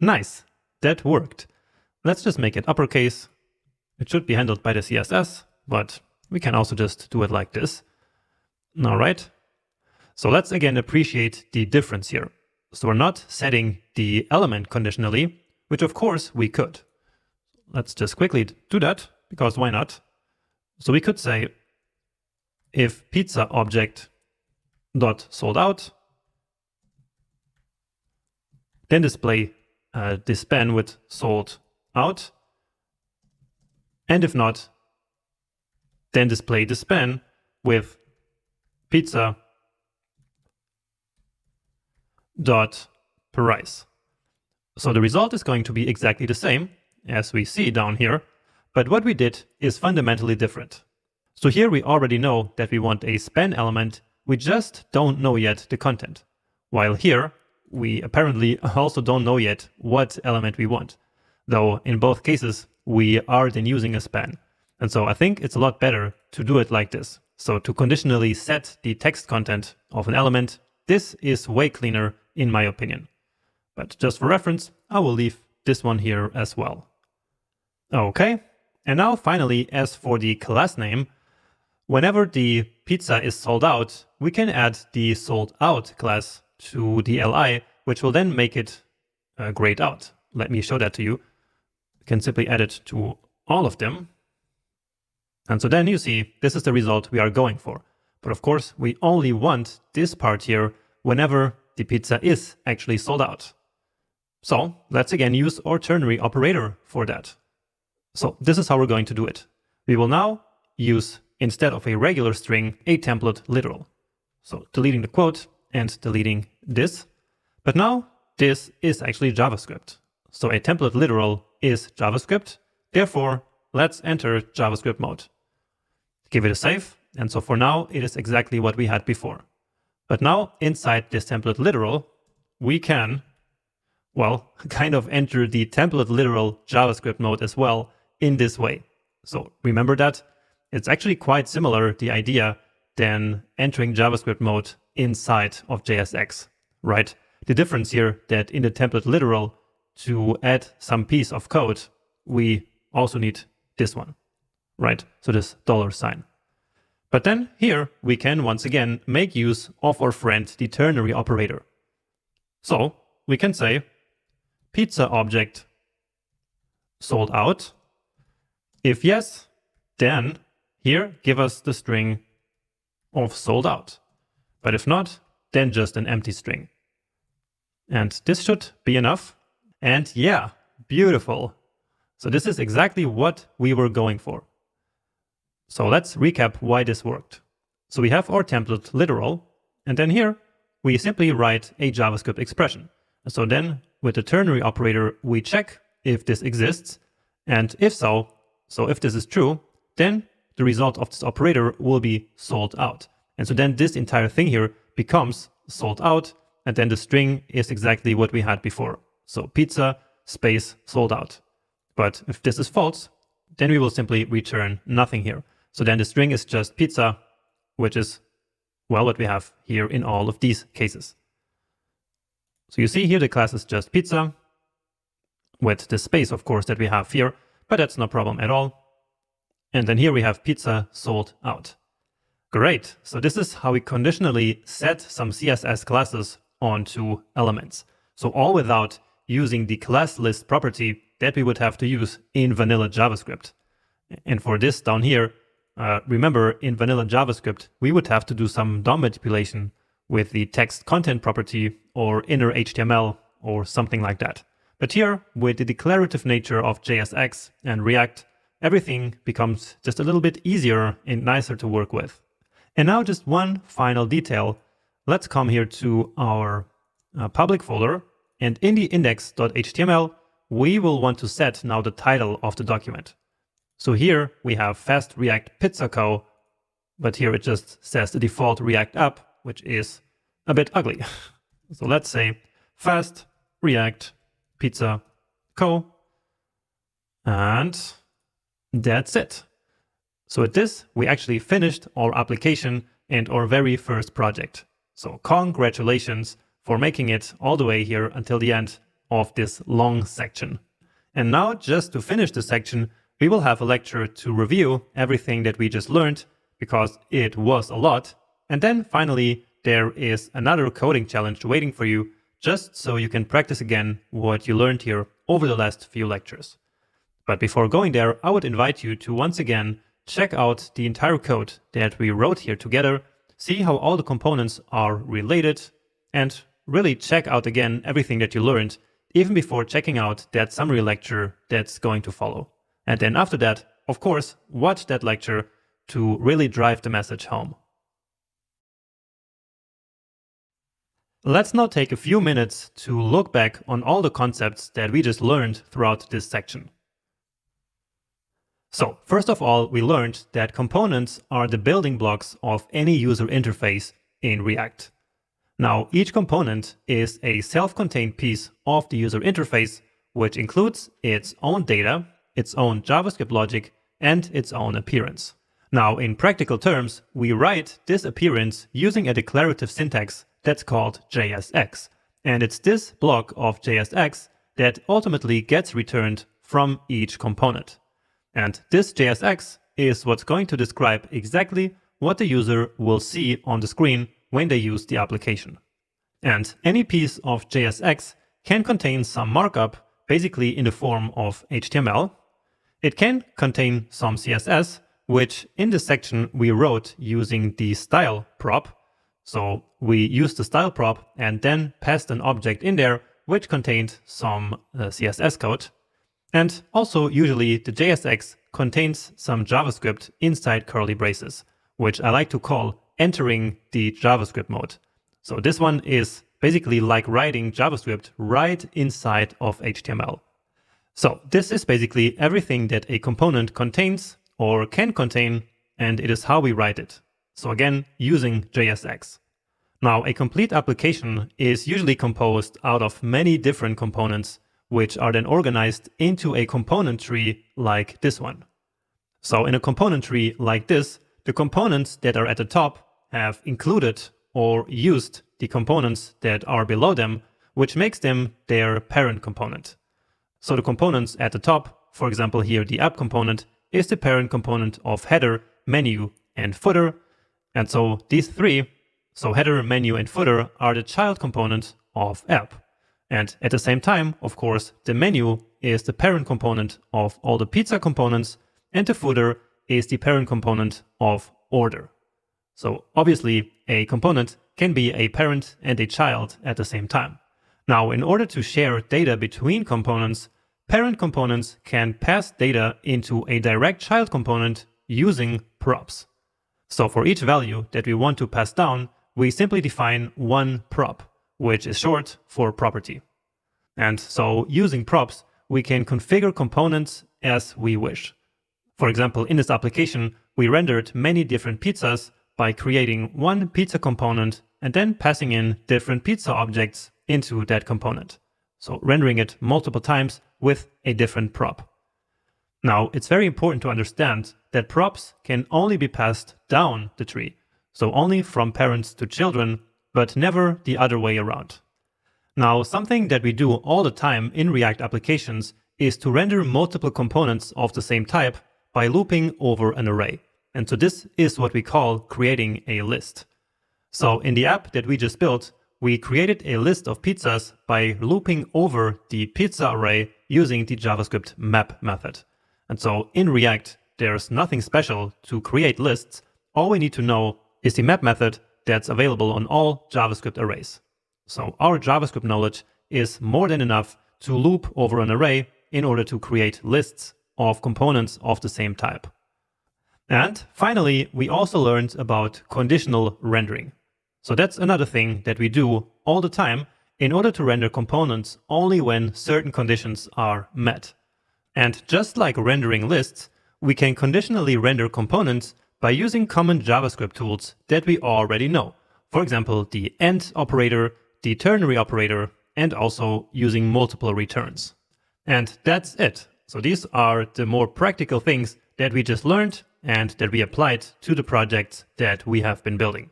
nice, that worked. Let's just make it uppercase. It should be handled by the CSS, but we can also just do it like this. All right. So let's again appreciate the difference here. So we're not setting the element conditionally, which of course we could. Let's just quickly do that, because why not? So we could say if pizza object dot sold out, then display this span with sold out, and if not, then display the span with pizza dot price. So the result is going to be exactly the same as we see down here, but what we did is fundamentally different. So here we already know that we want a span element, we just don't know yet the content. While here, we apparently also don't know yet what element we want. Though in both cases, we are then using a span. And so I think it's a lot better to do it like this. So to conditionally set the text content of an element, this is way cleaner in my opinion. But just for reference, I will leave this one here as well. Okay, and now finally, as for the class name, whenever the pizza is sold out, we can add the sold out class to the li, which will then make it grayed out. Let me show that to you. You can simply add it to all of them. And so then you see, this is the result we are going for. But of course, we only want this part here whenever the pizza is actually sold out. So let's again use our ternary operator for that. So this is how we're going to do it. We will now use, instead of a regular string, a template literal. So deleting the quote and deleting this. But now this is actually JavaScript. So a template literal is JavaScript. Therefore, let's enter JavaScript mode. Give it a save. And so for now, it is exactly what we had before. But now inside this template literal, we can, well, kind of enter the template literal JavaScript mode as well in this way. So remember that it's actually quite similar, the idea, than entering JavaScript mode inside of JSX, right? The difference here that in the template literal, to add some piece of code, we also need this one, right? So this $sign. But then here we can once again make use of our friend, the ternary operator. So we can say pizza object sold out. If yes, then here give us the string of sold out. But if not, then just an empty string. And this should be enough. And yeah, beautiful. So this is exactly what we were going for. So let's recap why this worked. So we have our template literal, and then here we simply write a JavaScript expression. And so then with the ternary operator, we check if this exists, and if so if this is true, then the result of this operator will be sold out. And so then this entire thing here becomes sold out, and then the string is exactly what we had before. So pizza space sold out. But if this is false, then we will simply return nothing here. So then the string is just pizza, which is, well, what we have here in all of these cases. So you see here the class is just pizza, with the space, of course, that we have here, but that's no problem at all. And then here we have pizza sold out. Great. So this is how we conditionally set some CSS classes onto elements. So all without using the class list property that we would have to use in vanilla JavaScript. And for this down here, remember in vanilla JavaScript, we would have to do some DOM manipulation with the text content property or inner HTML or something like that. But here, with the declarative nature of JSX and React, everything becomes just a little bit easier and nicer to work with. And now just one final detail. Let's come here to our public folder, and in the index.html, we will want to set now the title of the document. So here we have fast React Pizza Co, but here it just says the default React app, which is a bit ugly. So let's say fast React pizza co. And that's it. So with this, we actually finished our application and our very first project. So congratulations for making it all the way here until the end of this long section. And now, just to finish the section, we will have a lecture to review everything that we just learned, because it was a lot. And then finally, there is another coding challenge waiting for you, just so you can practice again what you learned here over the last few lectures. But before going there, I would invite you to once again check out the entire code that we wrote here together, see how all the components are related, and really check out again everything that you learned, even before checking out that summary lecture that's going to follow. And then after that, of course, watch that lecture to really drive the message home. Let's now take a few minutes to look back on all the concepts that we just learned throughout this section. So, first of all, we learned that components are the building blocks of any user interface in React. Now, each component is a self-contained piece of the user interface, which includes its own data, its own JavaScript logic, and its own appearance. Now, in practical terms, we write this appearance using a declarative syntax that's called JSX. And it's this block of JSX that ultimately gets returned from each component. And this JSX is what's going to describe exactly what the user will see on the screen when they use the application. And any piece of JSX can contain some markup, basically in the form of HTML. It can contain some CSS, which in this section we wrote using the style prop. So we used the style prop and then passed an object in there which contained some CSS code. And also usually the JSX contains some JavaScript inside curly braces, which I like to call entering the JavaScript mode. So this one is basically like writing JavaScript right inside of HTML. So this is basically everything that a component contains or can contain, and it is how we write it. So again, using JSX. Now, a complete application is usually composed out of many different components, which are then organized into a component tree like this one. So in a component tree like this, the components that are at the top have included or used the components that are below them, which makes them their parent component. So the components at the top, for example here the app component, is the parent component of header, menu, and footer. And so these three, so header, menu, and footer, are the child component of app. And at the same time, of course, the menu is the parent component of all the pizza components, and the footer is the parent component of order. So obviously, a component can be a parent and a child at the same time. Now, in order to share data between components, parent components can pass data into a direct child component using props. So for each value that we want to pass down, we simply define one prop, which is short for property. And so using props, we can configure components as we wish. For example, in this application, we rendered many different pizzas by creating one pizza component and then passing in different pizza objects into that component. So rendering it multiple times with a different prop. Now, it's very important to understand that props can only be passed down the tree, so only from parents to children, but never the other way around. Now, something that we do all the time in React applications is to render multiple components of the same type by looping over an array. And so this is what we call creating a list. So in the app that we just built, we created a list of pizzas by looping over the pizza array using the JavaScript map method. And so in React, there's nothing special to create lists. All we need to know is the map method that's available on all JavaScript arrays. So our JavaScript knowledge is more than enough to loop over an array in order to create lists of components of the same type. And finally, we also learned about conditional rendering. So that's another thing that we do all the time in order to render components only when certain conditions are met. And just like rendering lists, we can conditionally render components by using common JavaScript tools that we already know. For example, the AND operator, the ternary operator, and also using multiple returns. And that's it. So these are the more practical things that we just learned and that we applied to the projects that we have been building.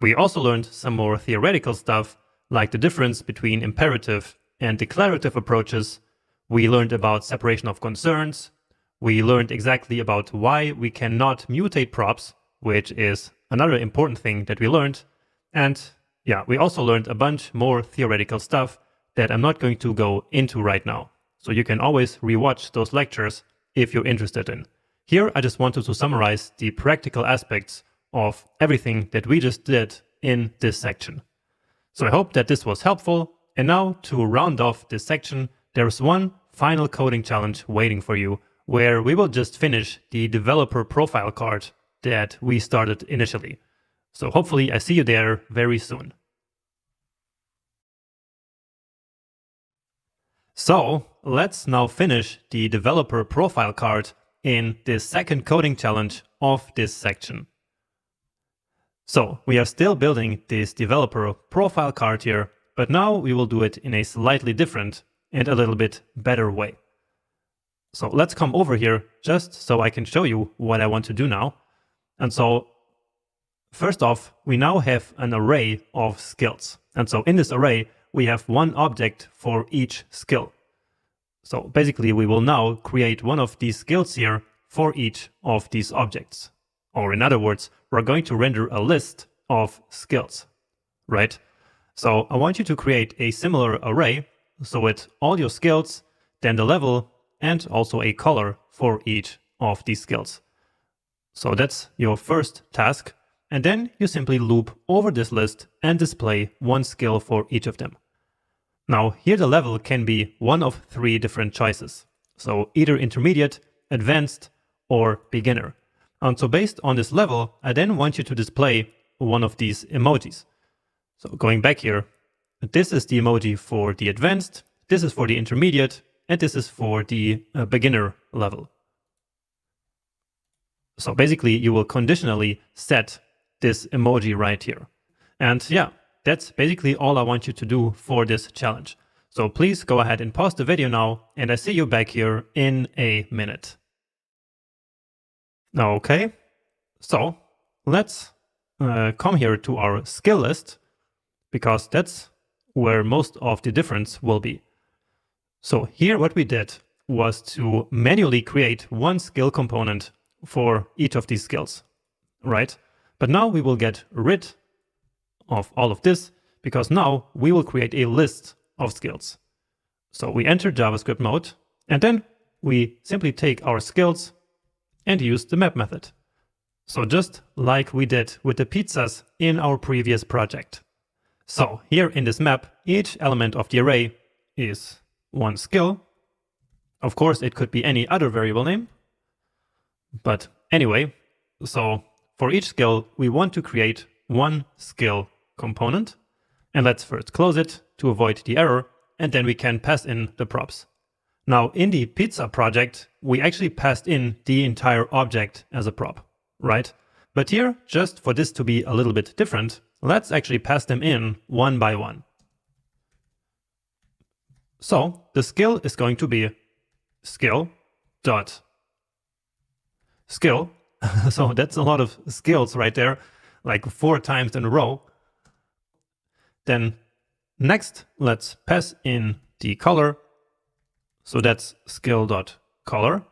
We also learned some more theoretical stuff, like the difference between imperative and declarative approaches. We learned about separation of concerns. We learned exactly about why we cannot mutate props, which is another important thing that we learned. And yeah, we also learned a bunch more theoretical stuff that I'm not going to go into right now. So you can always rewatch those lectures if you're interested in. Here, I just wanted to summarize the practical aspects of everything that we just did in this section. So I hope that this was helpful. And now to round off this section, there's one final coding challenge waiting for you, where we will just finish the developer profile card that we started initially. So hopefully I see you there very soon. So let's now finish the developer profile card in this second coding challenge of this section. So we are still building this developer profile card here, but now we will do it in a slightly different and a little bit better way. So let's come over here just so I can show you what I want to do now. And so first off, we now have an array of skills. And so in this array, we have one object for each skill. So basically, we will now create one of these skills here for each of these objects. Or in other words, we're going to render a list of skills, right? So I want you to create a similar array, so with all your skills, then the level, and also a color for each of these skills. So that's your first task. And then you simply loop over this list and display one skill for each of them. Now here the level can be one of three different choices. So either intermediate, advanced, or beginner. And so based on this level, I then want you to display one of these emojis. So going back here, this is the emoji for the advanced, this is for the intermediate, and this is for the beginner level. So basically you will conditionally set this emoji right here. And yeah, that's basically all I want you to do for this challenge. So please go ahead and pause the video now, and I see you back here in a minute. Okay, so let's come here to our skill list, because that's where most of the difference will be. So here what we did was to manually create one skill component for each of these skills, right? But now we will get rid of all of this, because now we will create a list of skills. So we enter JavaScript mode, and then we simply take our skills and use the map method. So just like we did with the pizzas in our previous project. So here in this map, each element of the array is one skill. Of course, it could be any other variable name. But anyway, so for each skill, we want to create one skill component. And let's first close it to avoid the error, and then we can pass in the props. Now in the pizza project, we actually passed in the entire object as a prop, right? But here, just for this to be a little bit different, let's actually pass them in one by one. So the skill is going to be skill dot skill. So that's a lot of skills right there, like 4 times in a row. Then next, let's pass in the color. So that's skill.color.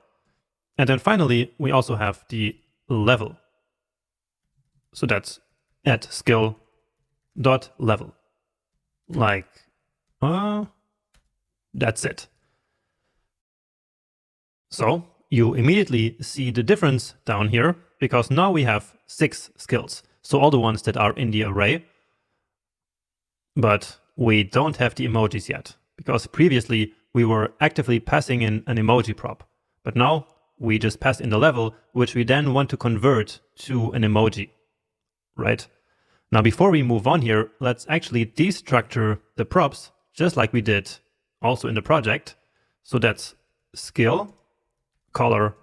And then finally, we also have the level. So that's at skill.level. Like, that's it. So you immediately see the difference down here, because now we have 6 skills. So all the ones that are in the array. But we don't have the emojis yet, because previously we were actively passing in an emoji prop. But now we just pass in the level, which we then want to convert to an emoji, right? Now, before we move on here, let's actually destructure the props, just like we did also in the project. So that's skill, color,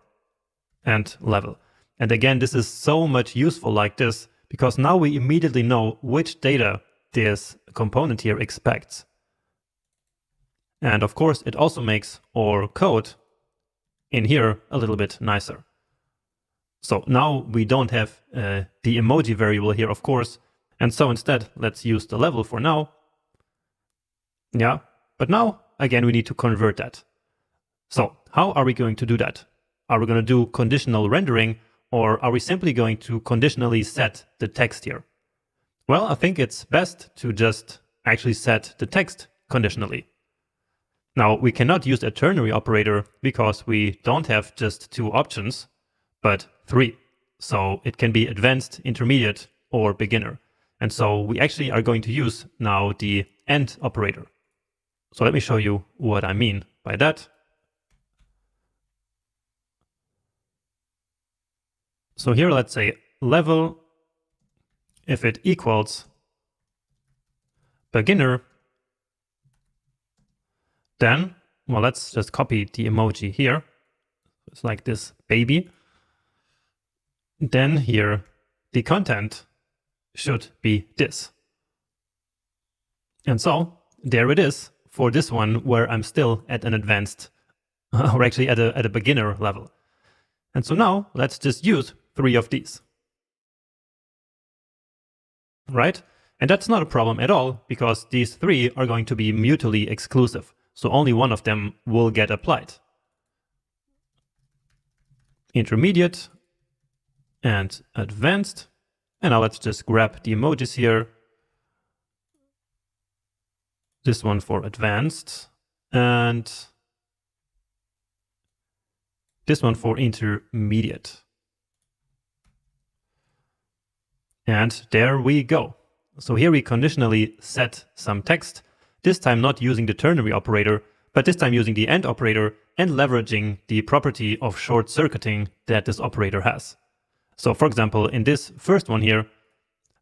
and level. And again, this is so much useful like this, because now we immediately know which data this component here expects. And of course, it also makes our code in here a little bit nicer. So now we don't have the emoji variable here, of course. And so instead, let's use the level for now. Yeah, but now, again, we need to convert that. So how are we going to do that? Are we going to do conditional rendering, or are we simply going to conditionally set the text here? Well, I think it's best to just actually set the text conditionally. Now, we cannot use a ternary operator because we don't have just 2 options, but 3. So it can be advanced, intermediate, or beginner. And so we actually are going to use now the AND operator. So let me show you what I mean by that. So here, let's say level, if it equals beginner, then, well, let's just copy the emoji here. It's like this baby. Then here, the content should be this. And so there it is for this one where I'm still at an advanced, or actually at a beginner level. And so now let's just use 3 of these. Right? And that's not a problem at all because these 3 are going to be mutually exclusive. So only one of them will get applied. Intermediate and advanced. And now let's just grab the emojis here. This one for advanced and this one for intermediate. And there we go. So here we conditionally set some text, this time not using the ternary operator, but this time using the AND operator and leveraging the property of short-circuiting that this operator has. So for example, in this first one here,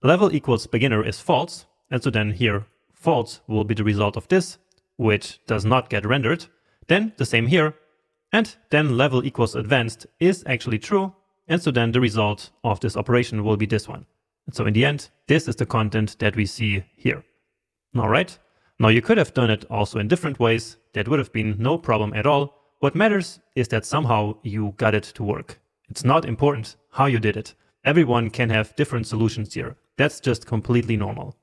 level equals beginner is false, and so then here false will be the result of this, which does not get rendered. Then the same here, and then level equals advanced is actually true, and so then the result of this operation will be this one. And so in the end, this is the content that we see here. All right. Now you could have done it also in different ways. That would have been no problem at all. What matters is that somehow you got it to work. It's not important how you did it. Everyone can have different solutions here. That's just completely normal.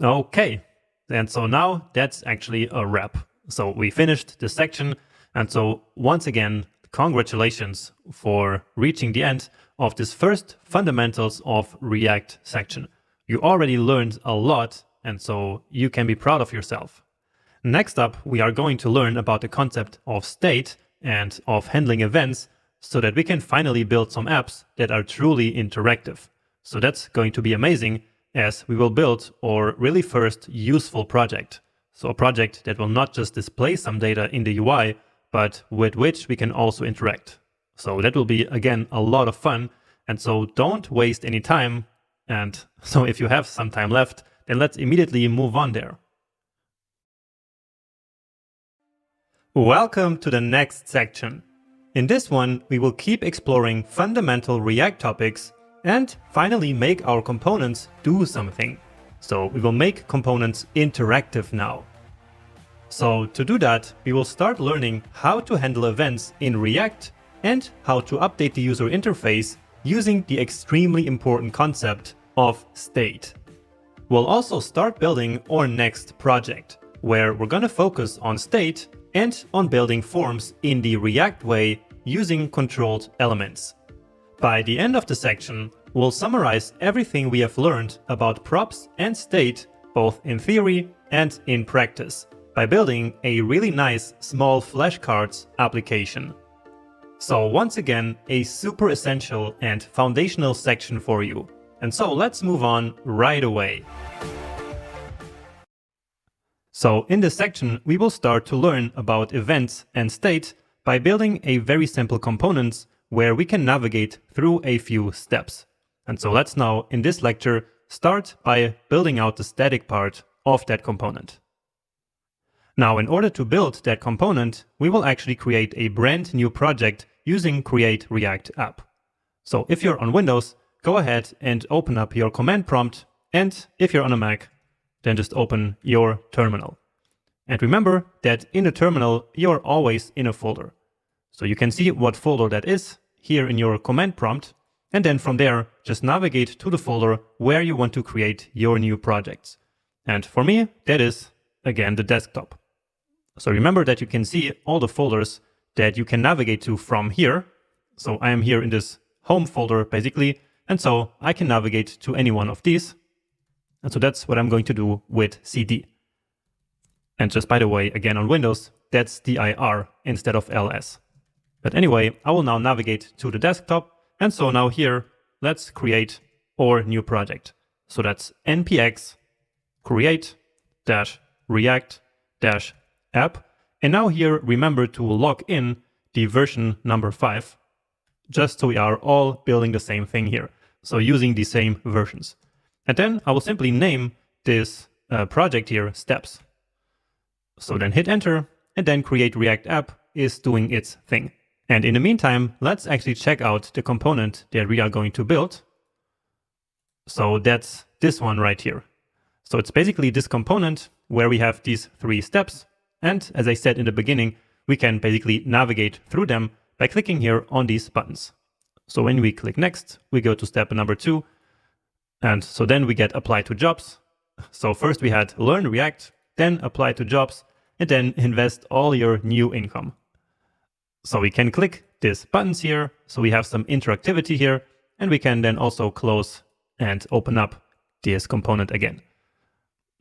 Okay. And so now that's actually a wrap. So we finished this section. And so once again, congratulations for reaching the end of this first fundamentals of React section. You already learned a lot, and so you can be proud of yourself. Next up, we are going to learn about the concept of state and of handling events so that we can finally build some apps that are truly interactive. So that's going to be amazing as we will build our really first useful project. So a project that will not just display some data in the UI, but with which we can also interact. So that will be, again, a lot of fun. And so don't waste any time. And so if you have some time left, then let's immediately move on there. Welcome to the next section. In this one, we will keep exploring fundamental React topics and finally make our components do something. So we will make components interactive now. So to do that, we will start learning how to handle events in React and how to update the user interface using the extremely important concept of state. We'll also start building our next project, where we're going to focus on state and on building forms in the React way using controlled elements. By the end of the section, we'll summarize everything we have learned about props and state, both in theory and in practice, by building a really nice small flashcards application. So once again, a super essential and foundational section for you. And so let's move on right away. So in this section, we will start to learn about events and state by building a very simple components where we can navigate through a few steps. And so let's now, in this lecture, start by building out the static part of that component. Now, in order to build that component, we will actually create a brand new project using Create React App. So if you're on Windows, go ahead and open up your command prompt. And if you're on a Mac, then just open your terminal. And remember that in the terminal, you're always in a folder. So you can see what folder that is here in your command prompt. And then from there, just navigate to the folder where you want to create your new projects. And for me, that is, again, the desktop. So remember that you can see all the folders that you can navigate to from here. So I am here in this home folder, basically. And so I can navigate to any one of these. And so that's what I'm going to do with CD. And just by the way, again on Windows, that's dir instead of ls. But anyway, I will now navigate to the desktop. And so now here, let's create our new project. So that's npx create -react -app. And now here, remember to log in the version number 5, just so we are all building the same thing here. So using the same versions. And then I will simply name this project here steps. So then hit enter, and then create React app is doing its thing. And in the meantime, let's actually check out the component that we are going to build. So that's this one right here. So it's basically this component where we have these 3 steps. And as I said in the beginning, we can basically navigate through them by clicking here on these buttons. So when we click next, we go to step number 2. And so then we get apply to jobs. So first we had learn React, then apply to jobs, and then invest all your new income. So we can click these buttons here. So we have some interactivity here, and we can then also close and open up this component again.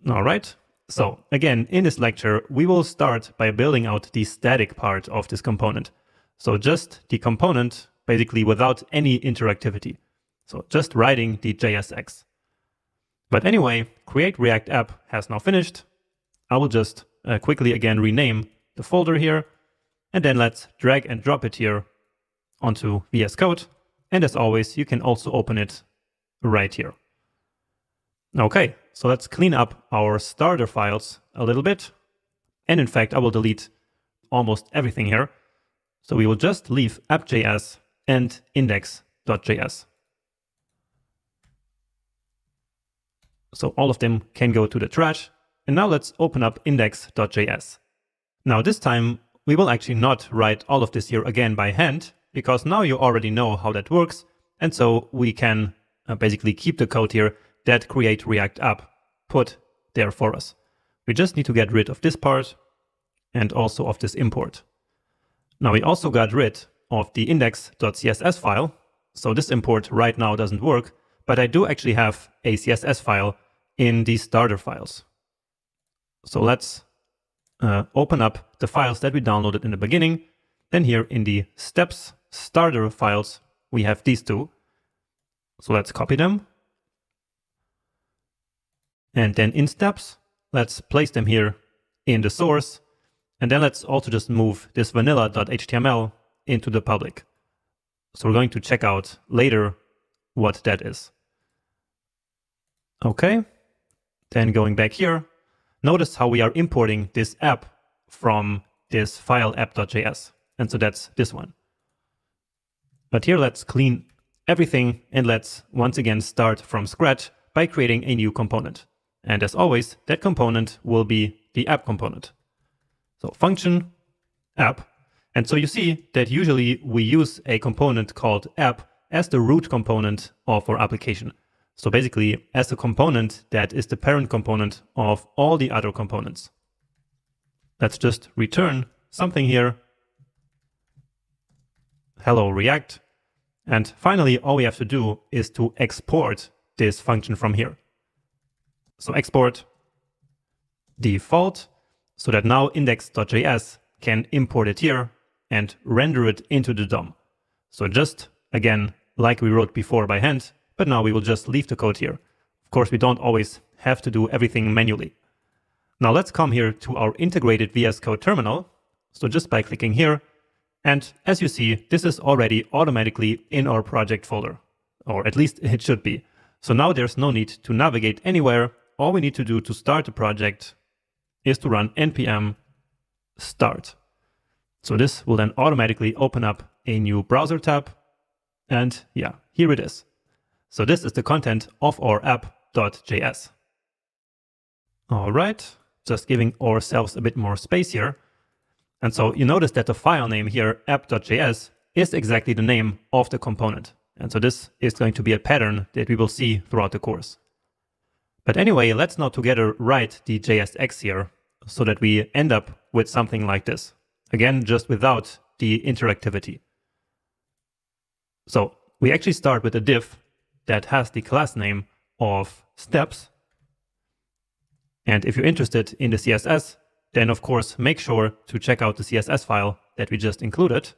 All right. So again, in this lecture, we will start by building out the static part of this component. So just the component, basically without any interactivity. So just writing the JSX. But anyway, create React app has now finished. I will just quickly again rename the folder here. And then let's drag and drop it here onto VS Code. And as always, you can also open it right here. Okay, so let's clean up our starter files a little bit. And in fact, I will delete almost everything here. So we will just leave app.js and index.js. So all of them can go to the trash. And now let's open up index.js. Now this time, we will actually not write all of this here again by hand, because now you already know how that works. And so we can basically keep the code here that create React app put there for us. We just need to get rid of this part and also of this import. Now we also got rid of the index.css file. So this import right now doesn't work, but I do actually have a CSS file in these starter files. So let's open up the files that we downloaded in the beginning. Then here in the steps starter files, we have these 2. So let's copy them. And then in steps, let's place them here in the source. And then let's also just move this vanilla.html into the public. So we're going to check out later what that is. Okay, then going back here, notice how we are importing this app from this file app.js. And so that's this one. But here let's clean everything and let's once again start from scratch by creating a new component. And as always, that component will be the app component. So function app. And so you see that usually we use a component called app as the root component of our application. So basically as a component that is the parent component of all the other components. Let's just return something here. Hello React. And finally, all we have to do is to export this function from here. So export default, so that now index.js can import it here and render it into the DOM. So just, again, like we wrote before by hand, but now we will just leave the code here. Of course, we don't always have to do everything manually. Now let's come here to our integrated VS Code terminal. So just by clicking here, and as you see, this is already automatically in our project folder, or at least it should be. So now there's no need to navigate anywhere. All we need to do to start the project is to run npm start. So this will then automatically open up a new browser tab. And yeah, here it is. So this is the content of our app.js. All right. just giving ourselves a bit more space here. And so you notice that the file name here, app.js, is exactly the name of the component. And so this is going to be a pattern that we will see throughout the course. But anyway, let's now together write the JSX here so that we end up with something like this. Again, just without the interactivity. So we actually start with a div that has the class name of steps. And if you're interested in the CSS, then of course make sure to check out the CSS file that we just included.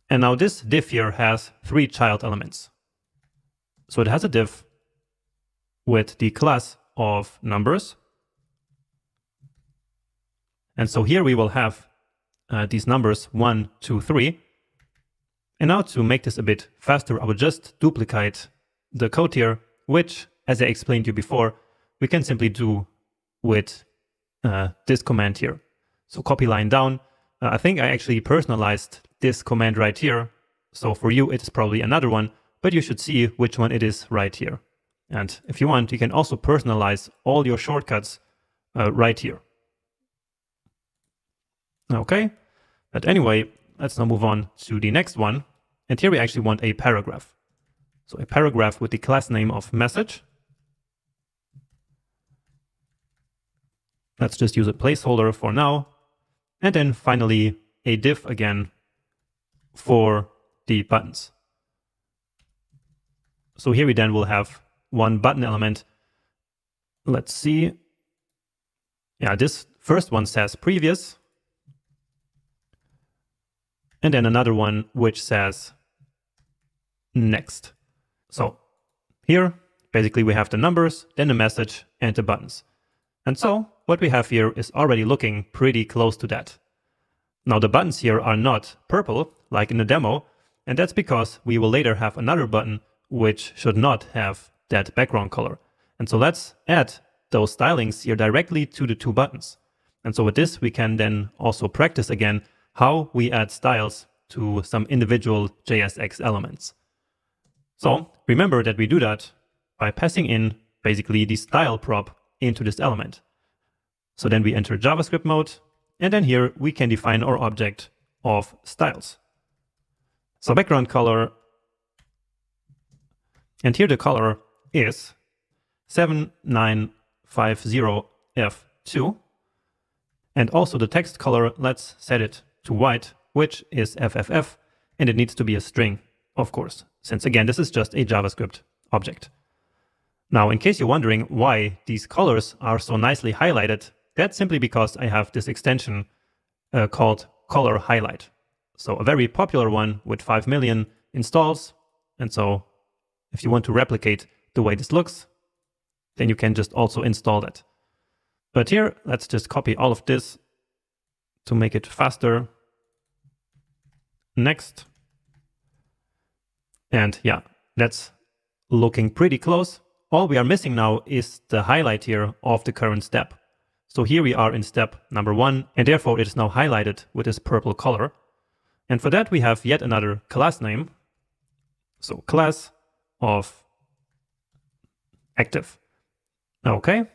And now this div here has 3 child elements. So it has a div with the class of numbers. And so here we will have these numbers 1, 2, 3. And now to make this a bit faster, I will just duplicate the code here, which, as I explained to you before, we can simply do with this command here. So copy line down. I think I actually personalized this command right here. So for you, it is probably another one, but you should see which one it is right here. And if you want, you can also personalize all your shortcuts right here. Okay, but anyway, let's now move on to the next one. And here we actually want a paragraph. So a paragraph with the class name of message. Let's just use a placeholder for now. And then finally a div again for the buttons. So here we then will have one button element. Let's see. Yeah, this first one says previous. And then another one which says next. So here, basically we have the numbers, then the message and the buttons. And so what we have here is already looking pretty close to that. Now the buttons here are not purple like in the demo, and that's because we will later have another button which should not have that background color. And so let's add those stylings here directly to the 2 buttons. And so with this, we can then also practice again how we add styles to some individual JSX elements. So remember that we do that by passing in basically the style prop into this element. So then we enter JavaScript mode, and then here we can define our object of styles. So background color, and here the color is 7950F2. And also the text color, let's set it to white, which is FFF, and it needs to be a string, of course, since again, this is just a JavaScript object. Now, in case you're wondering why these colors are so nicely highlighted, that's simply because I have this extension called Color Highlight. So a very popular one with 5 million installs. And so if you want to replicate the way this looks, then you can just also install that. But here, let's just copy all of this to make it faster. Next. And yeah, that's looking pretty close. All we are missing now is the highlight here of the current step. So here we are in step number 1, and therefore it is now highlighted with this purple color. And for that, we have yet another class name. So class of active. Okay.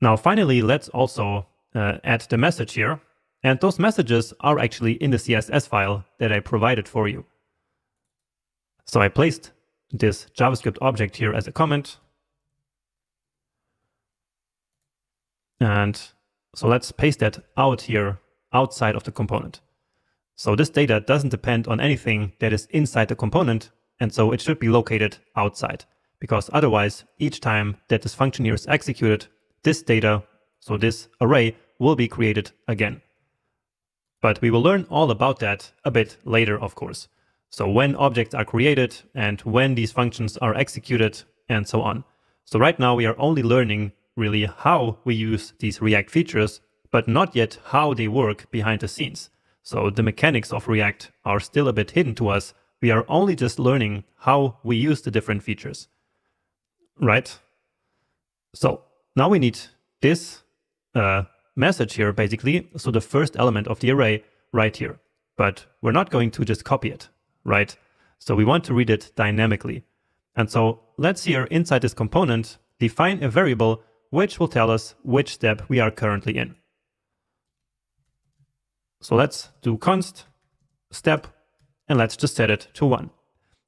Now, finally, let's also add the message here. And those messages are actually in the CSS file that I provided for you. So I placed this JavaScript object here as a comment. And so let's paste that out here outside of the component. So this data doesn't depend on anything that is inside the component, and so it should be located outside, because otherwise, each time that this function here is executed, this data, so this array, will be created again. But we will learn all about that a bit later, of course. So when objects are created and when these functions are executed and so on. So right now we are only learning really how we use these React features, but not yet how they work behind the scenes. So the mechanics of React are still a bit hidden to us. We are only just learning how we use the different features, right? So now we need this message here, basically. So the first element of the array right here, but we're not going to just copy it, right? So we want to read it dynamically. And so let's here inside this component, define a variable which will tell us which step we are currently in. So let's do const step, and let's just set it to 1.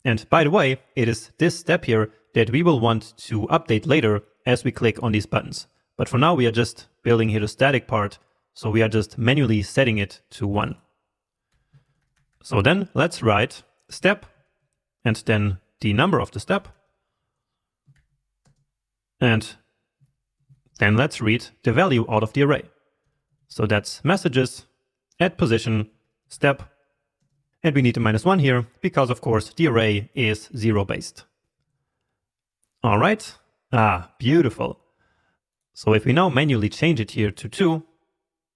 And by the way, it is this step here that we will want to update later as we click on these buttons. But for now, we are just building here the static part, so we are just manually setting it to 1. So then let's write step, and then the number of the step. And then let's read the value out of the array. So that's messages at position step. And we need a -1 here because, of course, the array is 0 based. All right. Beautiful. So if we now manually change it here to 2,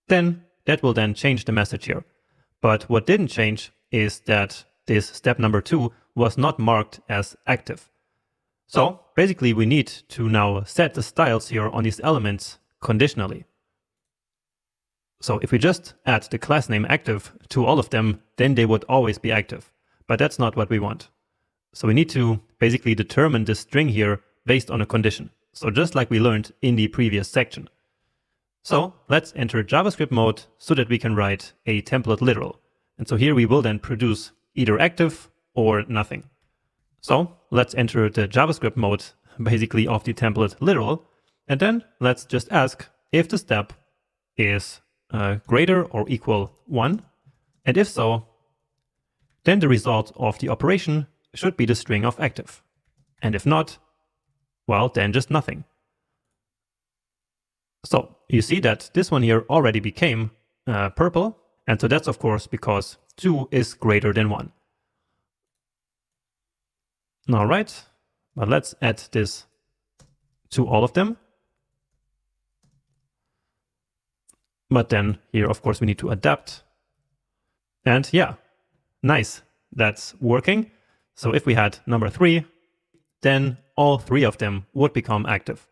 then that will then change the message here. But what didn't change is that this step number 2 was not marked as active. So basically we need to now set the styles here on these elements conditionally. So if we just add the class name active to all of them, then they would always be active. But that's not what we want. So we need to basically determine the string here based on a condition. So just like we learned in the previous section. So let's enter JavaScript mode so that we can write a template literal. And so here we will then produce either active or nothing. So let's enter the JavaScript mode basically of the template literal. And then let's just ask if the step is greater or equal 1. And if so, then the result of the operation should be the string of active. And if not, well, then just nothing. So you see that this one here already became purple. And so that's of course because 2 is greater than 1. All right, but let's add this to all of them. But then here, of course, we need to adapt. And yeah, nice, that's working. So if we had number 3, then all 3 of them would become active.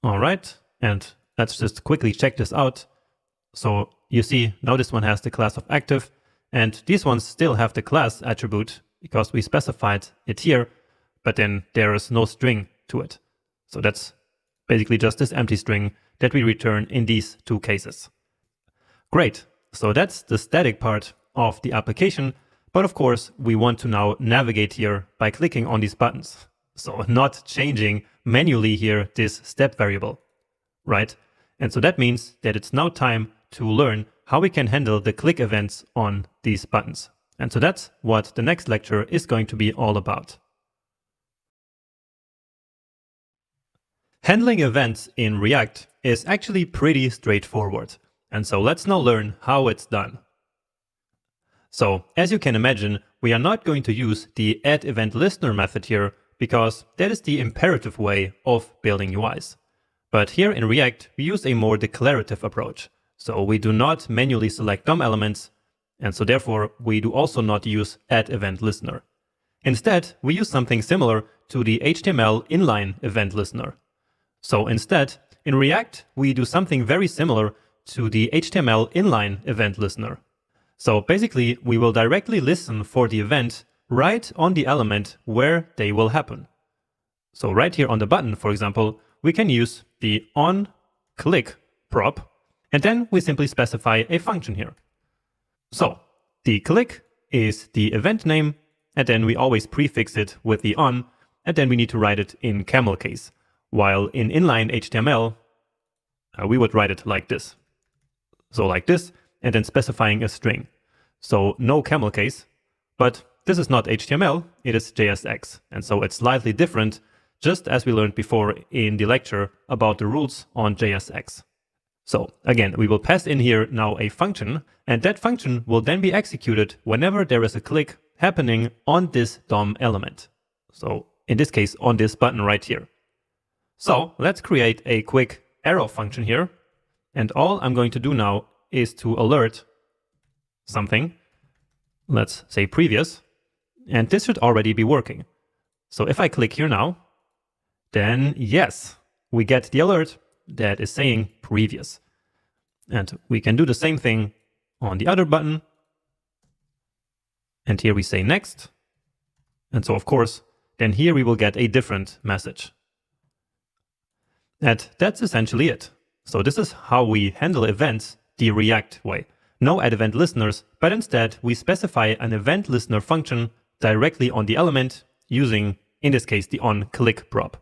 All right, and let's just quickly check this out. So you see, now this one has the class of active, and these ones still have the class attribute because we specified it here, but then there is no string to it. So that's basically just this empty string that we return in these 2 cases. Great, so that's the static part of the application, but of course we want to now navigate here by clicking on these buttons. So not changing manually here this step variable, right? And so that means that it's now time to learn how we can handle the click events on these buttons. And so that's what the next lecture is going to be all about. Handling events in React is actually pretty straightforward. And so let's now learn how it's done. So as you can imagine, we are not going to use the add event listener method here because that is the imperative way of building UIs. But here in React, we use a more declarative approach. So we do not manually select DOM elements, and so therefore we do also not use add event listener. Instead, we use something similar to the HTML inline event listener. So instead, in React, we do something very similar to the HTML inline event listener. So basically, we will directly listen for the event right on the element where they will happen. So right here on the button, for example, we can use the onClick prop, and then we simply specify a function here. So the click is the event name, and then we always prefix it with the on, and then we need to write it in camel case. While in inline HTML, we would write it like this. So like this, and then specifying a string. So no camel case, but this is not HTML, it is JSX. And so it's slightly different, just as we learned before in the lecture about the rules on JSX. So again, we will pass in here now a function, and that function will then be executed whenever there is a click happening on this DOM element. So in this case, on this button right here. So let's create a quick arrow function here. And all I'm going to do now is to alert something. Let's say previous. And this should already be working. So if I click here now, then yes, we get the alert that is saying previous. And we can do the same thing on the other button. And here we say next. And so of course, then here we will get a different message. And that's essentially it. So this is how we handle events the React way. No add event listeners, but instead we specify an event listener function directly on the element using, in this case, the onClick prop.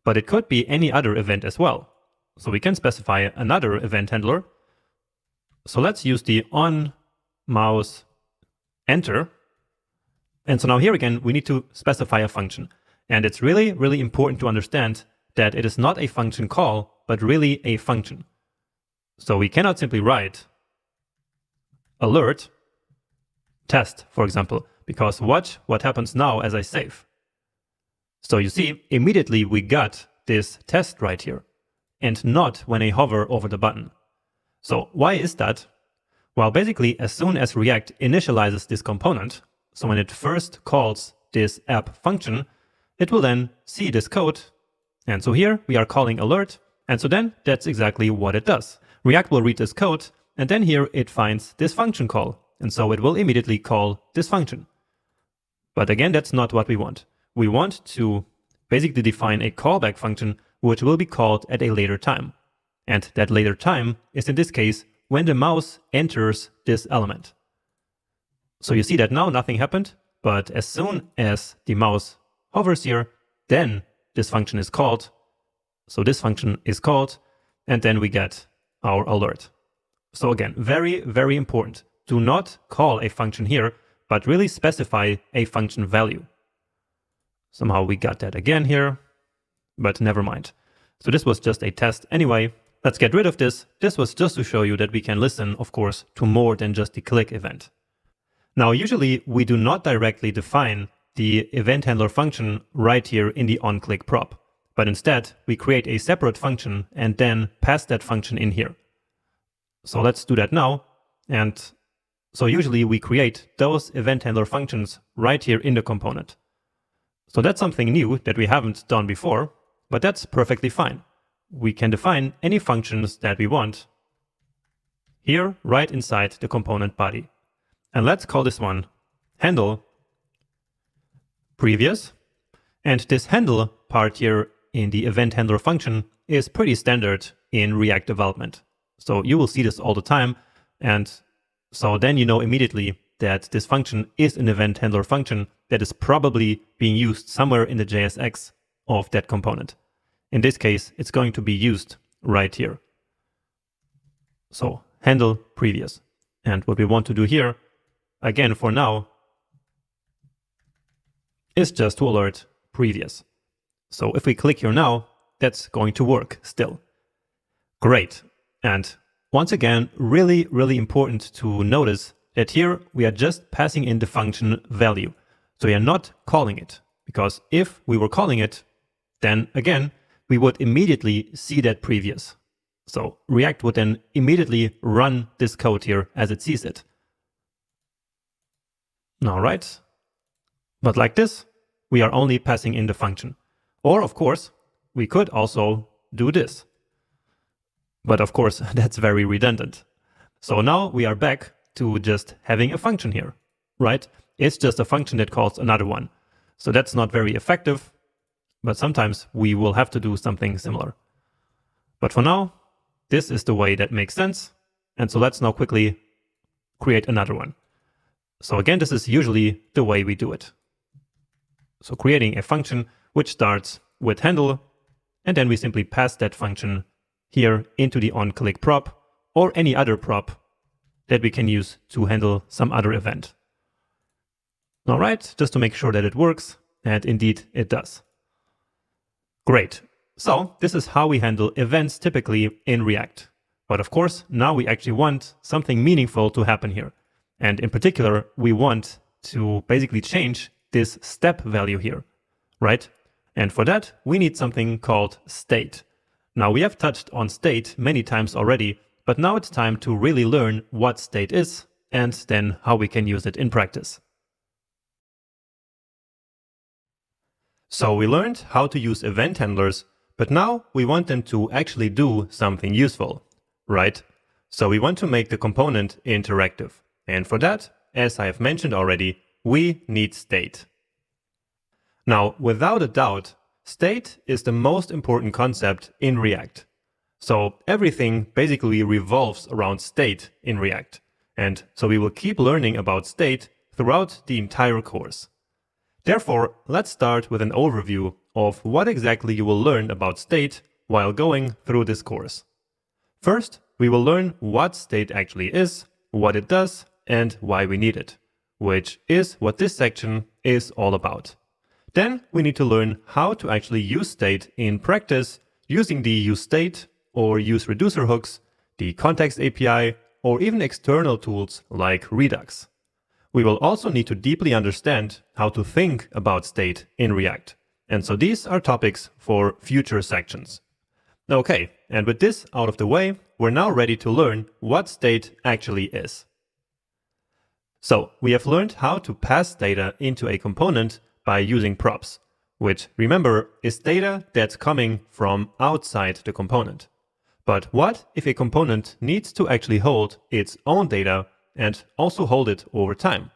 But it could be any other event as well. So we can specify another event handler. So let's use the onMouse enter. And so now here again, we need to specify a function. And it's really, really important to understand that it is not a function call, but really a function. So we cannot simply write alert test, for example, because watch what happens now as I save. So you see, immediately we got this test right here, and not when I hover over the button. So why is that? Well, basically, as soon as React initializes this component, so when it first calls this app function, it will then see this code. And so here we are calling alert. And so then that's exactly what it does. React will read this code, and then here it finds this function call. And so it will immediately call this function. But again, that's not what we want. We want to basically define a callback function, which will be called at a later time. And that later time is in this case when the mouse enters this element. So you see that now nothing happened, but as soon as the mouse hovers here, then this function is called. So this function is called, and then we get our alert. So again, very, very important. Do not call a function here, but really specify a function value. Somehow we got that again here, but never mind. So this was just a test anyway. Let's get rid of this. This was just to show you that we can listen, of course, to more than just the click event. Now, usually we do not directly define the event handler function right here in the onClick prop, but instead we create a separate function and then pass that function in here. So let's do that now. And so usually we create those event handler functions right here in the component. So that's something new that we haven't done before, but that's perfectly fine. We can define any functions that we want here right inside the component body. And let's call this one handle previous. And this handle part here in the event handler function is pretty standard in React development. So you will see this all the time. And so then you know immediately that this function is an event handler function that is probably being used somewhere in the JSX of that component. In this case, it's going to be used right here. So handle previous. And what we want to do here, again, for now, is just to alert previous. So if we click here now, that's going to work still. Great. And once again, really, really important to notice that here we are just passing in the function value. So we are not calling it, because if we were calling it, then again, we would immediately see that previous. So React would then immediately run this code here as it sees it. All right. But like this, we are only passing in the function. Or of course, we could also do this. But of course, that's very redundant. So now we are back to just having a function here, right? It's just a function that calls another one. So that's not very effective, but sometimes we will have to do something similar. But for now, this is the way that makes sense. And so let's now quickly create another one. So again, this is usually the way we do it. So creating a function which starts with handle, and then we simply pass that function here into the onClick prop or any other prop that we can use to handle some other event. All right, just to make sure that it works, and indeed it does. Great. So this is how we handle events typically in React. But of course, now we actually want something meaningful to happen here. And in particular, we want to basically change this step value here, right? And for that, we need something called state. Now we have touched on state many times already, but now it's time to really learn what state is and then how we can use it in practice. So we learned how to use event handlers, but now we want them to actually do something useful, right? So we want to make the component interactive. And for that, as I have mentioned already, we need state. Now, without a doubt, State is the most important concept in React. So everything basically revolves around state in React. And so we will keep learning about state throughout the entire course. Therefore, let's start with an overview of what exactly you will learn about state while going through this course. First, we will learn what state actually is, what it does, and why we need it, which is what this section is all about. Then we need to learn how to actually use state in practice using the useState or useReducer hooks, the context API, or even external tools like Redux. We will also need to deeply understand how to think about state in React. And so these are topics for future sections. Okay, and with this out of the way, we're now ready to learn what state actually is. So we have learned how to pass data into a component by using props, which, remember, is data that's coming from outside the component. But what if a component needs to actually hold its own data and also hold it over time?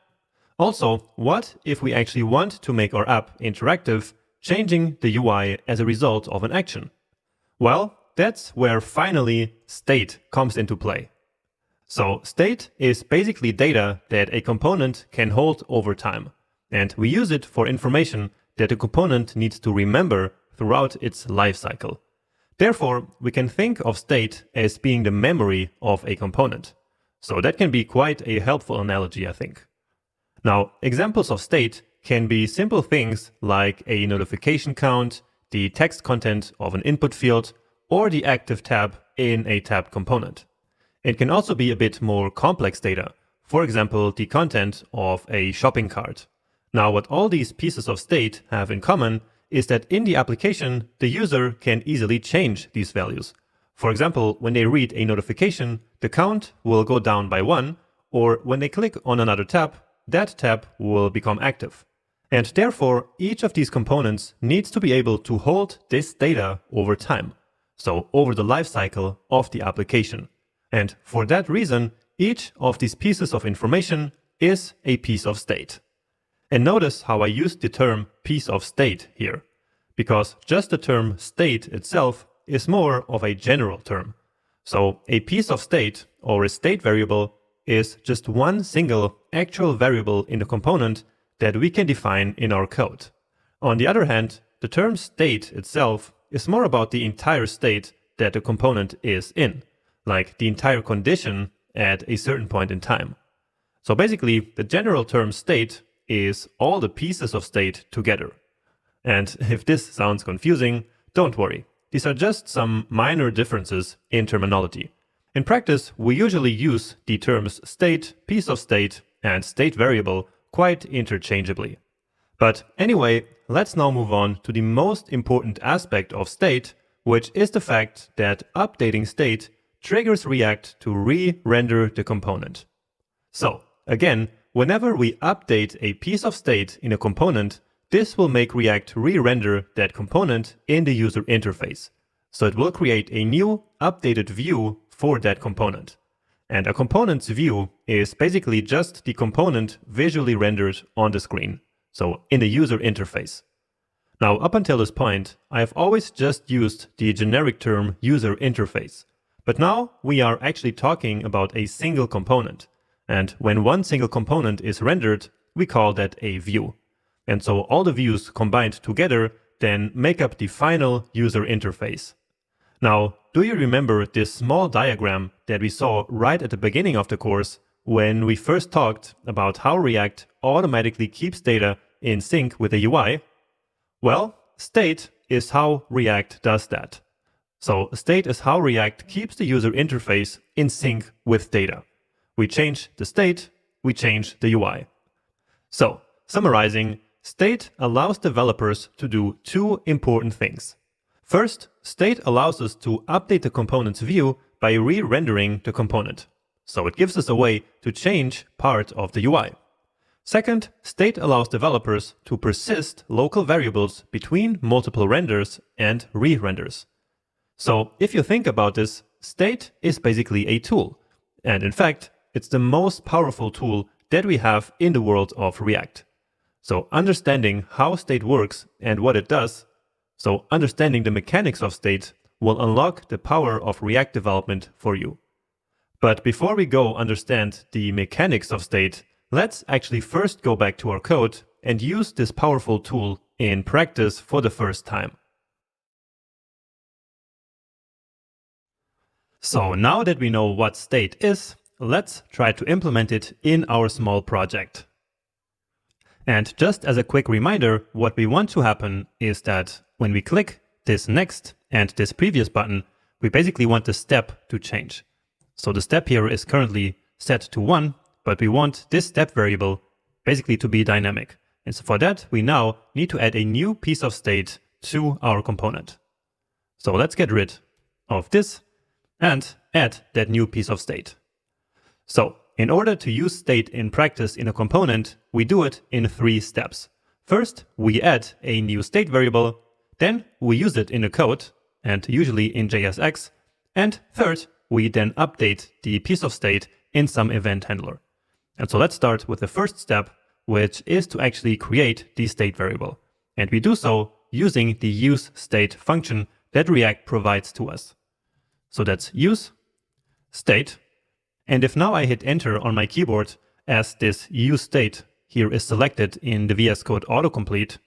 Also, what if we actually want to make our app interactive, changing the UI as a result of an action? Well, that's where finally state comes into play. So state is basically data that a component can hold over time, and we use it for information that a component needs to remember throughout its lifecycle. Therefore, we can think of state as being the memory of a component. So that can be quite a helpful analogy, I think. Now, examples of state can be simple things like a notification count, the text content of an input field, or the active tab in a tab component. It can also be a bit more complex data, for example, the content of a shopping cart. Now, what all these pieces of state have in common is that in the application, the user can easily change these values. For example, when they read a notification, the count will go down by 1, or when they click on another tab, that tab will become active. And therefore, each of these components needs to be able to hold this data over time, so over the lifecycle of the application. And for that reason, each of these pieces of information is a piece of state. And notice how I used the term piece of state here, because just the term state itself is more of a general term. So a piece of state or a state variable is just one single actual variable in the component that we can define in our code. On the other hand, the term state itself is more about the entire state that the component is in, like the entire condition at a certain point in time. So basically, the general term state is all the pieces of state together. And if this sounds confusing, don't worry. These are just some minor differences in terminology. In practice, we usually use the terms state, piece of state, and state variable quite interchangeably. But anyway, let's now move on to the most important aspect of state, which is the fact that updating state triggers React to re-render the component. So, again, whenever we update a piece of state in a component, this will make React re-render that component in the user interface. So it will create a new updated view for that component. And a component's view is basically just the component visually rendered on the screen, so in the user interface. Now, up until this point, I have always just used the generic term user interface. But now we are actually talking about a single component. And when one single component is rendered, we call that a view. And so all the views combined together then make up the final user interface. Now, do you remember this small diagram that we saw right at the beginning of the course when we first talked about how React automatically keeps data in sync with the UI? Well, state is how React does that. So state is how React keeps the user interface in sync with data. We change the state, we change the UI. So, summarizing, state allows developers to do two important things. First, state allows us to update the component's view by re-rendering the component. So it gives us a way to change part of the UI. Second, state allows developers to persist local variables between multiple renders and re-renders. So if you think about this, state is basically a tool. And in fact, it's the most powerful tool that we have in the world of React. So understanding how state works and what it does. So understanding the mechanics of state will unlock the power of React development for you. But before we go understand the mechanics of state, let's actually first go back to our code and use this powerful tool in practice for the first time. So now that we know what state is, let's try to implement it in our small project. And just as a quick reminder, what we want to happen is that when we click this next and this previous button, we basically want the step to change. So the step here is currently set to 1, but we want this step variable basically to be dynamic. And so for that, we now need to add a new piece of state to our component. So let's get rid of this and add that new piece of state. So in order to use state in practice in a component, we do it in 3 steps. First, we add a new state variable, then we use it in the code, and usually in JSX, and third, we then update the piece of state in some event handler. And so let's start with the first step, which is to actually create the state variable. And we do so using the useState function that React provides to us. So that's use state. And if now I hit enter on my keyboard, as this useState here is selected in the VS Code autocomplete,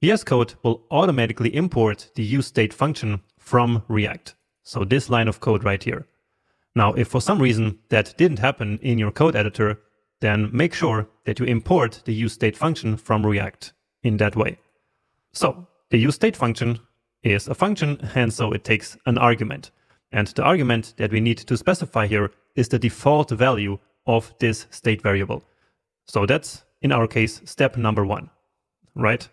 VS Code will automatically import the useState function from React. So this line of code right here. Now, if for some reason that didn't happen in your code editor, then make sure that you import the useState function from React in that way. So the useState function is a function, and so it takes an argument. And the argument that we need to specify here is the default value of this state variable. So that's, in our case, step number 1, right?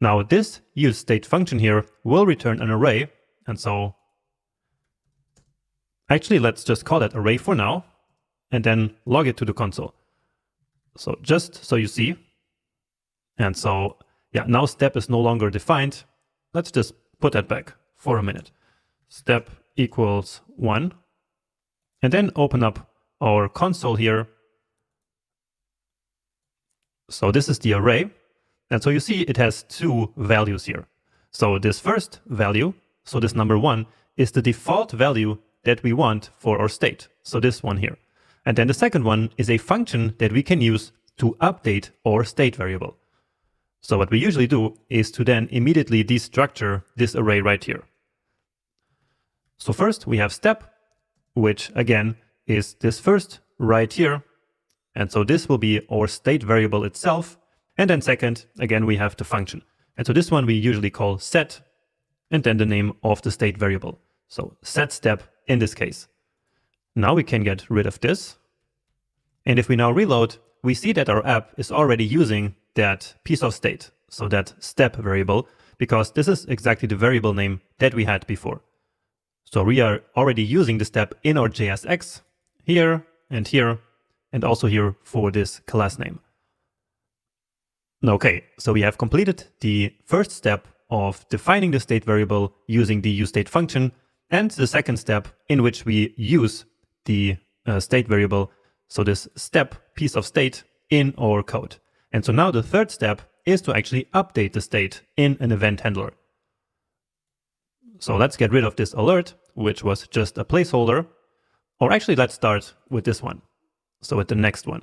Now this useState function here will return an array. And so actually, let's just call that array for now, and then log it to the console. So just so you see. And so, yeah, now step is no longer defined. Let's just put that back for a minute. Step equals 1. And then open up our console here. So this is the array. And so you see it has 2 values here. So this first value, so this number 1, is the default value that we want for our state. So this one here. And then the second one is a function that we can use to update our state variable. So what we usually do is to then immediately destructure this array right here. So first we have step, which again is this first right here. And so this will be our state variable itself. And then second, again, we have the function. And so this one we usually call set, and then the name of the state variable. So set step in this case. Now we can get rid of this. And if we now reload, we see that our app is already using that piece of state, so that step variable, because this is exactly the variable name that we had before. So we are already using the step in our JSX here, and also here for this class name. Okay, so we have completed the first step of defining the state variable using the useState function, and the second step in which we use the state variable, so this step piece of state in our code. And so now the third step is to actually update the state in an event handler. So let's get rid of this alert, which was just a placeholder. Or actually, let's start with this one. So with the next one.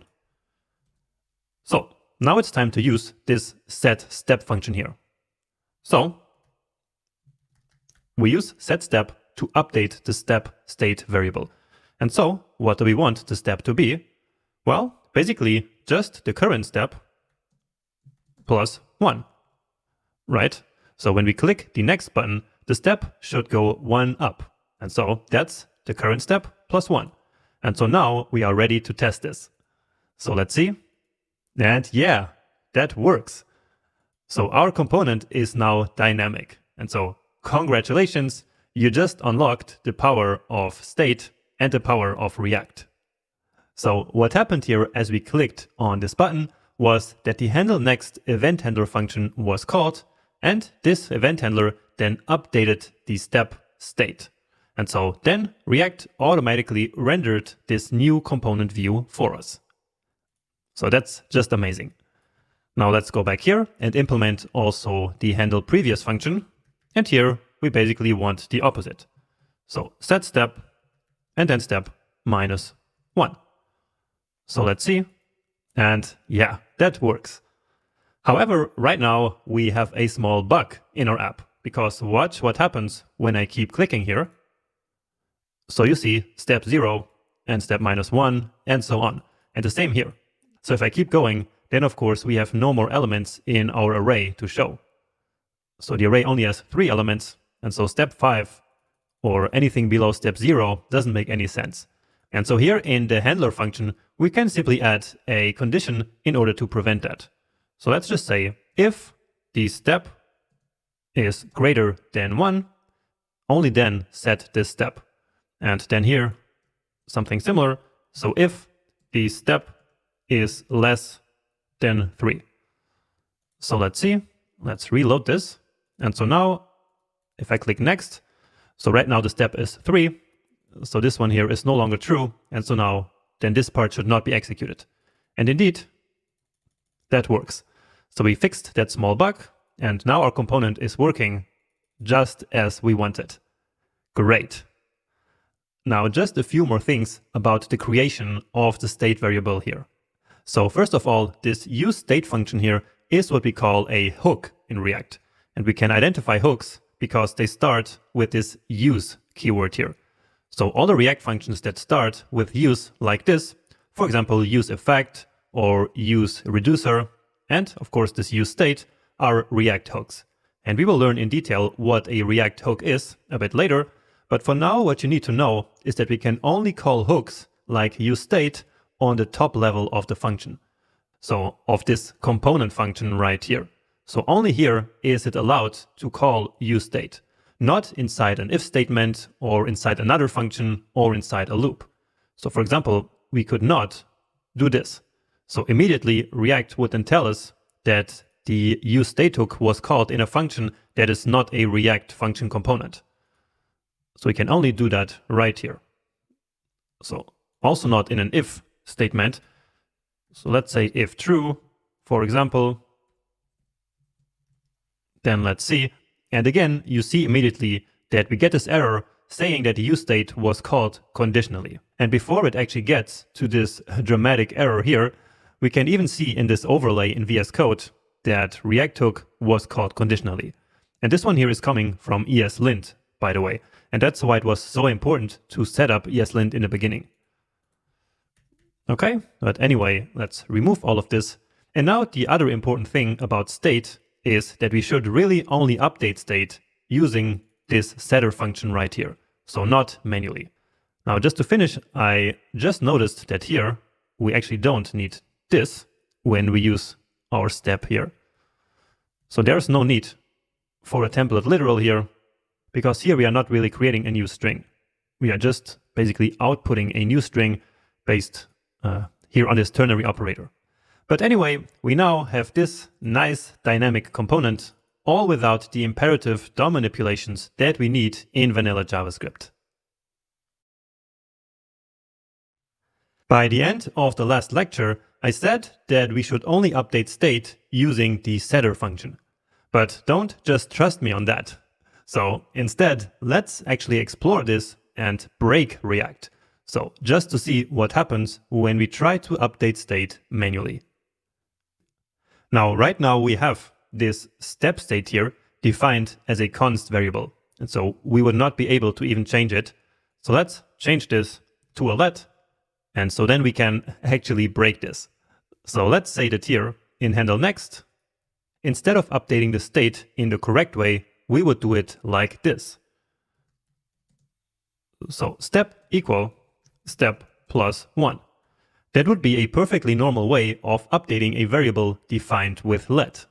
So now it's time to use this set step function here. So we use set step to update the step state variable. And so what do we want the step to be? Well, basically just the current step plus 1, right? So when we click the next button, the step should go 1 up. And so that's the current step plus 1. And so now we are ready to test this. So let's see. And yeah, that works. So our component is now dynamic. And so congratulations, you just unlocked the power of state and the power of React. So what happened here as we clicked on this button was that the handle next event handler function was called, and this event handler then updated the step state. And so then React automatically rendered this new component view for us. So that's just amazing. Now let's go back here and implement also the handle previous function. And here we basically want the opposite. So set step and then step -1. So let's see. And yeah, that works. However, right now we have a small bug in our app, because watch what happens when I keep clicking here. So you see step 0 and step -1 and so on. And the same here. So if I keep going, then of course we have no more elements in our array to show. So the array only has 3 elements, and so step 5 or anything below step 0 doesn't make any sense. And so here in the handler function, we can simply add a condition in order to prevent that. So let's just say if the step is greater than 1, only then set this step. And then here, something similar. So if the step is less than 3. So let's see, let's reload this. And so now, if I click next, so right now the step is 3. So this one here is no longer true. And so now, then this part should not be executed. And indeed, that works. So we fixed that small bug, and now our component is working just as we wanted. Great. Now, just a few more things about the creation of the state variable here. So first of all, this useState function here is what we call a hook in React. And we can identify hooks because they start with this use keyword here. So all the React functions that start with use like this, for example, use effect or use reducer, and of course this useState, are React hooks. And we will learn in detail what a React hook is a bit later. But for now, what you need to know is that we can only call hooks like useState on the top level of the function. So of this component function right here. So only here is it allowed to call useState, not inside an if statement or inside another function or inside a loop. So for example, we could not do this. So immediately React would then tell us that the useState hook was called in a function that is not a React function component. So we can only do that right here. So also not in an if statement. So let's say if true, for example, then let's see. And again, you see immediately that we get this error saying that the useState was called conditionally. And before it actually gets to this dramatic error here, we can even see in this overlay in VS Code that React hook was called conditionally. And this one here is coming from ESLint, by the way. And that's why it was so important to set up ESLint in the beginning. Okay, but anyway, let's remove all of this. And now the other important thing about state is that we should really only update state using this setter function right here. So not manually. Now just to finish, I just noticed that here we actually don't need this when we use our step here. So there's no need for a template literal here, because here we are not really creating a new string. We are just basically outputting a new string based here on this ternary operator. But anyway, we now have this nice dynamic component, all without the imperative DOM manipulations that we need in vanilla JavaScript. By the end of the last lecture, I said that we should only update state using the setter function. But don't just trust me on that. So instead, let's actually explore this and break React. So just to see what happens when we try to update state manually. Now, right now we have this step state here defined as a const variable. And so we would not be able to even change it. So let's change this to a let. And so then we can actually break this. So let's say that here in handle next, instead of updating the state in the correct way, we would do it like this. So step equal step plus 1. That would be a perfectly normal way of updating a variable defined with let,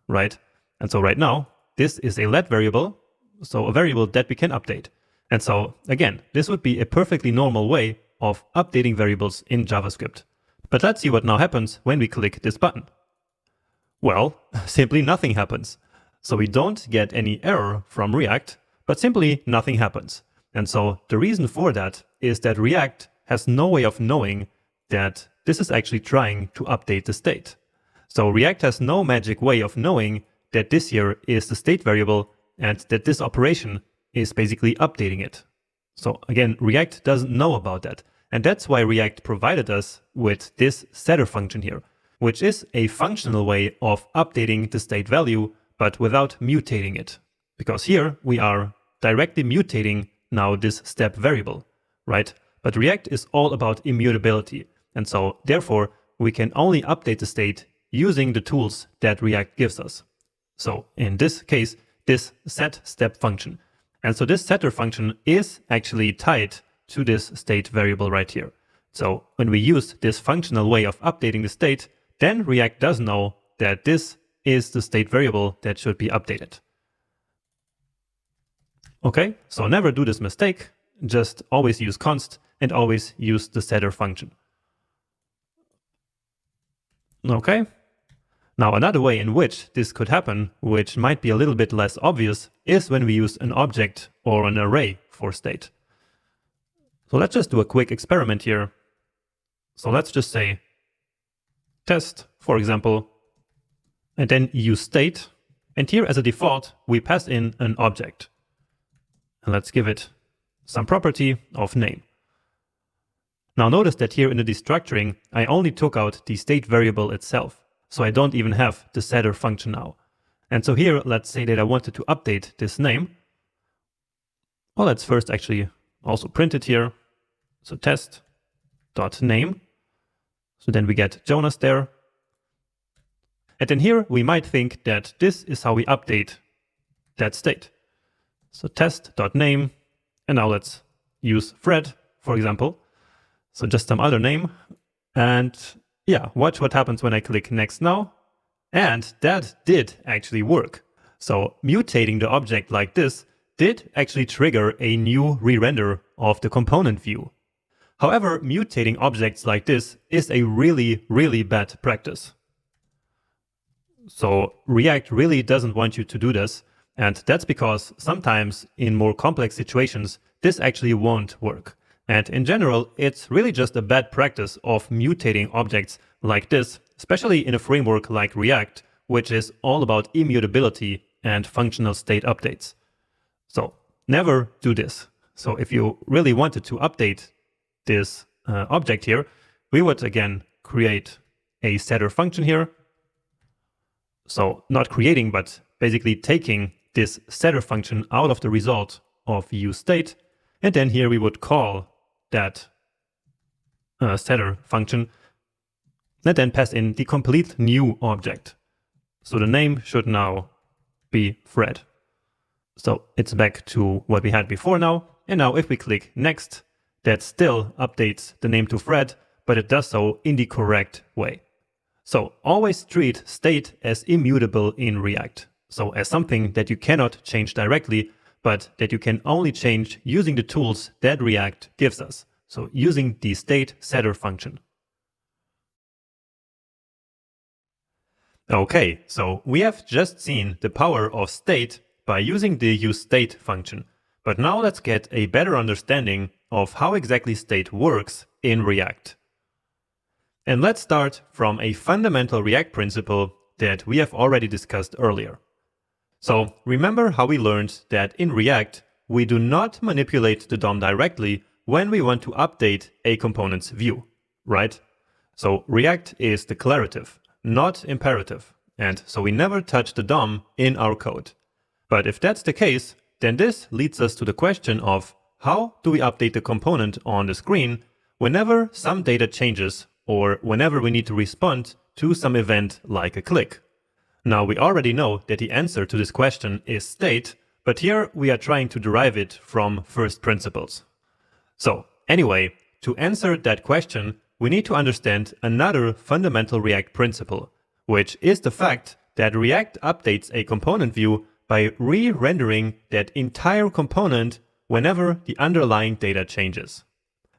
right? And so right now, this is a let variable, so a variable that we can update. And so again, this would be a perfectly normal way of updating variables in JavaScript. But let's see what now happens when we click this button. Well, simply nothing happens. So we don't get any error from React, but simply nothing happens. And so the reason for that is that React has no way of knowing that this is actually trying to update the state. So React has no magic way of knowing that this here is the state variable and that this operation is basically updating it. So again, React doesn't know about that. And that's why React provided us with this setter function here, which is a functional way of updating the state value, but without mutating it. Because here we are directly mutating now this step variable, right? But React is all about immutability. And so therefore, we can only update the state using the tools that React gives us. So in this case, this set step function. And so this setter function is actually tied to this state variable right here. So when we use this functional way of updating the state, then React does know that this is the state variable that should be updated. Okay, so never do this mistake. Just always use const and always use the setter function. Okay. Now another way in which this could happen, which might be a little bit less obvious, is when we use an object or an array for state. So let's just do a quick experiment here. So let's just say test, for example, and then use state. And here as a default, we pass in an object. And let's give it some property of name. Now notice that here in the destructuring, I only took out the state variable itself. So I don't even have the setter function now. And so here, let's say that I wanted to update this name. Well, let's first actually also print it here. So test.name. So then we get Jonas there. And then here we might think that this is how we update that state. So test.name. And now let's use Fred, for example. So just some other name. And yeah, watch what happens when I click next now. And that did actually work. So mutating the object like this did actually trigger a new re-render of the component view. However, mutating objects like this is a really, really bad practice. So React really doesn't want you to do this. And that's because sometimes in more complex situations, this actually won't work. And in general, it's really just a bad practice of mutating objects like this, especially in a framework like React, which is all about immutability and functional state updates. So never do this. So if you really wanted to update this object here, we would again create a setter function here. So not creating, but basically taking this setter function out of the result of useState. And then here we would call that setter function and then pass in the complete new object. So the name should now be Fred. So it's back to what we had before now. And now if we click next, that still updates the name to Fred, but it does so in the correct way. So always treat state as immutable in React. So as something that you cannot change directly, but that you can only change using the tools that React gives us. So using the state setter function. Okay, so we have just seen the power of state by using the useState function. But now let's get a better understanding of how exactly state works in React. And let's start from a fundamental React principle that we have already discussed earlier. So remember how we learned that in React, we do not manipulate the DOM directly when we want to update a component's view, right? So React is declarative, not imperative. And so we never touch the DOM in our code. But if that's the case, then this leads us to the question of how do we update the component on the screen whenever some data changes or whenever we need to respond to some event like a click. Now we already know that the answer to this question is state, but here we are trying to derive it from first principles. So anyway, to answer that question, we need to understand another fundamental React principle, which is the fact that React updates a component view by re-rendering that entire component whenever the underlying data changes.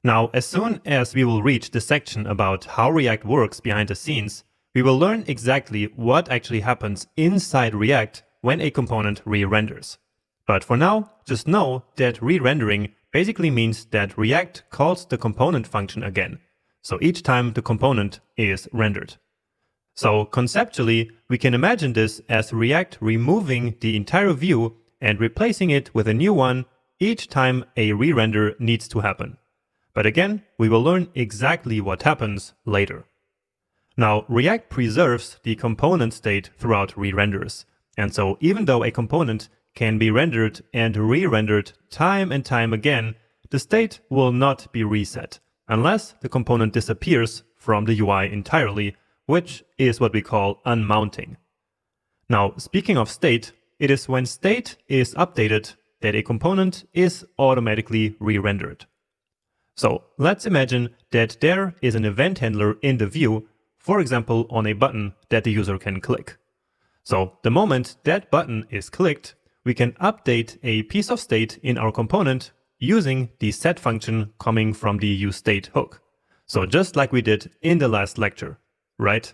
Now, as soon as we will reach the section about how React works behind the scenes, we will learn exactly what actually happens inside React when a component re-renders. But for now, just know that re-rendering basically means that React calls the component function again. So each time the component is rendered. So conceptually, we can imagine this as React removing the entire view and replacing it with a new one each time a re-render needs to happen. But again, we will learn exactly what happens later. Now, React preserves the component state throughout re-renders. And so even though a component can be rendered and re-rendered time and time again, the state will not be reset unless the component disappears from the UI entirely, which is what we call unmounting. Now, speaking of state, it is when state is updated that a component is automatically re-rendered. So let's imagine that there is an event handler in the view, for example, on a button that the user can click. So the moment that button is clicked, we can update a piece of state in our component using the set function coming from the useState hook. So just like we did in the last lecture, right?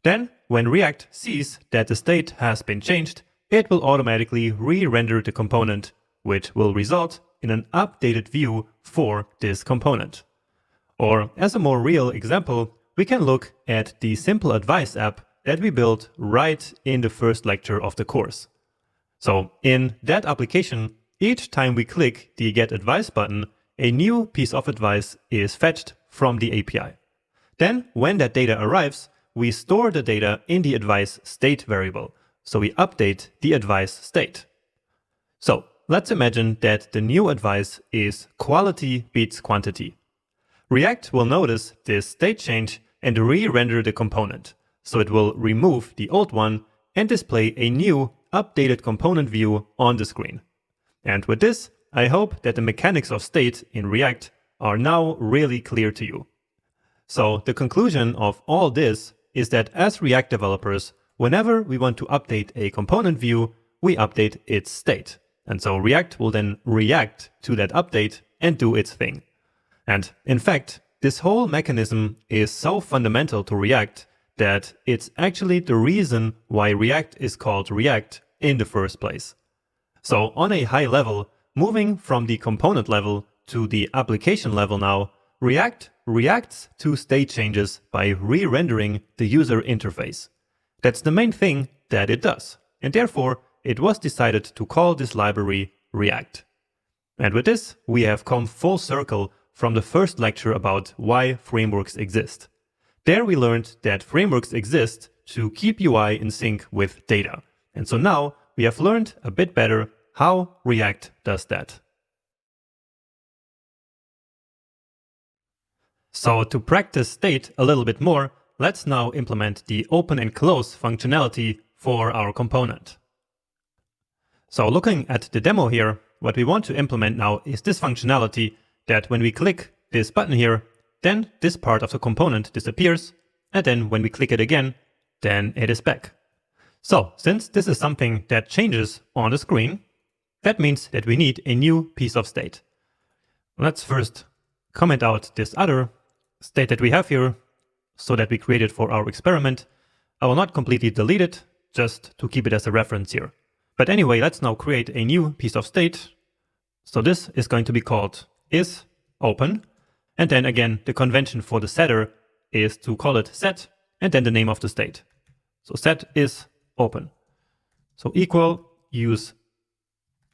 Then when React sees that the state has been changed, it will automatically re-render the component, which will result in an updated view for this component. Or as a more real example, we can look at the simple advice app that we built right in the first lecture of the course. So in that application, each time we click the Get Advice button, a new piece of advice is fetched from the API. Then when that data arrives, we store the data in the advice state variable. So we update the advice state. So let's imagine that the new advice is quality beats quantity. React will notice this state change and re-render the component. So it will remove the old one and display a new updated component view on the screen. And with this, I hope that the mechanics of state in React are now really clear to you. So the conclusion of all this is that as React developers, whenever we want to update a component view, we update its state. And so React will then react to that update and do its thing. And in fact, this whole mechanism is so fundamental to React that it's actually the reason why React is called React in the first place. So on a high level, moving from the component level to the application level now, React reacts to state changes by re-rendering the user interface. That's the main thing that it does. And therefore, it was decided to call this library React. And with this, we have come full circle from the first lecture about why frameworks exist. There we learned that frameworks exist to keep UI in sync with data. And so now we have learned a bit better how React does that. So to practice state a little bit more, let's now implement the open and close functionality for our component. So looking at the demo here, what we want to implement now is this functionality that when we click this button here, then this part of the component disappears, and then when we click it again, then it is back. So since this is something that changes on the screen, that means that we need a new piece of state. Let's first comment out this other state that we have here so that we created for our experiment. I will not completely delete it, just to keep it as a reference here. But anyway, let's now create a new piece of state. So this is going to be called isOpen. And then again, the convention for the setter is to call it set and then the name of the state. So set is open. So equal use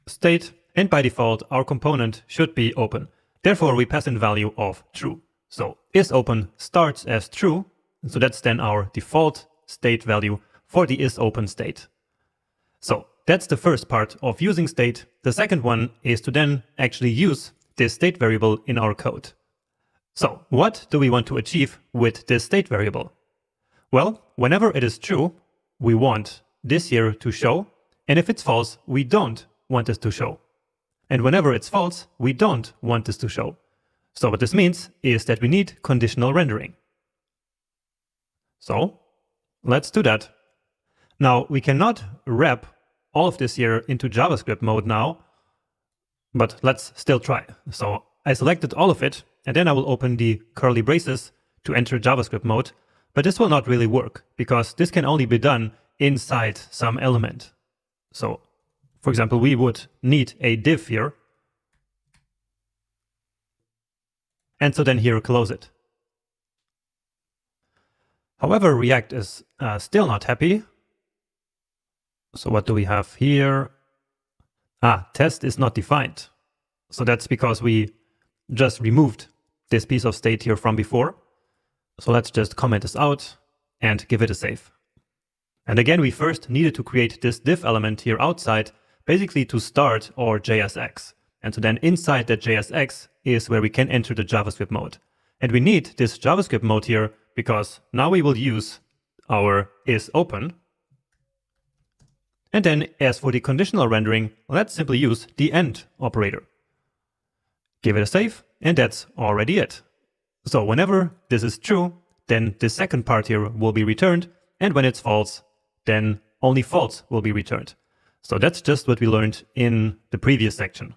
state, and by default, our component should be open. Therefore, we pass in value of true. So isOpen starts as true. So that's then our default state value for the isOpen state. So that's the first part of using state. The second one is to then actually use this state variable in our code. So what do we want to achieve with this state variable? Well, whenever it is true, we want this here to show. And if it's false, we don't want this to show. And whenever it's false, we don't want this to show. So what this means is that we need conditional rendering. So let's do that. Now we cannot wrap all of this here into JavaScript mode now, but let's still try. So I selected all of it, and then I will open the curly braces to enter JavaScript mode, but this will not really work because this can only be done inside some element. So for example, we would need a div here. And so then here close it. However, React is still not happy. So what do we have here? test is not defined. So that's because we just removed this piece of state here from before. So let's just comment this out and give it a save. And again, we first needed to create this div element here outside, basically to start our JSX. And so then inside that JSX is where we can enter the JavaScript mode. And we need this JavaScript mode here because now we will use our isOpen. And then as for the conditional rendering, let's simply use the end operator. Give it a save, and that's already it. So whenever this is true, then the second part here will be returned, and when it's false, then only false will be returned. So that's just what we learned in the previous section.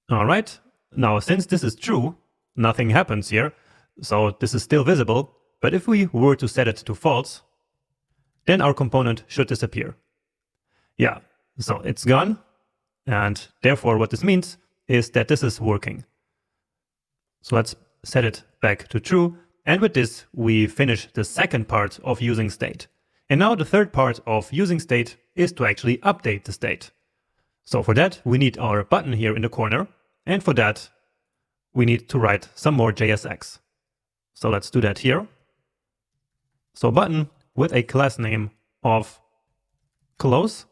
All right, now since this is true, nothing happens here, so this is still visible, but if we were to set it to false, then our component should disappear. Yeah, so it's gone, and therefore what this means is that this is working. So let's set it back to true, and with this we finish the second part of using state. And now the third part of using state is to actually update the state. So for that we need our button here in the corner, and for that we need to write some more JSX. So let's do that here. So button with a class name of close,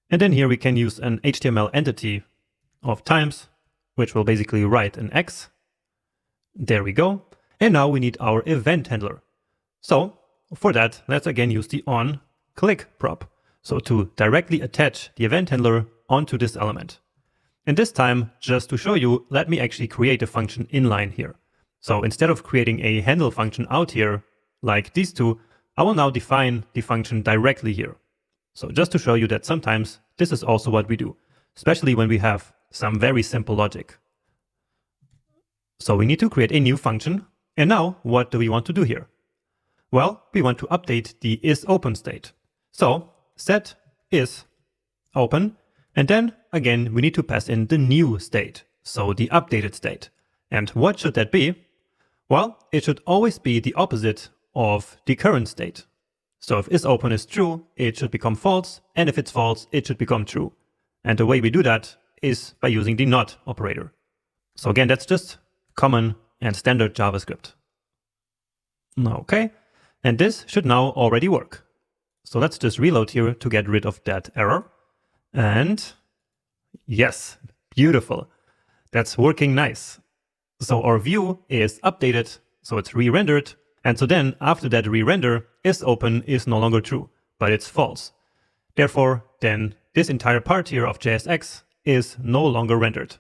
and then here we can use an HTML entity of times, which will basically write an X. There we go. And now we need our event handler. So for that, let's again use the onClick prop. So to directly attach the event handler onto this element. And this time, just to show you, let me actually create a function inline here. So instead of creating a handle function out here, like these two, I will now define the function directly here. So just to show you that sometimes this is also what we do, especially when we have some very simple logic. So we need to create a new function. And now what do we want to do here? Well, we want to update the isOpen state. So set isOpen, and then again we need to pass in the new state, so the updated state. And what should that be? Well, it should always be the opposite of the current state. So if isOpen is true, it should become false, and if it's false, it should become true. And the way we do that is by using the not operator. So again, that's just common and standard JavaScript. Okay, and this should now already work. So let's just reload here to get rid of that error. And yes, beautiful. That's working nice. So our view is updated, so it's re-rendered. And so then after that re-render, isOpen is no longer true, but it's false. Therefore, then this entire part here of JSX is no longer rendered.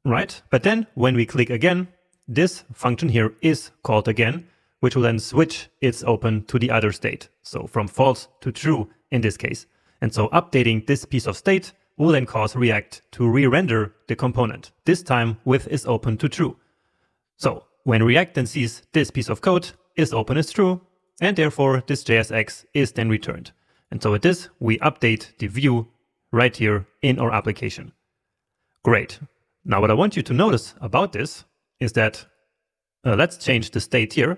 Right? But then when we click again, this function here is called again, which will then switch isOpen to the other state. So from false to true in this case. And so updating this piece of state will then cause React to re-render the component, this time with isOpen to true. So when React then sees this piece of code, isOpen is true, and therefore this JSX is then returned. And so with this, we update the view right here in our application. Great. Now what I want you to notice about this is that let's change the state here.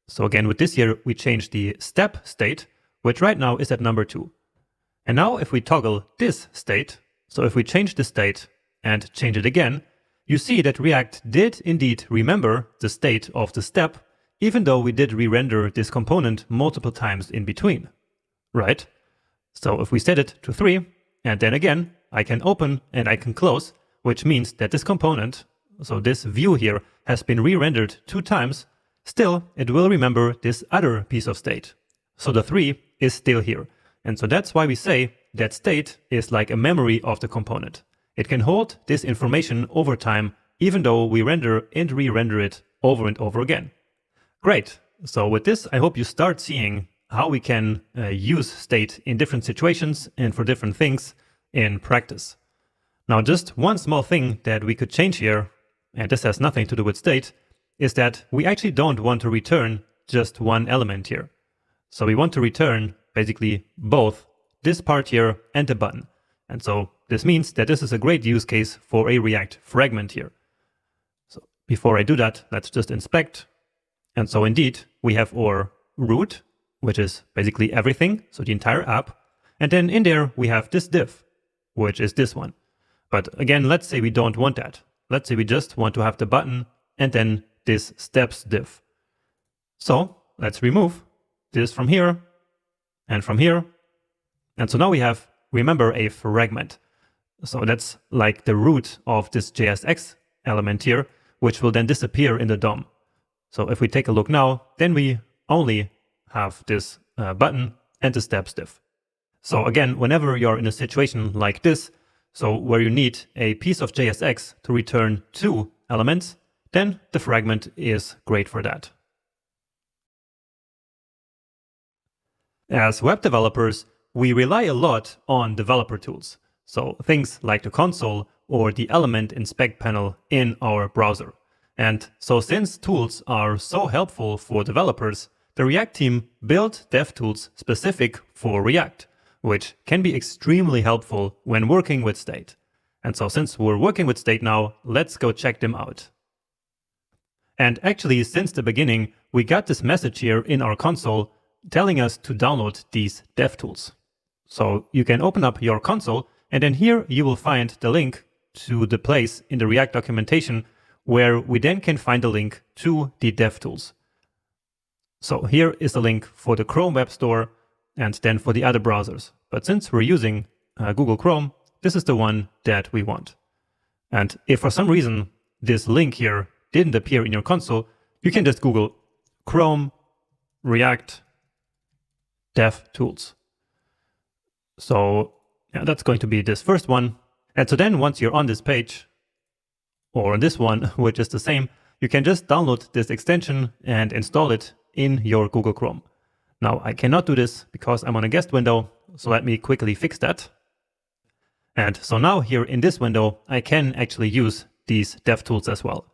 So again, with this here, we change the step state, which right now is at number 2. And now if we toggle this state, so if we change the state and change it again, you see that React did indeed remember the state of the step, even though we did re-render this component multiple times in between, right? So if we set it to 3, and then again, I can open and I can close, which means that this component, so this view here, has been re-rendered 2 times, still it will remember this other piece of state. So the 3 is still here. And so that's why we say that state is like a memory of the component. It can hold this information over time, even though we render and re-render it over and over again. Great. So with this, I hope you start seeing how we can use state in different situations and for different things in practice. Now, just one small thing that we could change here, and this has nothing to do with state, is that we actually don't want to return just one element here. So we want to return basically both this part here and the button. And so this means that this is a great use case for a React fragment here. So before I do that, let's just inspect. And so indeed, we have our root, which is basically everything, so the entire app. And then in there, we have this div. which is this one. But again, let's say we don't want that. Let's say we just want to have the button and then this steps div. So let's remove this from here and from here. And so now we have, remember, a fragment. So that's like the root of this JSX element here, which will then disappear in the DOM. So if we take a look now, then we only have this button and the steps div. So again, whenever you're in a situation like this, so where you need a piece of JSX to return 2 elements, then the fragment is great for that. As web developers, we rely a lot on developer tools. So things like the console or the element inspect panel in our browser. And so since tools are so helpful for developers, the React team built dev tools specific for React, which can be extremely helpful when working with state. And so since we're working with state now, let's go check them out. And actually, since the beginning, we got this message here in our console telling us to download these dev tools. So you can open up your console, and then here you will find the link to the place in the React documentation where we then can find the link to the dev tools. So here is the link for the Chrome Web Store and then for the other browsers. But since we're using Google Chrome, this is the one that we want. And if for some reason this link here didn't appear in your console, you can just Google Chrome React Dev Tools. So yeah, that's going to be this first one. And so then once you're on this page, or on this one, which is the same, you can just download this extension and install it in your Google Chrome. Now I cannot do this because I'm on a guest window, so let me quickly fix that. And so now here in this window, I can actually use these dev tools as well.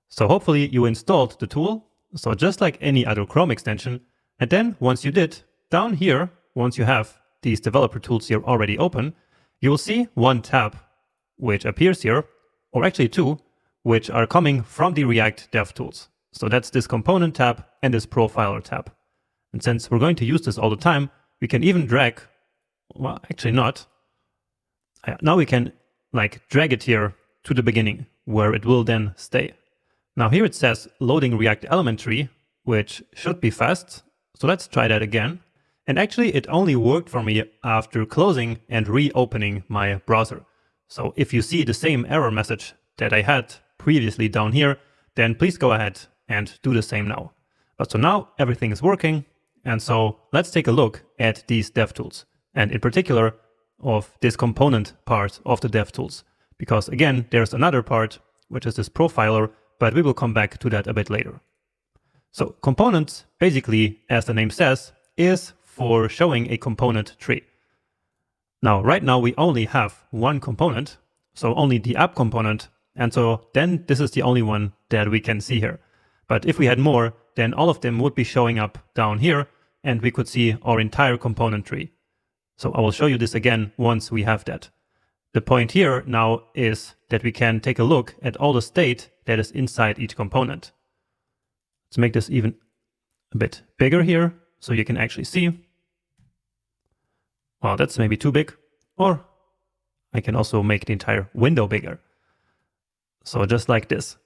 So hopefully you installed the tool, so just like any other Chrome extension. And then once you did, down here, once you have these developer tools here already open, you will see one tab which appears here, or actually 2, which are coming from the React Dev Tools. So that's this component tab and this profiler tab. And since we're going to use this all the time, we can even drag, well, actually not. Now we can like drag it here to the beginning where it will then stay. Now here it says loading React element tree, which should be fast. So let's try that again. And actually it only worked for me after closing and reopening my browser. So if you see the same error message that I had previously down here, then please go ahead and do the same now. But so now everything is working. And so let's take a look at these dev tools, and in particular of this component part of the dev tools. Because again, there's another part, which is this profiler, but we will come back to that a bit later. So components, basically, as the name says, is for showing a component tree. Now, right now we only have one component, so only the app component. And so then this is the only one that we can see here. But if we had more, then all of them would be showing up down here, and we could see our entire component tree. So I will show you this again once we have that. The point here now is that we can take a look at all the state that is inside each component. Let's make this even a bit bigger here so you can actually see. Well, that's maybe too big, or I can also make the entire window bigger. So just like this.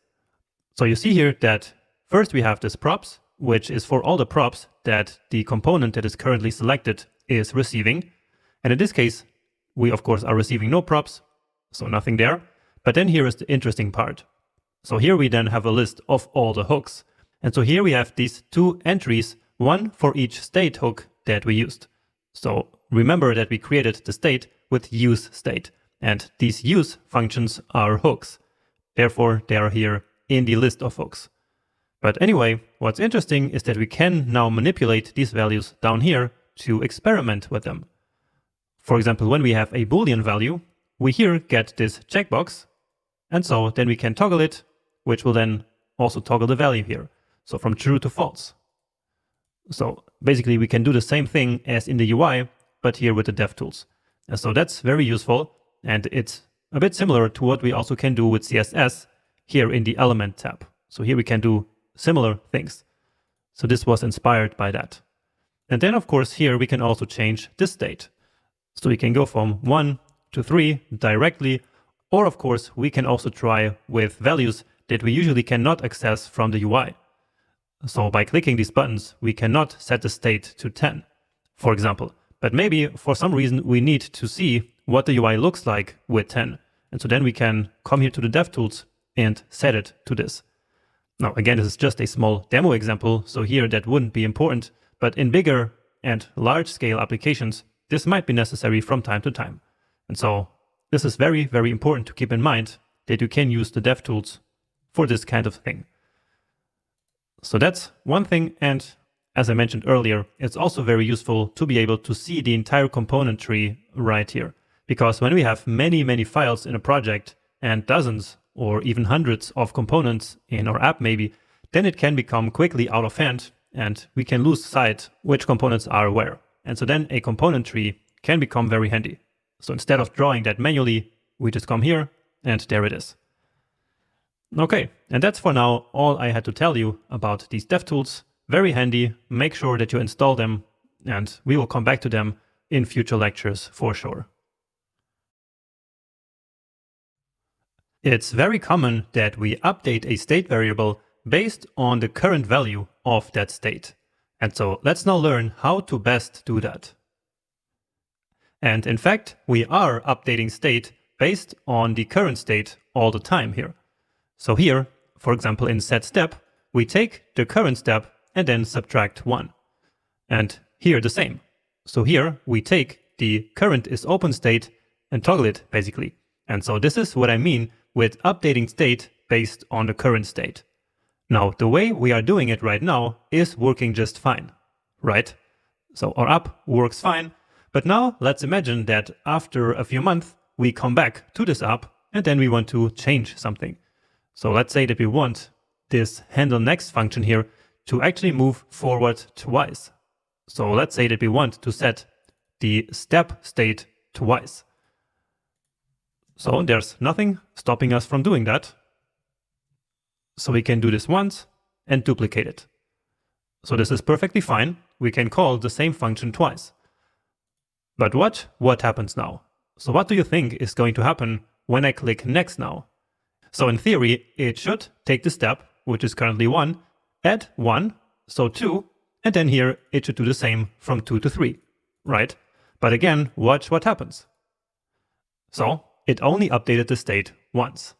So you see here that first we have this props, which is for all the props that the component that is currently selected is receiving. And in this case, we of course are receiving no props, so nothing there. But then here is the interesting part. So here we then have a list of all the hooks. And so here we have these 2 entries, one for each state hook that we used. So remember that we created the state with use state, and these use functions are hooks. Therefore, they are here in the list of hooks. But anyway, what's interesting is that we can now manipulate these values down here to experiment with them. For example, when we have a Boolean value, we here get this checkbox, and so then we can toggle it, which will then also toggle the value here. So from true to false. So basically we can do the same thing as in the UI, but here with the dev tools. And so that's very useful, and it's a bit similar to what we also can do with CSS here in the element tab. So here we can do similar things. So this was inspired by that. And then of course here we can also change the state. So we can go from 1 to 3 directly, or of course we can also try with values that we usually cannot access from the UI. So by clicking these buttons, we cannot set the state to 10, for example. But maybe for some reason we need to see what the UI looks like with 10. And so then we can come here to the DevTools and set it to this. Now, again, this is just a small demo example, so here that wouldn't be important, but in bigger and large-scale applications, this might be necessary from time to time. And so this is very, very important to keep in mind that you can use the DevTools for this kind of thing. So that's one thing, and as I mentioned earlier, it's also very useful to be able to see the entire component tree right here. Because when we have many, many files in a project and dozens or even hundreds of components in our app maybe, then it can become quickly out of hand and we can lose sight which components are where. And so then a component tree can become very handy. So instead of drawing that manually, we just come here and there it is. Okay, and that's for now all I had to tell you about these DevTools. Very handy, make sure that you install them, and we will come back to them in future lectures for sure. It's very common that we update a state variable based on the current value of that state. And so let's now learn how to best do that. And in fact, we are updating state based on the current state all the time here. So here, for example, in setStep, we take the current step and then subtract 1. And here the same. So here we take the current is open state and toggle it basically. And so this is what I mean with updating state based on the current state. Now, the way we are doing it right now is working just fine, right? So our app works fine. But now let's imagine that after a few months, we come back to this app and then we want to change something. So let's say that we want this handle next function here to actually move forward twice. So let's say that we want to set the step state twice. So there's nothing stopping us from doing that. So we can do this once and duplicate it. So this is perfectly fine. We can call the same function twice. But what happens now? So what do you think is going to happen when I click next now? So in theory, it should take the step, which is currently 1, add 1, so 2, and then here it should do the same from 2 to 3, right? But again, watch what happens. So it only updated the state once.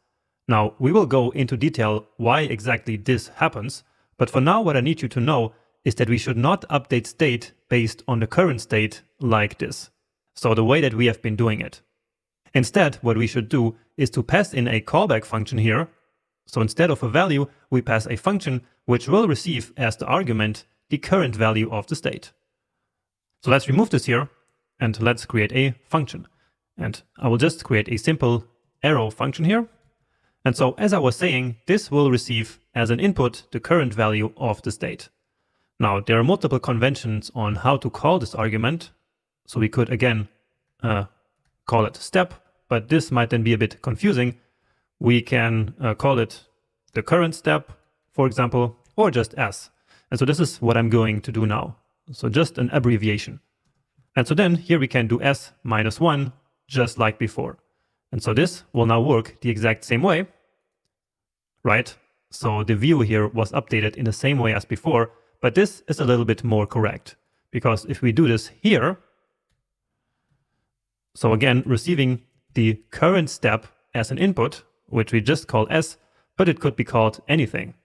Now we will go into detail why exactly this happens, but for now what I need you to know is that we should not update state based on the current state like this. So the way that we have been doing it. Instead, what we should do is to pass in a callback function here. So instead of a value, we pass a function which will receive as the argument the current value of the state. So let's remove this here and let's create a function. And I will just create a simple arrow function here. And so as I was saying, this will receive as an input the current value of the state. Now there are multiple conventions on how to call this argument. So we could again call it step, but this might then be a bit confusing. We can call it the current step, for example, or just s. And so this is what I'm going to do now. So just an abbreviation. And so then here we can do s minus 1, just like before. And so this will now work the exact same way, right? So the view here was updated in the same way as before, but this is a little bit more correct. Because if we do this here, so again, receiving the current step as an input, which we just call s, but it could be called anything,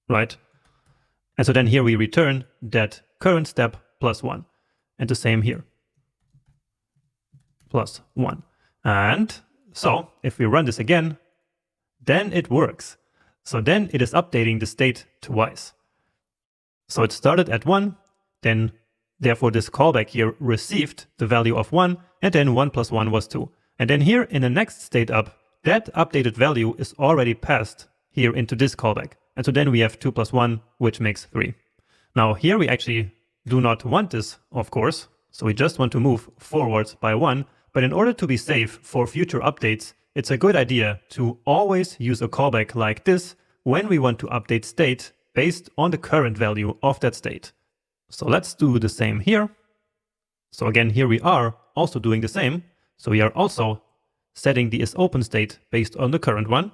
right? And so then here we return that current step plus 1. And the same here, plus 1. And so if we run this again, then it works. So then it is updating the state twice. So it started at 1, then therefore this callback here received the value of 1, and then 1 plus 1 was 2. And then here in the next state up, that updated value is already passed here into this callback. And so then we have 2 plus 1, which makes 3. Now here we actually do not want this, of course. So we just want to move forward by 1. But in order to be safe for future updates, it's a good idea to always use a callback like this when we want to update state based on the current value of that state. So let's do the same here. So again, here we are also doing the same, So we are also setting the isOpen state based on the current one.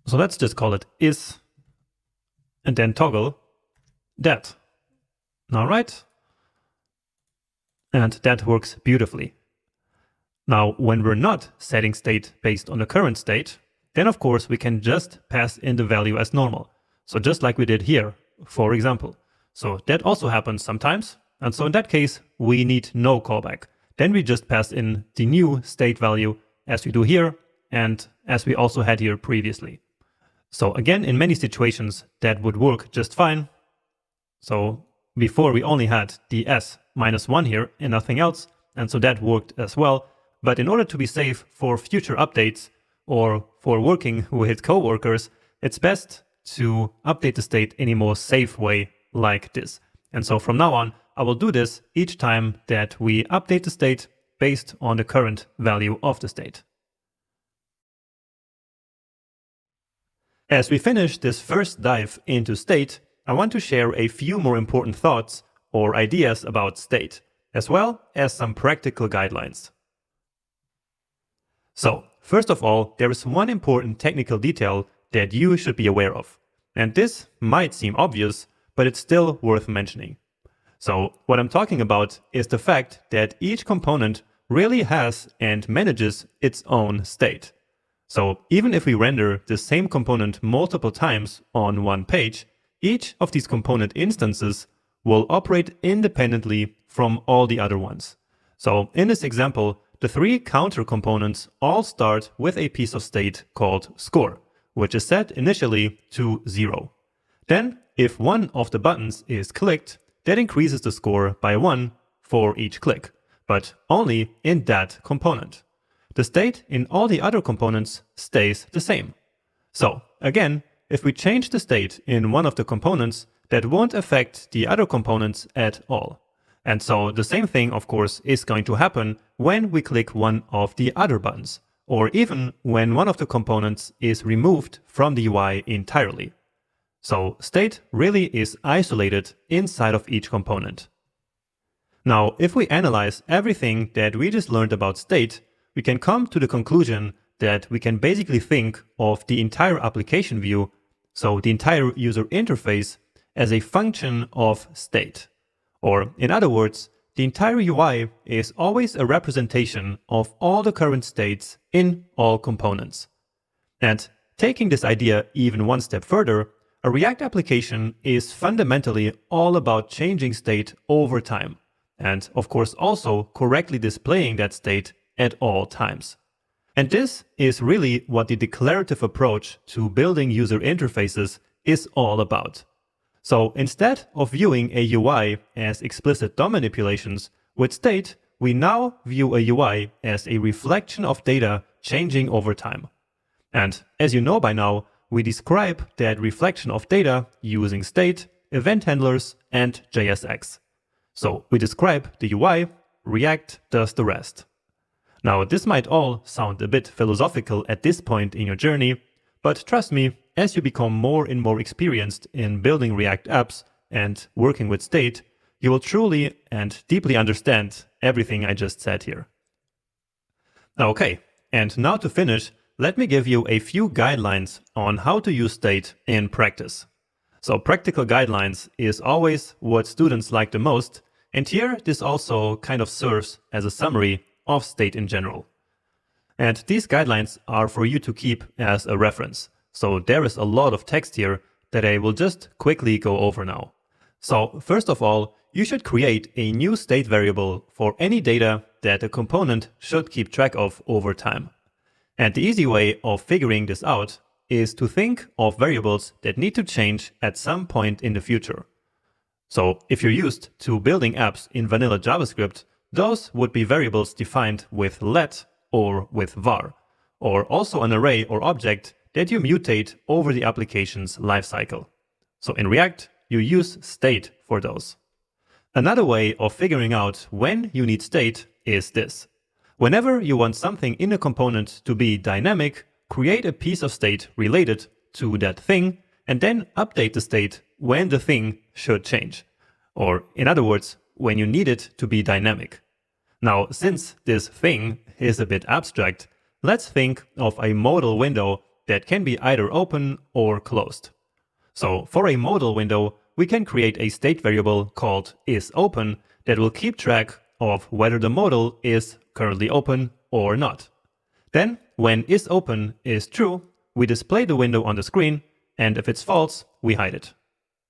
So let's just call it is and then toggle that. All right. And that works beautifully. Now, when we're not setting state based on the current state, then of course we can just pass in the value as normal. So just like we did here, for example. So that also happens sometimes. And so in that case, we need no callback. Then we just pass in the new state value as we do here and as we also had here previously. So again, in many situations, that would work just fine. So before we only had the s -1 here and nothing else. And so that worked as well. But in order to be safe for future updates or for working with coworkers, it's best to update the state in a more safe way like this. And so from now on, I will do this each time that we update the state based on the current value of the state. As we finish this first dive into state, I want to share a few more important thoughts or ideas about state, as well as some practical guidelines. So, first of all, there is one important technical detail that you should be aware of. And this might seem obvious, but it's still worth mentioning. So, what I'm talking about is the fact that each component really has and manages its own state. So, even if we render the same component multiple times on one page, each of these component instances will operate independently from all the other ones. So, in this example, the three counter components all start with a piece of state called score, which is set initially to 0. Then, if one of the buttons is clicked, that increases the score by 1 for each click, but only in that component. The state in all the other components stays the same. So, again, if we change the state in one of the components, that won't affect the other components at all. And so the same thing, of course, is going to happen when we click one of the other buttons, or even when one of the components is removed from the UI entirely. So state really is isolated inside of each component. Now, if we analyze everything that we just learned about state, we can come to the conclusion that we can basically think of the entire application view, so the entire user interface, as a function of state. Or, in other words, the entire UI is always a representation of all the current states in all components. And taking this idea even one step further, a React application is fundamentally all about changing state over time, and of course also correctly displaying that state at all times. And this is really what the declarative approach to building user interfaces is all about. So instead of viewing a UI as explicit DOM manipulations, with state, we now view a UI as a reflection of data changing over time. And as you know by now, we describe that reflection of data using state, event handlers, and JSX. So we describe the UI, React does the rest. Now, this might all sound a bit philosophical at this point in your journey, but trust me, as you become more and more experienced in building React apps and working with state, you will truly and deeply understand everything I just said here. Okay, and now to finish, let me give you a few guidelines on how to use state in practice. So practical guidelines is always what students like the most, and here this also kind of serves as a summary of state in general. And these guidelines are for you to keep as a reference. So there is a lot of text here that I will just quickly go over now. So first of all, you should create a new state variable for any data that a component should keep track of over time. And the easy way of figuring this out is to think of variables that need to change at some point in the future. So if you're used to building apps in vanilla JavaScript, those would be variables defined with let or with var, or also an array or object that you mutate over the application's lifecycle. So in React, you use state for those. Another way of figuring out when you need state is this. Whenever you want something in a component to be dynamic, create a piece of state related to that thing, and then update the state when the thing should change. Or in other words, when you need it to be dynamic. Now, since this thing is a bit abstract, let's think of a modal window that can be either open or closed. So for a modal window, we can create a state variable called isOpen that will keep track of whether the modal is currently open or not. Then, when isOpen is true, we display the window on the screen, and if it's false, we hide it.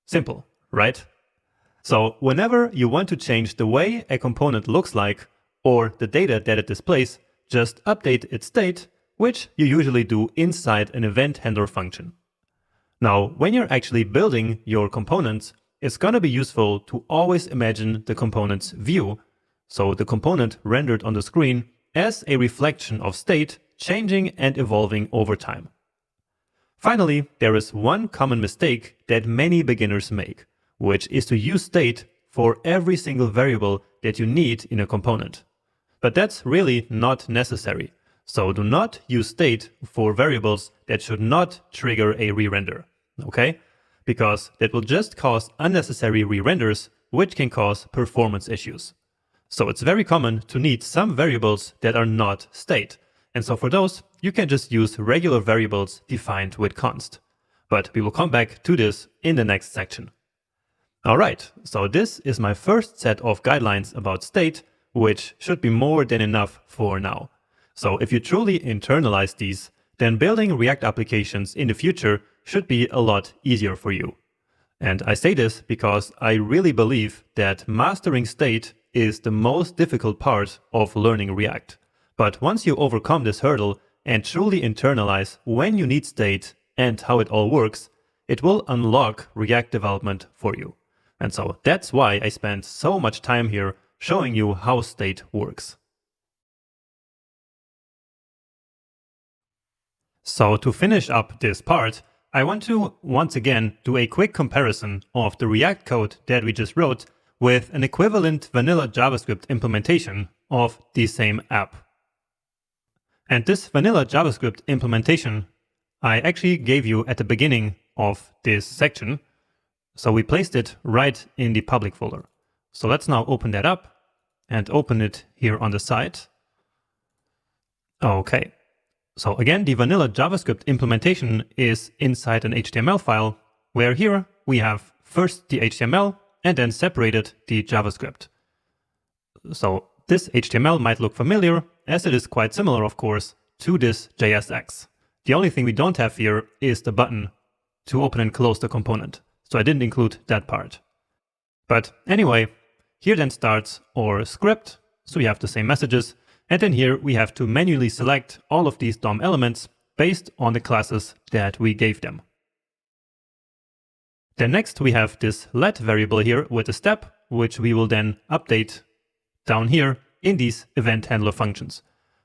Simple, right? So whenever you want to change the way a component looks like, or the data that it displays, just update its state, which you usually do inside an event handler function. Now, when you're actually building your components, it's going to be useful to always imagine the component's view, so the component rendered on the screen, as a reflection of state changing and evolving over time. Finally, there is one common mistake that many beginners make, which is to use state for every single variable that you need in a component. But that's really not necessary, so do not use state for variables that should not trigger a re-render, okay? Because that will just cause unnecessary re-renders, which can cause performance issues. So it's very common to need some variables that are not state, and so for those, you can just use regular variables defined with const. But we will come back to this in the next section. Alright, so this is my first set of guidelines about state, which should be more than enough for now. So if you truly internalize these, then building React applications in the future should be a lot easier for you. And I say this because I really believe that mastering state is the most difficult part of learning React. But once you overcome this hurdle and truly internalize when you need state and how it all works, it will unlock React development for you. And so that's why I spent so much time here showing you how state works. So to finish up this part, I want to once again do a quick comparison of the React code that we just wrote with an equivalent vanilla JavaScript implementation of the same app. And this vanilla JavaScript implementation I actually gave you at the beginning of this section. So we placed it right in the public folder. So let's now open that up and open it here on the side. Okay. So again, the vanilla JavaScript implementation is inside an HTML file, where here we have first the HTML and then separated the JavaScript. So this HTML might look familiar, as it is quite similar, of course, to this JSX. The only thing we don't have here is the button to open and close the component. So I didn't include that part. But anyway, here then starts our script. So we have the same messages. And then here we have to manually select all of these DOM elements based on the classes that we gave them. Then next we have this let variable here with a step, which we will then update down here in these event handler functions.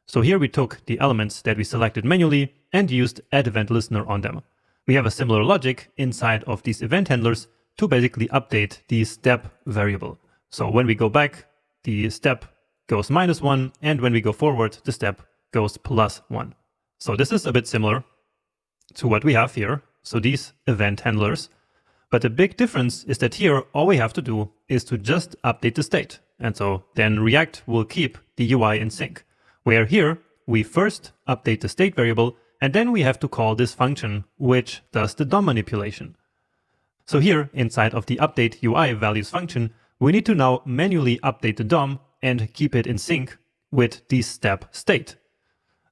So here we took the elements that we selected manually and used add event listener on them. We have a similar logic inside of these event handlers to basically update the step variable. So when we go back, the step goes -1, and when we go forward, the step goes +1. So this is a bit similar to what we have here, so these event handlers. But the big difference is that here, all we have to do is to just update the state. And so then React will keep the UI in sync, where here we first update the state variable, and then we have to call this function, which does the DOM manipulation. So here, inside of the update UI values function, we need to now manually update the DOM and keep it in sync with the step state.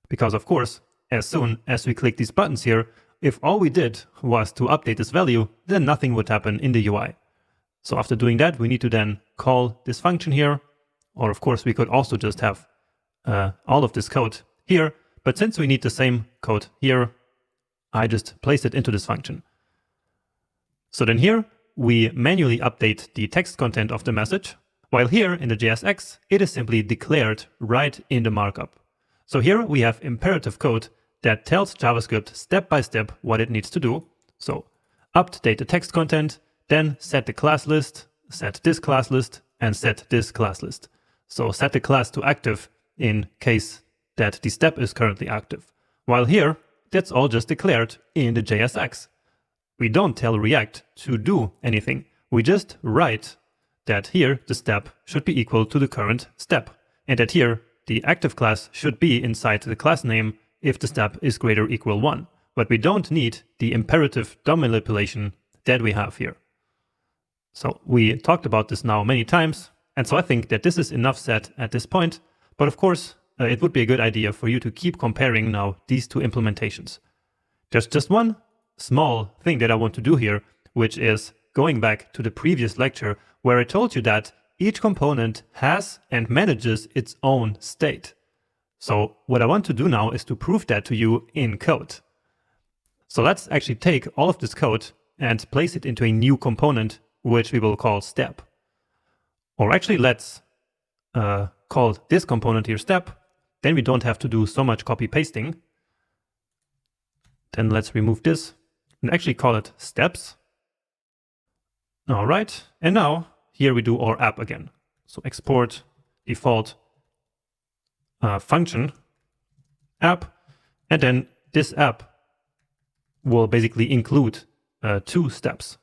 Because of course, as soon as we click these buttons here, if all we did was to update this value, then nothing would happen in the UI. So after doing that, we need to then call this function here, or of course we could also just have all of this code here, but since we need the same code here, I just placed it into this function. So then here, we manually update the text content of the message, while here in the JSX, it is simply declared right in the markup. So here we have imperative code that tells JavaScript step by step what it needs to do. So update the text content, then set the class list, set this class list, and set this class list. So set the class to active in case that the step is currently active. While here, that's all just declared in the JSX. We don't tell React to do anything. We just write that here the step should be equal to the current step. and that here the active class should be inside the class name if the step is greater or equal 1. But we don't need the imperative DOM manipulation that we have here. So we talked about this now many times, and so I think that this is enough said at this point. But of course, it would be a good idea for you to keep comparing now these two implementations. There's just one small thing that I want to do here, which is going back to the previous lecture where I told you that each component has and manages its own state. So what I want to do now is to prove that to you in code. So let's actually take all of this code and place it into a new component, which we will call step. Or actually, let's call this component here step. Then we don't have to do so much copy pasting. Then let's remove this and actually call it steps. All right, and now here we do our app again. So export default function app, and then this app will basically include 2 steps.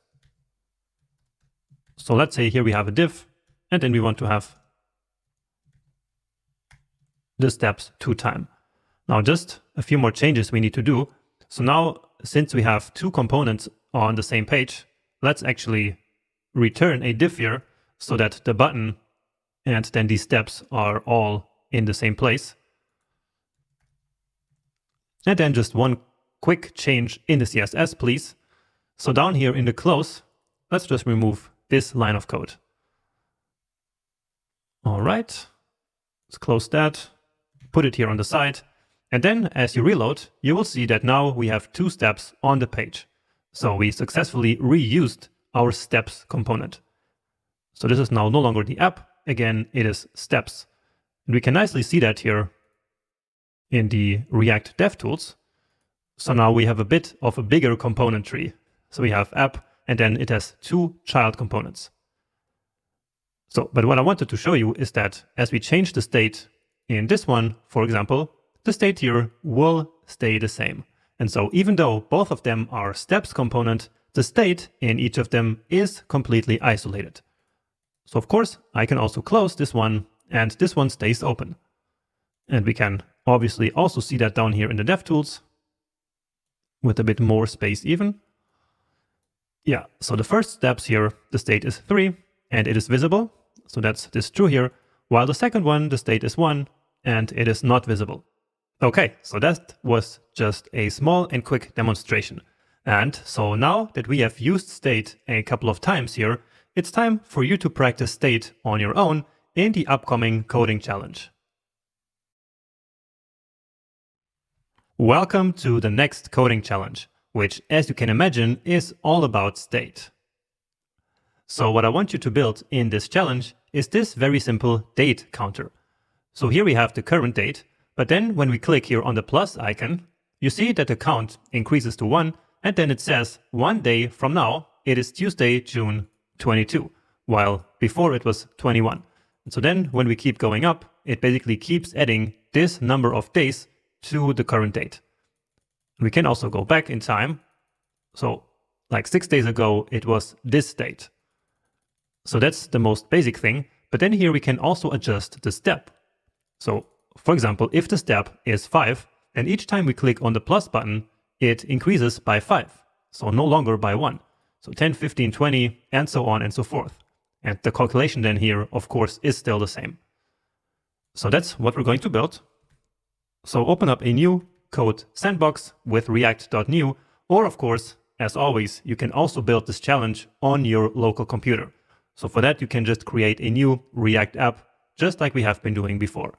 So let's say here we have a div, and then we want to have the steps 2 times. Now just a few more changes we need to do. So now, since we have 2 components on the same page, let's actually return a div here so that the button and then these steps are all in the same place. And then just one quick change in the CSS, please. So down here in the close, let's just remove this line of code. All right, let's close that, put it here on the side. And then as you reload, you will see that now we have 2 steps on the page. So we successfully reused our steps component. So this is now no longer the app. Again, it is steps. And we can nicely see that here in the React DevTools. So now we have a bit of a bigger component tree. So we have app, and then it has 2 child components. So, but what I wanted to show you is that as we change the state in this one, for example, the state here will stay the same. And so even though both of them are steps component, the state in each of them is completely isolated. So of course, I can also close this one, and this one stays open. And we can obviously also see that down here in the DevTools with a bit more space even. Yeah, so the first steps here, the state is 3 and it is visible. So that's this true here. While the second one, the state is 1 and it is not visible. Okay, so that was just a small and quick demonstration. And so now that we have used state a couple of times here, it's time for you to practice state on your own in the upcoming coding challenge. Welcome to the next coding challenge, which, as you can imagine, is all about state. So what I want you to build in this challenge is this very simple date counter. So here we have the current date, but then when we click here on the plus icon, you see that the count increases to 1, and then it says 1 day from now, it is Tuesday, June 22, while before it was 21. And so then when we keep going up, it basically keeps adding this number of days to the current date. We can also go back in time. So like 6 days ago, it was this date. So that's the most basic thing. But then here we can also adjust the step. So for example, if the step is 5, then each time we click on the plus button, it increases by 5. So no longer by 1. So 10, 15, 20, and so on and so forth. And the calculation then here, of course, is still the same. So that's what we're going to build. So open up a new code sandbox with react.new, or of course, as always, you can also build this challenge on your local computer. So for that, you can just create a new React app, just like we have been doing before.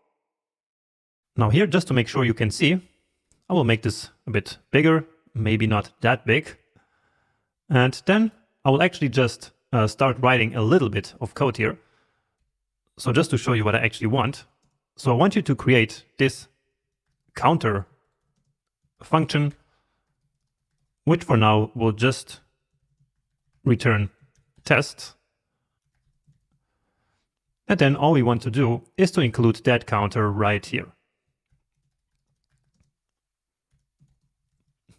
Now here, just to make sure you can see, I will make this a bit bigger, maybe not that big. And then I will actually just start writing a little bit of code here. So just to show you what I actually want. So I want you to create this counter function, which for now will just return test. And then all we want to do is to include that counter right here.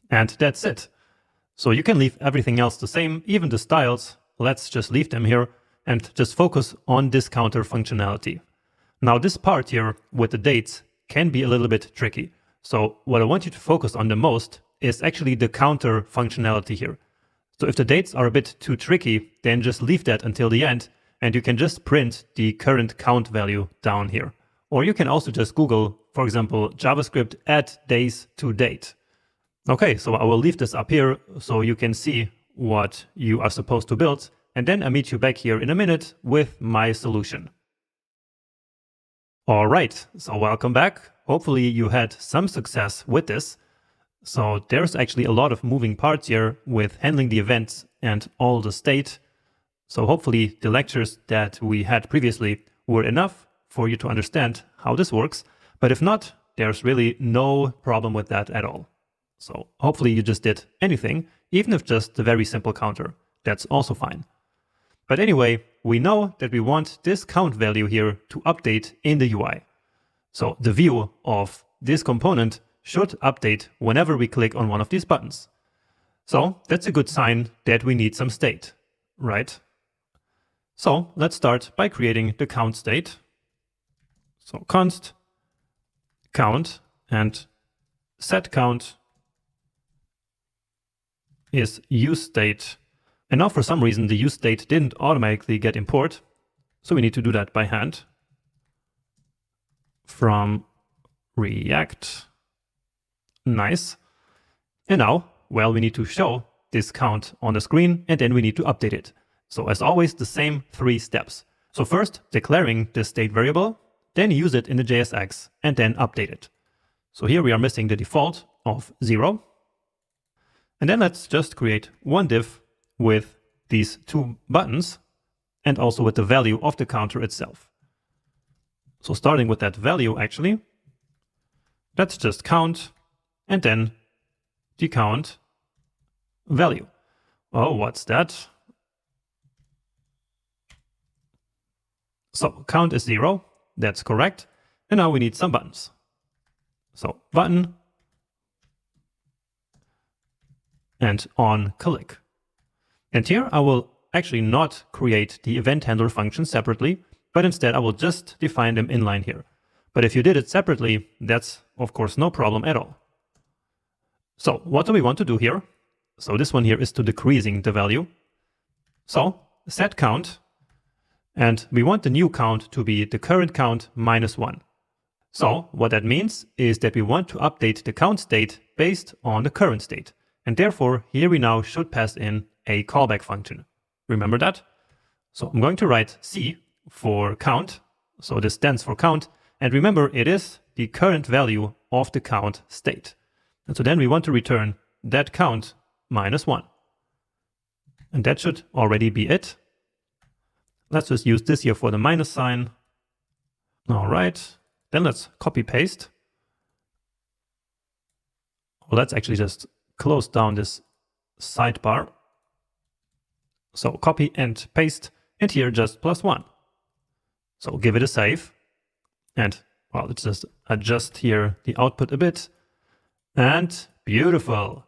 And that's it. So you can leave everything else the same, even the styles. Let's just leave them here and just focus on this counter functionality. Now this part here with the dates can be a little bit tricky. So what I want you to focus on the most is actually the counter functionality here. So if the dates are a bit too tricky, then just leave that until the end and you can just print the current count value down here. Or you can also just Google, for example, JavaScript add days to date. Okay, so I will leave this up here so you can see what you are supposed to build. And then I'll meet you back here in a minute with my solution. All right, so welcome back. Hopefully you had some success with this. So there's actually a lot of moving parts here with handling the events and all the state. So hopefully the lectures that we had previously were enough for you to understand how this works. But if not, there's really no problem with that at all. So hopefully you just did anything, even if just the very simple counter. That's also fine. But anyway, we know that we want this count value here to update in the UI. So the view of this component should update whenever we click on one of these buttons. So that's a good sign that we need some state, right? So let's start by creating the count state. So const count and set count is useState. And now for some reason the useState didn't automatically get import. So we need to do that by hand from React. Nice. And now, well, we need to show this count on the screen and then we need to update it. So as always, the same 3 steps. So first, declaring the state variable, then use it in the JSX and then update it. So here we are missing the default of 0. And then let's just create one div with these 2 buttons and also with the value of the counter itself. So starting with that value actually, let's just count and then the count value. Oh, what's that? So count is 0, that's correct. And now we need some buttons. So button and on click. And here I will actually not create the event handler function separately, but instead I will just define them inline here. But if you did it separately, that's of course no problem at all. So what do we want to do here? So this one here is to decreasing the value. So set count, and we want the new count to be the current count minus 1. So what that means is that we want to update the count state based on the current state. And therefore here we now should pass in a callback function. Remember that? So I'm going to write C for count. So this stands for count. And remember, it is the current value of the count state. And so then we want to return that count minus 1. And that should already be it. Let's just use this here for the minus sign. All right. Then let's copy paste. Well, let's actually just close down this sidebar. So copy and paste, and here just +1. So give it a save. And well, let's just adjust here the output a bit. And beautiful.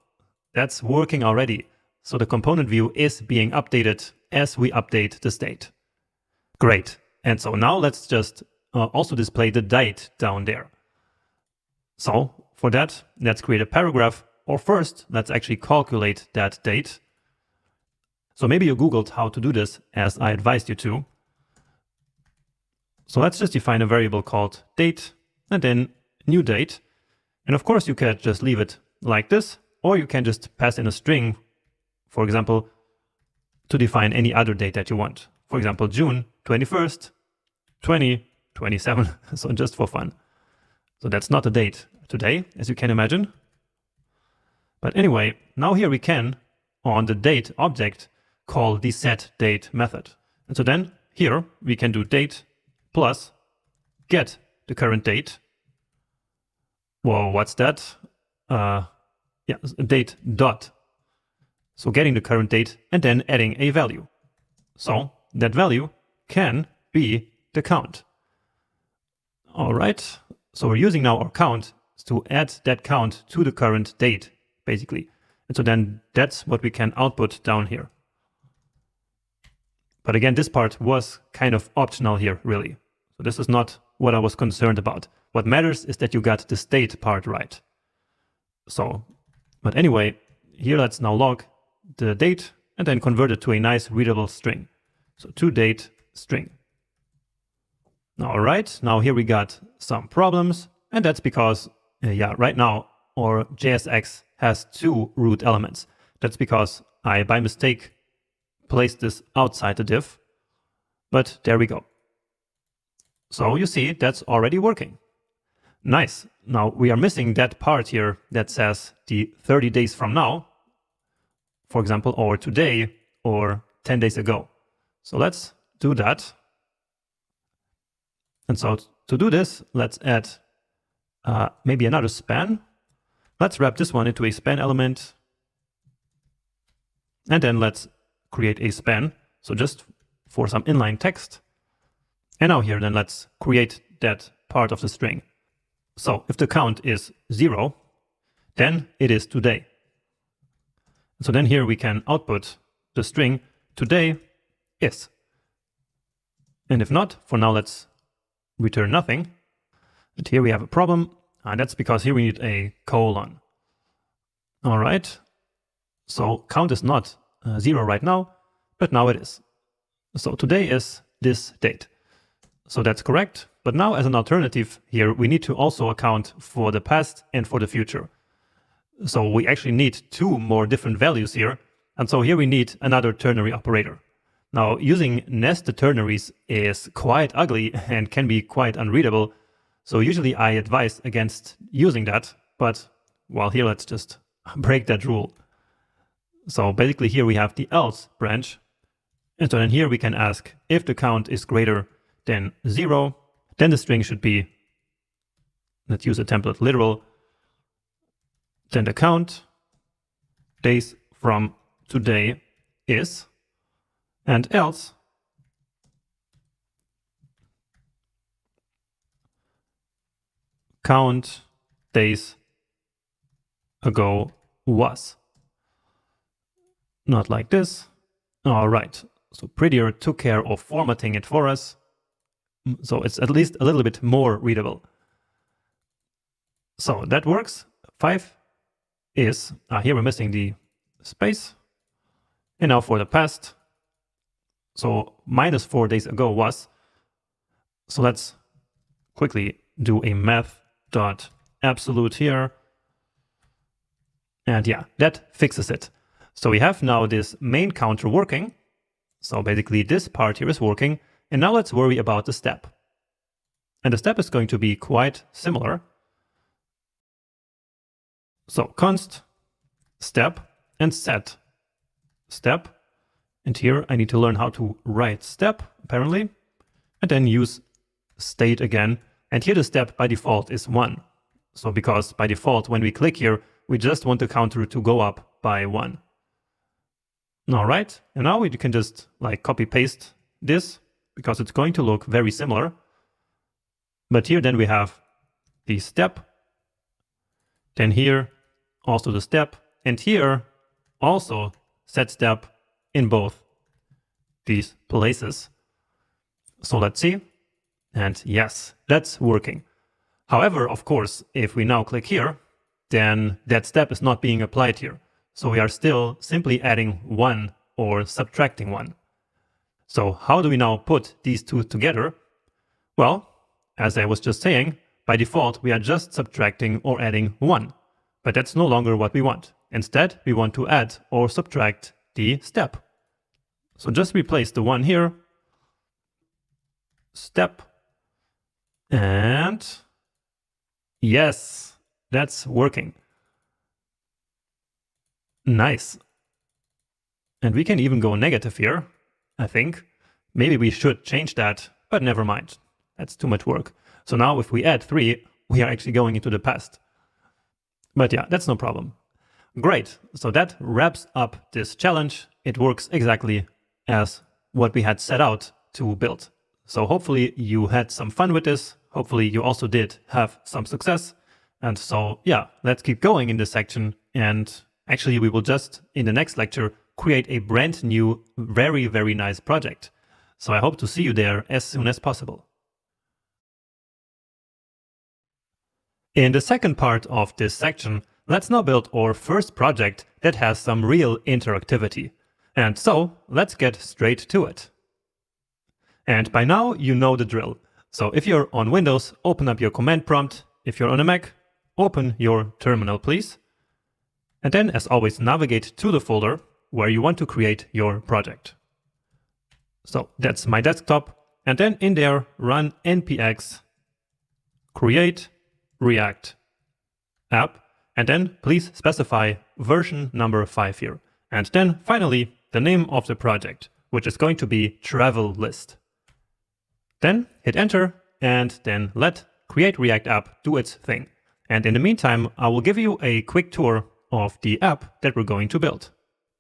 That's working already. So the component view is being updated as we update the state. Great. And so now let's just also display the date down there. So for that, let's create a paragraph. Or first, let's actually calculate that date. So maybe you Googled how to do this as I advised you to. So let's just define a variable called date and then new date. And of course you can just leave it like this, or you can just pass in a string, for example, to define any other date that you want. For example, June 21st, 2027, so just for fun. So that's not a date today, as you can imagine. But anyway, now here we can, on the date object, call the setDate method. And so then here we can do date plus get the current date. Whoa, what's that? Yeah, date dot. So getting the current date and then adding a value. So that value can be the count. All right. So we're using now our count to add that count to the current date, basically. And so then that's what we can output down here. But again, this part was kind of optional here, really. So this is not what I was concerned about. What matters is that you got the state part right. So, but anyway, here let's now log the date and then convert it to a nice readable string. So toDate string. All right, now here we got some problems, and that's because, right now our JSX has 2 root elements. That's because I, by mistake, placed this outside the div, but there we go. So you see, that's already working. Nice. Now we are missing that part here that says the 30 days from now, for example, or today, or 10 days ago. So let's do that. And so to do this, let's add maybe another span. Let's wrap this one into a span element. And then let's create a span. So just for some inline text. And now here, then let's create that part of the string. So if the count is 0, then it is today. So then here we can output the string today is. And if not, for now let's return nothing. But here we have a problem, and that's because here we need a colon. All right. So count is not 0 right now, but now it is. So today is this date. So that's correct. But now as an alternative here, we need to also account for the past and for the future. So we actually need 2 more different values here. And so here we need another ternary operator. Now using nested ternaries is quite ugly and can be quite unreadable. So usually I advise against using that. But well, here let's just break that rule. So basically here we have the else branch. And so then here we can ask if the count is greater than 0, then the string should be, let's use a template literal, then the count days from today is, and else count days ago was. Not like this. All right. So Prettier took care of formatting it for us. So it's at least a little bit more readable. So that works. 5 is, here we're missing the space. And now for the past. So -4 days ago was. So let's quickly do a math.absolute here. And yeah, that fixes it. So we have now this main counter working. So basically this part here is working. And now let's worry about the step. And the step is going to be quite similar. So const step and set step. And here I need to learn how to write step, apparently. And then use state again. And here the step by default is 1. So because by default, when we click here, we just want the counter to go up by 1. All right. And now we can just like copy paste this, because it's going to look very similar. But here then we have the step, then here also the step, and here also set step in both these places. So let's see. And yes, that's working. However, of course, if we now click here, then that step is not being applied here. So we are still simply adding 1 or subtracting 1. So how do we now put these 2 together? Well, as I was just saying, by default, we are just subtracting or adding 1. But that's no longer what we want. Instead, we want to add or subtract the step. So just replace the 1 here, step, and yes, that's working. Nice. And we can even go negative here. I think. Maybe we should change that, but never mind. That's too much work. So now if we add 3, we are actually going into the past. But yeah, that's no problem. Great. So that wraps up this challenge. It works exactly as what we had set out to build. So hopefully you had some fun with this. Hopefully you also did have some success. And so yeah, let's keep going in this section. And actually we will just, in the next lecture, create a brand new, very, very nice project. So I hope to see you there as soon as possible. In the second part of this section, let's now build our first project that has some real interactivity. And so, let's get straight to it. And by now, you know the drill. So if you're on Windows, open up your command prompt. If you're on a Mac, open your terminal, please. And then, as always, navigate to the folder where you want to create your project. So that's my desktop. And then in there, run npx create React app. And then please specify version number 5 here. And then finally, the name of the project, which is going to be travel list. Then hit enter and then let create React app do its thing. And in the meantime, I will give you a quick tour of the app that we're going to build.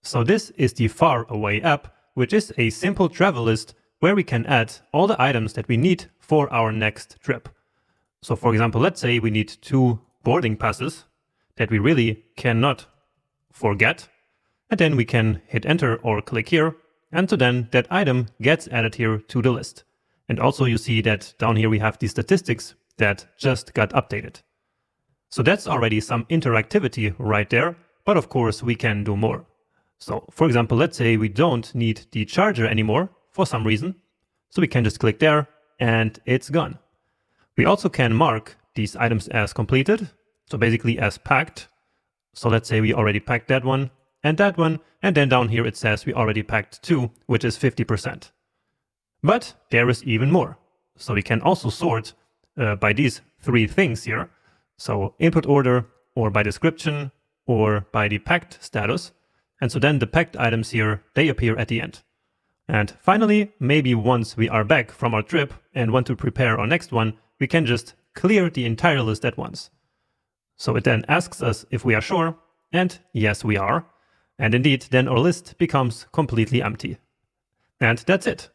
So this is the Faraway app, which is a simple travel list where we can add all the items that we need for our next trip. So for example, let's say we need 2 boarding passes that we really cannot forget. And then we can hit enter or click here. And so then that item gets added here to the list. And also you see that down here we have the statistics that just got updated. So that's already some interactivity right there. But of course we can do more. So for example, let's say we don't need the charger anymore for some reason. So we can just click there and it's gone. We also can mark these items as completed. So basically as packed. So let's say we already packed that one. And then down here it says we already packed 2, which is 50%. But there is even more. So we can also sort by these 3 things here. So input order, or by description, or by the packed status. And so then the packed items here, they appear at the end. And finally, maybe once we are back from our trip and want to prepare our next one, we can just clear the entire list at once. So it then asks us if we are sure, and yes we are. And indeed, then our list becomes completely empty. And that's it.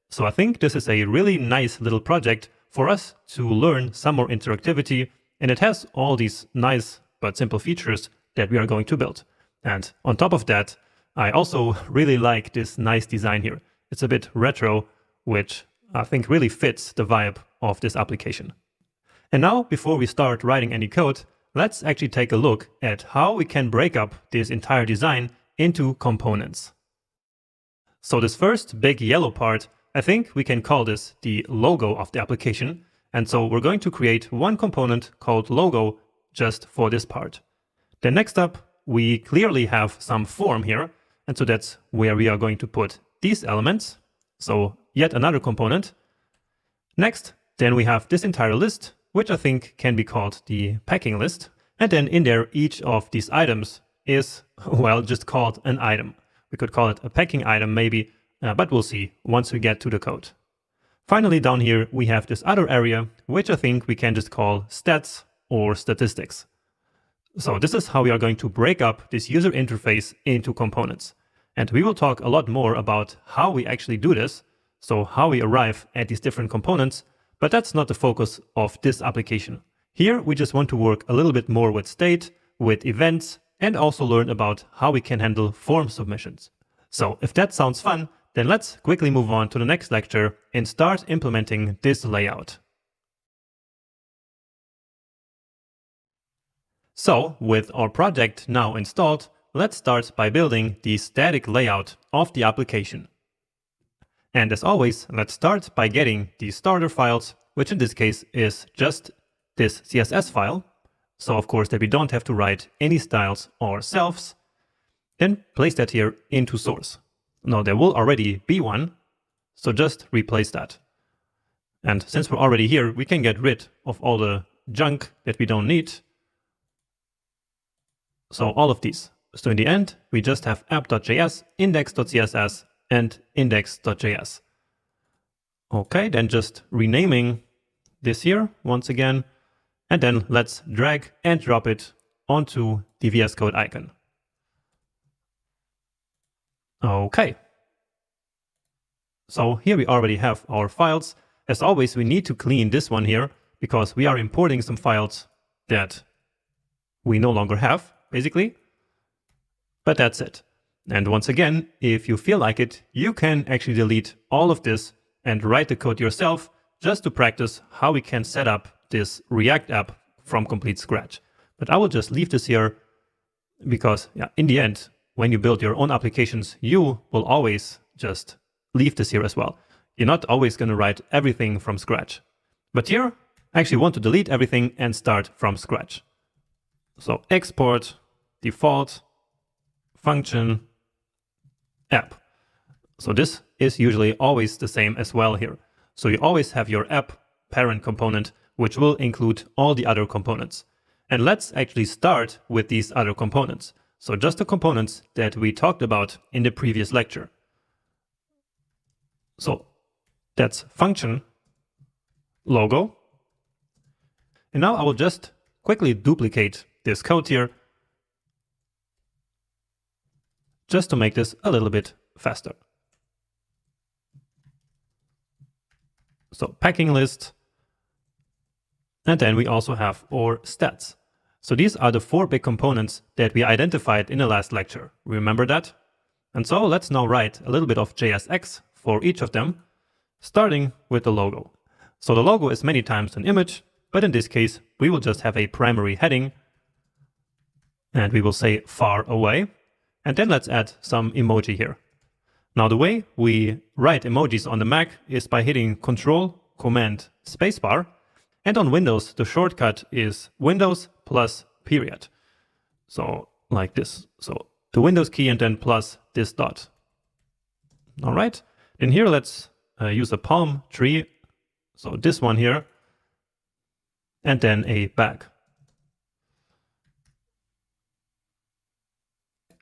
So I think this is a really nice little project for us to learn some more interactivity, and it has all these nice but simple features that we are going to build. And on top of that, I also really like this nice design here. It's a bit retro, which I think really fits the vibe of this application. And now, before we start writing any code, let's actually take a look at how we can break up this entire design into components. So this first big yellow part, I think we can call this the logo of the application. And so we're going to create one component called logo just for this part. Then next up, we clearly have some form here. And so that's where we are going to put these elements. So yet another component. Next, then we have this entire list, which I think can be called the packing list. And then in there, each of these items is, well, just called an item. We could call it a packing item maybe, but we'll see once we get to the code. Finally, down here, we have this other area, which I think we can just call stats or statistics. So this is how we are going to break up this user interface into components. And we will talk a lot more about how we actually do this, so how we arrive at these different components, but that's not the focus of this application. Here, we just want to work a little bit more with state, with events, and also learn about how we can handle form submissions. So if that sounds fun, then let's quickly move on to the next lecture and start implementing this layout. So with our project now installed, let's start by building the static layout of the application. And as always, let's start by getting the starter files, which in this case is just this CSS file. So of course that we don't have to write any styles ourselves. Then place that here into source. Now there will already be one, so just replace that. And since we're already here, we can get rid of all the junk that we don't need. So all of these. So in the end, we just have app.js, index.css, and index.js. Okay, then just renaming this here once again. And then let's drag and drop it onto the VS Code icon. Okay. So here we already have our files. As always, we need to clean this one here because we are importing some files that we no longer have, basically. But that's it. And once again, if you feel like it, you can actually delete all of this and write the code yourself just to practice how we can set up this React app from complete scratch. But I will just leave this here because in the end, when you build your own applications, you will always just leave this here as well. You're not always going to write everything from scratch. But here, I actually want to delete everything and start from scratch. So export default function app. So this is usually always the same as well here. So you always have your app parent component, which will include all the other components. And let's actually start with these other components. So just the components that we talked about in the previous lecture. So that's function, logo. And now I will just quickly duplicate this code here just to make this a little bit faster. So packing list. And then we also have our stats. So these are the 4 big components that we identified in the last lecture. Remember that? And so let's now write a little bit of JSX for each of them, starting with the logo. So the logo is many times an image, but in this case, we will just have a primary heading and we will say far away. And then let's add some emoji here. Now the way we write emojis on the Mac is by hitting Control, Command, Spacebar. And on Windows, the shortcut is Windows plus period. So like this. So the Windows key and then plus this dot. All right. And here let's use a palm tree. So this one here. And then a bag.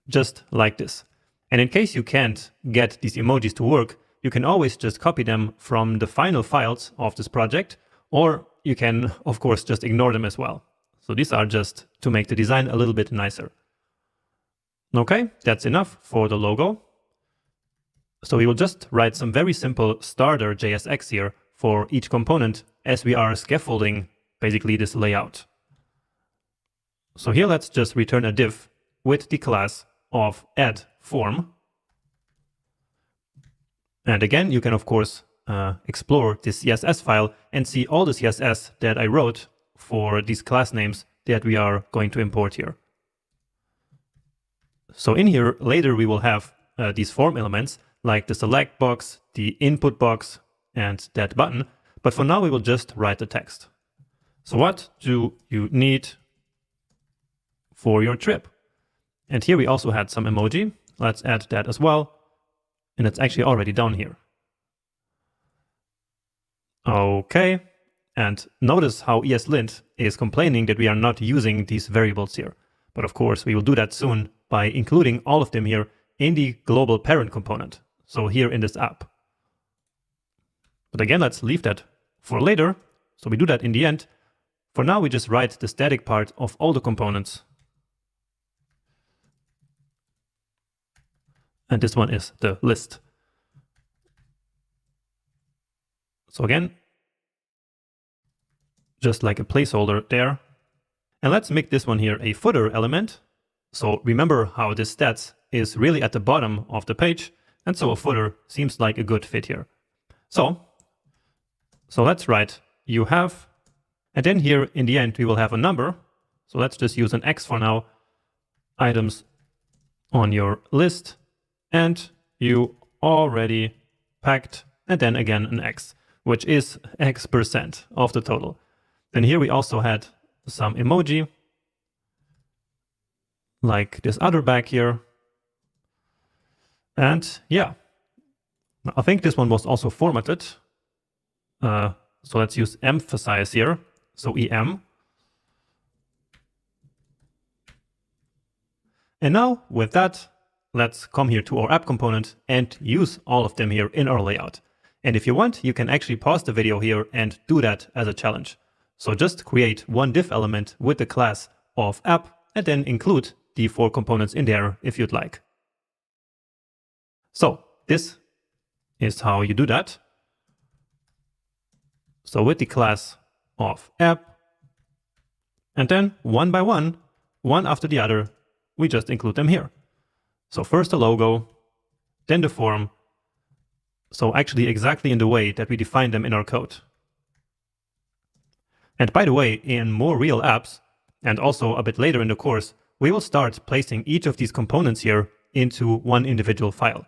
Just like this. And in case you can't get these emojis to work, you can always just copy them from the final files of this project, or you can, of course, just ignore them as well. So these are just to make the design a little bit nicer. Okay, that's enough for the logo. So we will just write some very simple starter JSX here for each component as we are scaffolding basically this layout. So here let's just return a div with the class of add form. And again, you can of course explore this CSS file and see all the CSS that I wrote for these class names that we are going to import here. So in here, later we will have these form elements like the select box, the input box, and that button. But for now, we will just write the text. So what do you need for your trip? And here we also had some emoji. Let's add that as well. And it's actually already down here. Okay. And notice how ESLint is complaining that we are not using these variables here. But of course, we will do that soon by including all of them here in the global parent component. So here in this app. But again, let's leave that for later. So we do that in the end. For now, we just write the static part of all the components. And this one is the list. So again, just like a placeholder there. And let's make this one here a footer element. So remember how this stats is really at the bottom of the page. And so a footer seems like a good fit here. So let's write you have, and then here in the end we will have a number. So let's just use an X for now. Items on your list, and you already packed, and then again an X, which is X% of the total. Then here we also had some emoji, like this other bag here. And yeah, I think this one was also formatted. So let's use emphasize here. So EM. And now with that, let's come here to our app component and use all of them here in our layout. And if you want, you can actually pause the video here and do that as a challenge. So just create one div element with the class of app and then include the 4 components in there if you'd like. So this is how you do that. So with the class of app, and then one by one, one after the other, we just include them here. So first the logo, then the form. So actually exactly in the way that we define them in our code. And by the way, in more real apps, and also a bit later in the course, we will start placing each of these components here into one individual file.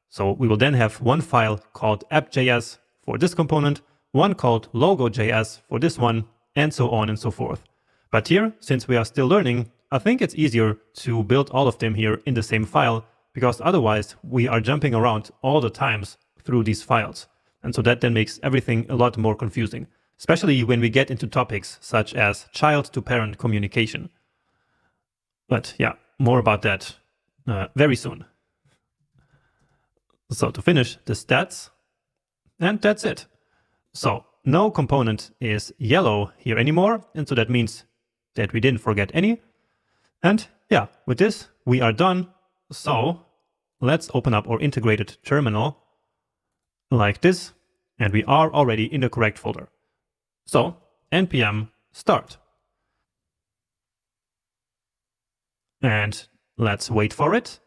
So we will then have one file called app.js for this component, one called logo.js for this one, and so on and so forth. But here, since we are still learning, I think it's easier to build all of them here in the same file, because otherwise we are jumping around all the times through these files. And so that then makes everything a lot more confusing, especially when we get into topics such as child-to-parent communication. But yeah, more about that very soon. So to finish the stats, and that's it. So no component is yellow here anymore, and so that means that we didn't forget any. And yeah, with this we are done. So let's open up our integrated terminal like this, and we are already in the correct folder. So npm start. And let's wait for it.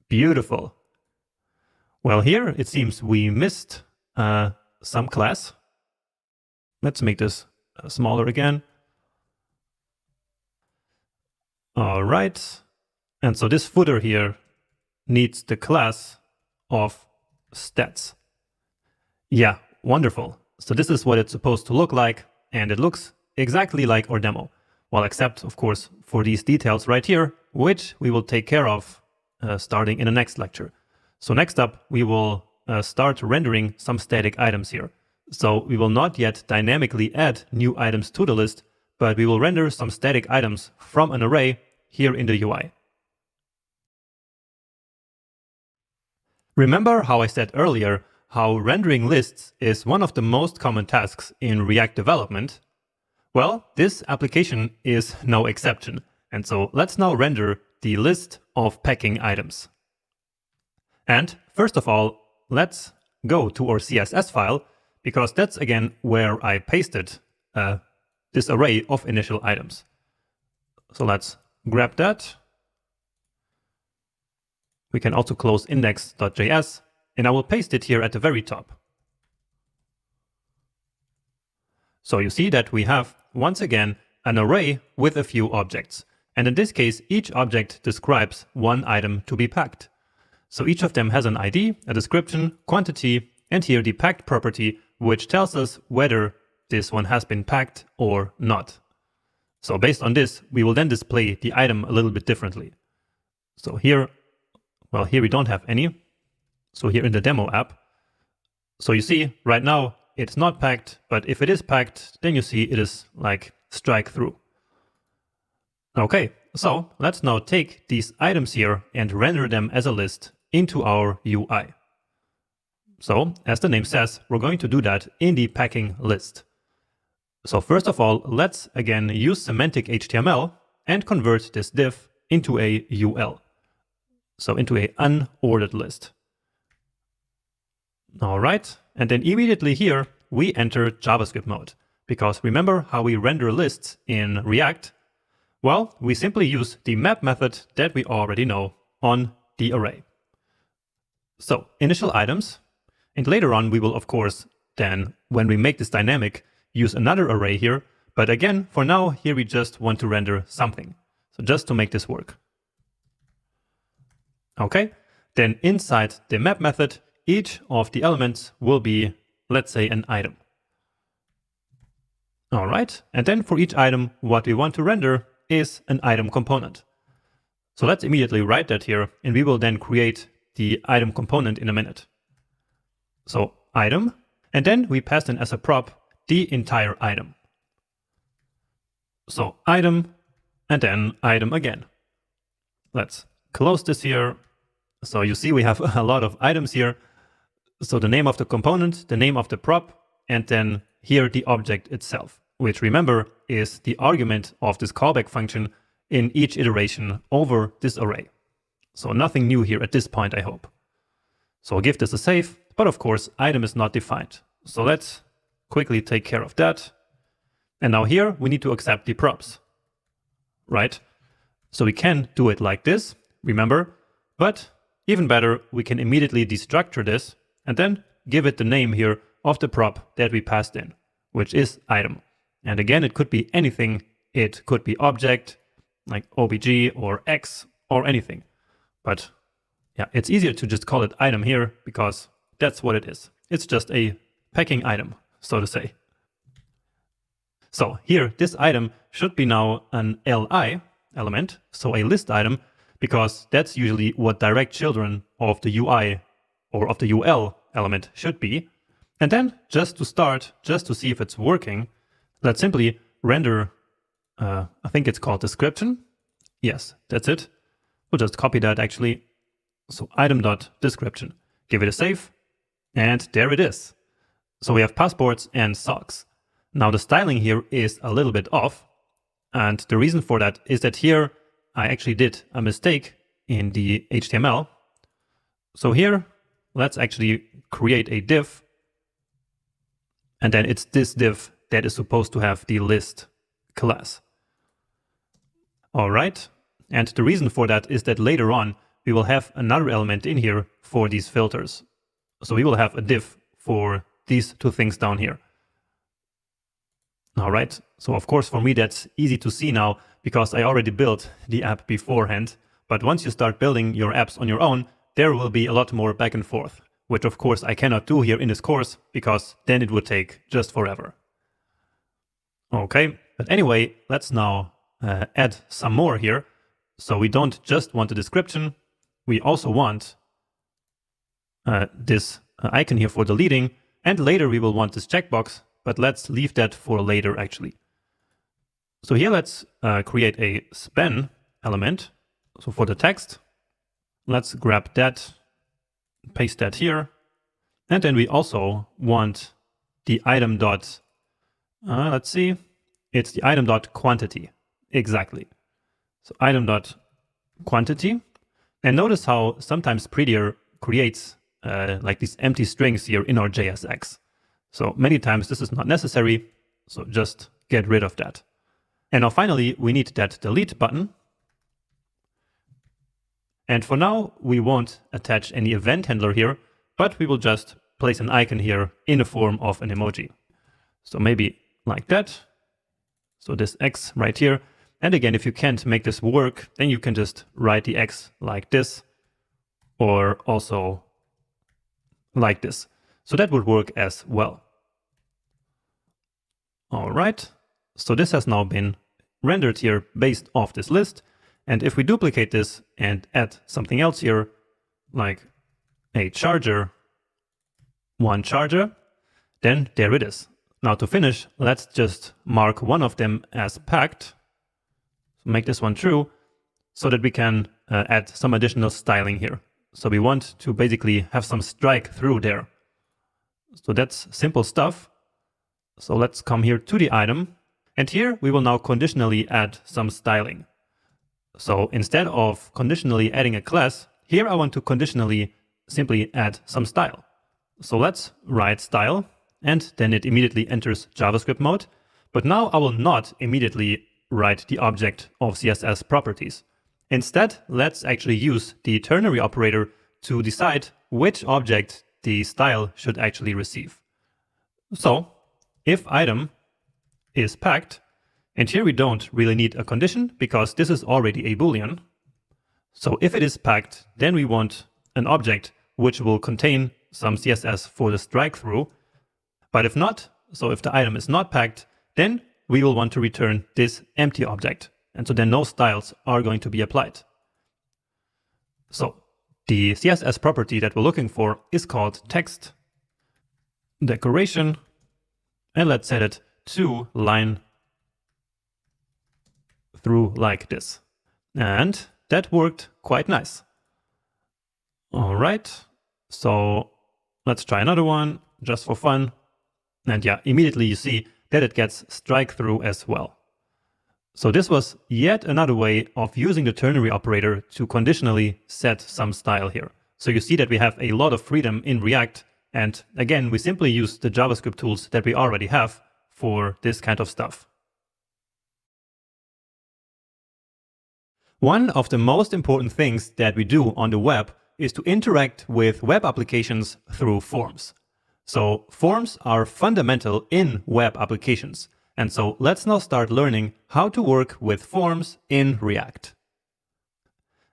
Beautiful. Well, here it seems we missed some class. Let's make this smaller again. All right. And so this footer here needs the class of stats. Yeah, wonderful. So this is what it's supposed to look like, and it looks exactly like our demo. Well, except, of course, for these details right here, which we will take care of starting in the next lecture. So next up, we will start rendering some static items here. So we will not yet dynamically add new items to the list, but we will render some static items from an array here in the UI. Remember how I said earlier how rendering lists is one of the most common tasks in React development? Well, this application is no exception. And so let's now render the list of packing items. And first of all, let's go to our CSS file, because that's again where I pasted this array of initial items. So let's grab that. We can also close index.js, and I will paste it here at the very top. So you see that we have, once again, an array with a few objects. And in this case, each object describes one item to be packed. So each of them has an ID, a description, quantity, and here the packed property, which tells us whether this one has been packed or not. So based on this, we will then display the item a little bit differently. So here, well, here we don't have any. So here in the demo app. So you see, right now, it's not packed, but if it is packed, then you see it is like strike through. Okay, so let's now take these items here and render them as a list into our UI. So, as the name says, we're going to do that in the packing list. So first of all, let's again use semantic HTML and convert this div into a UL. So into an unordered list. All right, and then immediately here, we enter JavaScript mode. Because remember how we render lists in React? Well, we simply use the map method that we already know on the array. So initial items, and later on we will of course then, when we make this dynamic, use another array here. But again, for now, here we just want to render something. So just to make this work. Okay, then inside the map method, each of the elements will be, let's say, an item. All right, and then for each item, what we want to render is an item component. So let's immediately write that here, and we will then create the item component in a minute. So item, and then we pass in as a prop the entire item. So item, and then item again. Let's close this here. So you see we have a lot of items here. So the name of the component, the name of the prop, and then here the object itself, which remember is the argument of this callback function in each iteration over this array. So nothing new here at this point, I hope. So I'll give this a save, but of course item is not defined. So let's quickly take care of that. And now here we need to accept the props, right? So we can do it like this, remember, but even better, we can immediately destructure this and then give it the name here of the prop that we passed in, which is item. And again, it could be anything. It could be object, like obj or x or anything. But yeah, it's easier to just call it item here because that's what it is. It's just a packing item, so to say. So here, this item should be now an li element, so a list item, because that's usually what direct children of the UI or of the UL element should be. And then just to start, just to see if it's working, let's simply render, I think it's called description. Yes, that's it. We'll just copy that actually. So item.description, give it a save, and there it is. So we have passports and socks. Now the styling here is a little bit off, and the reason for that is that here I actually did a mistake in the HTML. So here, let's actually create a div, and then it's this div that is supposed to have the list class. All right, and the reason for that is that later on we will have another element in here for these filters. So we will have a div for these two things down here. All right, so of course for me that's easy to see now because I already built the app beforehand. But once you start building your apps on your own, there will be a lot more back and forth, which of course I cannot do here in this course because then it would take just forever. Okay, but anyway, let's now add some more here. So we don't just want the description, we also want this icon here for deleting, and later we will want this checkbox, but let's leave that for later actually. So here let's create a span element. So for the text, let's grab that, paste that here, and then we also want the item dot, let's see, it's the item dot quantity, exactly. So item dot quantity, and notice how sometimes Prettier creates like these empty strings here in our JSX. So many times this is not necessary, so just get rid of that. And now finally, we need that delete button. And for now, we won't attach any event handler here, but we will just place an icon here in the form of an emoji. So maybe like that. So this X right here. And again, if you can't make this work, then you can just write the X like this, or also like this. So that would work as well. All right, so this has now been rendered here based off this list. And if we duplicate this and add something else here, like a charger, one charger, then there it is. Now to finish, let's just mark one of them as packed. So make this one true so that we can add some additional styling here. So we want to basically have some strike through there. So that's simple stuff. So let's come here to the item. And here we will now conditionally add some styling. So instead of conditionally adding a class, here I want to conditionally simply add some style. So let's write style, and then it immediately enters JavaScript mode. But now I will not immediately write the object of CSS properties. Instead, let's actually use the ternary operator to decide which object the style should actually receive. So if item is packed, and here we don't really need a condition because this is already a Boolean. So if it is packed, then we want an object which will contain some CSS for the strike through. But if not, so if the item is not packed, then we will want to return this empty object. And so then no styles are going to be applied. So the CSS property that we're looking for is called text decoration. And let's set it to line through like this. And that worked quite nice. All right, so let's try another one just for fun. And yeah, immediately you see that it gets strike through as well. So this was yet another way of using the ternary operator to conditionally set some style here. So you see that we have a lot of freedom in React. And again, we simply use the JavaScript tools that we already have for this kind of stuff. One of the most important things that we do on the web is to interact with web applications through forms. So forms are fundamental in web applications. And so let's now start learning how to work with forms in React.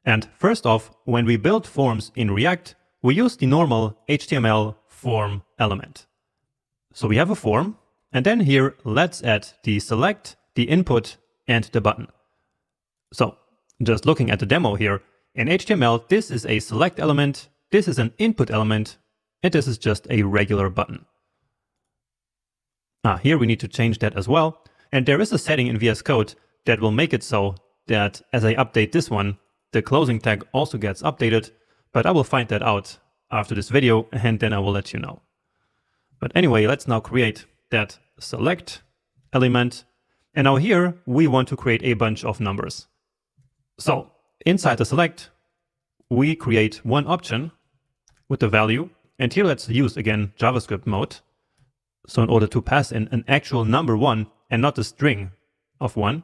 And first off, when we build forms in React, we use the normal HTML form element. So we have a form, and then here let's add the select, the input, and the button. So just looking at the demo here, in HTML, this is a select element, this is an input element, and this is just a regular button. Here we need to change that as well. And there is a setting in VS Code that will make it so that as I update this one, the closing tag also gets updated, but I will find that out after this video and then I will let you know. But anyway, let's now create that select element. And now here we want to create a bunch of numbers. So inside the select, we create one option with the value. And here let's use again JavaScript mode. So in order to pass in an actual number 1 and not a string of 1,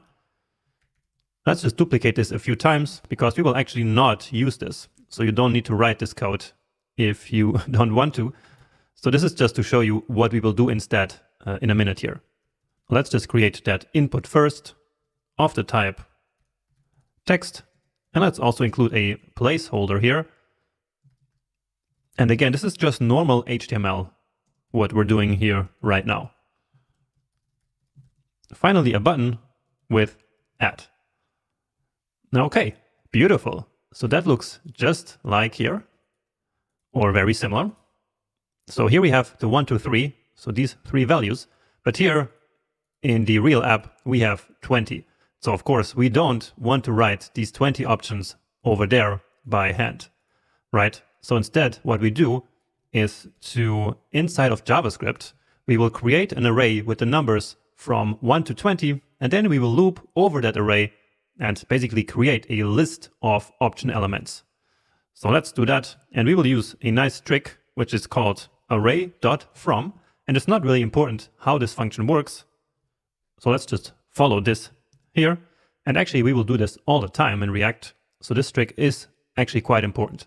let's just duplicate this a few times because we will actually not use this. So you don't need to write this code if you don't want to. So this is just to show you what we will do instead in a minute here. Let's just create that input first of the type text. And let's also include a placeholder here. And again, this is just normal HTML, what we're doing here right now. Finally, a button with add. Now, okay, beautiful. So that looks just like here, or very similar. So here we have the 1, 2, 3, so these 3 values. But here in the real app, we have 20. So of course, we don't want to write these 20 options over there by hand, right? So instead, what we do is to, inside of JavaScript, we will create an array with the numbers from 1 to 20, and then we will loop over that array and basically create a list of option elements. So let's do that, and we will use a nice trick, which is called array.from, and it's not really important how this function works. So let's just follow this here, and actually we will do this all the time in React, so this trick is actually quite important.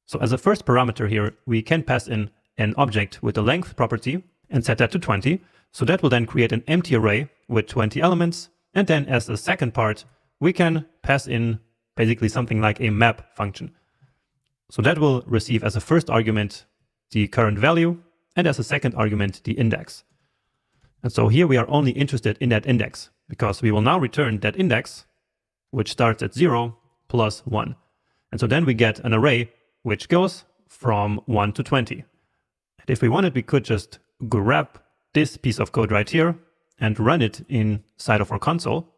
So as a first parameter here, we can pass in an object with the length property and set that to 20. So that will then create an empty array with 20 elements. And then as a second part, we can pass in basically something like a map function. So that will receive as a first argument the current value and as a second argument the index. And so here we are only interested in that index because we will now return that index, which starts at 0 plus 1. And so then we get an array which goes from 1 to 20. And if we wanted, we could just grab this piece of code right here and run it inside of our console,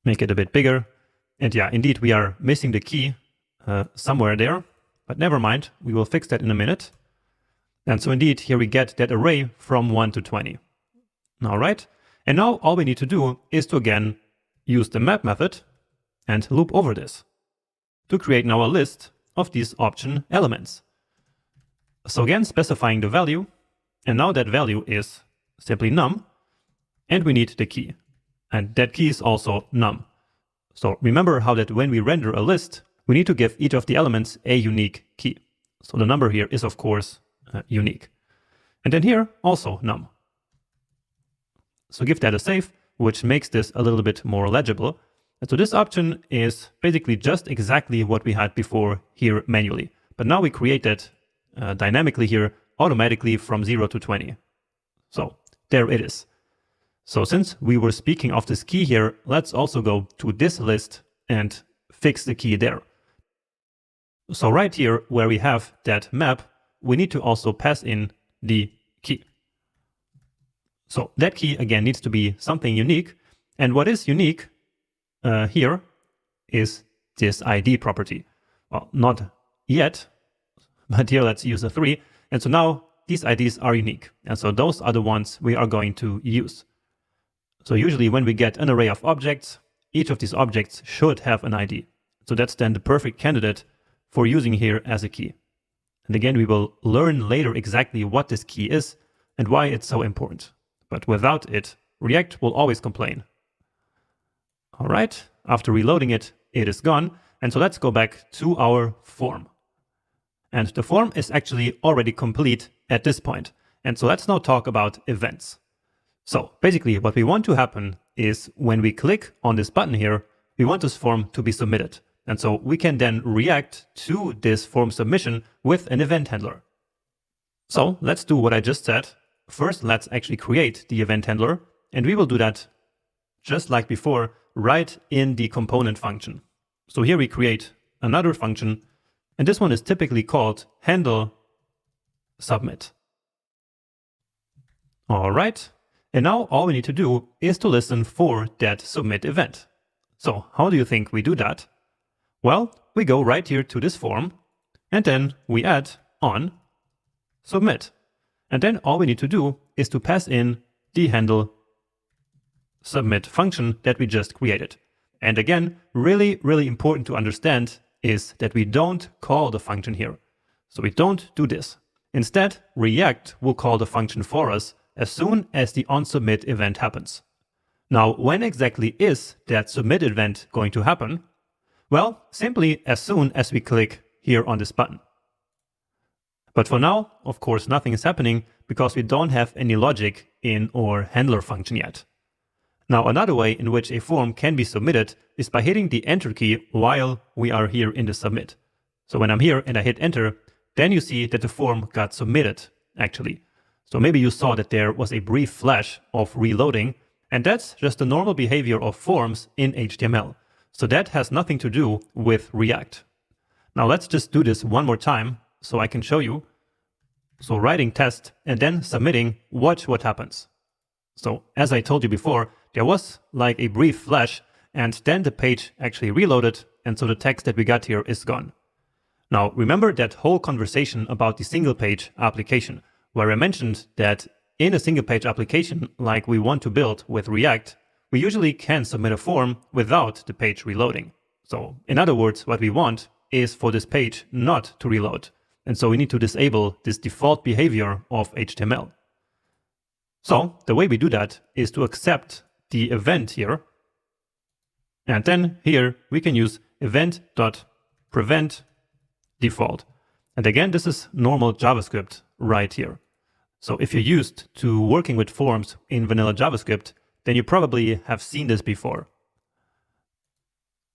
make it a bit bigger. And yeah, indeed, we are missing the key somewhere there, but never mind, we will fix that in a minute. And so indeed, here we get that array from 1 to 20. All right, and now all we need to do is to again use the map method and loop over this to create now a list of these option elements. So again, specifying the value, and now that value is simply num, and we need the key, and that key is also num. So remember how that when we render a list, we need to give each of the elements a unique key. So the number here is of course unique. And then here also num. So give that a save, which makes this a little bit more legible. And so this option is basically just exactly what we had before here manually. But now we create that dynamically here automatically from 0 to 20. So there it is. So since we were speaking of this key here, let's also go to this list and fix the key there. So right here where we have that map, we need to also pass in the key. So that key again needs to be something unique. And what is unique here is this ID property. Well, not yet, but here let's use a 3. And so now these IDs are unique. And so those are the ones we are going to use. So usually when we get an array of objects, each of these objects should have an ID. So that's then the perfect candidate for using here as a key. And again, we will learn later exactly what this key is and why it's so important. But without it, React will always complain. All right, after reloading it, it is gone. And so let's go back to our form. And the form is actually already complete at this point. And so let's now talk about events. So basically what we want to happen is when we click on this button here, we want this form to be submitted. And so we can then react to this form submission with an event handler. So let's do what I just said. First, let's actually create the event handler, and we will do that just like before, right in the component function. So here we create another function, and this one is typically called handle submit. All right, and now all we need to do is to listen for that submit event. So how do you think we do that? Well, we go right here to this form, and then we add on submit. And then all we need to do is to pass in the handle submit function that we just created. And again, really important to understand is that we don't call the function here. So we don't do this. Instead, React will call the function for us as soon as the onSubmit event happens. Now, when exactly is that submit event going to happen? Well, simply as soon as we click here on this button. But for now, of course, nothing is happening because we don't have any logic in our handler function yet. Now, another way in which a form can be submitted is by hitting the enter key while we are here in the submit. So when I'm here and I hit enter, then you see that the form got submitted, actually. So maybe you saw that there was a brief flash of reloading, and that's just the normal behavior of forms in HTML. So that has nothing to do with React. Now let's just do this one more time so I can show you. So writing test and then submitting, watch what happens. So as I told you before, there was like a brief flash and then the page actually reloaded, and so the text that we got here is gone. Now remember that whole conversation about the single page application, where I mentioned that in a single page application like we want to build with React, we usually can submit a form without the page reloading. So in other words, what we want is for this page not to reload. And so we need to disable this default behavior of HTML. So the way we do that is to accept the event here. And then here we can use event.prevent default. And again, this is normal JavaScript right here. So if you're used to working with forms in vanilla JavaScript, then you probably have seen this before.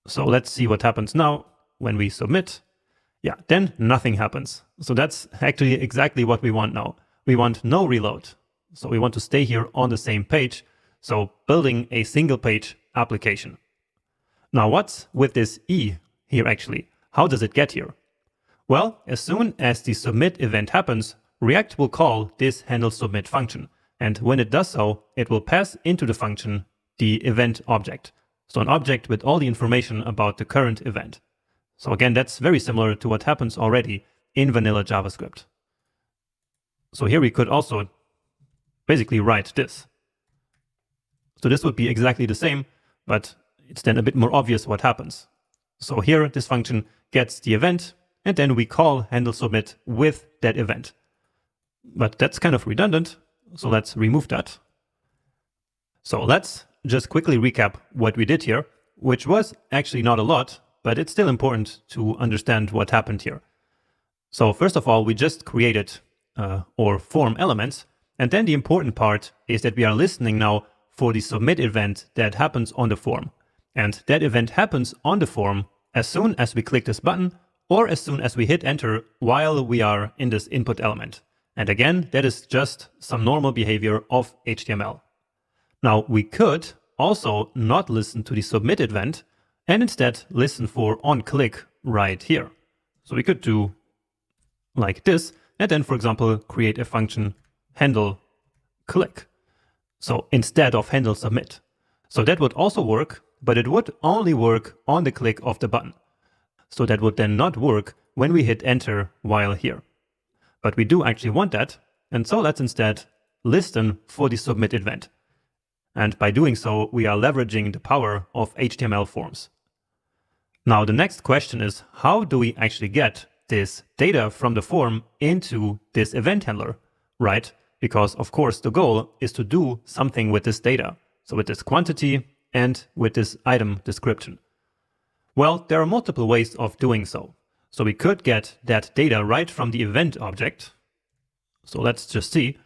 So let's see what happens now when we submit. Yeah, then nothing happens. So that's actually exactly what we want now. We want no reload. So we want to stay here on the same page. So building a single page application. Now what's with this E here actually? How does it get here? Well, as soon as the submit event happens, React will call this handle submit function. And when it does so, it will pass into the function the event object. So an object with all the information about the current event. So again, that's very similar to what happens already in vanilla JavaScript. So here we could also basically write this. So this would be exactly the same, but it's then a bit more obvious what happens. So here this function gets the event, and then we call handle submit with that event. But that's kind of redundant, so let's remove that. So let's just quickly recap what we did here, which was actually not a lot, but it's still important to understand what happened here. So first of all, we just created our form elements. And then the important part is that we are listening now for the submit event that happens on the form. And that event happens on the form as soon as we click this button or as soon as we hit enter while we are in this input element. And again, that is just some normal behavior of HTML. Now we could also not listen to the submit event and instead listen for onClick right here. So we could do like this, and then, for example, create a function handle click. So instead of handle submit. So that would also work, but it would only work on the click of the button. So that would then not work when we hit enter while here. But we do actually want that, and so let's instead listen for the submit event. And by doing so, we are leveraging the power of HTML forms. Now the next question is, how do we actually get this data from the form into this event handler, right? Because of course the goal is to do something with this data. So with this quantity and with this item description. Well, there are multiple ways of doing so. So we could get that data right from the event object. So let's just see.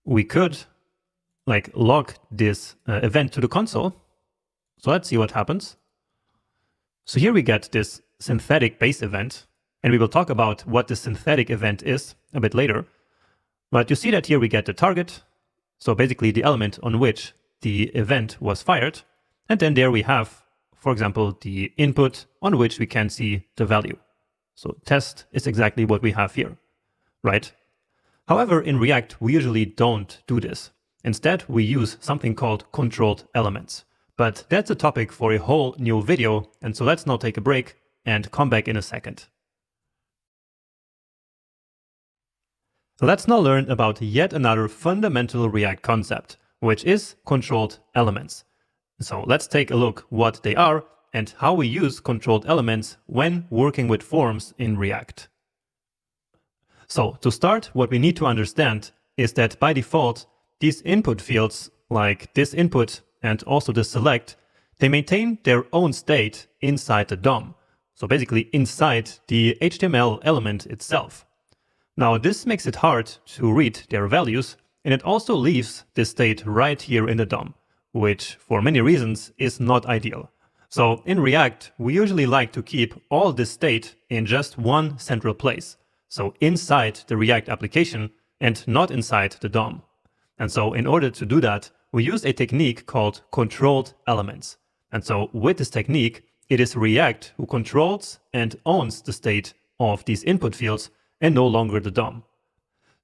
We could like log this event to the console. So let's see what happens. So here we get this synthetic base event, and we will talk about what the synthetic event is a bit later. But you see that here we get the target, so basically the element on which the event was fired, and then there we have, for example, the input on which we can see the value. So test is exactly what we have here, right? However, in React, we usually don't do this. Instead, we use something called controlled elements. But that's a topic for a whole new video, and so let's now take a break and come back in a second. Let's now learn about yet another fundamental React concept, which is controlled elements. So let's take a look what they are and how we use controlled elements when working with forms in React. So to start, what we need to understand is that by default, these input fields, like this input and also the select, they maintain their own state inside the DOM. So basically inside the HTML element itself. Now this makes it hard to read their values, and it also leaves this state right here in the DOM, which for many reasons is not ideal. So in React, we usually like to keep all this state in just one central place. So inside the React application and not inside the DOM. And so in order to do that, we use a technique called controlled elements. And so with this technique, it is React who controls and owns the state of these input fields and no longer the DOM.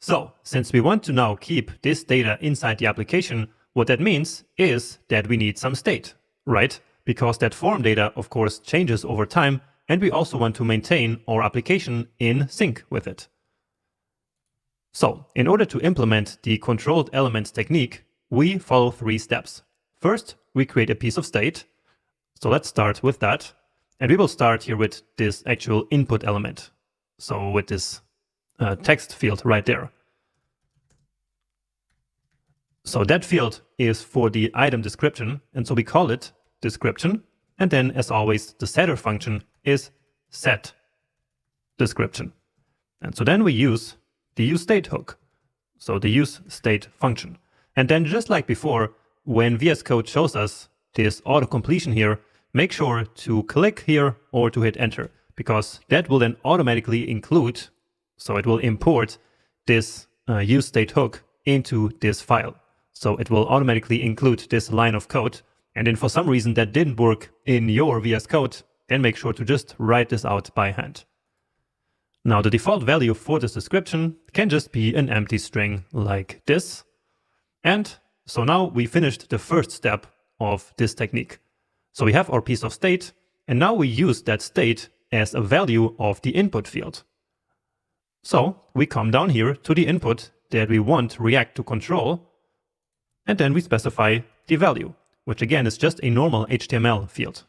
So since we want to now keep this data inside the application, what that means is that we need some state, right? Because that form data, of course, changes over time, and we also want to maintain our application in sync with it. So in order to implement the controlled elements technique, we follow 3 steps. First, we create a piece of state. So let's start with that. And we will start here with this actual input element. So with this text field right there. So that field is for the item description. And so we call it description. And then as always, the setter function is set description. And so then we use the useState hook. So the useState function. And then just like before, when VS Code shows us this auto completion here, make sure to click here or to hit enter, because that will then automatically include, so it will import this useState hook into this file. So it will automatically include this line of code. And then for some reason that didn't work in your VS Code, then make sure to just write this out by hand. Now the default value for this description can just be an empty string like this. And so now we finished the first step of this technique. So we have our piece of state, and now we use that state as a value of the input field. So we come down here to the input that we want React to control, and then we specify the value, which again is just a normal HTML field.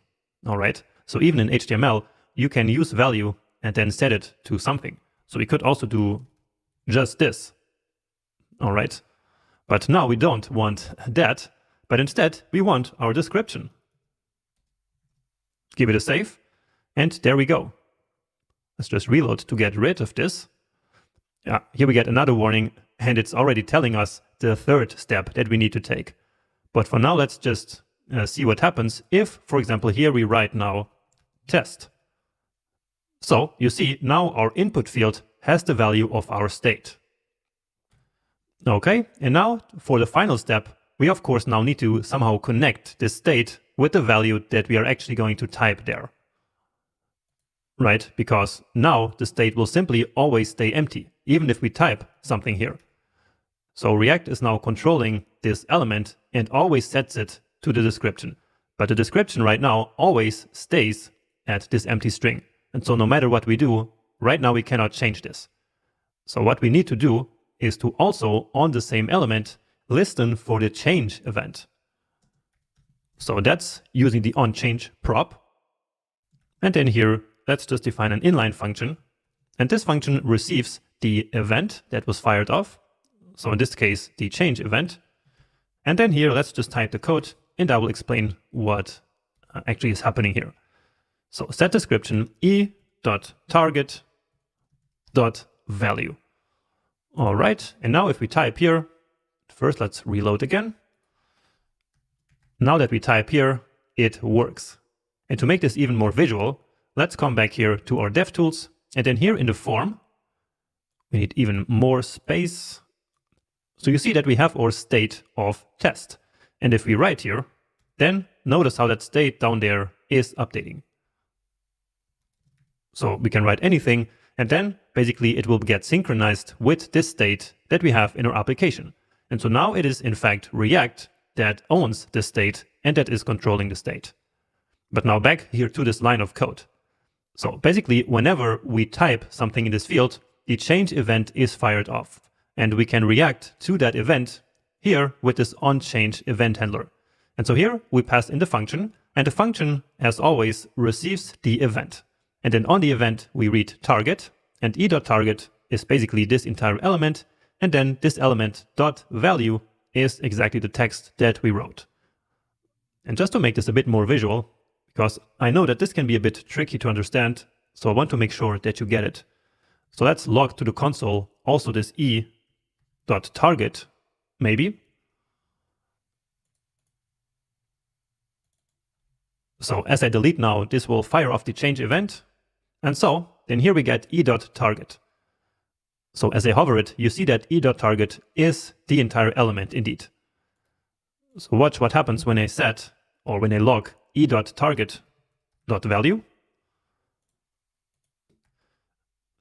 All right. So even in HTML, you can use value and then set it to something. So we could also do just this. All right. But now we don't want that, but instead we want our description. Give it a save, and there we go. Let's just reload to get rid of this. Here we get another warning, and it's already telling us the third step that we need to take. But for now, let's just see what happens if, for example, here we write now test. So you see now our input field has the value of our state. Okay, and now for the final step, we of course now need to somehow connect this state with the value that we are actually going to type there. Right, because now the state will simply always stay empty, even if we type something here. So React is now controlling this element and always sets it to the description. But the description right now always stays at this empty string. And so no matter what we do, right now we cannot change this. So what we need to do is to also, on the same element, listen for the change event. So that's using the onChange prop. And then here, let's just define an inline function. And this function receives the event that was fired off. So in this case, the change event. And then here, let's just type the code, and I will explain what actually is happening here. So set description, E e.target.value. All right, and now if we type here, first let's reload again. Now that we type here, it works. And to make this even more visual, let's come back here to our DevTools, and then here in the form, we need even more space. So you see that we have our state of test. And if we write here, then notice how that state down there is updating. So we can write anything, and then basically it will get synchronized with this state that we have in our application. And so now it is in fact React that owns the state and that is controlling the state. But now back here to this line of code. So basically, whenever we type something in this field, the change event is fired off. And we can react to that event here with this onChange event handler. And so here we pass in the function, and the function, as always, receives the event. And then on the event, we read target, and e.target is basically this entire element, and then this element dot value is exactly the text that we wrote. And just to make this a bit more visual, because I know that this can be a bit tricky to understand, so I want to make sure that you get it. So let's log to the console also this e.target, maybe. So as I delete now, this will fire off the change event. And so then here we get e.target. So as I hover it, you see that e.target is the entire element indeed. So watch what happens when I set, or when I log e.target.value.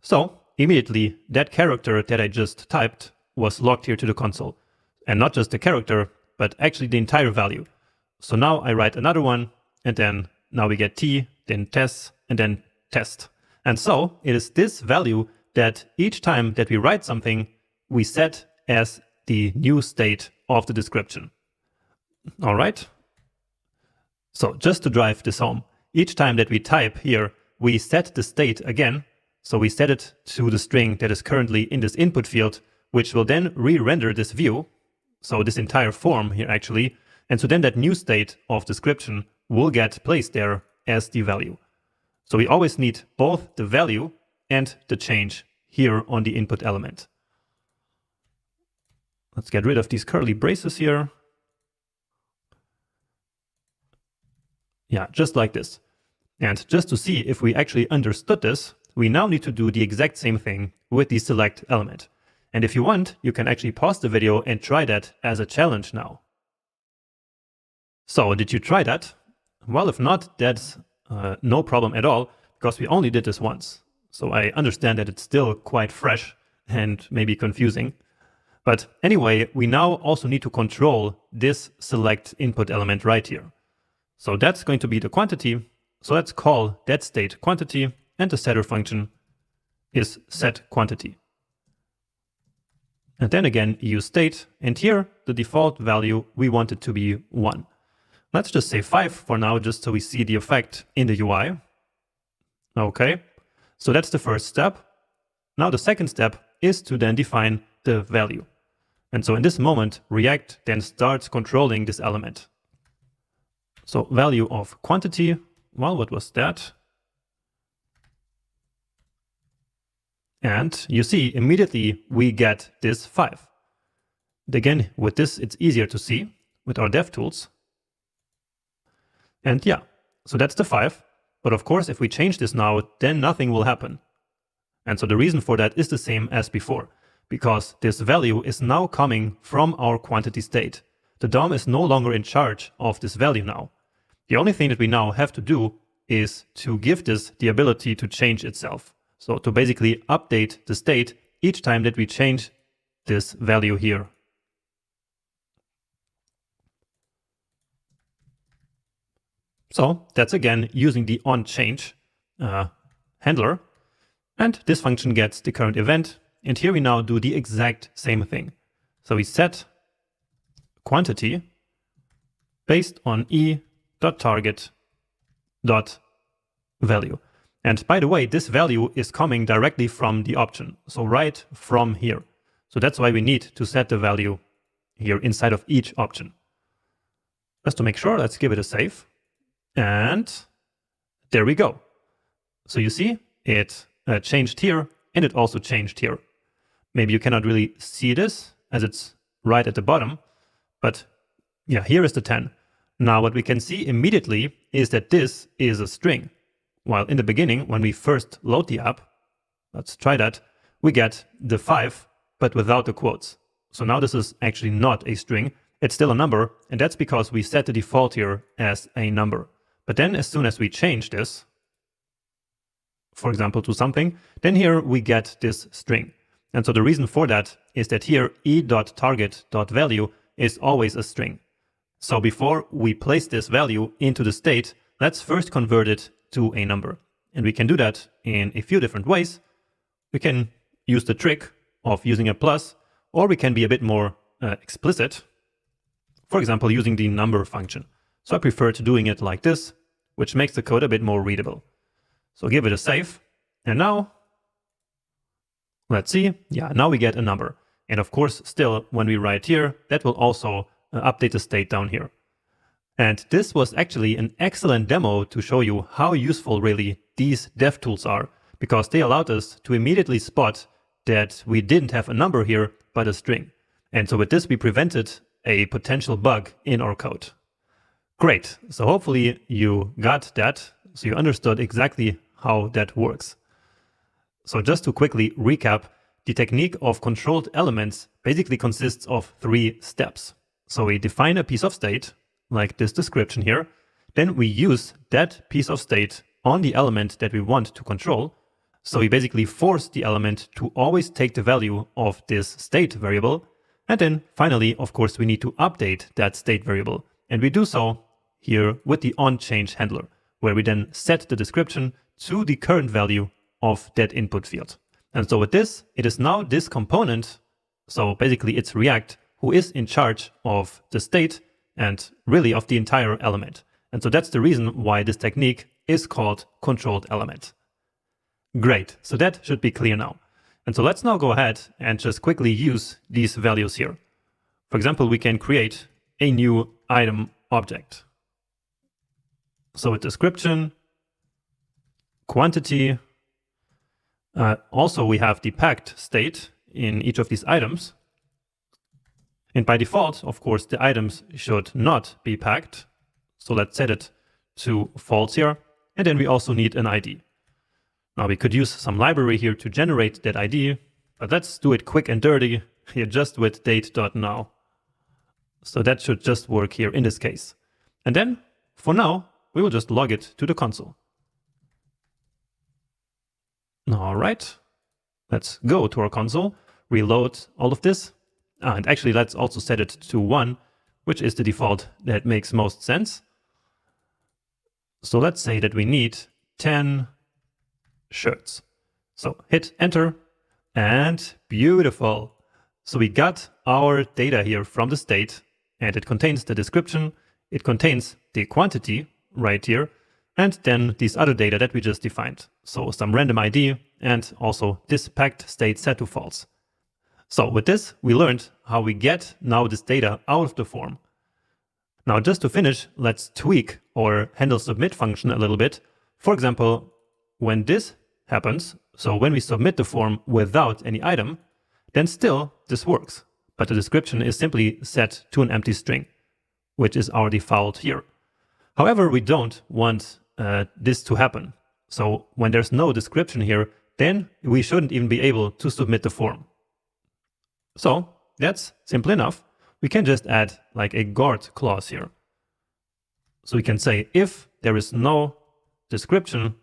So immediately that character that I just typed was logged here to the console. And not just the character, but actually the entire value. So now I write another one, and then now we get t, then test, and then test. And so it is this value that each time that we write something, we set as the new state of the description. All right. So just to drive this home, each time that we type here, we set the state again. So we set it to the string that is currently in this input field, which will then re-render this view. So this entire form here actually. And so then that new state of description will get placed there as the value. So we always need both the value and the change here on the input element. Let's get rid of these curly braces here. Yeah, just like this. And just to see if we actually understood this, we now need to do the exact same thing with the select element. And if you want, you can actually pause the video and try that as a challenge now. So did you try that? Well, if not, that's no problem at all, because we only did this once. So I understand that it's still quite fresh and maybe confusing. But anyway, we now also need to control this select input element right here. So that's going to be the quantity. So let's call that state quantity, and the setter function is setQuantity. And then again, use state, and here the default value we want it to be 1. Let's just say 5 for now, just so we see the effect in the UI. Okay, so that's the first step. Now the second step is to then define the value. And so in this moment, React then starts controlling this element. So value of quantity, well, what was that? And you see, immediately we get this 5. Again, with this, it's easier to see with our DevTools. And yeah, so that's the 5. But of course, if we change this now, then nothing will happen. And so the reason for that is the same as before, because this value is now coming from our quantity state. The DOM is no longer in charge of this value now. The only thing that we now have to do is to give this the ability to change itself. So to basically update the state each time that we change this value here. So that's again using the onChange handler. And this function gets the current event. And here we now do the exact same thing. So we set quantity based on e.target.value. And by the way, this value is coming directly from the option. So right from here. So that's why we need to set the value here inside of each option. Just to make sure, let's give it a save. And there we go. So you see, it changed here, and it also changed here. Maybe you cannot really see this as it's right at the bottom, but yeah, here is the 10. Now what we can see immediately is that this is a string. While in the beginning, when we first load the app, let's try that, we get the 5, but without the quotes. So now this is actually not a string, it's still a number, and that's because we set the default here as a number. But then as soon as we change this, for example, to something, then here we get this string. And so the reason for that is that here e.target.value is always a string. So before we place this value into the state, let's first convert it to a number. And we can do that in a few different ways. We can use the trick of using a plus, or we can be a bit more explicit. For example, using the number function. So I prefer to doing it like this, which makes the code a bit more readable. So give it a save. And now, let's see. Yeah, now we get a number. And of course, still, when we write here, that will also update the state down here. And this was actually an excellent demo to show you how useful really these dev tools are, because they allowed us to immediately spot that we didn't have a number here, but a string. And so with this, we prevented a potential bug in our code. Great. So hopefully you got that. So you understood exactly how that works. So just to quickly recap, the technique of controlled elements basically consists of 3 steps. So we define a piece of state, like this description here. Then we use that piece of state on the element that we want to control. So we basically force the element to always take the value of this state variable. And then finally, of course, we need to update that state variable. And we do so here with the onChange handler, where we then set the description to the current value of that input field. And so with this, it is now this component, so basically it's React, who is in charge of the state and really of the entire element. And so that's the reason why this technique is called controlled element. Great, so that should be clear now. And so let's now go ahead and just quickly use these values here. For example, we can create a new item object. So with description, quantity, also we have the packed state in each of these items. And by default, of course, the items should not be packed. So let's set it to false here. And then we also need an ID. Now we could use some library here to generate that ID, but let's do it quick and dirty here just with date.now. So that should just work here in this case. And then for now, we will just log it to the console. All right, let's go to our console, reload all of this. And actually, let's also set it to 1, which is the default that makes most sense. So let's say that we need 10 shirts. So hit enter and beautiful. So we got our data here from the state and it contains the description. It contains the quantity right here. And then these other data that we just defined. So some random ID and also this packed state set to false. So with this, we learned how we get now this data out of the form. Now just to finish, let's tweak our handle submit function a little bit. For example, when this happens, so when we submit the form without any item, then still this works. But the description is simply set to an empty string, which is our default here. However, we don't want this to happen. So when there's no description here, then we shouldn't even be able to submit the form. So that's simple enough. We can just add like a guard clause here. So we can say if there is no description,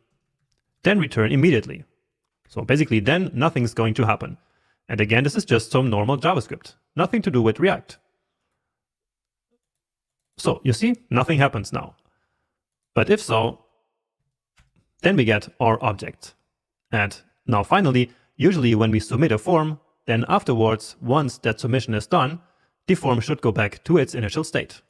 then return immediately. So basically then nothing's going to happen. And again, this is just some normal JavaScript, nothing to do with React. So you see, nothing happens now. But if so, then we get our object. And now finally, usually when we submit a form, then afterwards, once that submission is done, the form should go back to its initial state.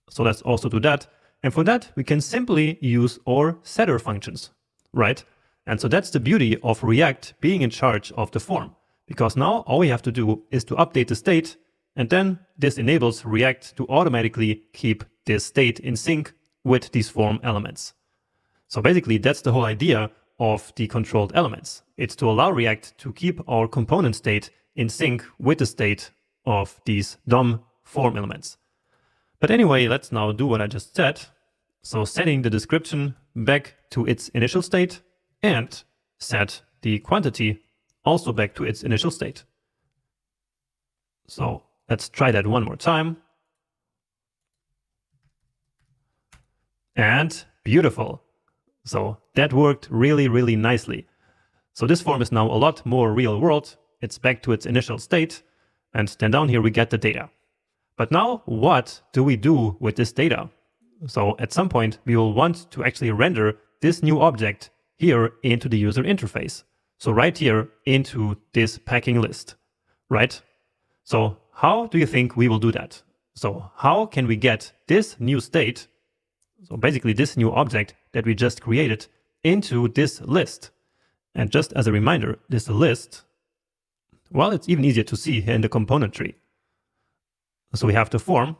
So let's also do that. And for that, we can simply use our setter functions, right? And so that's the beauty of React being in charge of the form, because now all we have to do is to update the state, and then this enables React to automatically keep this state in sync with these form elements. So basically, that's the whole idea of the controlled elements. It's to allow React to keep our component state in sync with the state of these DOM form elements. But anyway, let's now do what I just said. So setting the description back to its initial state and set the quantity also back to its initial state. So let's try that one more time. And beautiful. So that worked really, really nicely. So this form is now a lot more real world. It's back to its initial state. And then down here we get the data. But now what do we do with this data? So at some point we will want to actually render this new object here into the user interface. So right here into this packing list, right? So how do you think we will do that? So how can we get this new state, so basically this new object that we just created, into this list? And just as a reminder, this list, well, it's even easier to see here in the component tree. So we have the form,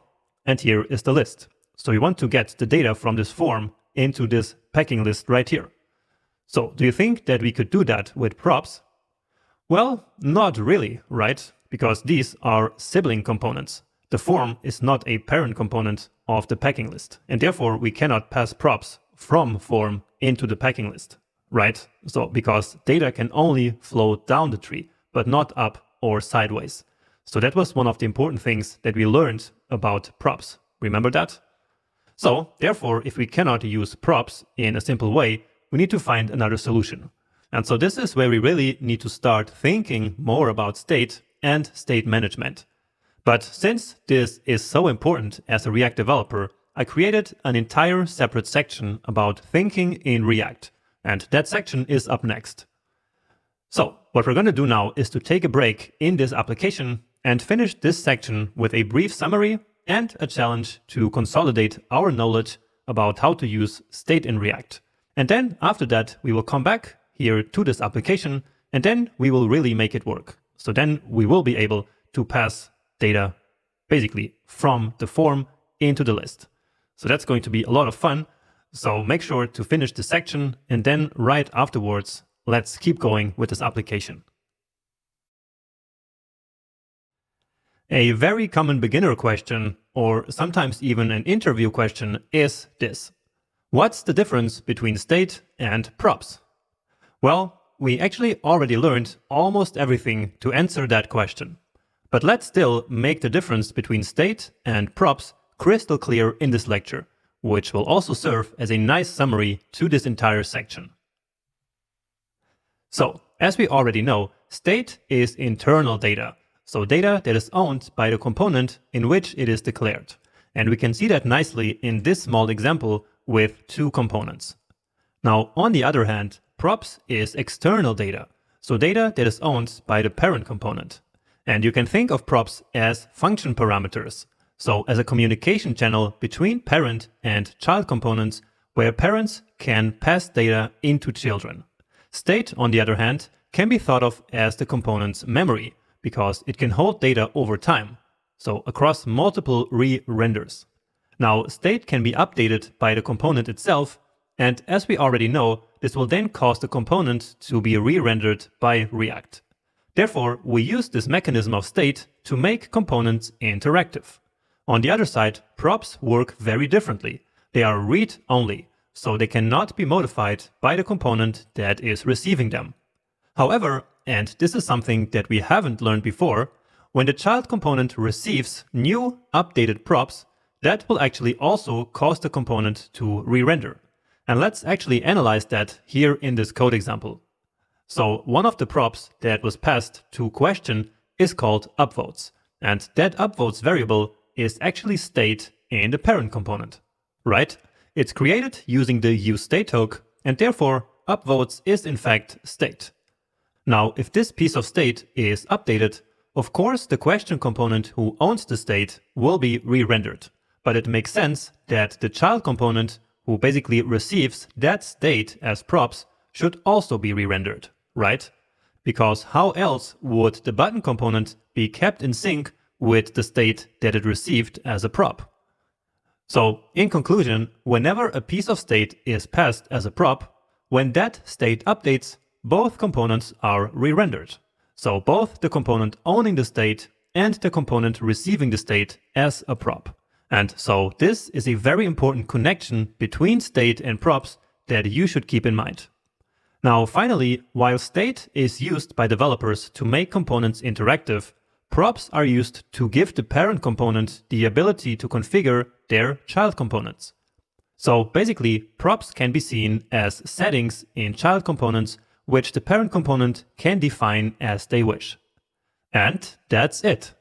and here is the list. So we want to get the data from this form into this packing list right here. So do you think that we could do that with props? Well, not really, right? Because these are sibling components. The form is not a parent component of the packing list, and therefore we cannot pass props from form into the packing list, right? So because data can only flow down the tree, but not up or sideways. So that was one of the important things that we learned about props. Remember that? So therefore, if we cannot use props in a simple way, we need to find another solution. And so this is where we really need to start thinking more about state and state management. But since this is so important as a React developer, I created an entire separate section about thinking in React. And that section is up next. So what we're going to do now is to take a break in this application and finish this section with a brief summary and a challenge to consolidate our knowledge about how to use state in React. And then after that, we will come back here to this application, and then we will really make it work. So then we will be able to pass data basically from the form into the list. So that's going to be a lot of fun. So make sure to finish the section, and then right afterwards, let's keep going with this application. A very common beginner question, or sometimes even an interview question, is this. What's the difference between state and props? Well, we actually already learned almost everything to answer that question. But let's still make the difference between state and props crystal clear in this lecture, which will also serve as a nice summary to this entire section. So, as we already know, state is internal data, so data that is owned by the component in which it is declared. And we can see that nicely in this small example with two components. Now, on the other hand, props is external data, so data that is owned by the parent component. And you can think of props as function parameters, so as a communication channel between parent and child components where parents can pass data into children. State, on the other hand, can be thought of as the component's memory, because it can hold data over time, so across multiple re-renders. Now, state can be updated by the component itself, and as we already know, this will then cause the component to be re-rendered by React. Therefore, we use this mechanism of state to make components interactive. On the other side, props work very differently. They are read-only, so they cannot be modified by the component that is receiving them. However, and this is something that we haven't learned before, when the child component receives new updated props, that will actually also cause the component to re-render. And let's actually analyze that here in this code example. So one of the props that was passed to question is called upvotes. And that upvotes variable is actually state in the parent component, right? It's created using the useState hook, and therefore upvotes is in fact state. Now, if this piece of state is updated, of course the question component who owns the state will be re-rendered. But it makes sense that the child component who basically receives that state as props should also be re-rendered, right? Because how else would the button component be kept in sync with the state that it received as a prop? So in conclusion, whenever a piece of state is passed as a prop, when that state updates, both components are re-rendered. So both the component owning the state and the component receiving the state as a prop. And so this is a very important connection between state and props that you should keep in mind. Now finally, while state is used by developers to make components interactive, props are used to give the parent component the ability to configure their child components. So basically, props can be seen as settings in child components which the parent component can define as they wish. And that's it.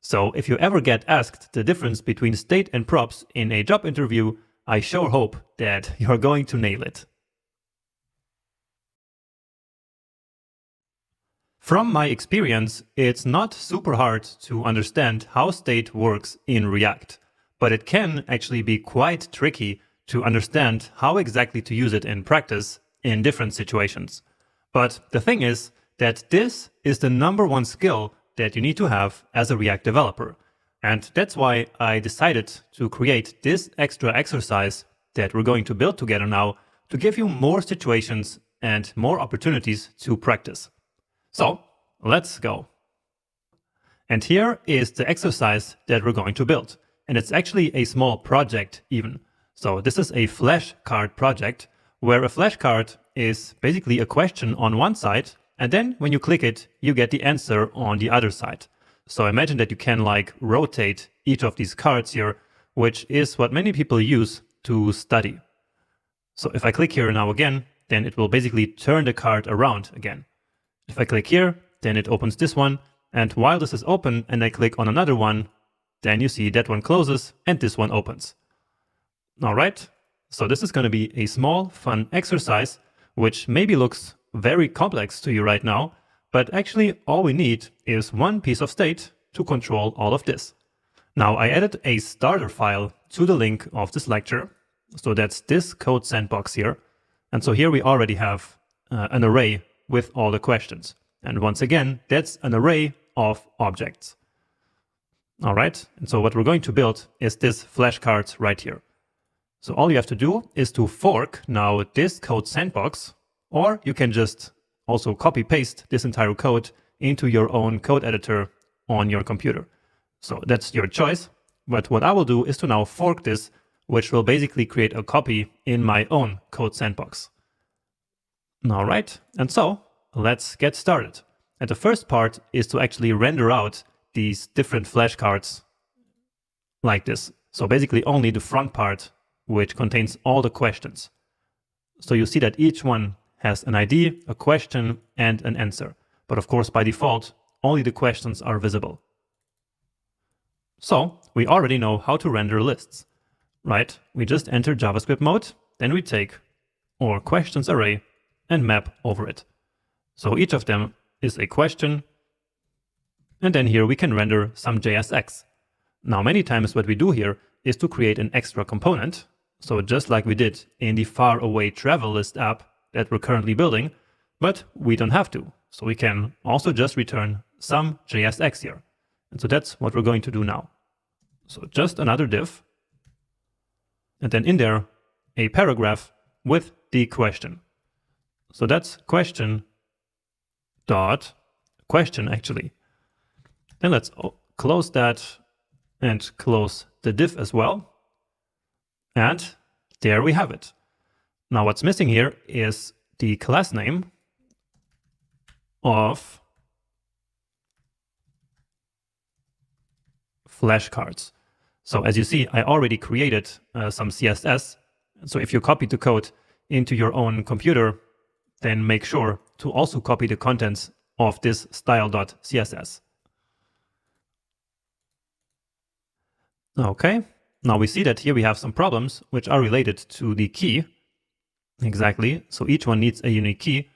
So if you ever get asked the difference between state and props in a job interview, I sure hope that you're going to nail it. From my experience, it's not super hard to understand how state works in React, but it can actually be quite tricky to understand how exactly to use it in practice in different situations. But the thing is that this is the #1 skill that you need to have as a React developer. And that's why I decided to create this extra exercise that we're going to build together now to give you more situations and more opportunities to practice. So let's go. And here is the exercise that we're going to build. And it's actually a small project even. So this is a flashcard project where a flashcard is basically a question on one side, and then when you click it, you get the answer on the other side. So imagine that you can like rotate each of these cards here, which is what many people use to study. So if I click here now again, then it will basically turn the card around again. If I click here, then it opens this one, and while this is open and I click on another one, then you see that one closes and this one opens. All right, so this is going to be a small, fun exercise, which maybe looks very complex to you right now, but actually all we need is one piece of state to control all of this. Now I added a starter file to the link of this lecture, so that's this code sandbox here. And so here we already have an array with all the questions. And once again, that's an array of objects. All right, and so what we're going to build is this flashcard right here. So all you have to do is to fork now this code sandbox, or you can just also copy paste this entire code into your own code editor on your computer. So that's your choice. But what I will do is to now fork this, which will basically create a copy in my own code sandbox. All right, and so let's get started. And the first part is to actually render out these different flashcards like this. So basically only the front part, which contains all the questions. So you see that each one has an ID, a question, and an answer. But of course, by default, only the questions are visible. So we already know how to render lists, right? We just enter JavaScript mode, then we take our questions array and map over it. So each of them is a question, and then here we can render some JSX. Now many times what we do here is to create an extra component. So just like we did in the faraway travel list app that we're currently building, but we don't have to. So we can also just return some JSX here. And so that's what we're going to do now. So just another div, and then in there, a paragraph with the question. So that's question dot question actually. Then let's close that and close the div as well. And there we have it. Now what's missing here is the class name of flashcards. So as you see, I already created some CSS. So if you copy the code into your own computer, then make sure to also copy the contents of this style.css. Okay. Now we see that here we have some problems which are related to the key. Exactly. So each one needs a unique key.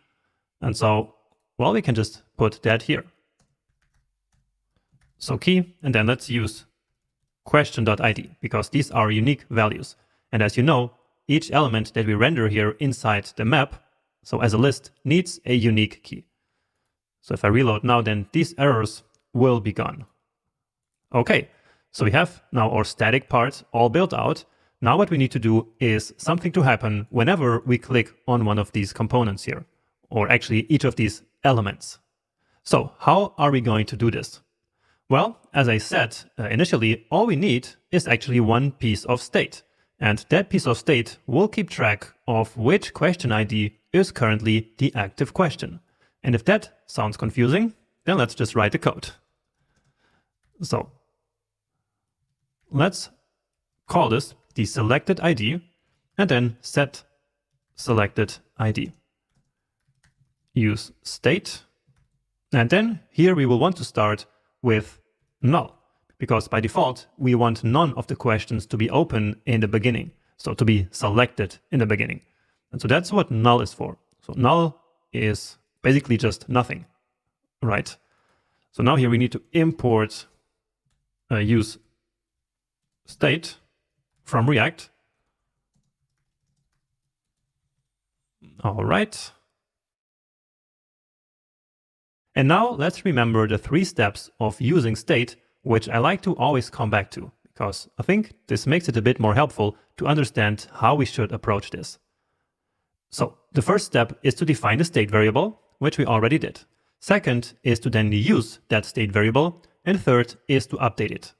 And so, well, we can just put that here. So key, and then let's use question.id because these are unique values. And as you know, each element that we render here inside the map, so as a list, needs a unique key. So if I reload now, then these errors will be gone. Okay. So we have now our static part all built out, now what we need to do is something to happen whenever we click on one of these components here, or actually each of these elements. So how are we going to do this? Well, as I said initially, all we need is actually one piece of state. And that piece of state will keep track of which question ID is currently the active question. And if that sounds confusing, then let's just write the code. So let's call this the selected ID and then set selected ID. Use state. And then here we will want to start with null, because by default, we want none of the questions to be open in the beginning. So to be selected in the beginning. And so that's what null is for. So null is basically just nothing, right? So now here we need to import use state from React. All right. And now let's remember the 3 steps of using state, which I like to always come back to, because I think this makes it a bit more helpful to understand how we should approach this. So the first step is to define the state variable, which we already did. Second is to then use that state variable. And third is to update it.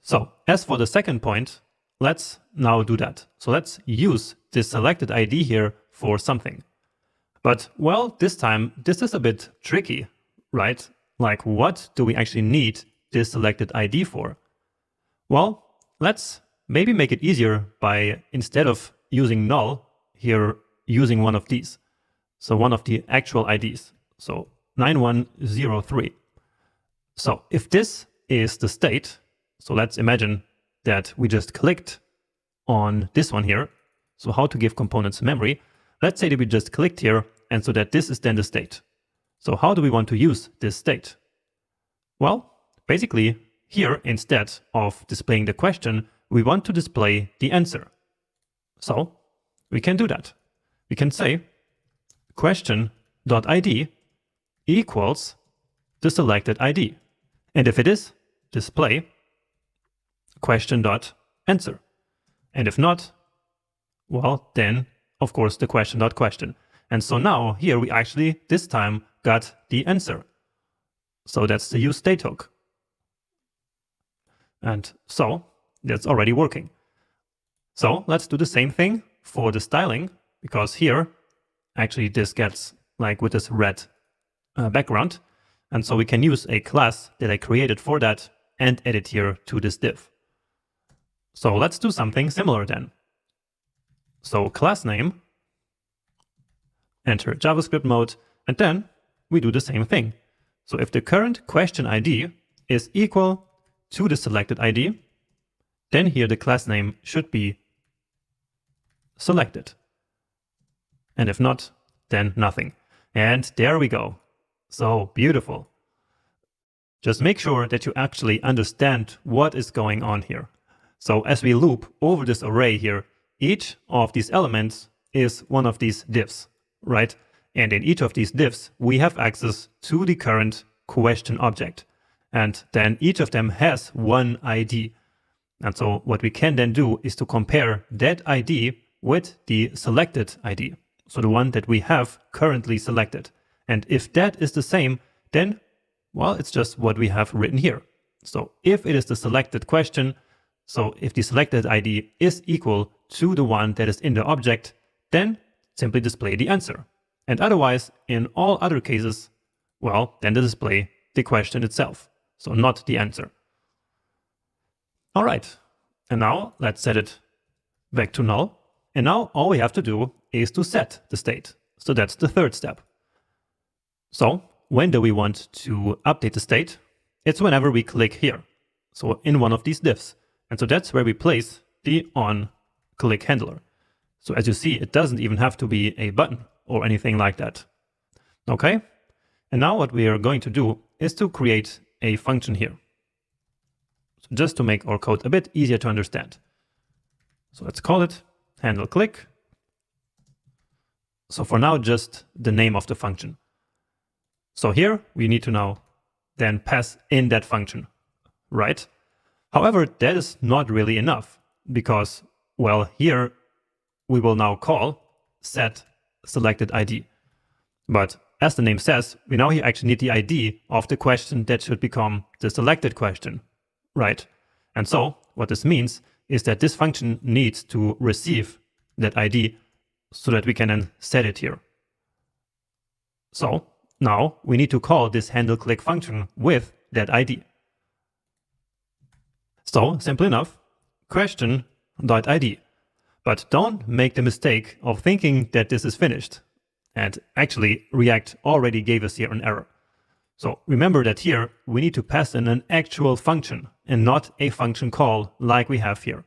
So as for the second point, let's now do that. So let's use this selected ID here for something. But well, this time, this is a bit tricky, right? Like, what do we actually need this selected ID for? Well, let's maybe make it easier by, instead of using null, here using one of these. So one of the actual IDs. So 9103. So if this is the state, so let's imagine that we just clicked on this one here. So how to give components memory. Let's say that we just clicked here, and so that this is then the state. So how do we want to use this state? Well, basically here, instead of displaying the question, we want to display the answer. So we can do that. We can say question.id equals the selected ID. And if it is, display question.answer. And if not, well, then of course the question.question. And so now here we actually this time got the answer. So that's the use state hook. And so that's already working. So let's do the same thing for the styling, because here actually this gets like with this red background. And so we can use a class that I created for that and add it here to this div. So let's do something similar then. So class name, enter JavaScript mode, and then we do the same thing. So if the current question ID is equal to the selected ID, then here the class name should be selected. And if not, then nothing. And there we go. So beautiful. Just make sure that you actually understand what is going on here. So as we loop over this array here, each of these elements is one of these divs, right? And in each of these divs, we have access to the current question object. And then each of them has one ID. And so what we can then do is to compare that ID with the selected ID. So the one that we have currently selected. And if that is the same, then, well, it's just what we have written here. So if it is the selected question, so if the selected ID is equal to the one that is in the object, then simply display the answer. And otherwise, in all other cases, well, then display the question itself. So not the answer. All right. And now let's set it back to null. And now all we have to do is to set the state. So that's the third step. So when do we want to update the state? It's whenever we click here. So in one of these divs. And so that's where we place the onClick handler. So as you see, it doesn't even have to be a button or anything like that. Okay. And now what we are going to do is to create a function here. So just to make our code a bit easier to understand. So let's call it handle click. So for now, just the name of the function. So here we need to now then pass in that function, right? However, that is not really enough, because well, here we will now call set selected ID. But as the name says, we now here actually need the ID of the question that should become the selected question, right? And so what this means is that this function needs to receive that ID so that we can then set it here. So now we need to call this handle click function with that ID. So simple enough, question.id. But don't make the mistake of thinking that this is finished. And actually, React already gave us here an error. So remember that here we need to pass in an actual function and not a function call like we have here.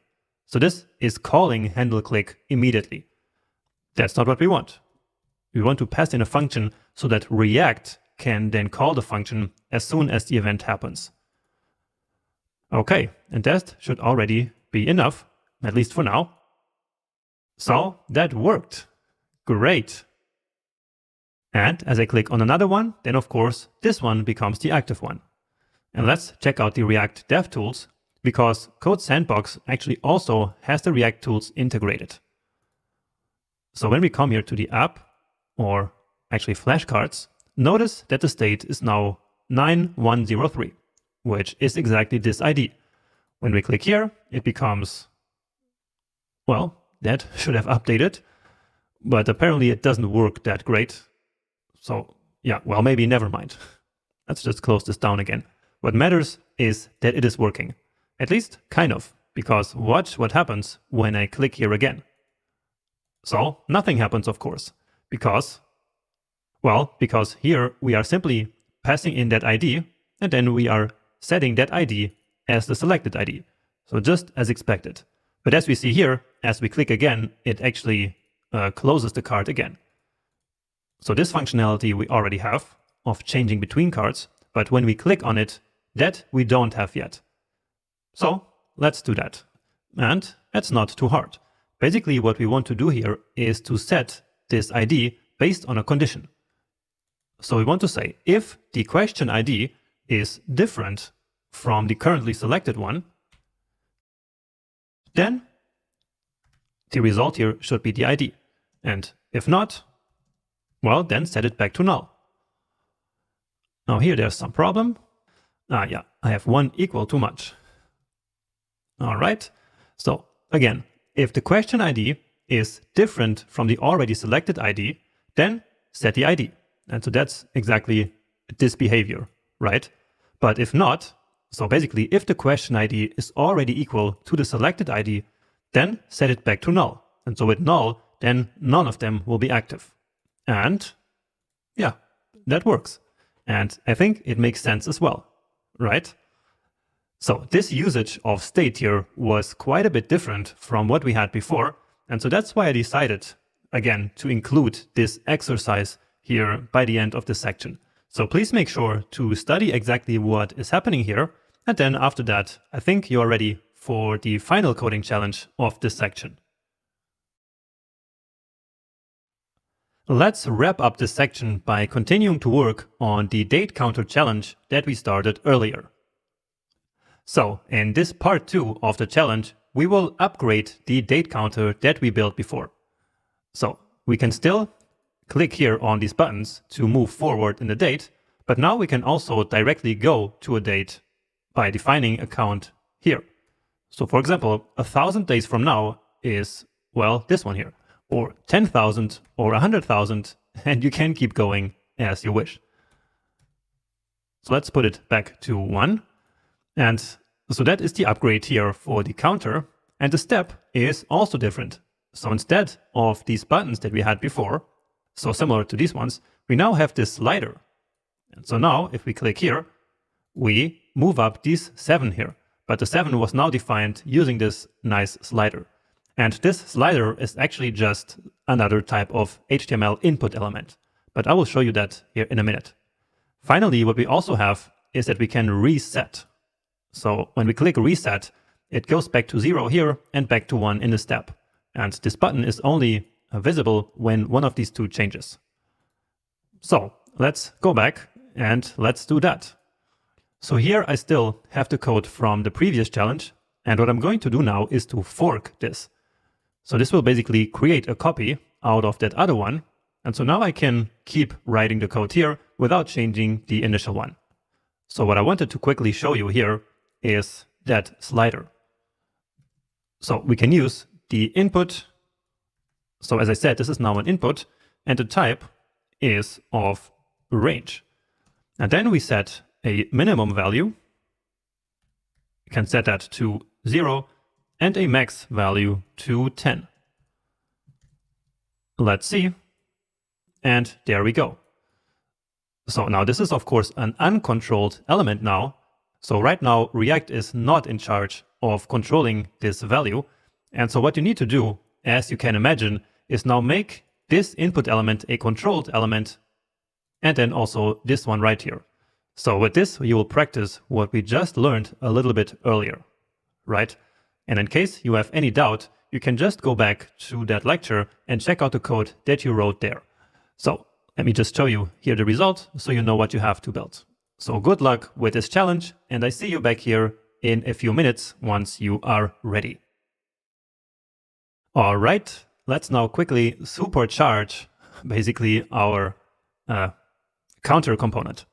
So this is calling handle click immediately. That's not what we want. We want to pass in a function so that React can then call the function as soon as the event happens. Okay, and that should already be enough, at least for now. So that worked. Great. And as I click on another one, then of course this one becomes the active one. And let's check out the React DevTools, because Code Sandbox actually also has the React tools integrated. So when we come here to the app, or actually flashcards, notice that the state is now 9103, which is exactly this ID. When we click here, it becomes, well, that should have updated, but apparently it doesn't work that great. So yeah, well, maybe never mind. Let's just close this down again. What matters is that it is working. At least kind of, because watch what happens when I click here again. So nothing happens, of course, because here we are simply passing in that ID, and then we are setting that ID as the selected ID. So just as expected. But as we see here, as we click again, it actually closes the card again. So this functionality we already have of changing between cards, but when we click on it, that we don't have yet. So let's do that. And it's not too hard. Basically what we want to do here is to set this ID based on a condition. So we want to say if the question ID is different from the currently selected one, then the result here should be the ID. And if not, well, then set it back to null. Now here there's some problem. Yeah, I have one equal too much. All right. So again, if the question ID is different from the already selected ID, then set the ID. And so that's exactly this behavior, right? But if not, so basically if the question ID is already equal to the selected ID, then set it back to null. And so with null, then none of them will be active. And yeah, that works. And I think it makes sense as well, right? So this usage of state here was quite a bit different from what we had before. And so that's why I decided, again, to include this exercise here by the end of this section. So please make sure to study exactly what is happening here. And then after that, I think you are ready for the final coding challenge of this section. Let's wrap up this section by continuing to work on the date counter challenge that we started earlier. So in this part 2 of the challenge, we will upgrade the date counter that we built before. So we can still click here on these buttons to move forward in the date, but now we can also directly go to a date by defining a count here. So for example, 1,000 days from now is, well, this one here, or 10,000 or 100,000, and you can keep going as you wish. So let's put it back to 1. And so that is the upgrade here for the counter. And the step is also different. So instead of these buttons that we had before, so similar to these ones, we now have this slider. And so now if we click here, we move up these 7 here. But the 7 was now defined using this nice slider. And this slider is actually just another type of HTML input element. But I will show you that here in a minute. Finally, what we also have is that we can reset. So when we click reset, it goes back to 0 here and back to 1 in the step. And this button is only visible when one of these two changes. So let's go back and let's do that. So here I still have the code from the previous challenge. And what I'm going to do now is to fork this. So this will basically create a copy out of that other one. And so now I can keep writing the code here without changing the initial one. So what I wanted to quickly show you here is that slider. So we can use the input. So as I said, this is now an input and the type is of range. And then we set a minimum value. You can set that to 0 and a max value to 10. Let's see. And there we go. So now this is of course an uncontrolled element now. So right now React is not in charge of controlling this value. And so what you need to do, as you can imagine, is now make this input element a controlled element and then also this one right here. So with this, you will practice what we just learned a little bit earlier, right? And in case you have any doubt, you can just go back to that lecture and check out the code that you wrote there. So let me just show you here the result so you know what you have to build. So good luck with this challenge, and I see you back here in a few minutes once you are ready. All right, let's now quickly supercharge basically our counter component.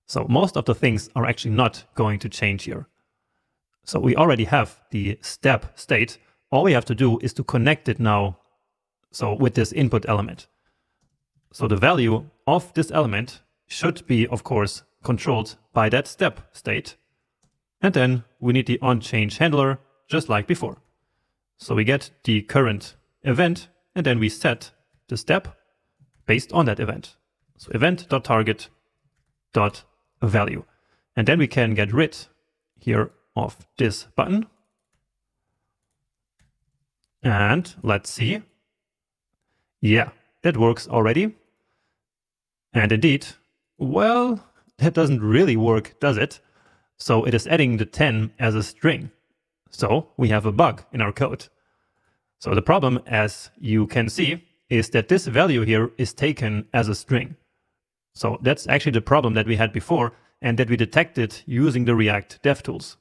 So most of the things are actually not going to change here. So we already have the step state. All we have to do is to connect it now, so with this input element. So the value of this element should be, of course, controlled by that step state. And then we need the onChange handler, just like before. So we get the current event, and then we set the step based on that event. So event.target.value. And then we can get rid here of this button. And let's see. Yeah, that works already. And indeed, well, that doesn't really work, does it? So it is adding the 10 as a string. So we have a bug in our code. So the problem, as you can see, is that this value here is taken as a string. So that's actually the problem that we had before and that we detected using the React DevTools.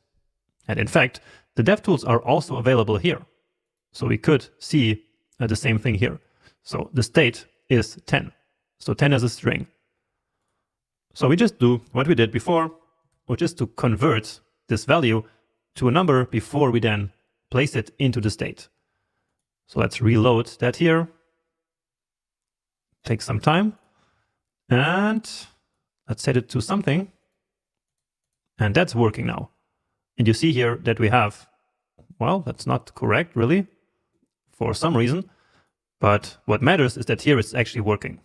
And in fact, the DevTools are also available here. So we could see the same thing here. So the state is 10. So 10 as a string. So we just do what we did before, which is to convert this value to a number before we then place it into the state. So let's reload that here. Take some time. And let's set it to something. And that's working now. And you see here that we have, well, that's not correct really, for some reason. But what matters is that here it's actually working.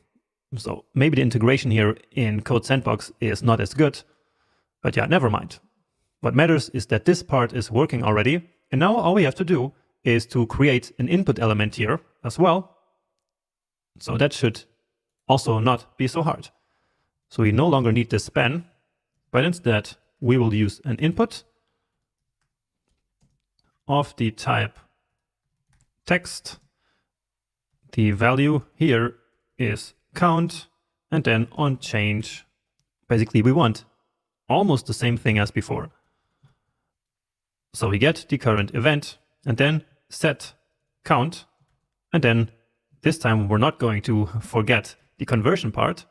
So maybe the integration here in Code Sandbox is not as good. But yeah, never mind. What matters is that this part is working already. And now all we have to do is to create an input element here as well. So that should also not be so hard. So we no longer need this span, but instead we will use an input of the type text. The value here is count, and then on change. Basically, we want almost the same thing as before. So we get the current event, and then set count, and then this time we're not going to forget the conversion part.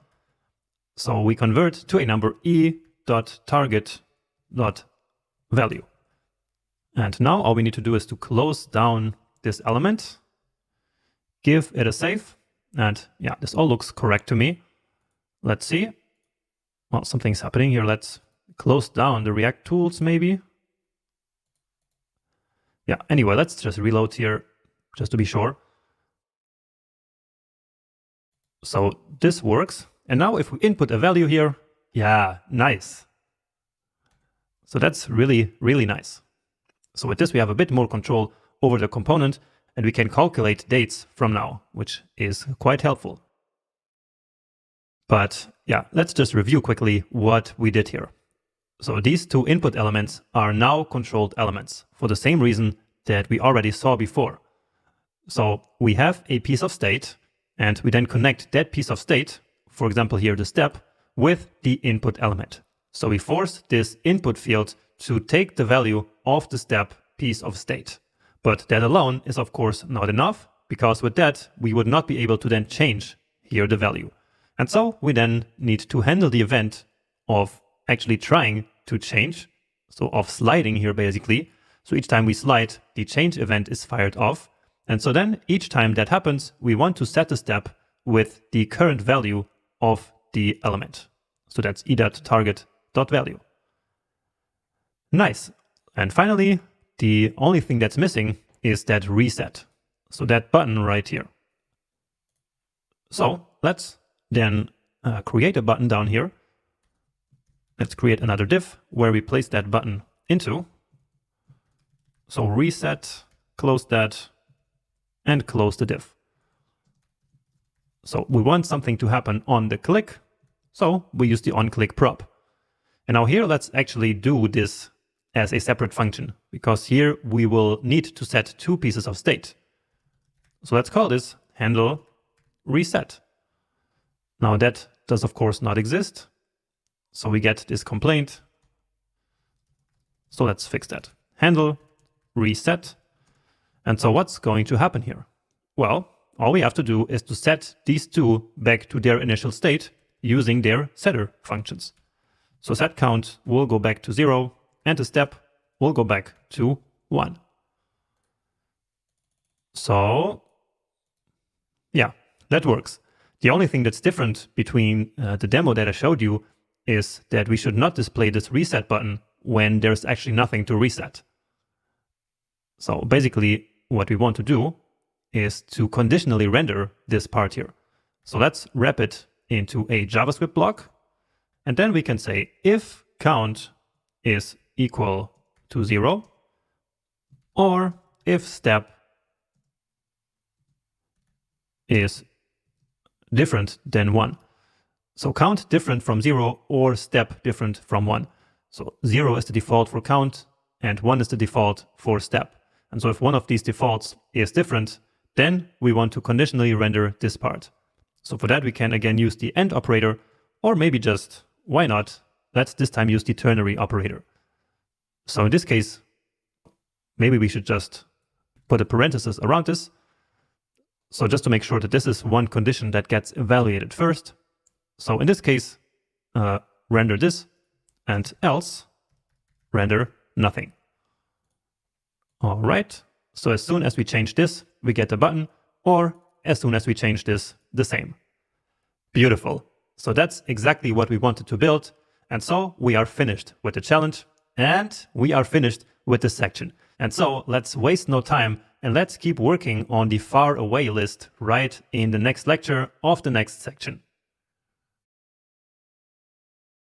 So we convert to a number e.target.value. And now all we need to do is to close down this element, give it a save, and yeah, this all looks correct to me. Let's see. Well, something's happening here. Let's close down the React tools maybe. Yeah, anyway, let's just reload here just to be sure. So this works. And now if we input a value here, yeah, nice. So that's really, really nice. So with this, we have a bit more control over the component, and we can calculate dates from now, which is quite helpful. But yeah, let's just review quickly what we did here. So these two input elements are now controlled elements for the same reason that we already saw before. So we have a piece of state, and we then connect that piece of state, for example here the step, with the input element. So we force this input field to take the value of the step piece of state. But that alone is of course not enough, because with that we would not be able to then change here the value. And so we then need to handle the event of actually trying to change, so of sliding here basically. So each time we slide, the change event is fired off. And so then each time that happens, we want to set the step with the current value of the element. So that's e.target.value. Nice. And finally, the only thing that's missing is that reset. So that button right here. So let's then create a button down here. Let's create another div where we place that button into. So reset, close that, and close the div. So we want something to happen on the click. So we use the onClick prop. And now here, let's actually do this as a separate function, because here we will need to set two pieces of state. So let's call this handle reset. Now that does of course not exist. So we get this complaint. So let's fix that. Handle reset. And so what's going to happen here? Well, all we have to do is to set these two back to their initial state using their setter functions. So set count will go back to 0 and the step will go back to 1. So yeah, that works. The only thing that's different between the demo that I showed you is that we should not display this reset button when there's actually nothing to reset. So basically what we want to do is to conditionally render this part here. So let's wrap it into a JavaScript block. And then we can say if count is equal to 0, or if step is different than 1. So count different from 0 or step different from 1. So 0 is the default for count and 1 is the default for step. And so if one of these defaults is different, then we want to conditionally render this part. So for that, we can again use the AND operator, or maybe just, why not, let's this time use the ternary operator. So in this case, maybe we should just put a parenthesis around this. So just to make sure that this is one condition that gets evaluated first. So in this case, render this, and else render nothing. All right, so as soon as we change this, we get a button, or as soon as we change this, the same. Beautiful. So that's exactly what we wanted to build. And so we are finished with the challenge, and we are finished with the section. And so let's waste no time and let's keep working on the far away list right in the next lecture of the next section.